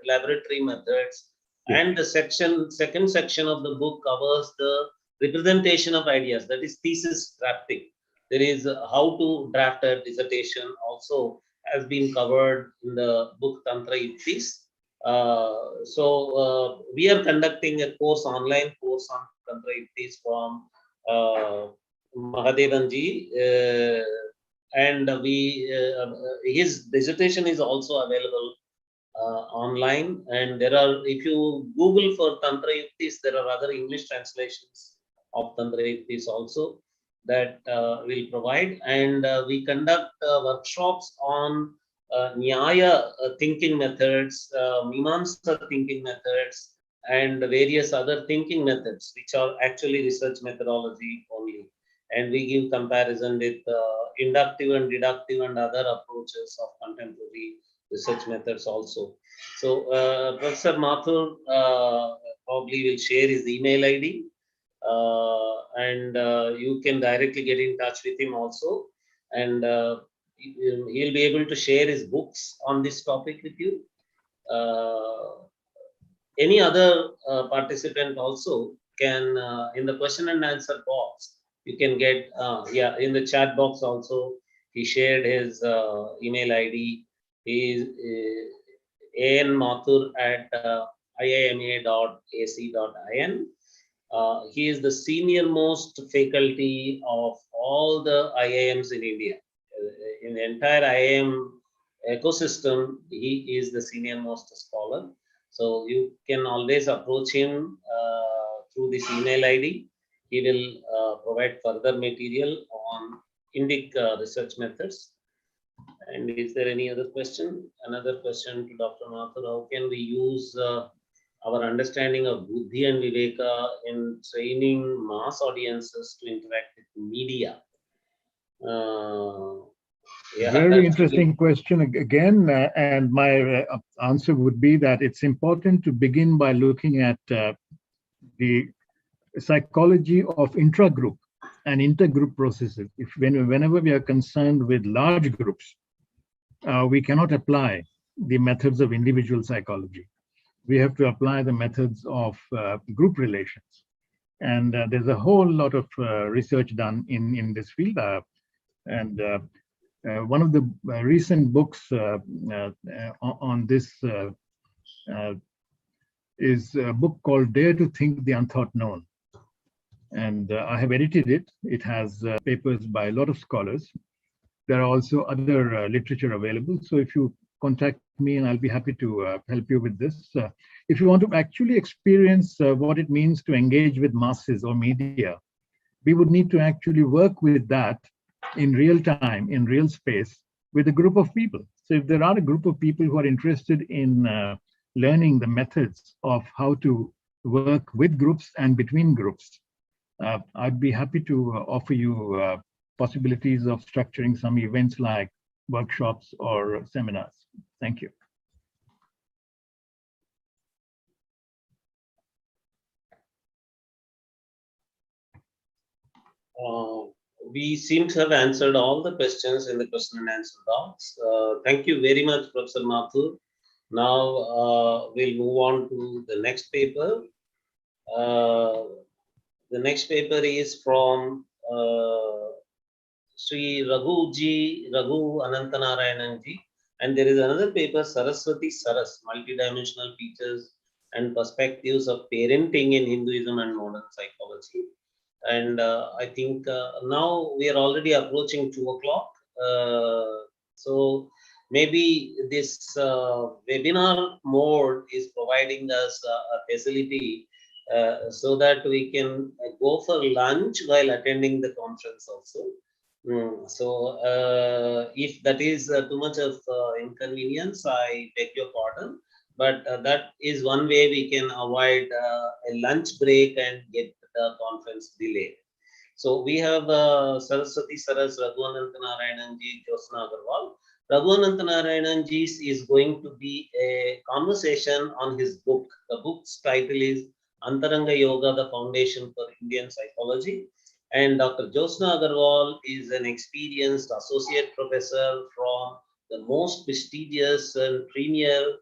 laboratory methods, And the second section of the book covers the representation of ideas, that is thesis drafting. There is how to draft a dissertation also has been covered in the book Tantra Yuktis. We are conducting a course, online course on Tantra Yuktis from Mahadevanji, and his dissertation is also available online. And there are, if you Google for Tantra Yuktis, there are other English translations of Tantra Yuktis also that we'll provide. And we conduct workshops on Nyaya thinking methods, Mimamsa thinking methods, and various other thinking methods, which are actually research methodology only. And we give comparison with inductive and deductive and other approaches of contemporary research methods also. So Professor Mathur probably will share his email ID, and you can directly get in touch with him also. And he'll be able to share his books on this topic with you. Any other participant also can, in the question and answer box, you can get, in the chat box also, he shared his email ID. He is anmathur@iima.ac.in. He is the senior most faculty of all the IIMs in India. In the entire IIM ecosystem, he is the senior most scholar. So you can always approach him through this email ID. He will provide further material on INDICA research methods. And is there any other question? Another question to Dr. Mathur: how can we use our understanding of Buddhi and Viveka in training mass audiences to interact with media? Very interesting question again, and my answer would be that it's important to begin by looking at the psychology of intragroup and intergroup processes. Whenever we are concerned with large groups, we cannot apply the methods of individual psychology. We have to apply the methods of group relations. And there's a whole lot of research done in this field. One of the recent books on this is a book called Dare to Think the Unthought Known. And I have edited it. It has papers by a lot of scholars. There are also other literature available. So if you contact me, and I'll be happy to help you with this. If you want to actually experience what it means to engage with masses or media, we would need to actually work with that in real time, in real space, with a group of people. So if there are a group of people who are interested in learning the methods of how to work with groups and between groups, I'd be happy to offer you possibilities of structuring some events like workshops or seminars. Thank you. We seem to have answered all the questions in the question and answer box. Thank you very much, Professor Mathur. Now we'll move on to the next paper. The next paper is from Sri Raghu Anantanarayanan ji. And there is another paper, Saraswati Saras, Multidimensional Features and Perspectives of Parenting in Hinduism and Modern Psychology. And I think now we are already approaching 2 o'clock. So maybe this webinar mode is providing us a facility so that we can go for lunch while attending the conference also. So if that is too much of inconvenience, I beg your pardon. But that is one way we can avoid a lunch break and get the conference delayed. So we have Saraswati Saras, Raghu Anantanarayanan ji, Josna Agarwal. Raghu Anantanarayanan ji is going to be a conversation on his book. The book's title is Antaranga Yoga, the Foundation for Indian Psychology. And Dr. Josna Agarwal is an experienced associate professor from the most prestigious and premier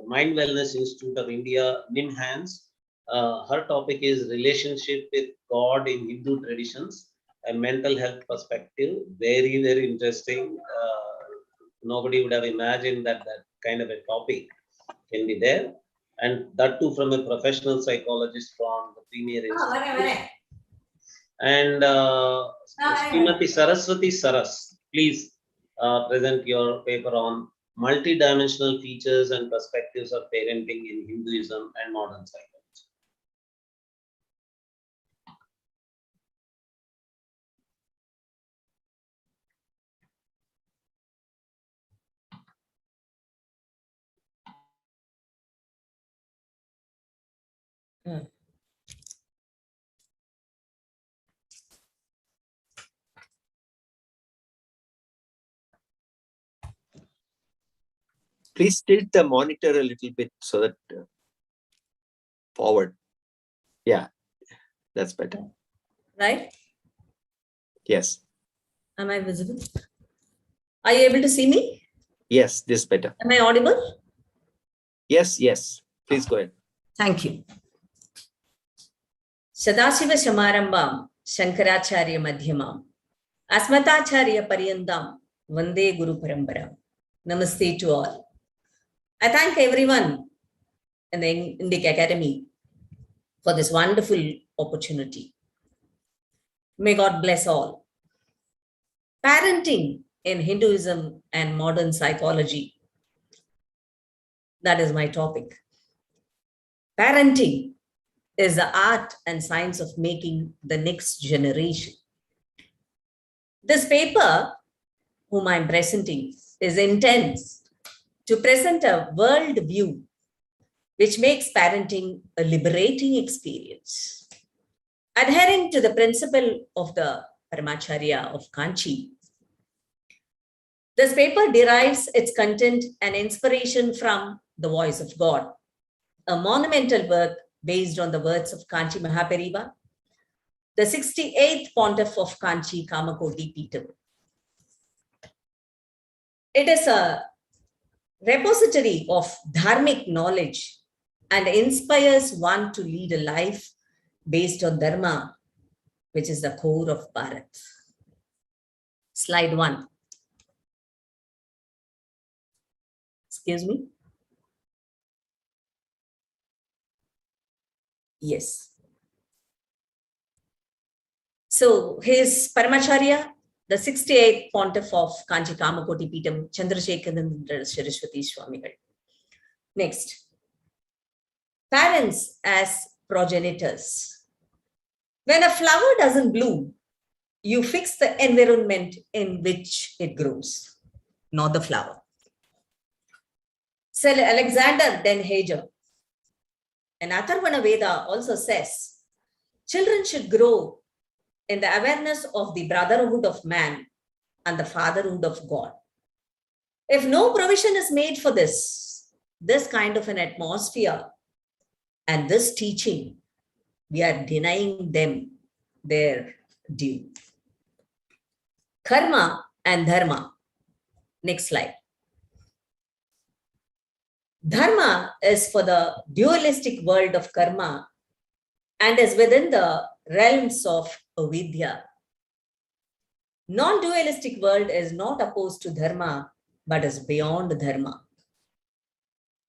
Mind Wellness Institute of India, NIMHANS. Her topic is relationship with God in Hindu traditions, a mental health perspective. Very, very interesting. Nobody would have imagined that that kind of a topic can be there. And that too from a professional psychologist from the premier institute. And Srimati Saraswati Saras, please present your paper on multidimensional features and perspectives of parenting in Hinduism and modern psychology. Please tilt the monitor a little bit so that forward. Yeah, that's better. Right? Yes. Am I visible? Are you able to see me? Yes, this is better. Am I audible? Yes, yes. Please go ahead. Thank you. Sadashiva Samarambam Shankaracharya Madhyamam Asmatacharya Paryandam Vande Guru Parambaram. Namaste to all. I thank everyone in the INDICA Academy for this wonderful opportunity. May God bless all. Parenting in Hinduism and modern psychology. That is my topic. Parenting is the art and science of making the next generation. This paper, whom I'm presenting, is intends to present a world view which makes parenting a liberating experience. Adhering to the principle of the Paramacharya of Kanchi, this paper derives its content and inspiration from the voice of God, a monumental work based on the words of Kanchi Mahapariva, the 68th Pontiff of Kanchi Kamakoti Peetham. It is a repository of dharmic knowledge and inspires one to lead a life based on dharma, which is the core of Bharat. Slide 1. Excuse me. Yes. So his Paramacharya, the 68th Pontiff of Kanchi Kamakoti Peetham, Chandrasekharananda Saraswati Swamigal. Next. Parents as progenitors. When a flower doesn't bloom, you fix the environment in which it grows, not the flower. Sir Alexander Den Hager, and Atharvana Veda also says, children should grow in the awareness of the brotherhood of man and the fatherhood of God. If no provision is made for this kind of an atmosphere and this teaching, we are denying them their due. Karma and dharma. Next slide. Dharma is for the dualistic world of karma and is within the realms of avidya. Non-dualistic world is not opposed to dharma, but is beyond dharma.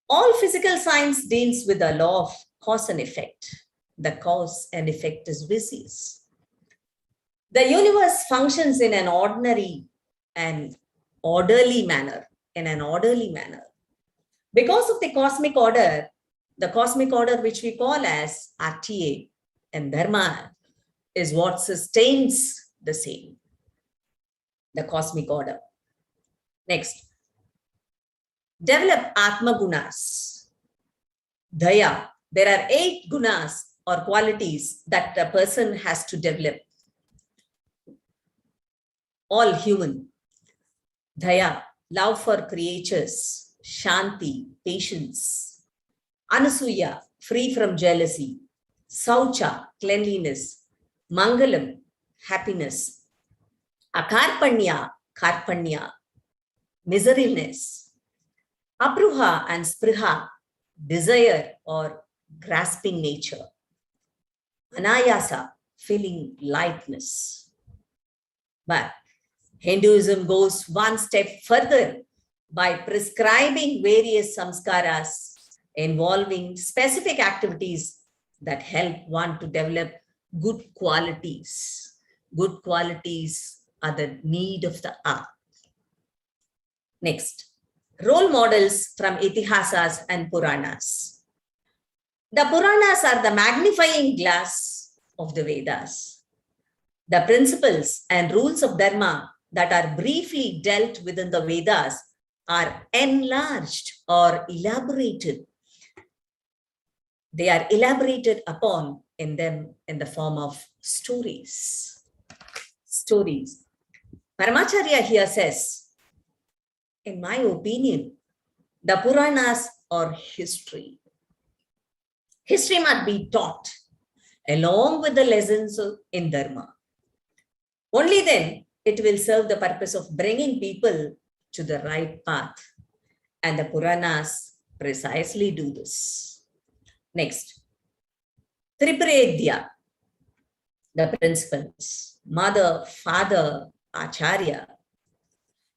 All physical science deals with the law of cause and effect. The cause and effect is vicious. The universe functions in an ordinary and orderly manner, Because of the cosmic order which we call as RTA and dharma is what sustains the same, the cosmic order. Next, develop Atma Gunas. Daya. There are 8 gunas or qualities that a person has to develop. All human. Daya, love for creatures. Shanti, patience. Anasuya, free from jealousy. Saucha, cleanliness. Mangalam, happiness. Akarpanya, karpanya, miserliness. Apruha and spriha, desire or grasping nature. Anayasa, feeling lightness. But Hinduism goes one step further by prescribing various samskaras involving specific activities that help one to develop good qualities. Good qualities are the need of the hour. Next, role models from Itihasas and Puranas. The Puranas are the magnifying glass of the Vedas. The principles and rules of Dharma that are briefly dealt within the Vedas are enlarged or elaborated. They are elaborated upon in them in the form of stories. Stories. Paramacharya here says, in my opinion, the Puranas are history. History must be taught along with the lessons in Dharma. Only then it will serve the purpose of bringing people to the right path. And the Puranas precisely do this. Next, Tripuredya, the principles, mother, father, acharya.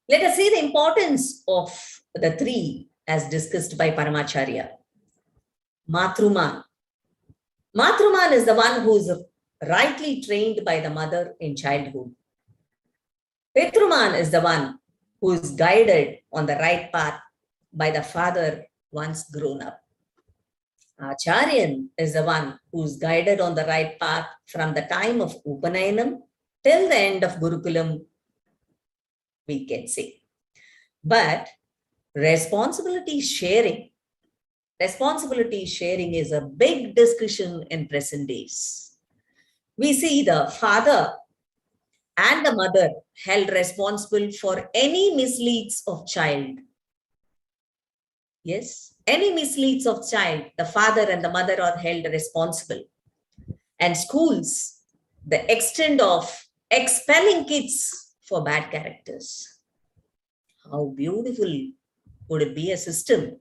Let us see the importance of the three as discussed by Paramacharya. Matruman. Matruman is the one who is rightly trained by the mother in childhood. Pitruman is the one who is guided on the right path by the father once grown up. Acharyan is the one who is guided on the right path from the time of Upanayanam till the end of Gurukulam, we can say. But responsibility sharing is a big discussion in present days. We see the father and the mother held responsible for any misleads of child. Yes, any misleads of child, the father and the mother are held responsible. And schools, the extent of expelling kids for bad characters. How beautiful would it be a system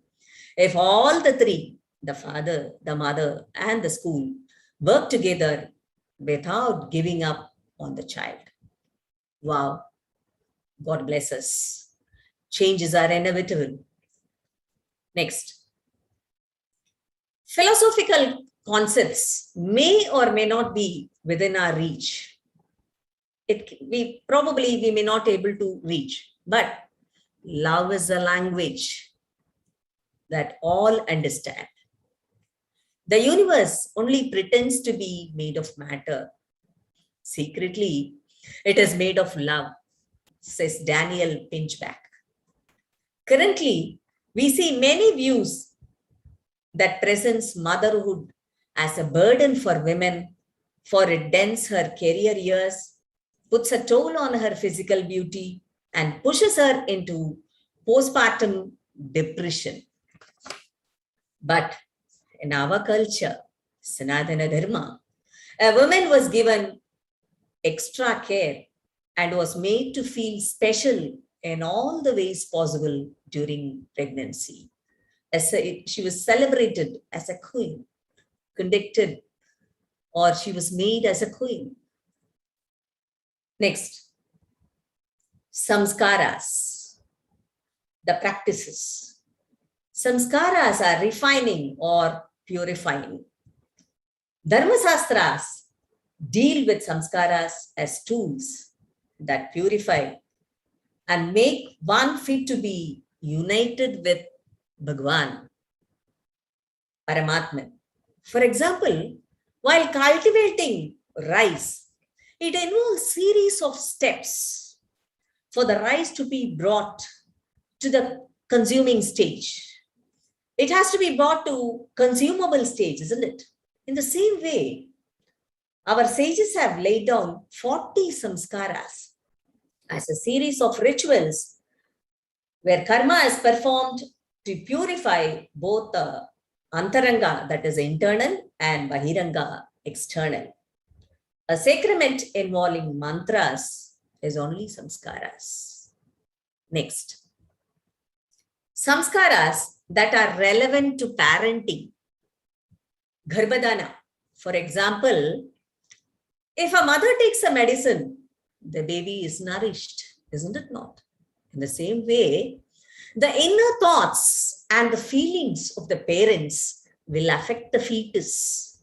if all the three, the father, the mother, and the school, work together without giving up on the child. Wow, God bless us. Changes are inevitable. Next, philosophical concepts may or may not be within our reach. We may not able to reach, but love is a language that all understand. The universe only pretends to be made of matter. Secretly, it is made of love, says Daniel Pinchback. Currently, we see many views that presents motherhood as a burden for women, for it dents her career years, puts a toll on her physical beauty, and pushes her into postpartum depression. But in our culture, Sanatana Dharma, a woman was given extra care and was made to feel special in all the ways possible during pregnancy. She was celebrated as a queen, conducted, or she was made as a queen. Next, samskaras, the practices. Samskaras are refining or purifying. Dharmasastras deal with samskaras as tools that purify and make one fit to be united with Bhagwan, Paramatman. For example, while cultivating rice, it involves series of steps for the rice to be brought to the consuming stage. It has to be brought to consumable stage, isn't it? In the same way, our sages have laid down 40 samskaras as a series of rituals where karma is performed to purify both the antaranga, that is internal, and bahiranga, external. A sacrament involving mantras is only samskaras. Next, samskaras that are relevant to parenting. Garbhadana, for example, if a mother takes a medicine, the baby is nourished, isn't it not? In the same way, the inner thoughts and the feelings of the parents will affect the fetus,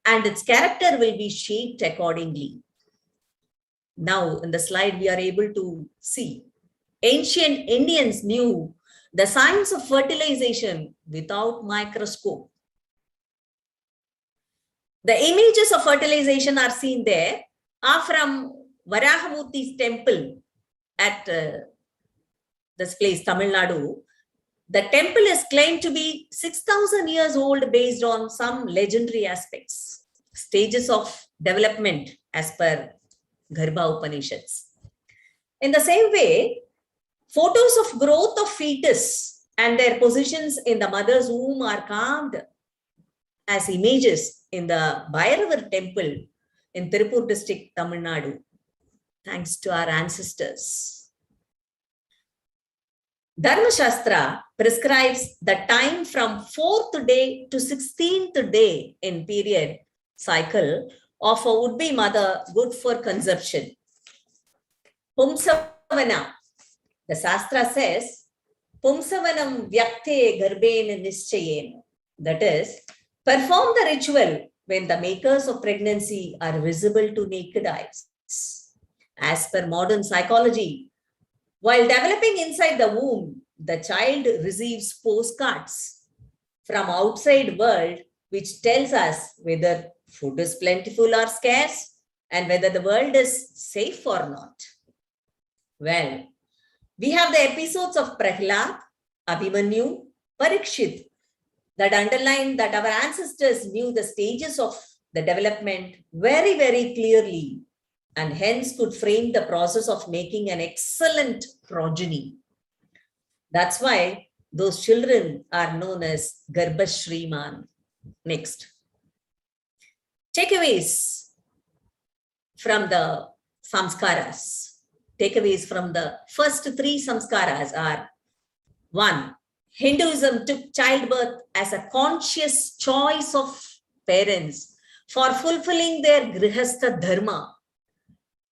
and its character will be shaped accordingly. Now, in the slide, we are able to see ancient Indians knew the science of fertilization without microscope. The images of fertilization are seen there are from Varahamurthi's temple at this place, Tamil Nadu. The temple is claimed to be 6,000 years old based on some legendary aspects, stages of development as per Garbha Upanishads. In the same way, photos of growth of fetus and their positions in the mother's womb are carved as images in the Bhairavar temple in Tirupur district, Tamil Nadu, thanks to our ancestors. Dharma Shastra prescribes the time from 4th day to 16th day in period cycle of a would-be mother good for conception. Pumsavana, the Shastra says, Pumsavanam vyakte garbena nischayen. That is, perform the ritual when the makers of pregnancy are visible to naked eyes. As per modern psychology, while developing inside the womb, the child receives postcards from outside world which tells us whether food is plentiful or scarce and whether the world is safe or not. Well, we have the episodes of Prahlad, Abhimanyu, Parikshit that underline that our ancestors knew the stages of the development very, very clearly and hence could frame the process of making an excellent progeny. That's why those children are known as Garbhashriman. Next. Takeaways from the samskaras. Takeaways from the first 3 samskaras are: 1. Hinduism took childbirth as a conscious choice of parents for fulfilling their grihastha dharma,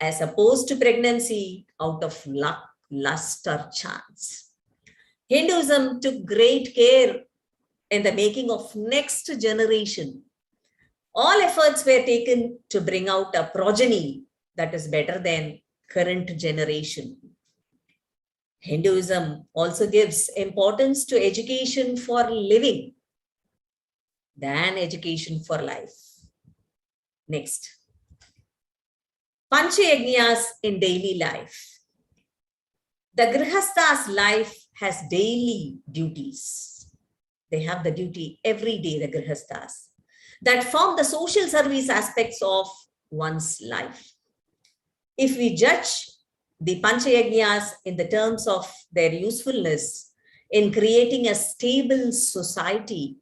as opposed to pregnancy out of luck, lust, or chance. Hinduism took great care in the making of next generation. All efforts were taken to bring out a progeny that is better than current generation. Hinduism also gives importance to education for living than education for life. Next. Panchayagnyas in daily life. The Grihastha's life has daily duties. They have the duty every day, the Grihasthas, that form the social service aspects of one's life. If we judge the Panchayagnyas in the terms of their usefulness in creating a stable society,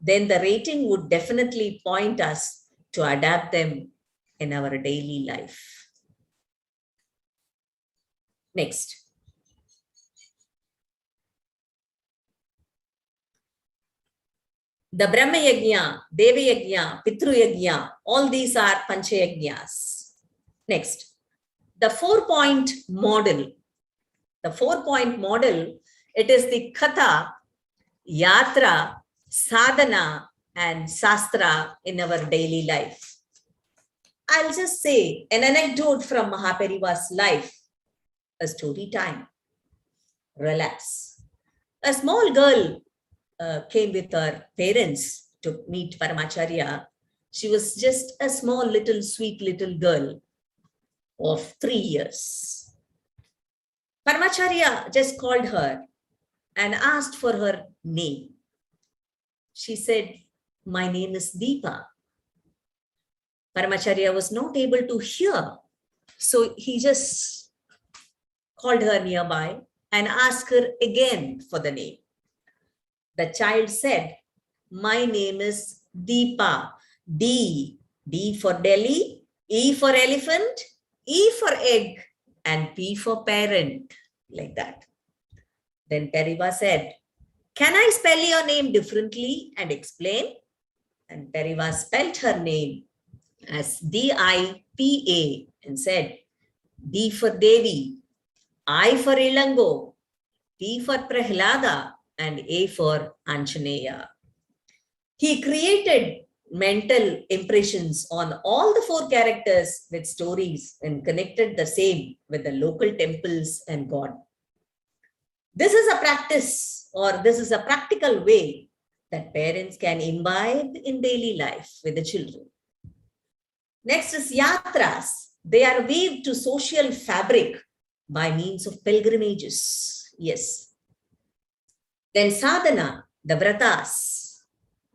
then the rating would definitely point us to adapt them in our daily life. Next. The Brahma Yajna, Deva Yajna, Pitru Yajna, all these are Panchayagnyas. Next. The 4-point model. The 4-point model, it is the Katha, Yatra, Sadhana, and Shastra in our daily life. I'll just say an anecdote from Mahapariva's life, a story time. Relax. A small girl came with her parents to meet Paramacharya. She was just a small little sweet little girl of 3 years. Paramacharya just called her and asked for her name. She said, "My name is Deepa." Paramacharya was not able to hear, so he just called her nearby and asked her again for the name. The child said, "My name is Deepa. D for Delhi, E for elephant, E for egg, and P for parent," like that. Then Pariva said, Can I spell your name differently and explain? And Periva spelled her name as D-I-P-A and said, D for Devi, I for Ilango, P for Prahlada, and A for Anjaneya. He created mental impressions on all the 4 characters with stories and connected the same with the local temples and God. This is a practice, or this is a practical way that parents can imbibe in daily life with the children. Next is yatras. They are weaved to social fabric by means of pilgrimages. Yes. Then sadhana, the vratas.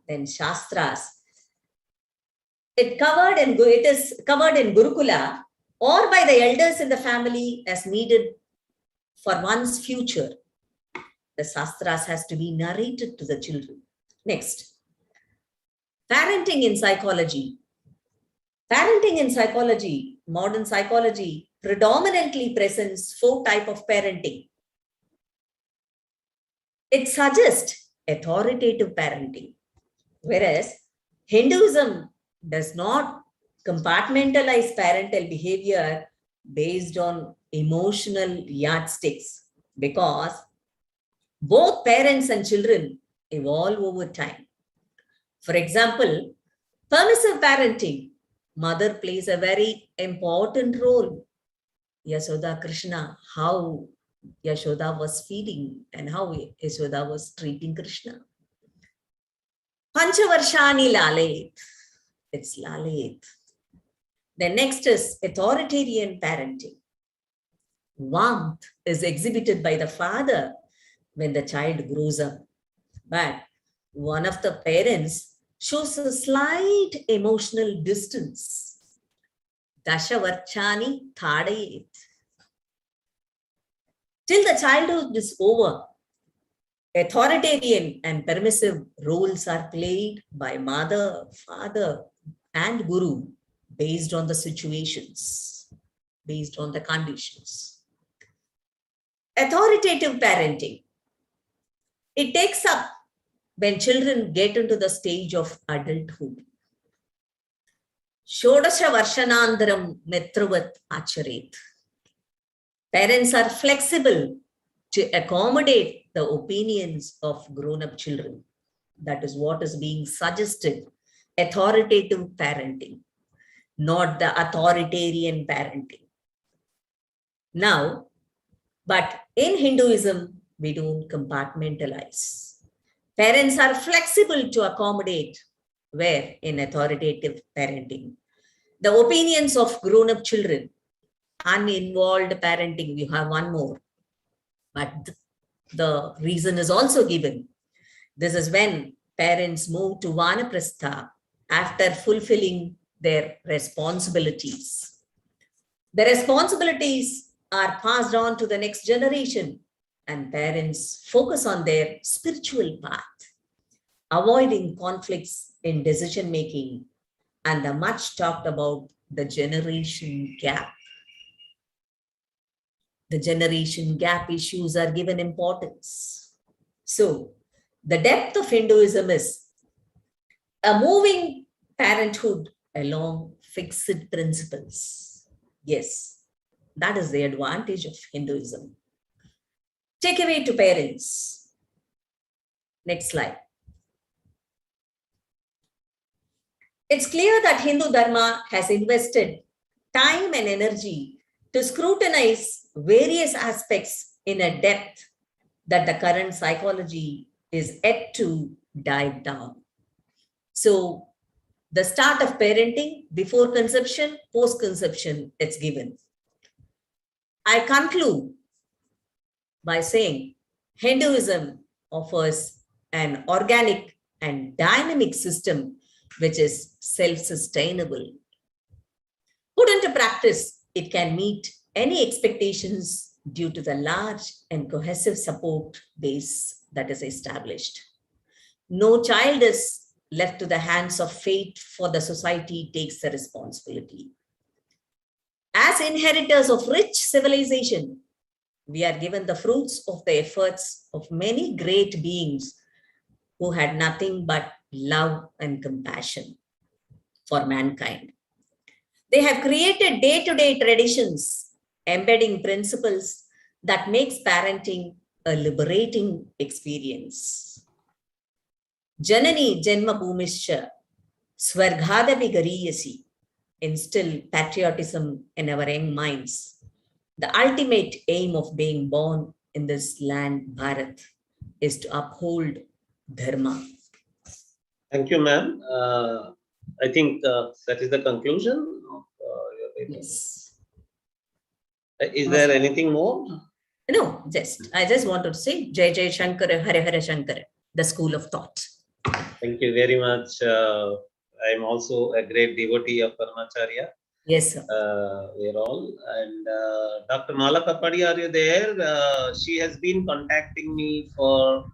Then shastras. It is covered in Gurukula or by the elders in the family as needed for one's future. The shastras has to be narrated to the children. Next, parenting in psychology. Parenting in psychology, modern psychology, predominantly presents 4 types of parenting. It suggests authoritative parenting, whereas Hinduism does not compartmentalize parental behavior based on emotional yardsticks, because both parents and children evolve over time. For example, permissive parenting, mother plays a very important role. Yashoda Krishna, how Yashoda was feeding and how Yashoda was treating Krishna. Panchavarshani Lalayit, it's Lalayit. The next is authoritarian parenting. Warmth is exhibited by the father when the child grows up, but one of the parents shows a slight emotional distance. Dashavarchani Thadayet. Till the childhood is over, authoritarian and permissive roles are played by mother, father, and guru based on the situations, based on the conditions. Authoritative parenting. It takes up when children get into the stage of adulthood. Shodasha Varshanandaram Mitravat Acharet. Parents are flexible to accommodate the opinions of grown-up children. That is what is being suggested. Authoritative parenting, not the authoritarian parenting. Now, but in Hinduism, we don't compartmentalize. Parents are flexible to accommodate, where in authoritative parenting, the opinions of grown-up children. Uninvolved parenting, we have one more, but the reason is also given. This is when parents move to Vanaprastha after fulfilling their responsibilities. The responsibilities are passed on to the next generation, and parents focus on their spiritual path, avoiding conflicts in decision-making and the much talked about the generation gap. The generation gap issues are given importance. So, the depth of Hinduism is a moving parenthood along fixed principles. Yes, that is the advantage of Hinduism. Takeaway to parents. Next slide. It's clear that Hindu Dharma has invested time and energy to scrutinize various aspects in a depth that the current psychology is yet to dive down. So, the start of parenting, before conception, post-conception, it's given. I conclude by saying Hinduism offers an organic and dynamic system which is self-sustainable. Put into practice, it can meet any expectations due to the large and cohesive support base that is established. No child is left to the hands of fate, for the society takes the responsibility. As inheritors of rich civilization, we are given the fruits of the efforts of many great beings who had nothing but love and compassion for mankind. They have created day-to-day traditions, embedding principles that makes parenting a liberating experience. Janani Janma Bhumischa Swarghadapi Gariyasi instill patriotism in our young minds. The ultimate aim of being born in this land, Bharat, is to uphold dharma. Thank you, ma'am. I think that is the conclusion of your paper. Yes. Is there anything more? No, I just wanted to say Jai Jai Shankara, Hare Hare Shankara, the school of thought. Thank you very much. I am also a great devotee of Paramacharya. Yes, sir. We're all. And Dr. Mala Kapadi, are you there? She has been contacting me for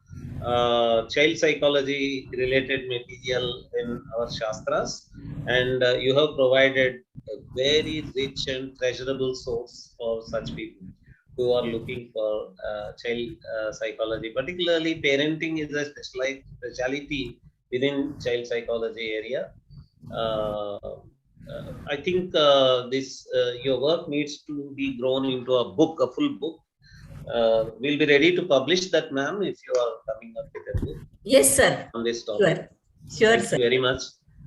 child psychology related material in our Shastras. And you have provided a very rich and treasurable source for such people who are looking for child psychology. Particularly, parenting is a specialty within child psychology area. I think your work needs to be grown into a book, a full book. We'll be ready to publish that, ma'am, if you are coming up with a book. Yes, sir. On this topic. Sure, Thank sir. you very much.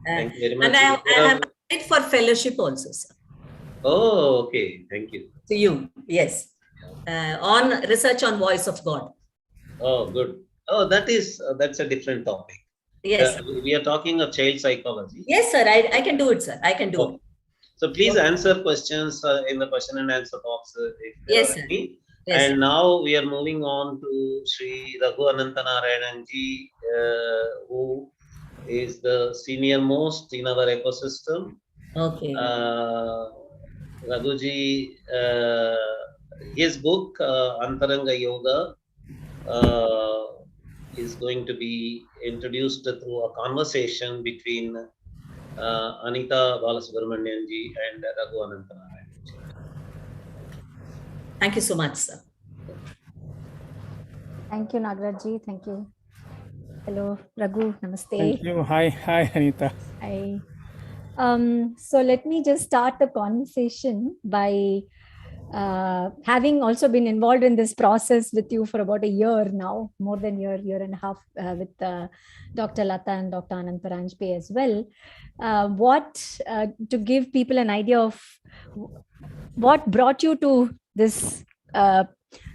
Thank you very much. And I have applied for fellowship also, sir. Oh, okay. Thank you. To you, yes. On research on voice of God. Oh, good. Oh, that's a different topic. Yes. We are talking of child psychology. Yes, sir. I can do it, sir. I can do it. So please answer questions in the question and answer box. Yes, sir. Yes, and now we are moving on to Sri Raghu Anantanarayananji, who is the senior most in our ecosystem. Okay. Raghuji, his book, Antaranga Yoga, is going to be introduced through a conversation between Anita Balasubramanianji and Raghu Anantanarayananji. Thank you so much, sir. Thank you, Nagrajji. Thank you. Hello, Raghu. Namaste. Thank you. Hi, Anita. Hi. So let me just start the conversation by having also been involved in this process with you for about a year now, more than a year and a half, with Dr. Lata and Dr. Anantaranjpe as well. To give people an idea of what brought you to this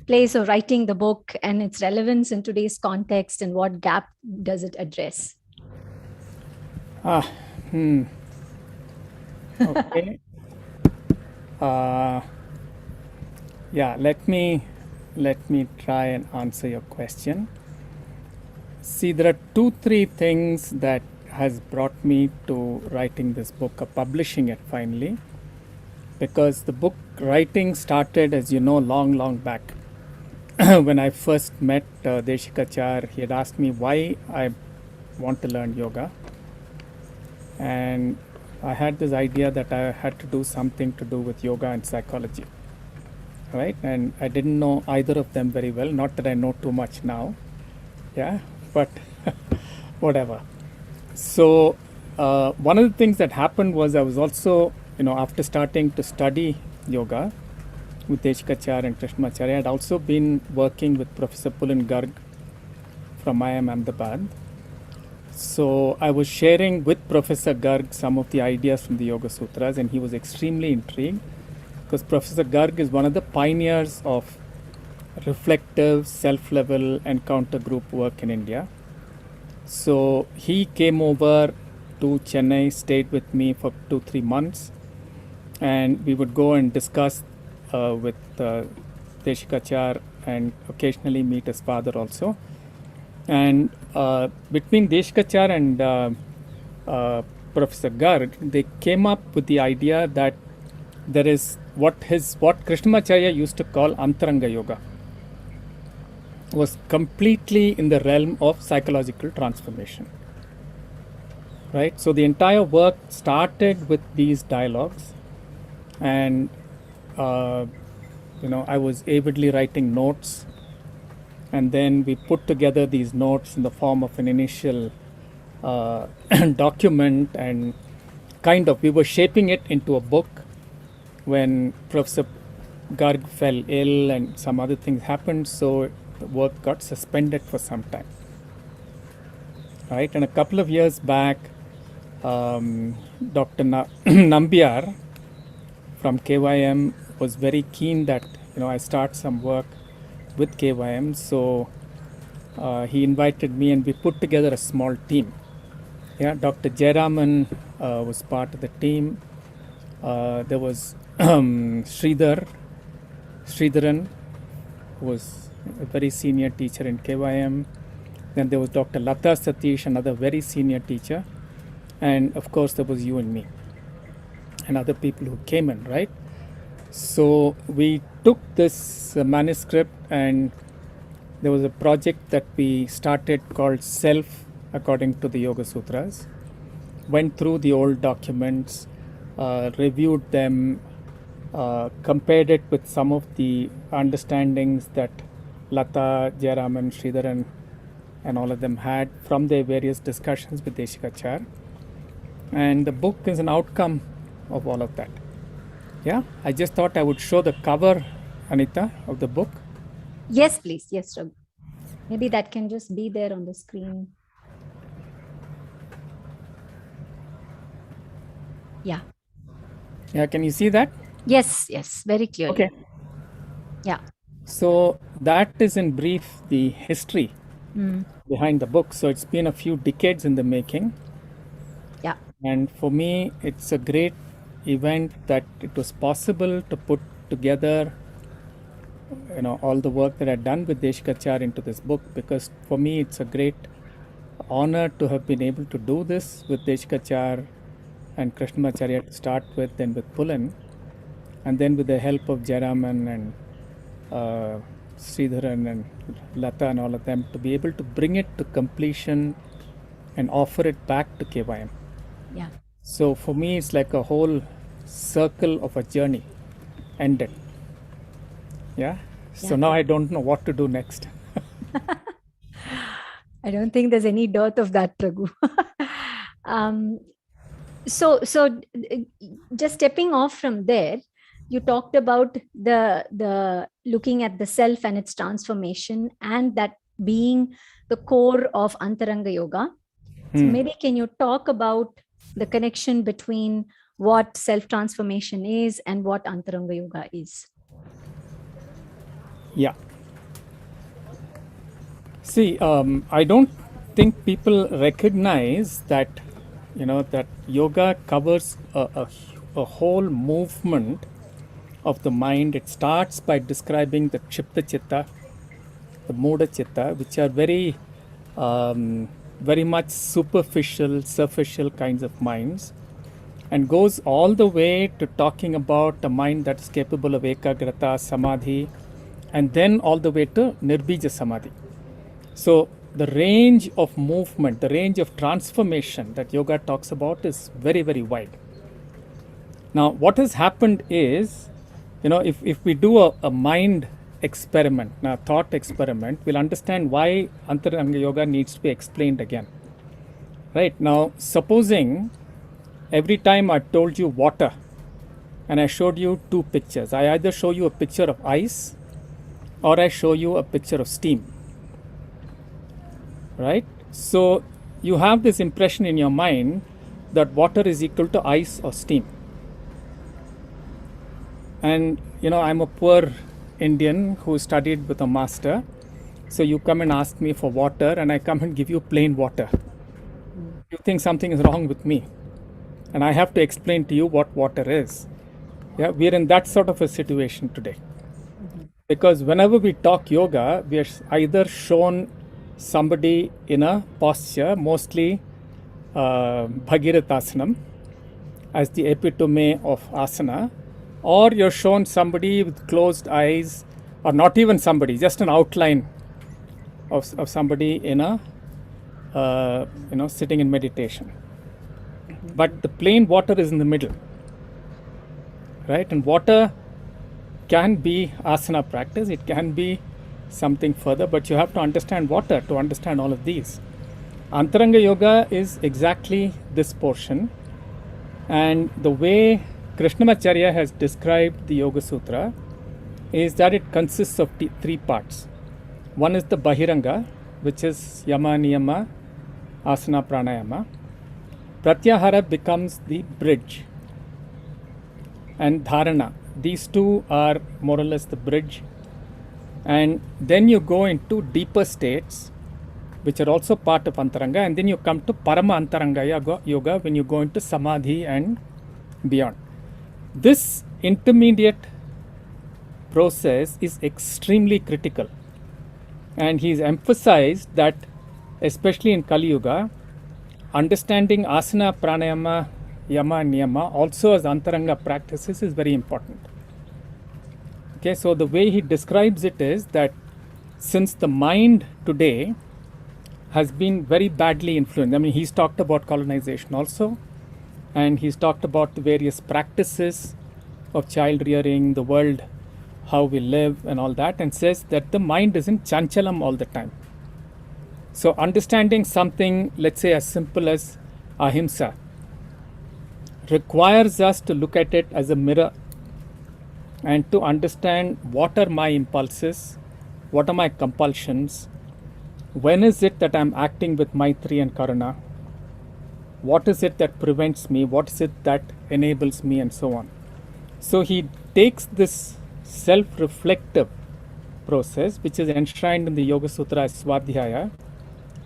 place of writing the book and its relevance in today's context, and what gap does it address? Okay. Yeah, let me try and answer your question. See, there are 2-3 things that has brought me to writing this book, or publishing it finally, because the book writing started, as you know, long back. When I first met Deshikachar, he had asked me why I want to learn yoga, and I had this idea that I had to do something to do with yoga and psychology, right? And I didn't know either of them very well, not that I know too much now, yeah, but whatever. So one of the things that happened was I was also, after starting to study yoga with Deshikachar and Krishnamacharya, I had also been working with Professor Pulin Garg from IIM Ahmedabad. So I was sharing with Professor Garg some of the ideas from the Yoga Sutras, and he was extremely intrigued because Professor Garg is one of the pioneers of reflective, self-level encounter group work in India. So he came over to Chennai, stayed with me for 2-3 months, and we would go and discuss with Deshikachar and occasionally meet his father also. And between Deshikachar and Professor Garg, they came up with the idea that there is what Krishnamacharya used to call Antaranga Yoga, was completely in the realm of psychological transformation, right? So the entire work started with these dialogues, and I was avidly writing notes, and then we put together these notes in the form of an initial document, and we were shaping it into a book when Professor Garg fell ill and some other things happened, so the work got suspended for some time. Right, and a couple of years back, Dr. Nambiar from KYM was very keen that I start some work with KYM, so he invited me and we put together a small team. Yeah, Dr. Jayaraman was part of the team. There was Sridharan, who was a very senior teacher in KYM. Then there was Dr. Lata Satish, another very senior teacher. And of course, there was you and me and other people who came in, right? So we took this manuscript, and there was a project that we started called Self According to the Yoga Sutras. Went through the old documents, reviewed them, compared it with some of the understandings that Lata, Jayaraman, Sridharan, and all of them had from their various discussions with Deshikachar. And the book is an outcome of all of that. Yeah, I just thought I would show the cover, Anita, of the book. Yes, please. Yes, Raghu. Maybe that can just be there on the screen. Yeah. Yeah, can you see that? Yes, very clearly. Okay. Yeah. So that is in brief the history behind the book. So it's been a few decades in the making. Yeah. And for me, it's a great event that it was possible to put together all the work that I'd done with Deshikachar into this book, because for me it's a great honor to have been able to do this with Deshikachar and Krishnamacharya to start with, then with Pullan, and then with the help of Jayaraman and Sridharan and Lata and all of them, to be able to bring it to completion and offer it back to KYM. Yeah. So for me, it's like a whole circle of a journey ended. Yeah. So now I don't know what to do next. I don't think there's any dearth of that, Raghu. So just stepping off from there, you talked about the looking at the self and its transformation, and that being the core of Antaranga Yoga. So maybe can you talk about the connection between what self-transformation is and what Antaranga Yoga is? Yeah. See, I don't think people recognize that, that yoga covers a whole movement of the mind. It starts by describing the Kshipta Chitta, the Muda Chitta, which are very much superficial kinds of minds, and goes all the way to talking about a mind that's capable of ekagrata, samadhi, and then all the way to nirbija samadhi. So the range of movement, the range of transformation that yoga talks about is very, very wide. Now, what has happened is, if we do a mind experiment, a thought experiment, we'll understand why Antaranga Yoga needs to be explained again. Right? Now, supposing every time I told you water and I showed you two pictures, I either show you a picture of ice or I show you a picture of steam. Right? So you have this impression in your mind that water is equal to ice or steam. And, I'm a poor Indian who studied with a master. So you come and ask me for water and I come and give you plain water. You think something is wrong with me. And I have to explain to you what water is. Yeah, we're in that sort of a situation today. Because whenever we talk yoga, we are either shown somebody in a posture, mostly Bhagirathasana, as the epitome of asana, or you're shown somebody with closed eyes, or not even somebody, just an outline of somebody in a sitting in meditation. But the plain water is in the middle, right? And water can be asana practice, it can be something further, but you have to understand water to understand all of these. Antaranga Yoga is exactly this portion, and the way Krishnamacharya has described the Yoga Sutra is that it consists of three parts. One is the Bahiranga, which is Yama, Niyama, Asana, Pranayama. Pratyahara becomes the bridge, and Dharana. These two are more or less the bridge. And then you go into deeper states, which are also part of Antaranga, and then you come to Parama Antaranga Yoga when you go into Samadhi and beyond. This intermediate process is extremely critical, and he's emphasized that, especially in Kali Yuga, understanding asana, pranayama, yama, niyama also as Antaranga practices is very important. Okay, so the way he describes it is that since the mind today has been very badly influenced, I mean, he's talked about colonization also, and he's talked about the various practices of child rearing, the world, how we live and all that, and says that the mind is in chanchalam all the time. So understanding something, let's say as simple as ahimsa, requires us to look at it as a mirror and to understand what are my impulses, what are my compulsions, when is it that I'm acting with Maitri and Karuna, what is it that prevents me, what is it that enables me, and so on. So he takes this self-reflective process, which is enshrined in the Yoga Sutra as Swadhyaya,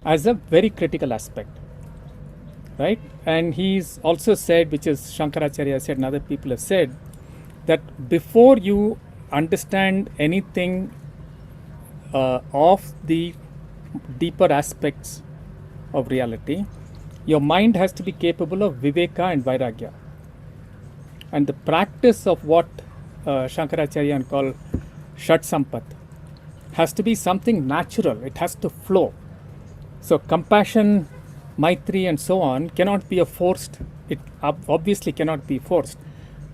as a very critical aspect, right? And he's also said, which is Shankaracharya said and other people have said, that before you understand anything of the deeper aspects of reality, your mind has to be capable of viveka and vairagya. And the practice of what Shankaracharya call Shat Sampat has to be something natural. It has to flow. So compassion, Maitri and so on cannot be forced. It obviously cannot be forced.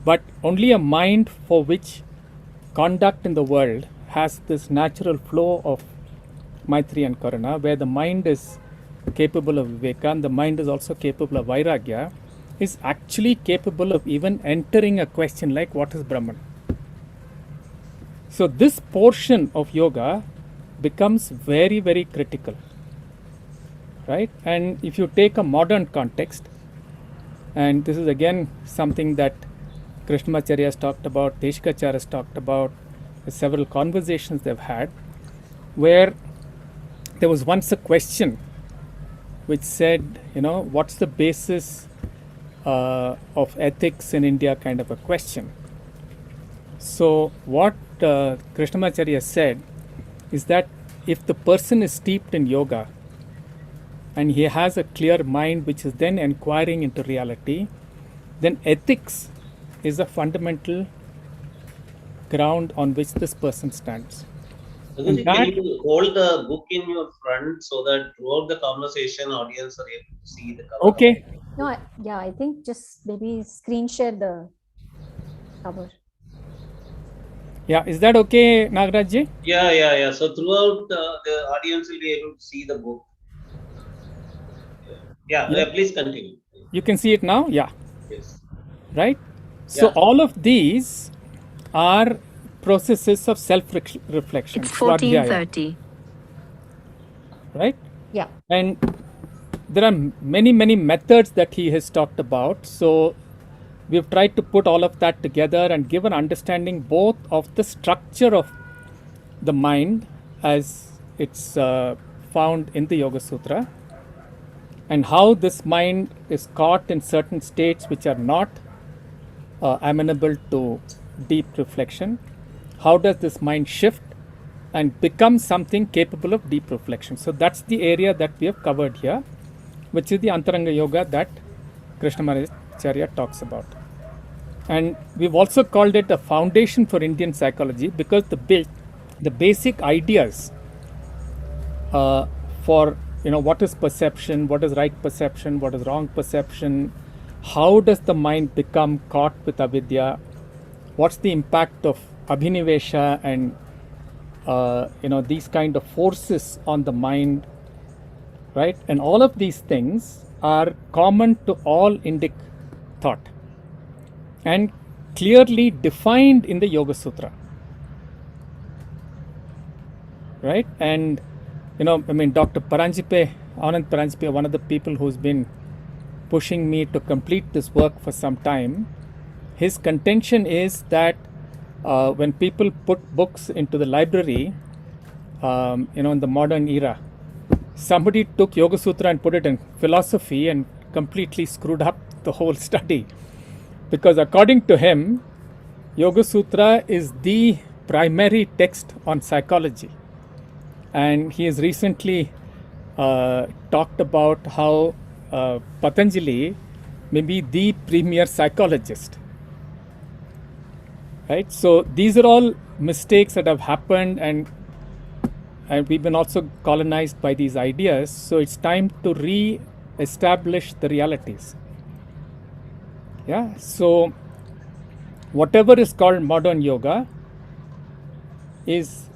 But only a mind for which conduct in the world has this natural flow of Maitri and Karuna, where the mind is capable of Viveka and the mind is also capable of Vairagya, is actually capable of even entering a question like what is Brahman. So this portion of yoga becomes very, very critical, right? And if you take a modern context, and this is again something that Krishnamacharya has talked about, Deshikacharya has talked about, several conversations they've had, where there was once a question which said, you know, what's the basis of ethics in India, kind of a question. So what Krishnamacharya said is that if the person is steeped in yoga and he has a clear mind which is then inquiring into reality, then ethics is a fundamental ground on which this person stands. Raghuji, can you hold the book in your front so that throughout the conversation, audience are able to see the cover? Okay. No, I think just maybe screen share the cover. Yeah, is that okay, Nagaraj? Yeah. So throughout the audience will be able to see the book. Yeah, please continue. You can see it now? Yeah. Yes. Right? So all of these are processes of self-reflection. It's 14:30. Right? Yeah. And there are many, many methods that he has talked about. So we've tried to put all of that together and give an understanding both of the structure of the mind as it's found in the Yoga Sutra, and how this mind is caught in certain states which are not amenable to deep reflection. How does this mind shift and become something capable of deep reflection? So that's the area that we have covered here, which is the Antaranga Yoga that Krishnamacharya talks about. And we've also called it a foundation for Indian psychology because the basic ideas for, you know, what is perception, what is right perception, what is wrong perception, how does the mind become caught with avidya, what's the impact of abhinivesha and these kind of forces on the mind, right? And all of these things are common to all Indic thought and clearly defined in the Yoga Sutra, right? And Dr. Paranjipe, Anand Paranjipe, one of the people who's been pushing me to complete this work for some time, his contention is that when people put books into the library, in the modern era, somebody took Yoga Sutra and put it in philosophy and completely screwed up the whole study. Because according to him, Yoga Sutra is the primary text on psychology. And he has recently talked about how Patanjali may be the premier psychologist. Right? So these are all mistakes that have happened, and we've been also colonized by these ideas. So it's time to re-establish the realities. Yeah. So whatever is called modern yoga is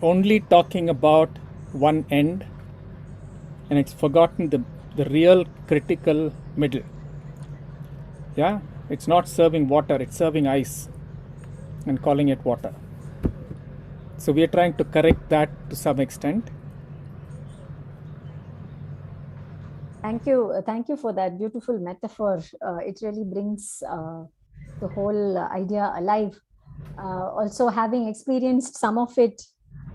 only talking about one end, and it's forgotten the real critical middle. Yeah. It's not serving water, it's serving ice and calling it water. So we are trying to correct that to some extent. Thank you for that beautiful metaphor. It really brings the whole idea alive. Also, having experienced some of it,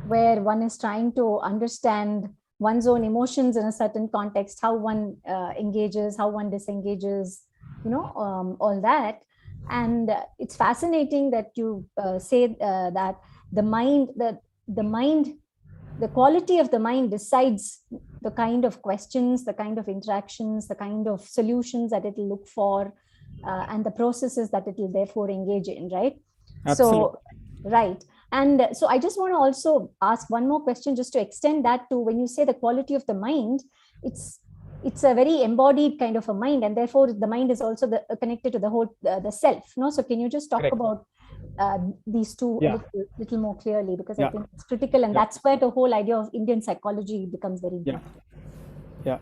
where one is trying to understand one's own emotions in a certain context, how one engages, how one disengages, all that. And it's fascinating that you say that the quality of the mind decides the kind of questions, the kind of interactions, the kind of solutions that it will look for, and the processes that it will therefore engage in, right? Absolutely. So, right. And so I just want to also ask one more question, just to extend that to when you say the quality of the mind, it's a very embodied kind of a mind, and therefore the mind is also connected to the whole the self. No, so can you just talk Correct. about these two Yeah. a little more clearly, because Yeah. I think it's critical, and Yeah. that's where the whole idea of Indian psychology becomes very important. Yeah.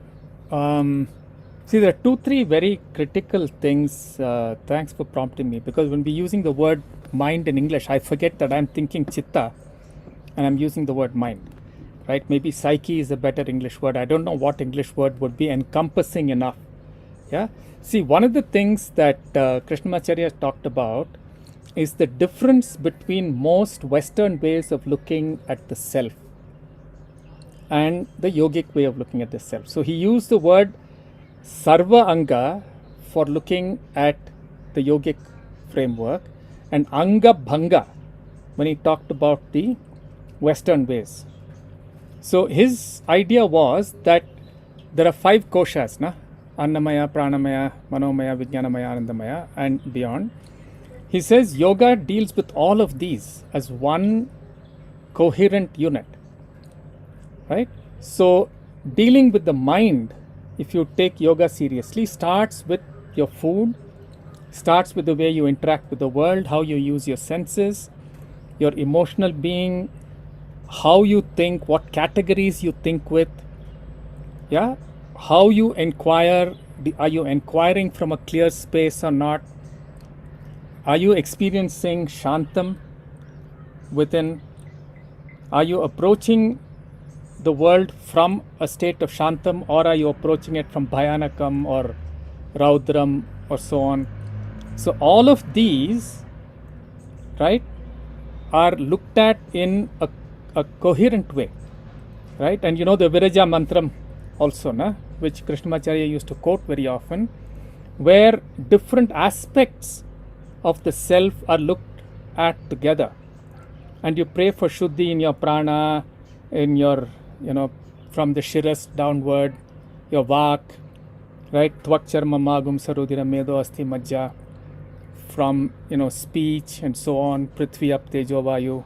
See, there are 2-3 very critical things. Thanks for prompting me, because when we're using the word mind in English, I forget that I'm thinking chitta and I'm using the word mind, right? Maybe psyche is a better English word. I don't know what English word would be encompassing enough. Yeah. See, one of the things that Krishnamacharya talked about is the difference between most Western ways of looking at the self and the yogic way of looking at the self. So he used the word sarva anga for looking at the yogic framework, and anga bhanga when he talked about the Western ways. So his idea was that there are 5 koshas, Annamaya, Pranamaya, Manomaya, Vijnanamaya, Anandamaya, and beyond. He says yoga deals with all of these as one coherent unit, right? So dealing with the mind, if you take yoga seriously, starts with your food, starts with the way you interact with the world, how you use your senses, your emotional being, how you think, what categories you think with, yeah, how you inquire. Are you inquiring from a clear space or not? Are you experiencing shantam within? Are you approaching the world from a state of shantam, or are you approaching it from bhayanakam or raudram or so on? So all of these, right, are looked at in a coherent way, right? And the Viraja mantram also, which Krishnamacharya used to quote very often, where different aspects of the self are looked at together. And you pray for Shuddhi in your prana, in your, from the Shiras downward, your Vak, right? Tvak charma magum sarudira medo asti majja, from, speech and so on, Prithvi up tejo vayu,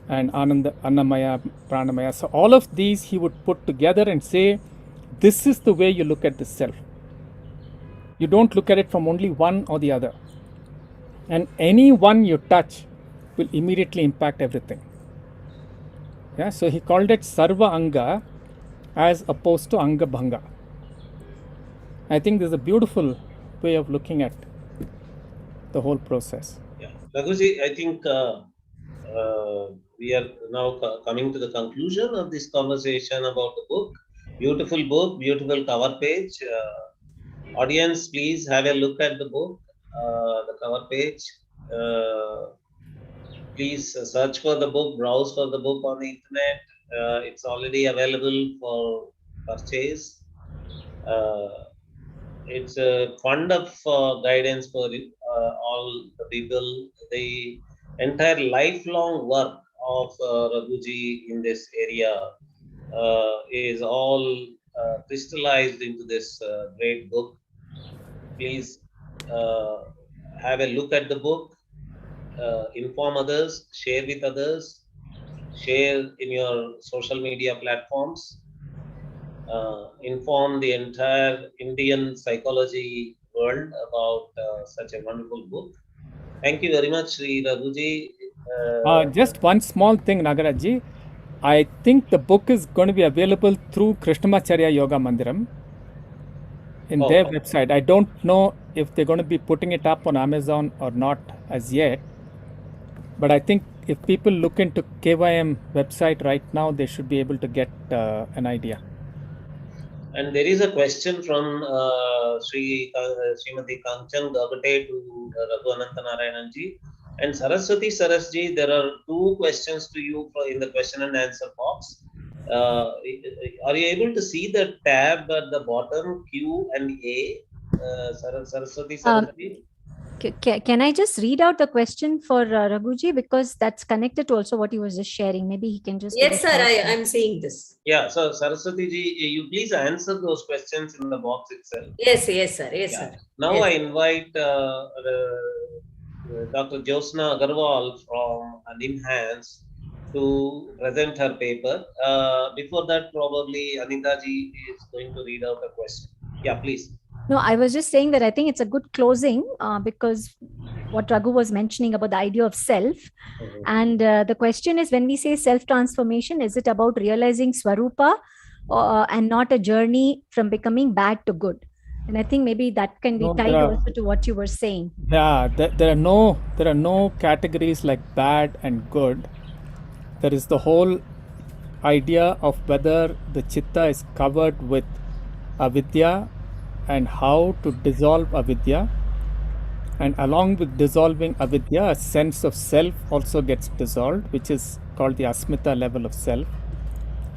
and Ananda, Annamaya, Pranamaya. So all of these he would put together and say, this is the way you look at the self. You don't look at it from only one or the other. And any one you touch will immediately impact everything. Yeah, so he called it Sarva Anga as opposed to Anga Bhanga. I think this is a beautiful way of looking at the whole process. Yeah, Raghuji, I think we are now coming to the conclusion of this conversation about the book. Beautiful book, beautiful cover page. Audience, please have a look at the book, the cover page. Please search for the book, browse for the book on the internet. It's already available for purchase. It's a fund of guidance for all the people. The entire lifelong work of Raghuji in this area is all crystallized into this great book. Please have a look at the book, inform others, share with others, share in your social media platforms. Inform the entire Indian psychology world about such a wonderful book. Thank you very much, Sri Raghuji. Just one small thing, Nagaraji. I think the book is going to be available through Krishnamacharya Yoga Mandiram in their website. I don't know if they're going to be putting it up on Amazon or not as yet. But I think if people look into KYM website right now, they should be able to get an idea. And there is a question from Srimati Kanchan Gagate to Raghuanantha Narayananji. And Saraswati Sarasji, there are two questions to you in the question and answer box. Are you able to see the tab at the bottom, Q and A? Saraswati Sarasji? Can I just read out the question for Raghuji, because that's connected to also what he was just sharing. Maybe he can just. Yes, sir, I'm seeing this. Yeah, so Saraswati ji, you please answer those questions in the box itself. Yes, sir. Yes, Yeah. sir. Now Yes. I invite Dr. Josna Agarwal from NIMHANS to present her paper. Before that, probably Anita ji is going to read out a question. Yeah, please. No, I was just saying that I think it's a good closing because what Raghu was mentioning about the idea of self. And the question is, when we say self-transformation, is it about realizing Swarupa and not a journey from becoming bad to good? And I think maybe that can be tied also to what you were saying. Yeah, there are no categories like bad and good. There is the whole idea of whether the chitta is covered with avidya and how to dissolve avidya. And along with dissolving avidya, a sense of self also gets dissolved, which is called the asmita level of self.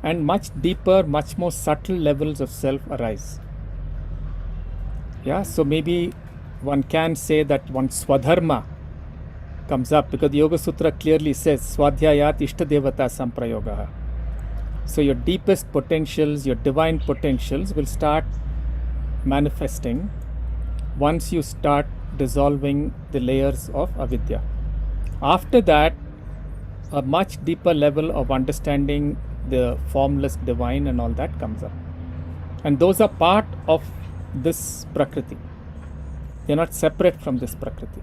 And much deeper, much more subtle levels of self arise. Yeah, so maybe one can say that one swadharma comes up, because the Yoga Sutra clearly says swadhyayat ishtadevata samprayogaha. So your deepest potentials, your divine potentials will start manifesting once you start dissolving the layers of avidya. After that, a much deeper level of understanding the formless divine and all that comes up. And those are part of this Prakriti. They're not separate from this Prakriti.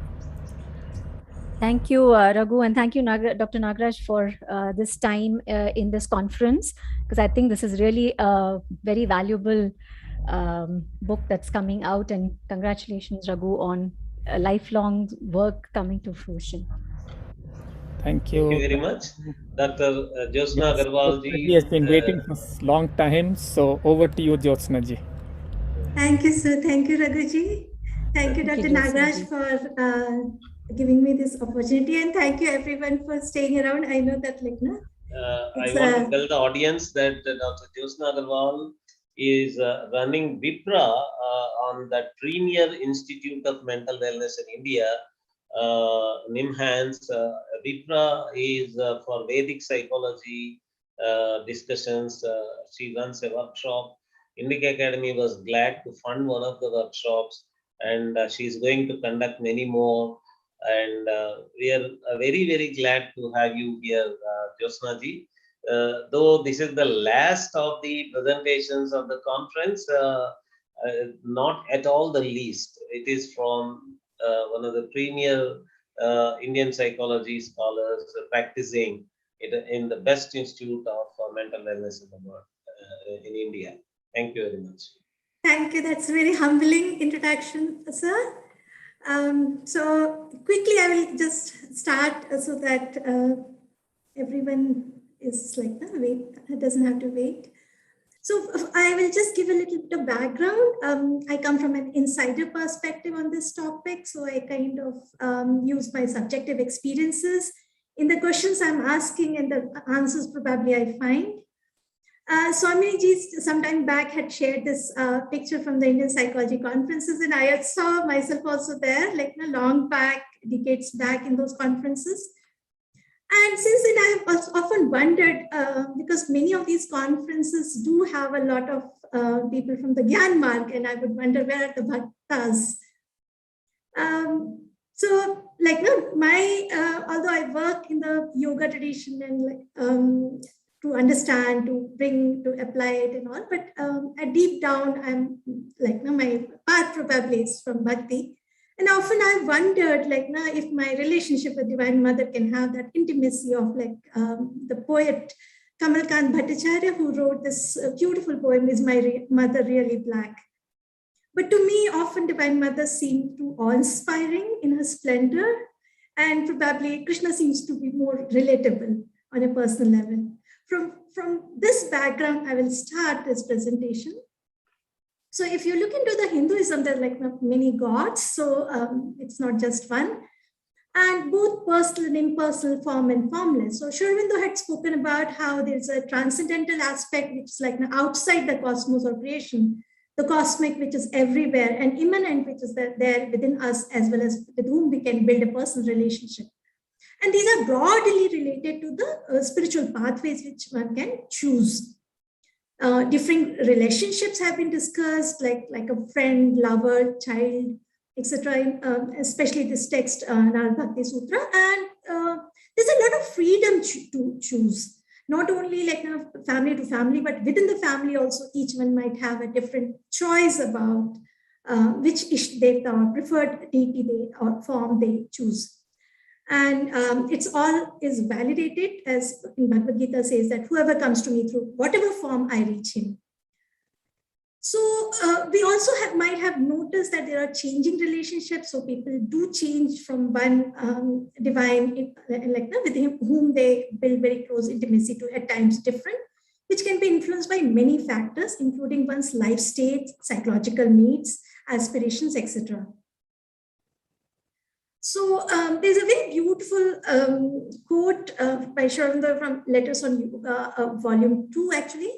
Thank you, Raghu, and thank you, Dr. Nagaraj, for this time in this conference, because I think this is really a very valuable book that's coming out, and congratulations, Raghu, on a lifelong work coming to fruition. Thank you. Thank you very much. Dr. Josna Agarwal ji. He has been waiting for a long time, so over to you, Josna ji. Thank you, sir. Thank you, Raghuji. Thank you, Dr. Nagaraj, for giving me this opportunity, and thank you everyone for staying around. I know that I want to tell the audience that Dr. Josna Agarwal is running Vipra on the premier Institute of Mental Wellness in India, NIMHANS. Vipra is for Vedic psychology discussions. She runs a workshop. INDICA Academy was glad to fund one of the workshops, and she is going to conduct many more. And we are very, very glad to have you here, Josna ji. Though this is the last of the presentations of the conference, not at all the least. It is from one of the premier Indian psychology scholars practicing in the best institute of mental wellness in the world, in India. Thank you very much. Thank you. That's a very humbling introduction, sir. So quickly, I will just start so that everyone is like, doesn't have to wait. So I will just give a little bit of background. I come from an insider perspective on this topic. So I kind of use my subjective experiences in the questions I'm asking and the answers probably I find. Swamini ji some time back had shared this picture from the Indian Psychology Conferences, and I saw myself also there, like long back, decades back in those conferences. And since then, I've often wondered, because many of these conferences do have a lot of people from the Gyan Marg, and I would wonder where are the bhaktas. So, like, although I work in the yoga tradition and to understand, to bring, to apply it and all, but at deep down, I'm like, my path probably is from bhakti. And often I've wondered, like, if my relationship with Divine Mother can have that intimacy of, like, the poet Kamalkant Bhattacharya, who wrote this beautiful poem, Is My Mother Really Black? But to me, often Divine Mother seemed too awe-inspiring in her splendor, and probably Krishna seems to be more relatable on a personal level. From this background, I will start this presentation. So if you look into the Hinduism, there are like many gods, so it's not just one, and both personal and impersonal, form and formless. So Sri Aurobindo had spoken about how there's a transcendental aspect, which is like outside the cosmos or creation, the cosmic, which is everywhere, and immanent, which is there within us, as well as with whom we can build a personal relationship. And these are broadly related to the spiritual pathways which one can choose. Different relationships have been discussed, like a friend, lover, child, etc. Especially this text, Narad Bhakti Sutra, and there's a lot of freedom to choose. Not only like family to family, but within the family also, each one might have a different choice about which Ishtadevta or preferred deity or form they choose. And it's all is validated, as in Bhagavad Gita says that whoever comes to me through whatever form I reach him. So we also might have noticed that there are changing relationships. So people do change from one divine, like with whom they build very close intimacy to at times different, which can be influenced by many factors, including one's life state, psychological needs, aspirations, etc. So there's a very beautiful quote by Sri Aurobindo from Letters on Yoga, volume 2, actually,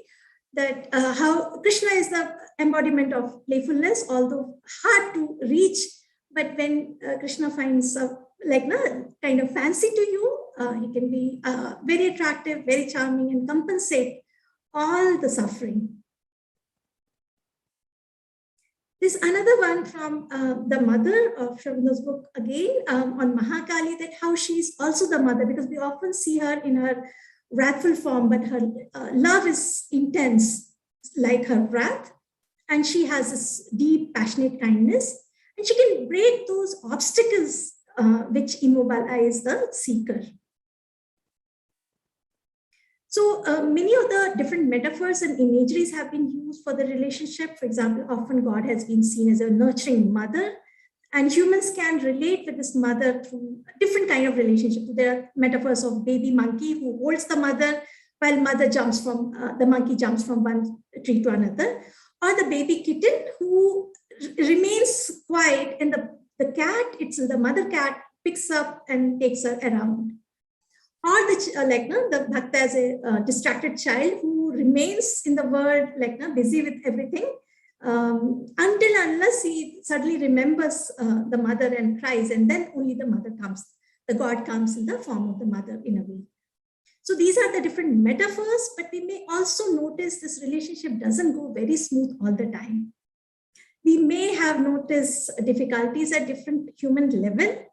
that how Krishna is the embodiment of playfulness, although hard to reach. But when Krishna finds kind of fancy to you, he can be very attractive, very charming, and compensate all the suffering. There's another one from the mother of Sri Aurobindo's book again on Mahakali, that how she's also the mother, because we often see her in her wrathful form, but her love is intense like her wrath, and she has this deep, passionate kindness, and she can break those obstacles which immobilize the seeker. So many of the different metaphors and imageries have been used for the relationship. For example, often God has been seen as a nurturing mother, and humans can relate with this mother through different kind of relationships. There are metaphors of baby monkey who holds the mother while mother jumps from, the monkey jumps from one tree to another, or the baby kitten who remains quiet, and the cat, the mother cat picks up and takes her around. Or the bhakta as a distracted child who remains in the world, busy with everything, until unless he suddenly remembers the mother and cries, and then only the mother comes, the God comes in the form of the mother in a way. So these are the different metaphors, but we may also notice this relationship doesn't go very smooth all the time. We may have noticed difficulties at different human level.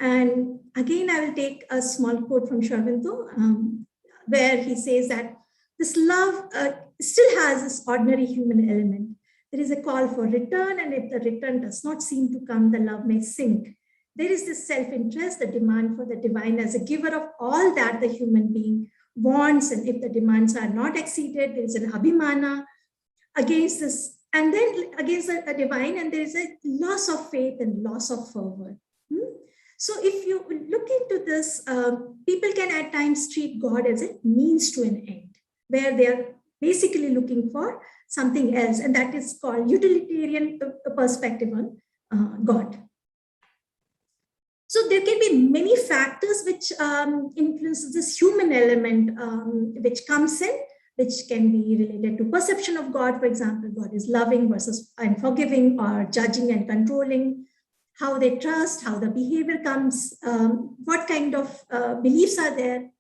And again, I will take a small quote from Sri Aurobindo, where he says that this love still has this ordinary human element. There is a call for return, and if the return does not seem to come, the love may sink. there is this self-interest, the demand for the divine as a giver of all that the human being wants. And if the demands are not exceeded, there is an abhimana against this, and then against a divine, and there is a loss of faith and loss of fervor. So if you look into this, people can at times treat God as a means to an end, where they are basically looking for something else, and that is called utilitarian perspective on God. So there can be many factors which influence this human element which comes in, which can be related to perception of God. For example, God is loving versus unforgiving, or judging and controlling, how they trust, how the behavior comes, what kind of beliefs are there.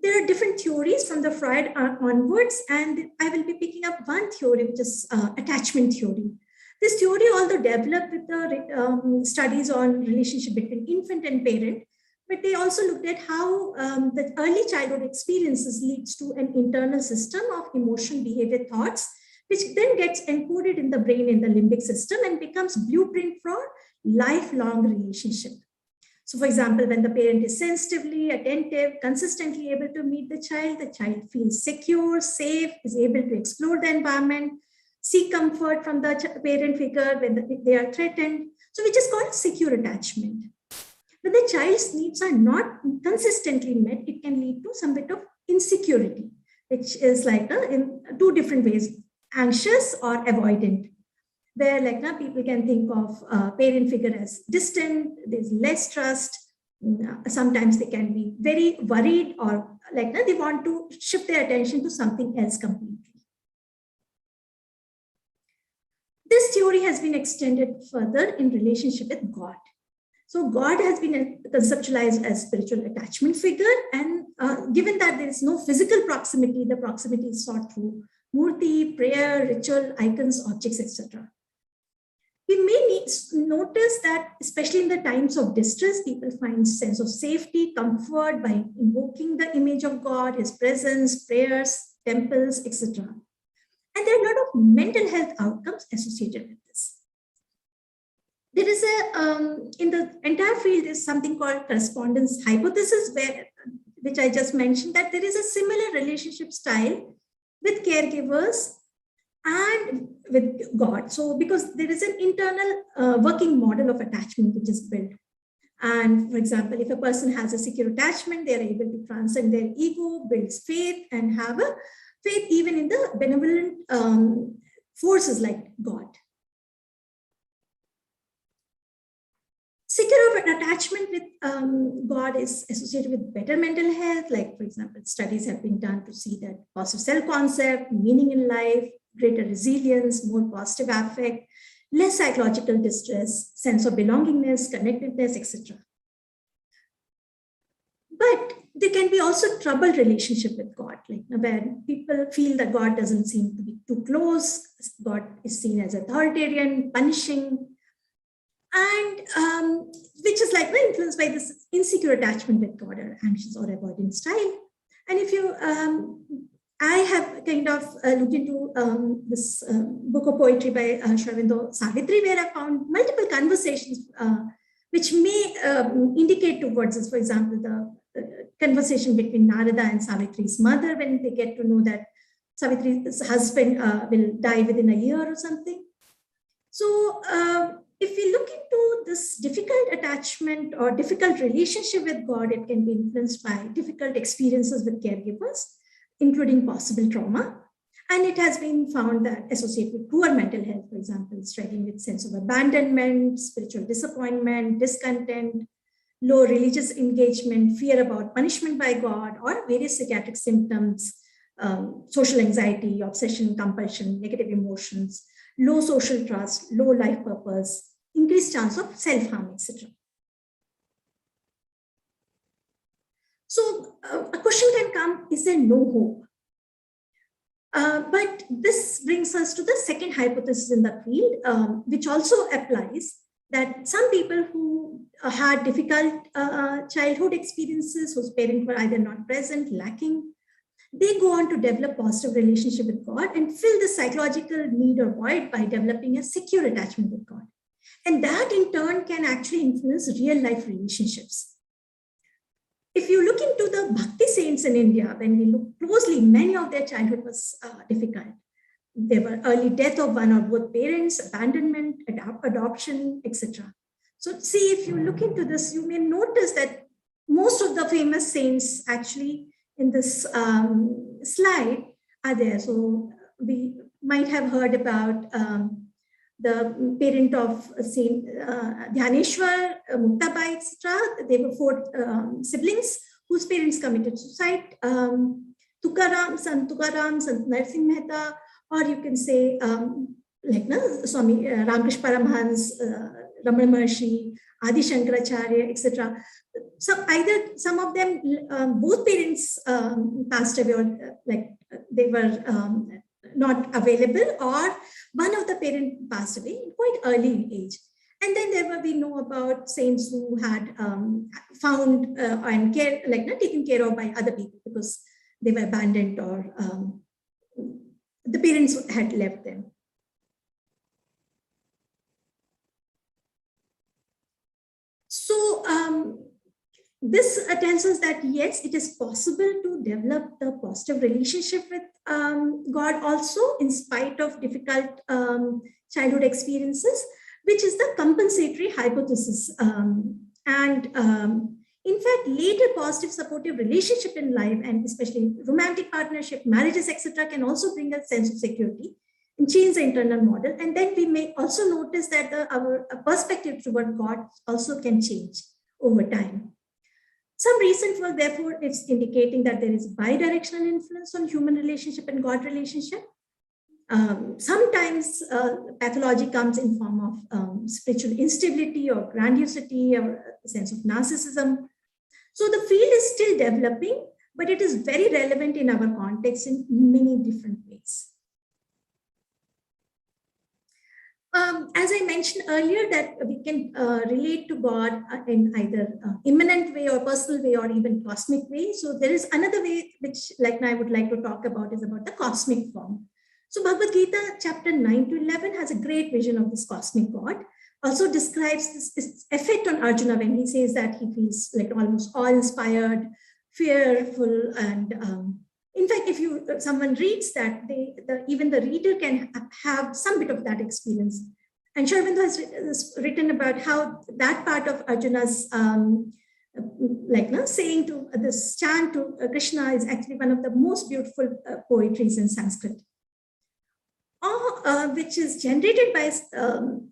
There are different theories from the Freud onwards, and I will be picking up one theory, which is attachment theory. This theory, although developed with the studies on relationship between infant and parent, but they also looked at how the early childhood experiences leads to an internal system of emotion, behavior, thoughts, which then gets encoded in the brain in the limbic system and becomes blueprint for lifelong relationship. So for example, when the parent is sensitively, attentive, consistently able to meet the child feels secure, safe, is able to explore the environment, seek comfort from the parent figure when they are threatened. So which is called secure attachment. When the child's needs are not consistently met, it can lead to some bit of insecurity, which is like in two different ways, anxious or avoidant, where like now people can think of parent figure as distant, there's less trust. Sometimes they can be very worried, or like now they want to shift their attention to something else completely. This theory has been extended further in relationship with God. So God has been conceptualized as spiritual attachment figure, and given that there is no physical proximity, the proximity is sought through murti, prayer, ritual, icons, objects, etc. We may notice that, especially in the times of distress, people find sense of safety, comfort by invoking the image of God, His presence, prayers, temples, etc. And there are a lot of mental health outcomes associated with this. There is in the entire field is something called correspondence hypothesis, which I just mentioned, that there is a similar relationship style with caregivers and with God. So because there is an internal working model of attachment which is built. And for example, if a person has a secure attachment, they are able to transcend their ego, builds faith, and have a faith even in the benevolent forces like God. Secure attachment with God is associated with better mental health. Like, for example, studies have been done to see that positive self-concept, meaning in life, greater resilience, more positive affect, less psychological distress, sense of belongingness, connectedness, etc. But there can be also troubled relationship with God, like where people feel that God doesn't seem to be too close, God is seen as authoritarian, punishing, and which is like influenced by this insecure attachment with God, or anxious or avoidant style. And if you, I have kind of looked into this book of poetry by Sri Aurobindo Savitri, where I found multiple conversations which may indicate towards this. For example, the conversation between Narada and Savitri's mother, when they get to know that Savitri's husband will die within a year or something. So if we look into this difficult attachment or difficult relationship with God, it can be influenced by difficult experiences with caregivers, including possible trauma. And it has been found that associated with poor mental health, for example, struggling with sense of abandonment, spiritual disappointment, discontent, low religious engagement, fear about punishment by God, or various psychiatric symptoms, social anxiety, obsession, compulsion, negative emotions, low social trust, low life purpose, increased chance of self-harm, etc. So a question can come, is there no hope? But this brings us to the second hypothesis in the field, which also applies, that some people who had difficult childhood experiences, whose parents were either not present, lacking, they go on to develop positive relationship with God and fill the psychological need or void by developing a secure attachment with God. And that in turn can actually influence real life relationships. If you look into the Bhakti saints in India, when we look closely, many of their childhood was difficult. There were early death of one or both parents, abandonment, adoption, etc. So see, if you look into this, you may notice that most of the famous saints actually in this slide are there. So we might have heard about the parent of Saint Dhyaneshwar, Muktabai, etc. They were 4 siblings whose parents committed suicide. Tukaram, Sant Narsingh Mehta, or you can say Swami Ramkrishna Paramhans, Ramana Maharshi, Adi Shankaracharya, etc. So either some of them, both parents passed away, or they were not available, or one of the parents passed away in quite early in age. And then we know about saints who had found and taken care of by other people because they were abandoned or the parents had left them. So this tells us that yes, it is possible to develop the positive relationship with God also in spite of difficult childhood experiences, which is the compensatory hypothesis. In fact, later positive supportive relationship in life, and especially romantic partnership, marriages, etc., can also bring a sense of security and change the internal model. And then we may also notice that our perspective toward God also can change over time. Some recent work, therefore, is indicating that there is bidirectional influence on human relationship and God relationship. Sometimes pathology comes in form of spiritual instability or grandiosity or a sense of narcissism. So the field is still developing, but it is very relevant in our context in many different ways. As I mentioned earlier, that we can relate to God in either immanent way or personal way or even cosmic way. So there is another way which I would like to talk about is about the cosmic form. So Bhagavad Gita chapter 9 to 11 has a great vision of this cosmic God. Also describes this effect on Arjuna when he says that he feels almost awe-inspired, fearful, and in fact, if someone reads that, even the reader can have some bit of that experience. And Sri Aurobindo has written about how that part of Arjuna's saying to this chant to Krishna is actually one of the most beautiful poetries in Sanskrit. Which is generated by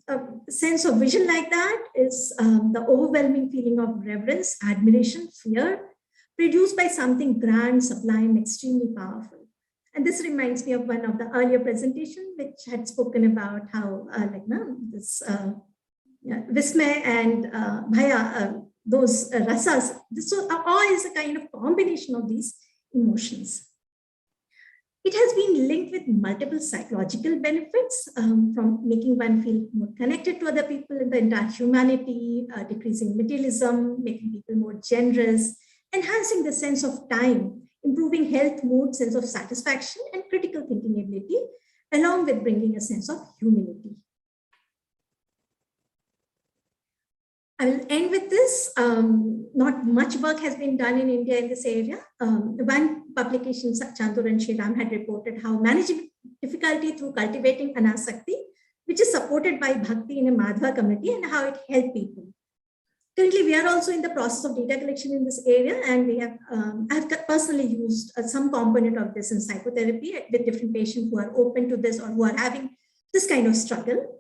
a sense of vision like that is the overwhelming feeling of reverence, admiration, fear, produced by something grand, sublime, extremely powerful. And this reminds me of one of the earlier presentations which had spoken about how this Vismay and Bhaya, those rasas. So awe is a kind of combination of these emotions. It has been linked with multiple psychological benefits from making one feel more connected to other people in the entire humanity, decreasing materialism, making people more generous, enhancing the sense of time, improving health, mood, sense of satisfaction, and critical thinking ability, along with bringing a sense of humility. I will end with this. Not much work has been done in India in this area. One publication, Chandur and Shriram had reported how managing difficulty through cultivating Anasakti, which is supported by Bhakti in a Madhva community, and how it helped people. Currently, we are also in the process of data collection in this area, and we have I have personally used some component of this in psychotherapy with different patients who are open to this or who are having this kind of struggle.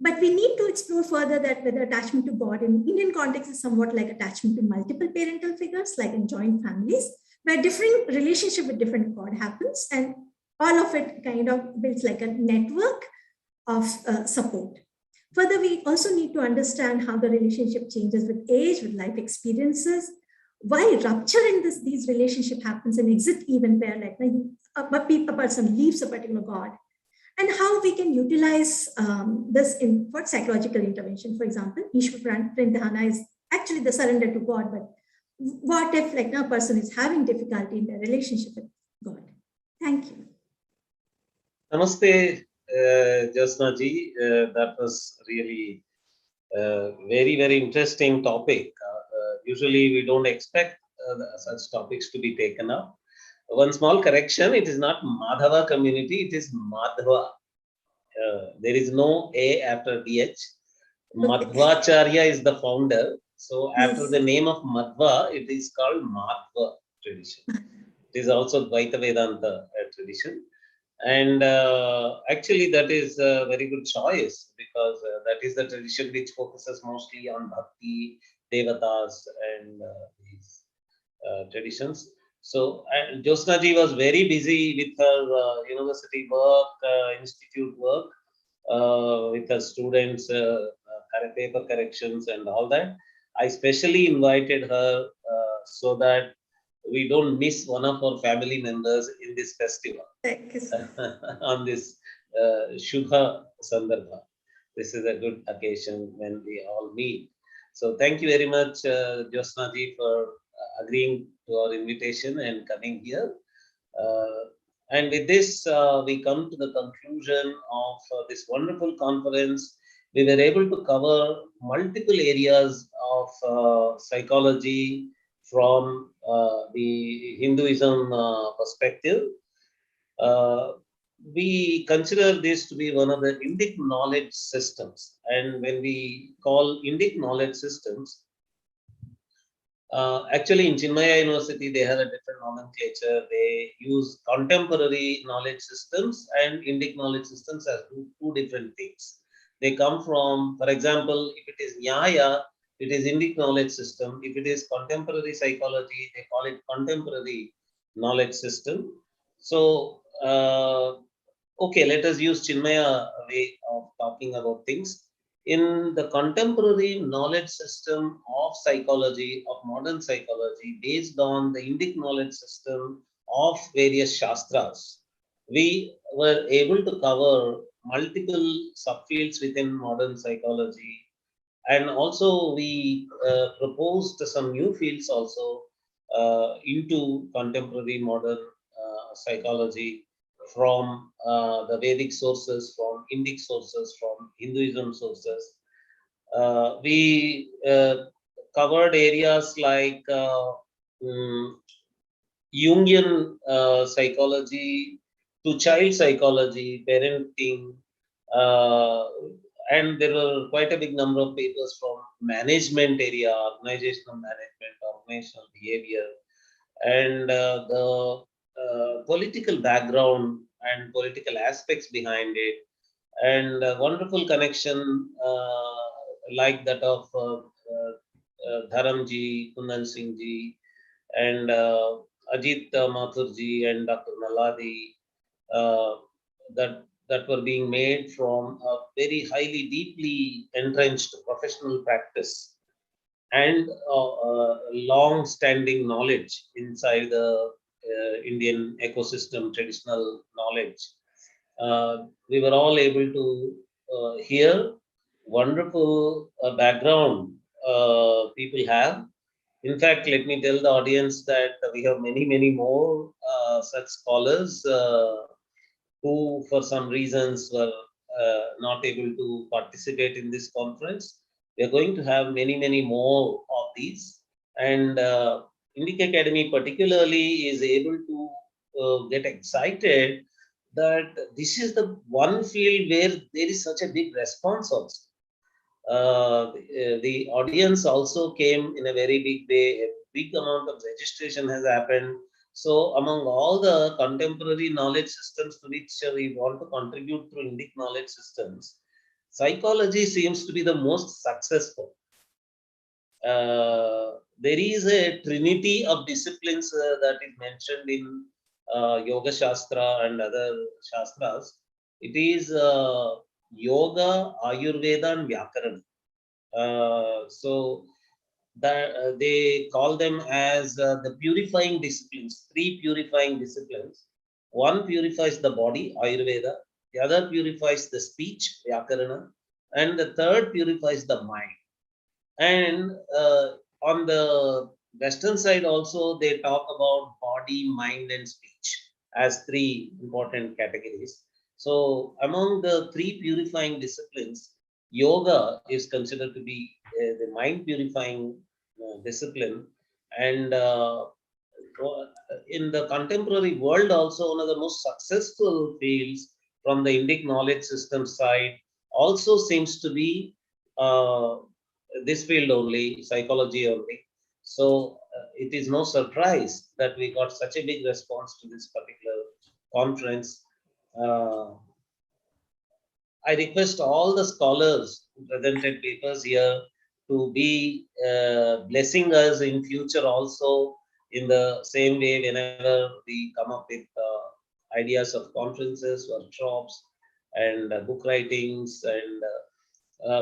But we need to explore further that whether attachment to God in Indian context is somewhat like attachment to multiple parental figures, like in joint families, where different relationship with different God happens, and all of it kind of builds like a network of support. Further, we also need to understand how the relationship changes with age, with life experiences, why rupture in these relationship happens and exit even where a person leaves a particular God, and how we can utilize this for psychological intervention. For example, Ishwar Prindhana is actually the surrender to God, but what if a person is having difficulty in their relationship with God? Thank you. Namaste, Jasna ji. That was really Very, very interesting topic. Usually we don't expect such topics to be taken up. One small correction, it is not Madhava community, it is Madhva. There is no A after DH. Madhvacharya is the founder. So after Yes. the name of Madhva, it is called Madhva tradition. It is also Dvaita Vedanta tradition. And actually, that is a very good choice because that is the tradition which focuses mostly on bhakti, devatas, and these traditions. So Josna ji was very busy with her university work, institute work, with her students, paper corrections, and all that. I specially invited her so that we don't miss one of our family members in this festival. Thank you, sir. On this Shubha Sandarbha. This is a good occasion when we all meet. So thank you very much, Josna ji, for agreeing to our invitation and coming here. And with this, we come to the conclusion of this wonderful conference. We were able to cover multiple areas of psychology from the Hinduism perspective. We consider this to be one of the Indic knowledge systems. And when we call Indic knowledge systems, actually in Chinmaya University, they have a different nomenclature. They use contemporary knowledge systems and Indic knowledge systems as two different things. They come from, for example, if it is Nyaya, it is Indic knowledge system. If it is contemporary psychology, they call it contemporary knowledge system. So, okay, let us use Chinmaya way of talking about things. In the contemporary knowledge system of psychology, of modern psychology, based on the Indic knowledge system of various Shastras, we were able to cover multiple subfields within modern psychology. And also we proposed some new fields also into contemporary modern psychology from the Vedic sources, from Indic sources, from Hinduism sources. We covered areas like Jungian psychology to child psychology, parenting, and there were quite a big number of papers from management area, organizational management, organizational behavior, and the political background and political aspects behind it, and a wonderful connection like that of Dharamji, Kundan Singh ji, and Ajit Mathur ji and Dr. Naladi, that were being made from a very highly, deeply entrenched professional practice and long-standing knowledge inside the Indian ecosystem, traditional knowledge. We were all able to hear wonderful background people have. In fact, let me tell the audience that we have many, many more such scholars who, for some reasons, were not able to participate in this conference. We are going to have many, many more of these. And Indic Academy particularly is able to get excited that this is the one field where there is such a big response also. The audience also came in a very big way. A big amount of registration has happened. So among all the contemporary knowledge systems to which we want to contribute through Indic knowledge systems, psychology seems to be the most successful. There is a trinity of disciplines that is mentioned in Yoga Shastra and other Shastras. It is Yoga, Ayurveda, and Vyakarana. So that they call them as the purifying disciplines, three purifying disciplines. One purifies the body, Ayurveda, the other purifies the speech, Vyakarana, and the third purifies the mind. And on the Western side also, they talk about body, mind, and speech as three important categories. So among the three purifying disciplines, yoga is considered to be the mind purifying discipline, and in the contemporary world also one of the most successful fields from the Indic knowledge system side also seems to be this field only, psychology only. So it is no surprise that we got such a big response to this particular conference. I request all the scholars who presented papers here to be blessing us in future also in the same way whenever we come up with ideas of conferences, workshops, and book writings, and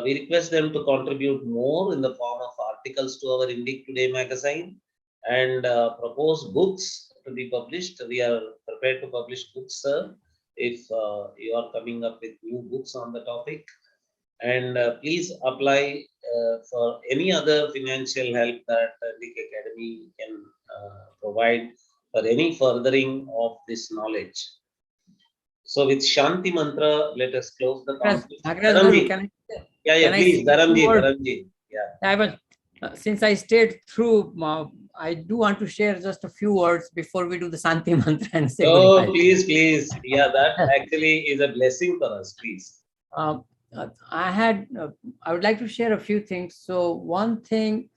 we request them to contribute more in the form of articles to our Indic Today magazine and propose books to be published. We are prepared to publish books, sir, if you are coming up with new books on the topic. And please apply for any other financial help that the Academy can provide for any furthering of this knowledge. So with Shanti Mantra, let us close the conference. Dharamji. Yeah, please, Dharamji. Yeah. Since I stayed through, I do want to share just a few words before we do the Santi Mantra and say Oh, goodbye. please. Yeah, that actually is a blessing for us, please. I would like to share a few things. So one thing,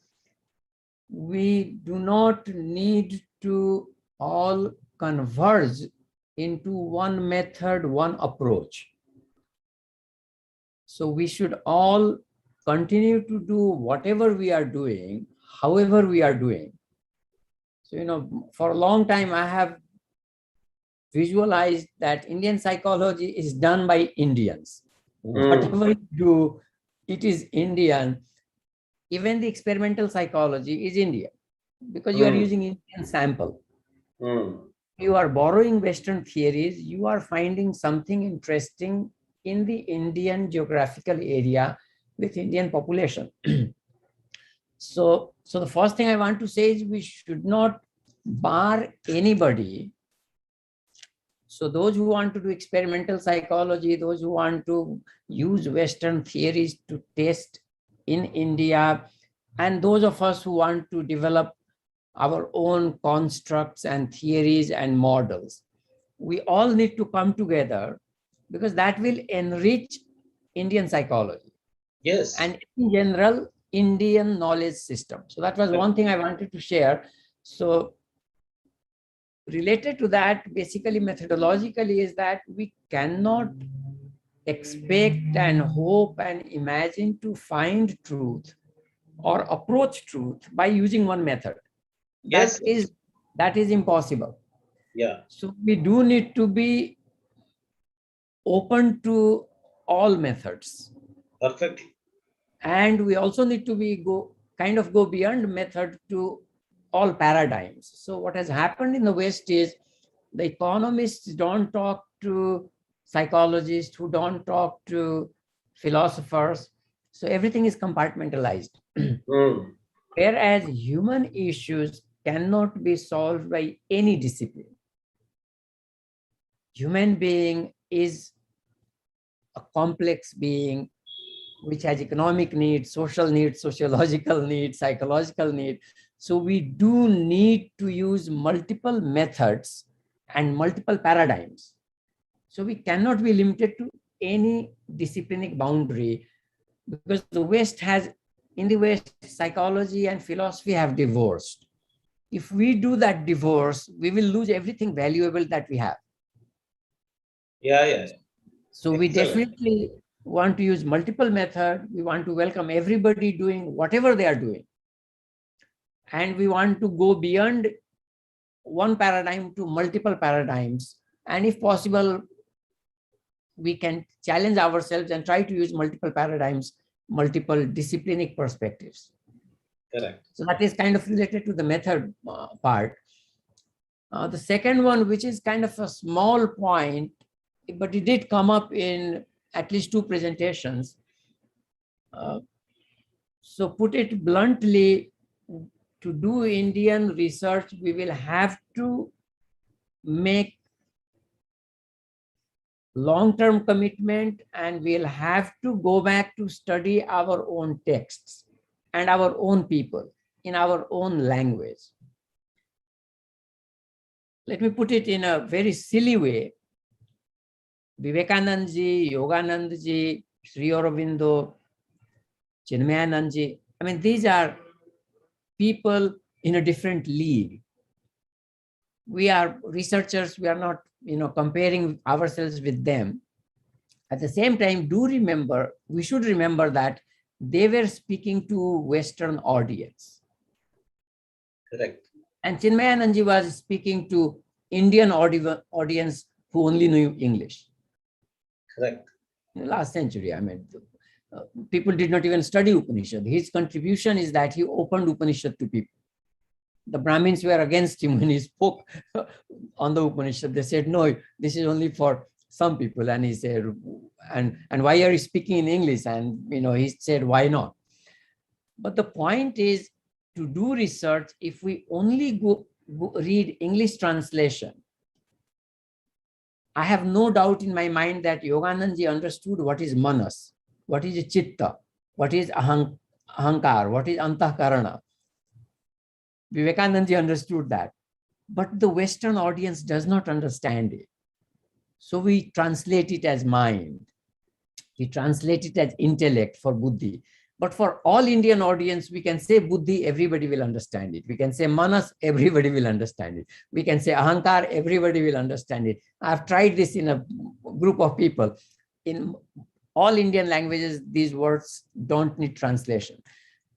we do not need to all converge into one method, one approach. So we should all continue to do whatever we are doing, however we are doing. So, for a long time, I have visualized that Indian psychology is done by Indians. Whatever you do, it is Indian. Even the experimental psychology is Indian because you are using Indian sample. You are borrowing Western theories, you are finding something interesting in the Indian geographical area with Indian population. So the first thing I want to say is we should not bar anybody. So those who want to do experimental psychology, those who want to use Western theories to test in India, and those of us who want to develop our own constructs and theories and models, we all need to come together because that will enrich Indian psychology. Yes. And in general, Indian knowledge system. So that was one thing I wanted to share. So related to that, basically methodologically, is that we cannot expect and hope and imagine to find truth or approach truth by using one method. Yes. That is impossible. Yeah. So we do need to be open to all methods. Perfect. And we also need to be go beyond method to all paradigms. So what has happened in the West is the economists don't talk to psychologists, who don't talk to philosophers. So everything is compartmentalized. Whereas human issues cannot be solved by any discipline. Human being is a complex being which has economic needs, social needs, sociological needs, psychological needs. So we do need to use multiple methods and multiple paradigms. So we cannot be limited to any disciplinic boundary because in the West, psychology and philosophy have divorced. If we do that divorce, we will lose everything valuable that we have. Yeah. So we definitely want to use multiple methods. We want to welcome everybody doing whatever they are doing. And we want to go beyond one paradigm to multiple paradigms. And if possible, we can challenge ourselves and try to use multiple paradigms, multiple disciplinic perspectives. Correct. So that is kind of related to the method part. The second one, which is kind of a small point, but it did come up in at least 2 presentations. So put it bluntly, to do Indian research, we will have to make long-term commitment, and we'll have to go back to study our own texts and our own people in our own language. Let me put it in a very silly way. Vivekananda ji, Yogananda ji, Sri Aurobindo, Chinmayananda ji, I mean, these are people in a different league. We are researchers, we are not, comparing ourselves with them. At the same time, we should remember that they were speaking to Western audience. Correct. And Chinmayananda ji was speaking to Indian audience who only knew English. Correct. In the last century, I mean, people did not even study Upanishad. His contribution is that he opened Upanishad to people. The Brahmins were against him when he spoke on the Upanishad. They said, no, this is only for some people. And he said, and why are you speaking in English? And, he said, why not? But the point is, to do research, if we only go read English translation, I have no doubt in my mind that Yogananda ji understood what is manas, what is chitta, what is ahankar, what is antahkarana. Vivekananda ji understood that. But the Western audience does not understand it. So we translate it as mind. We translate it as intellect for buddhi. But for all Indian audience, we can say buddhi, everybody will understand it. We can say manas, everybody will understand it. We can say ahankar, everybody will understand it. I've tried this in a group of people. In all Indian languages, these words don't need translation.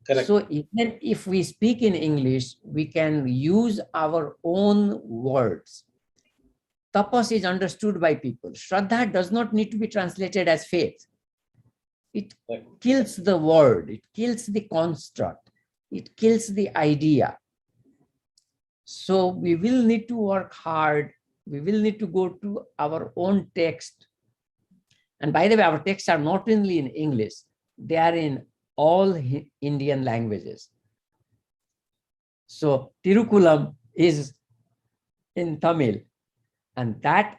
Correct. So even if we speak in English, we can use our own words. Tapas is understood by people. Shraddha does not need to be translated as faith. It kills the word, it kills the construct, it kills the idea. So we will need to work hard. We will need to go to our own text. And by the way, our texts are not only in English, they are in all Indian languages. So Tirukulam is in Tamil, and that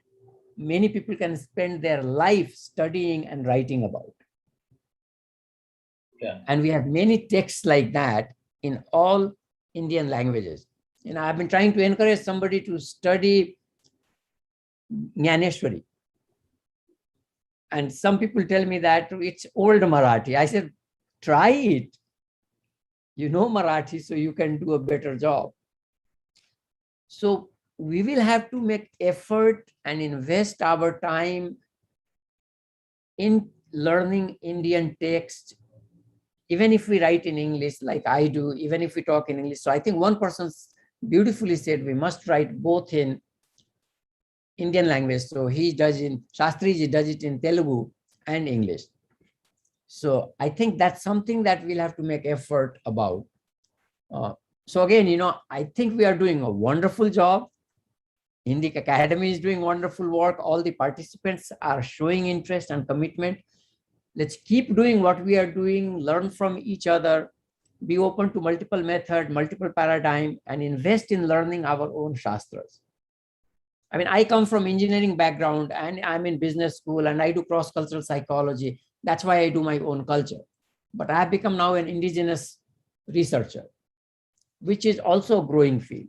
many people can spend their life studying and writing about. Yeah. And we have many texts like that in all Indian languages. I've been trying to encourage somebody to study Jnaneshwari. And some people tell me that it's old Marathi. I said, try it. You know Marathi, so you can do a better job. So we will have to make effort and invest our time in learning Indian text, even if we write in English like I do, even if we talk in English. So I think one person beautifully said we must write both in Indian language. So he does Shastriji does it in Telugu and English. So I think that's something that we'll have to make effort about. So again, I think we are doing a wonderful job. INDICA Academy is doing wonderful work. All the participants are showing interest and commitment. Let's keep doing what we are doing, learn from each other, be open to multiple methods, multiple paradigm, and invest in learning our own Shastras. I mean, I come from engineering background and I'm in business school and I do cross-cultural psychology. That's why I do my own culture. But I have become now an indigenous researcher, which is also a growing field.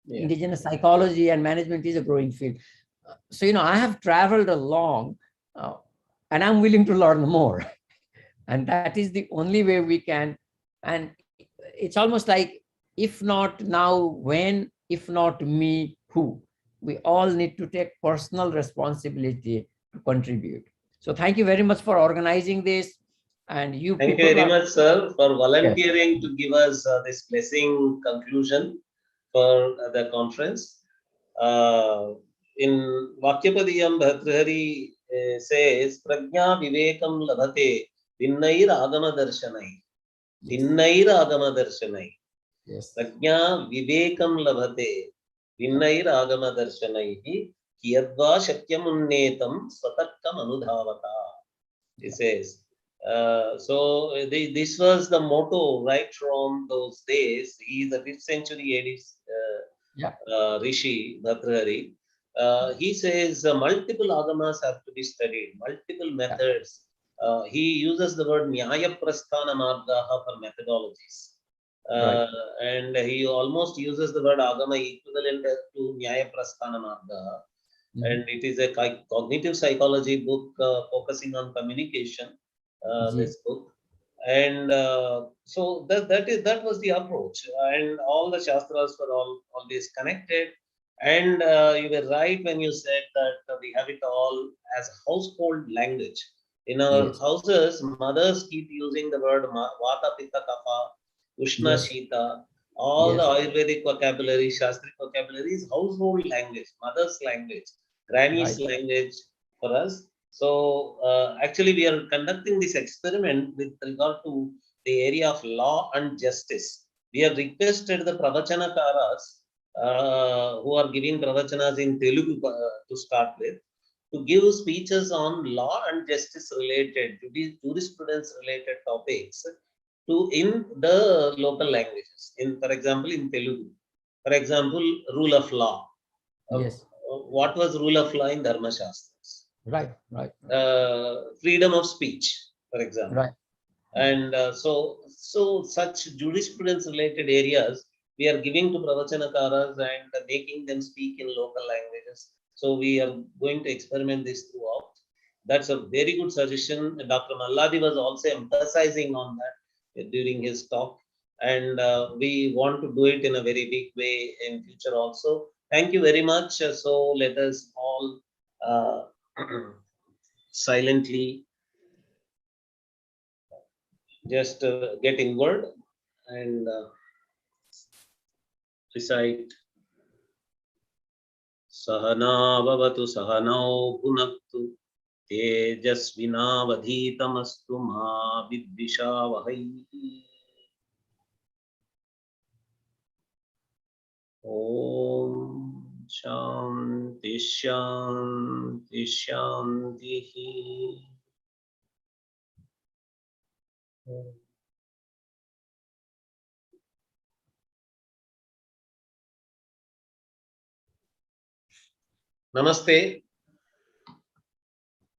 Yeah. Indigenous psychology and management is a growing field. So, I have traveled along and I'm willing to learn more. And that is the only way we can. And it's almost like, if not now, when? If not me, who? We all need to take personal responsibility to contribute. So thank you very much for organizing this. And you thank you very much, sir, for volunteering to give us this blessing conclusion for the conference. In Vakyapadiyam, Bhartrihari says, Prajna Vivekam Labhate Vinnair Agama Darshanai. Vinnair Agama Darshanai. Yes. Prajna Vivekam Labhate Vinnair Agama Darshanai. Kiyadva Shakyam Unnetam Swatakam Anudhavata. He says. So this was the motto right from those days. He is a 5th century Rishi Bhartrihari. He says multiple agamas have to be studied, multiple methods. He uses the word Nyaya Prasthana Margaha for methodologies. And he almost uses the word agama equivalent to Nyaya Prasthana Margaha. And it is a cognitive psychology book focusing on communication, this book. And so that was the approach. And all the Shastras were always connected. And you were right when you said that we have it all as household language. In our houses, mothers keep using the word Vata, Pitta, Kapha, Ushna, Shita. All the Ayurvedic vocabulary, Shastric vocabulary is household language, mother's language, granny's language for us. So actually, we are conducting this experiment with regard to the area of law and justice. We have requested the pravachanakaras who are giving pravachanas in Telugu to start with, to give speeches on law and justice related, jurisprudence related topics in the local languages. For example, in Telugu. For example, rule of law. What was rule of law in Dharma Shastras? Freedom of speech, for example. And so such jurisprudence related areas we are giving to pravachanakaras and making them speak in local languages. So we are going to experiment this throughout. That's a very good suggestion. Dr. Malladi was also emphasizing on that during his talk. And we want to do it in a very big way in future also. Thank you very much. So let us all silently just get inward and recite Sahana Bhavatu Sahanau Bhunaktu Tejasvinavadhitamastu Ma Vidvishavahai. Om Shanti Shanti Shanti. Namaste.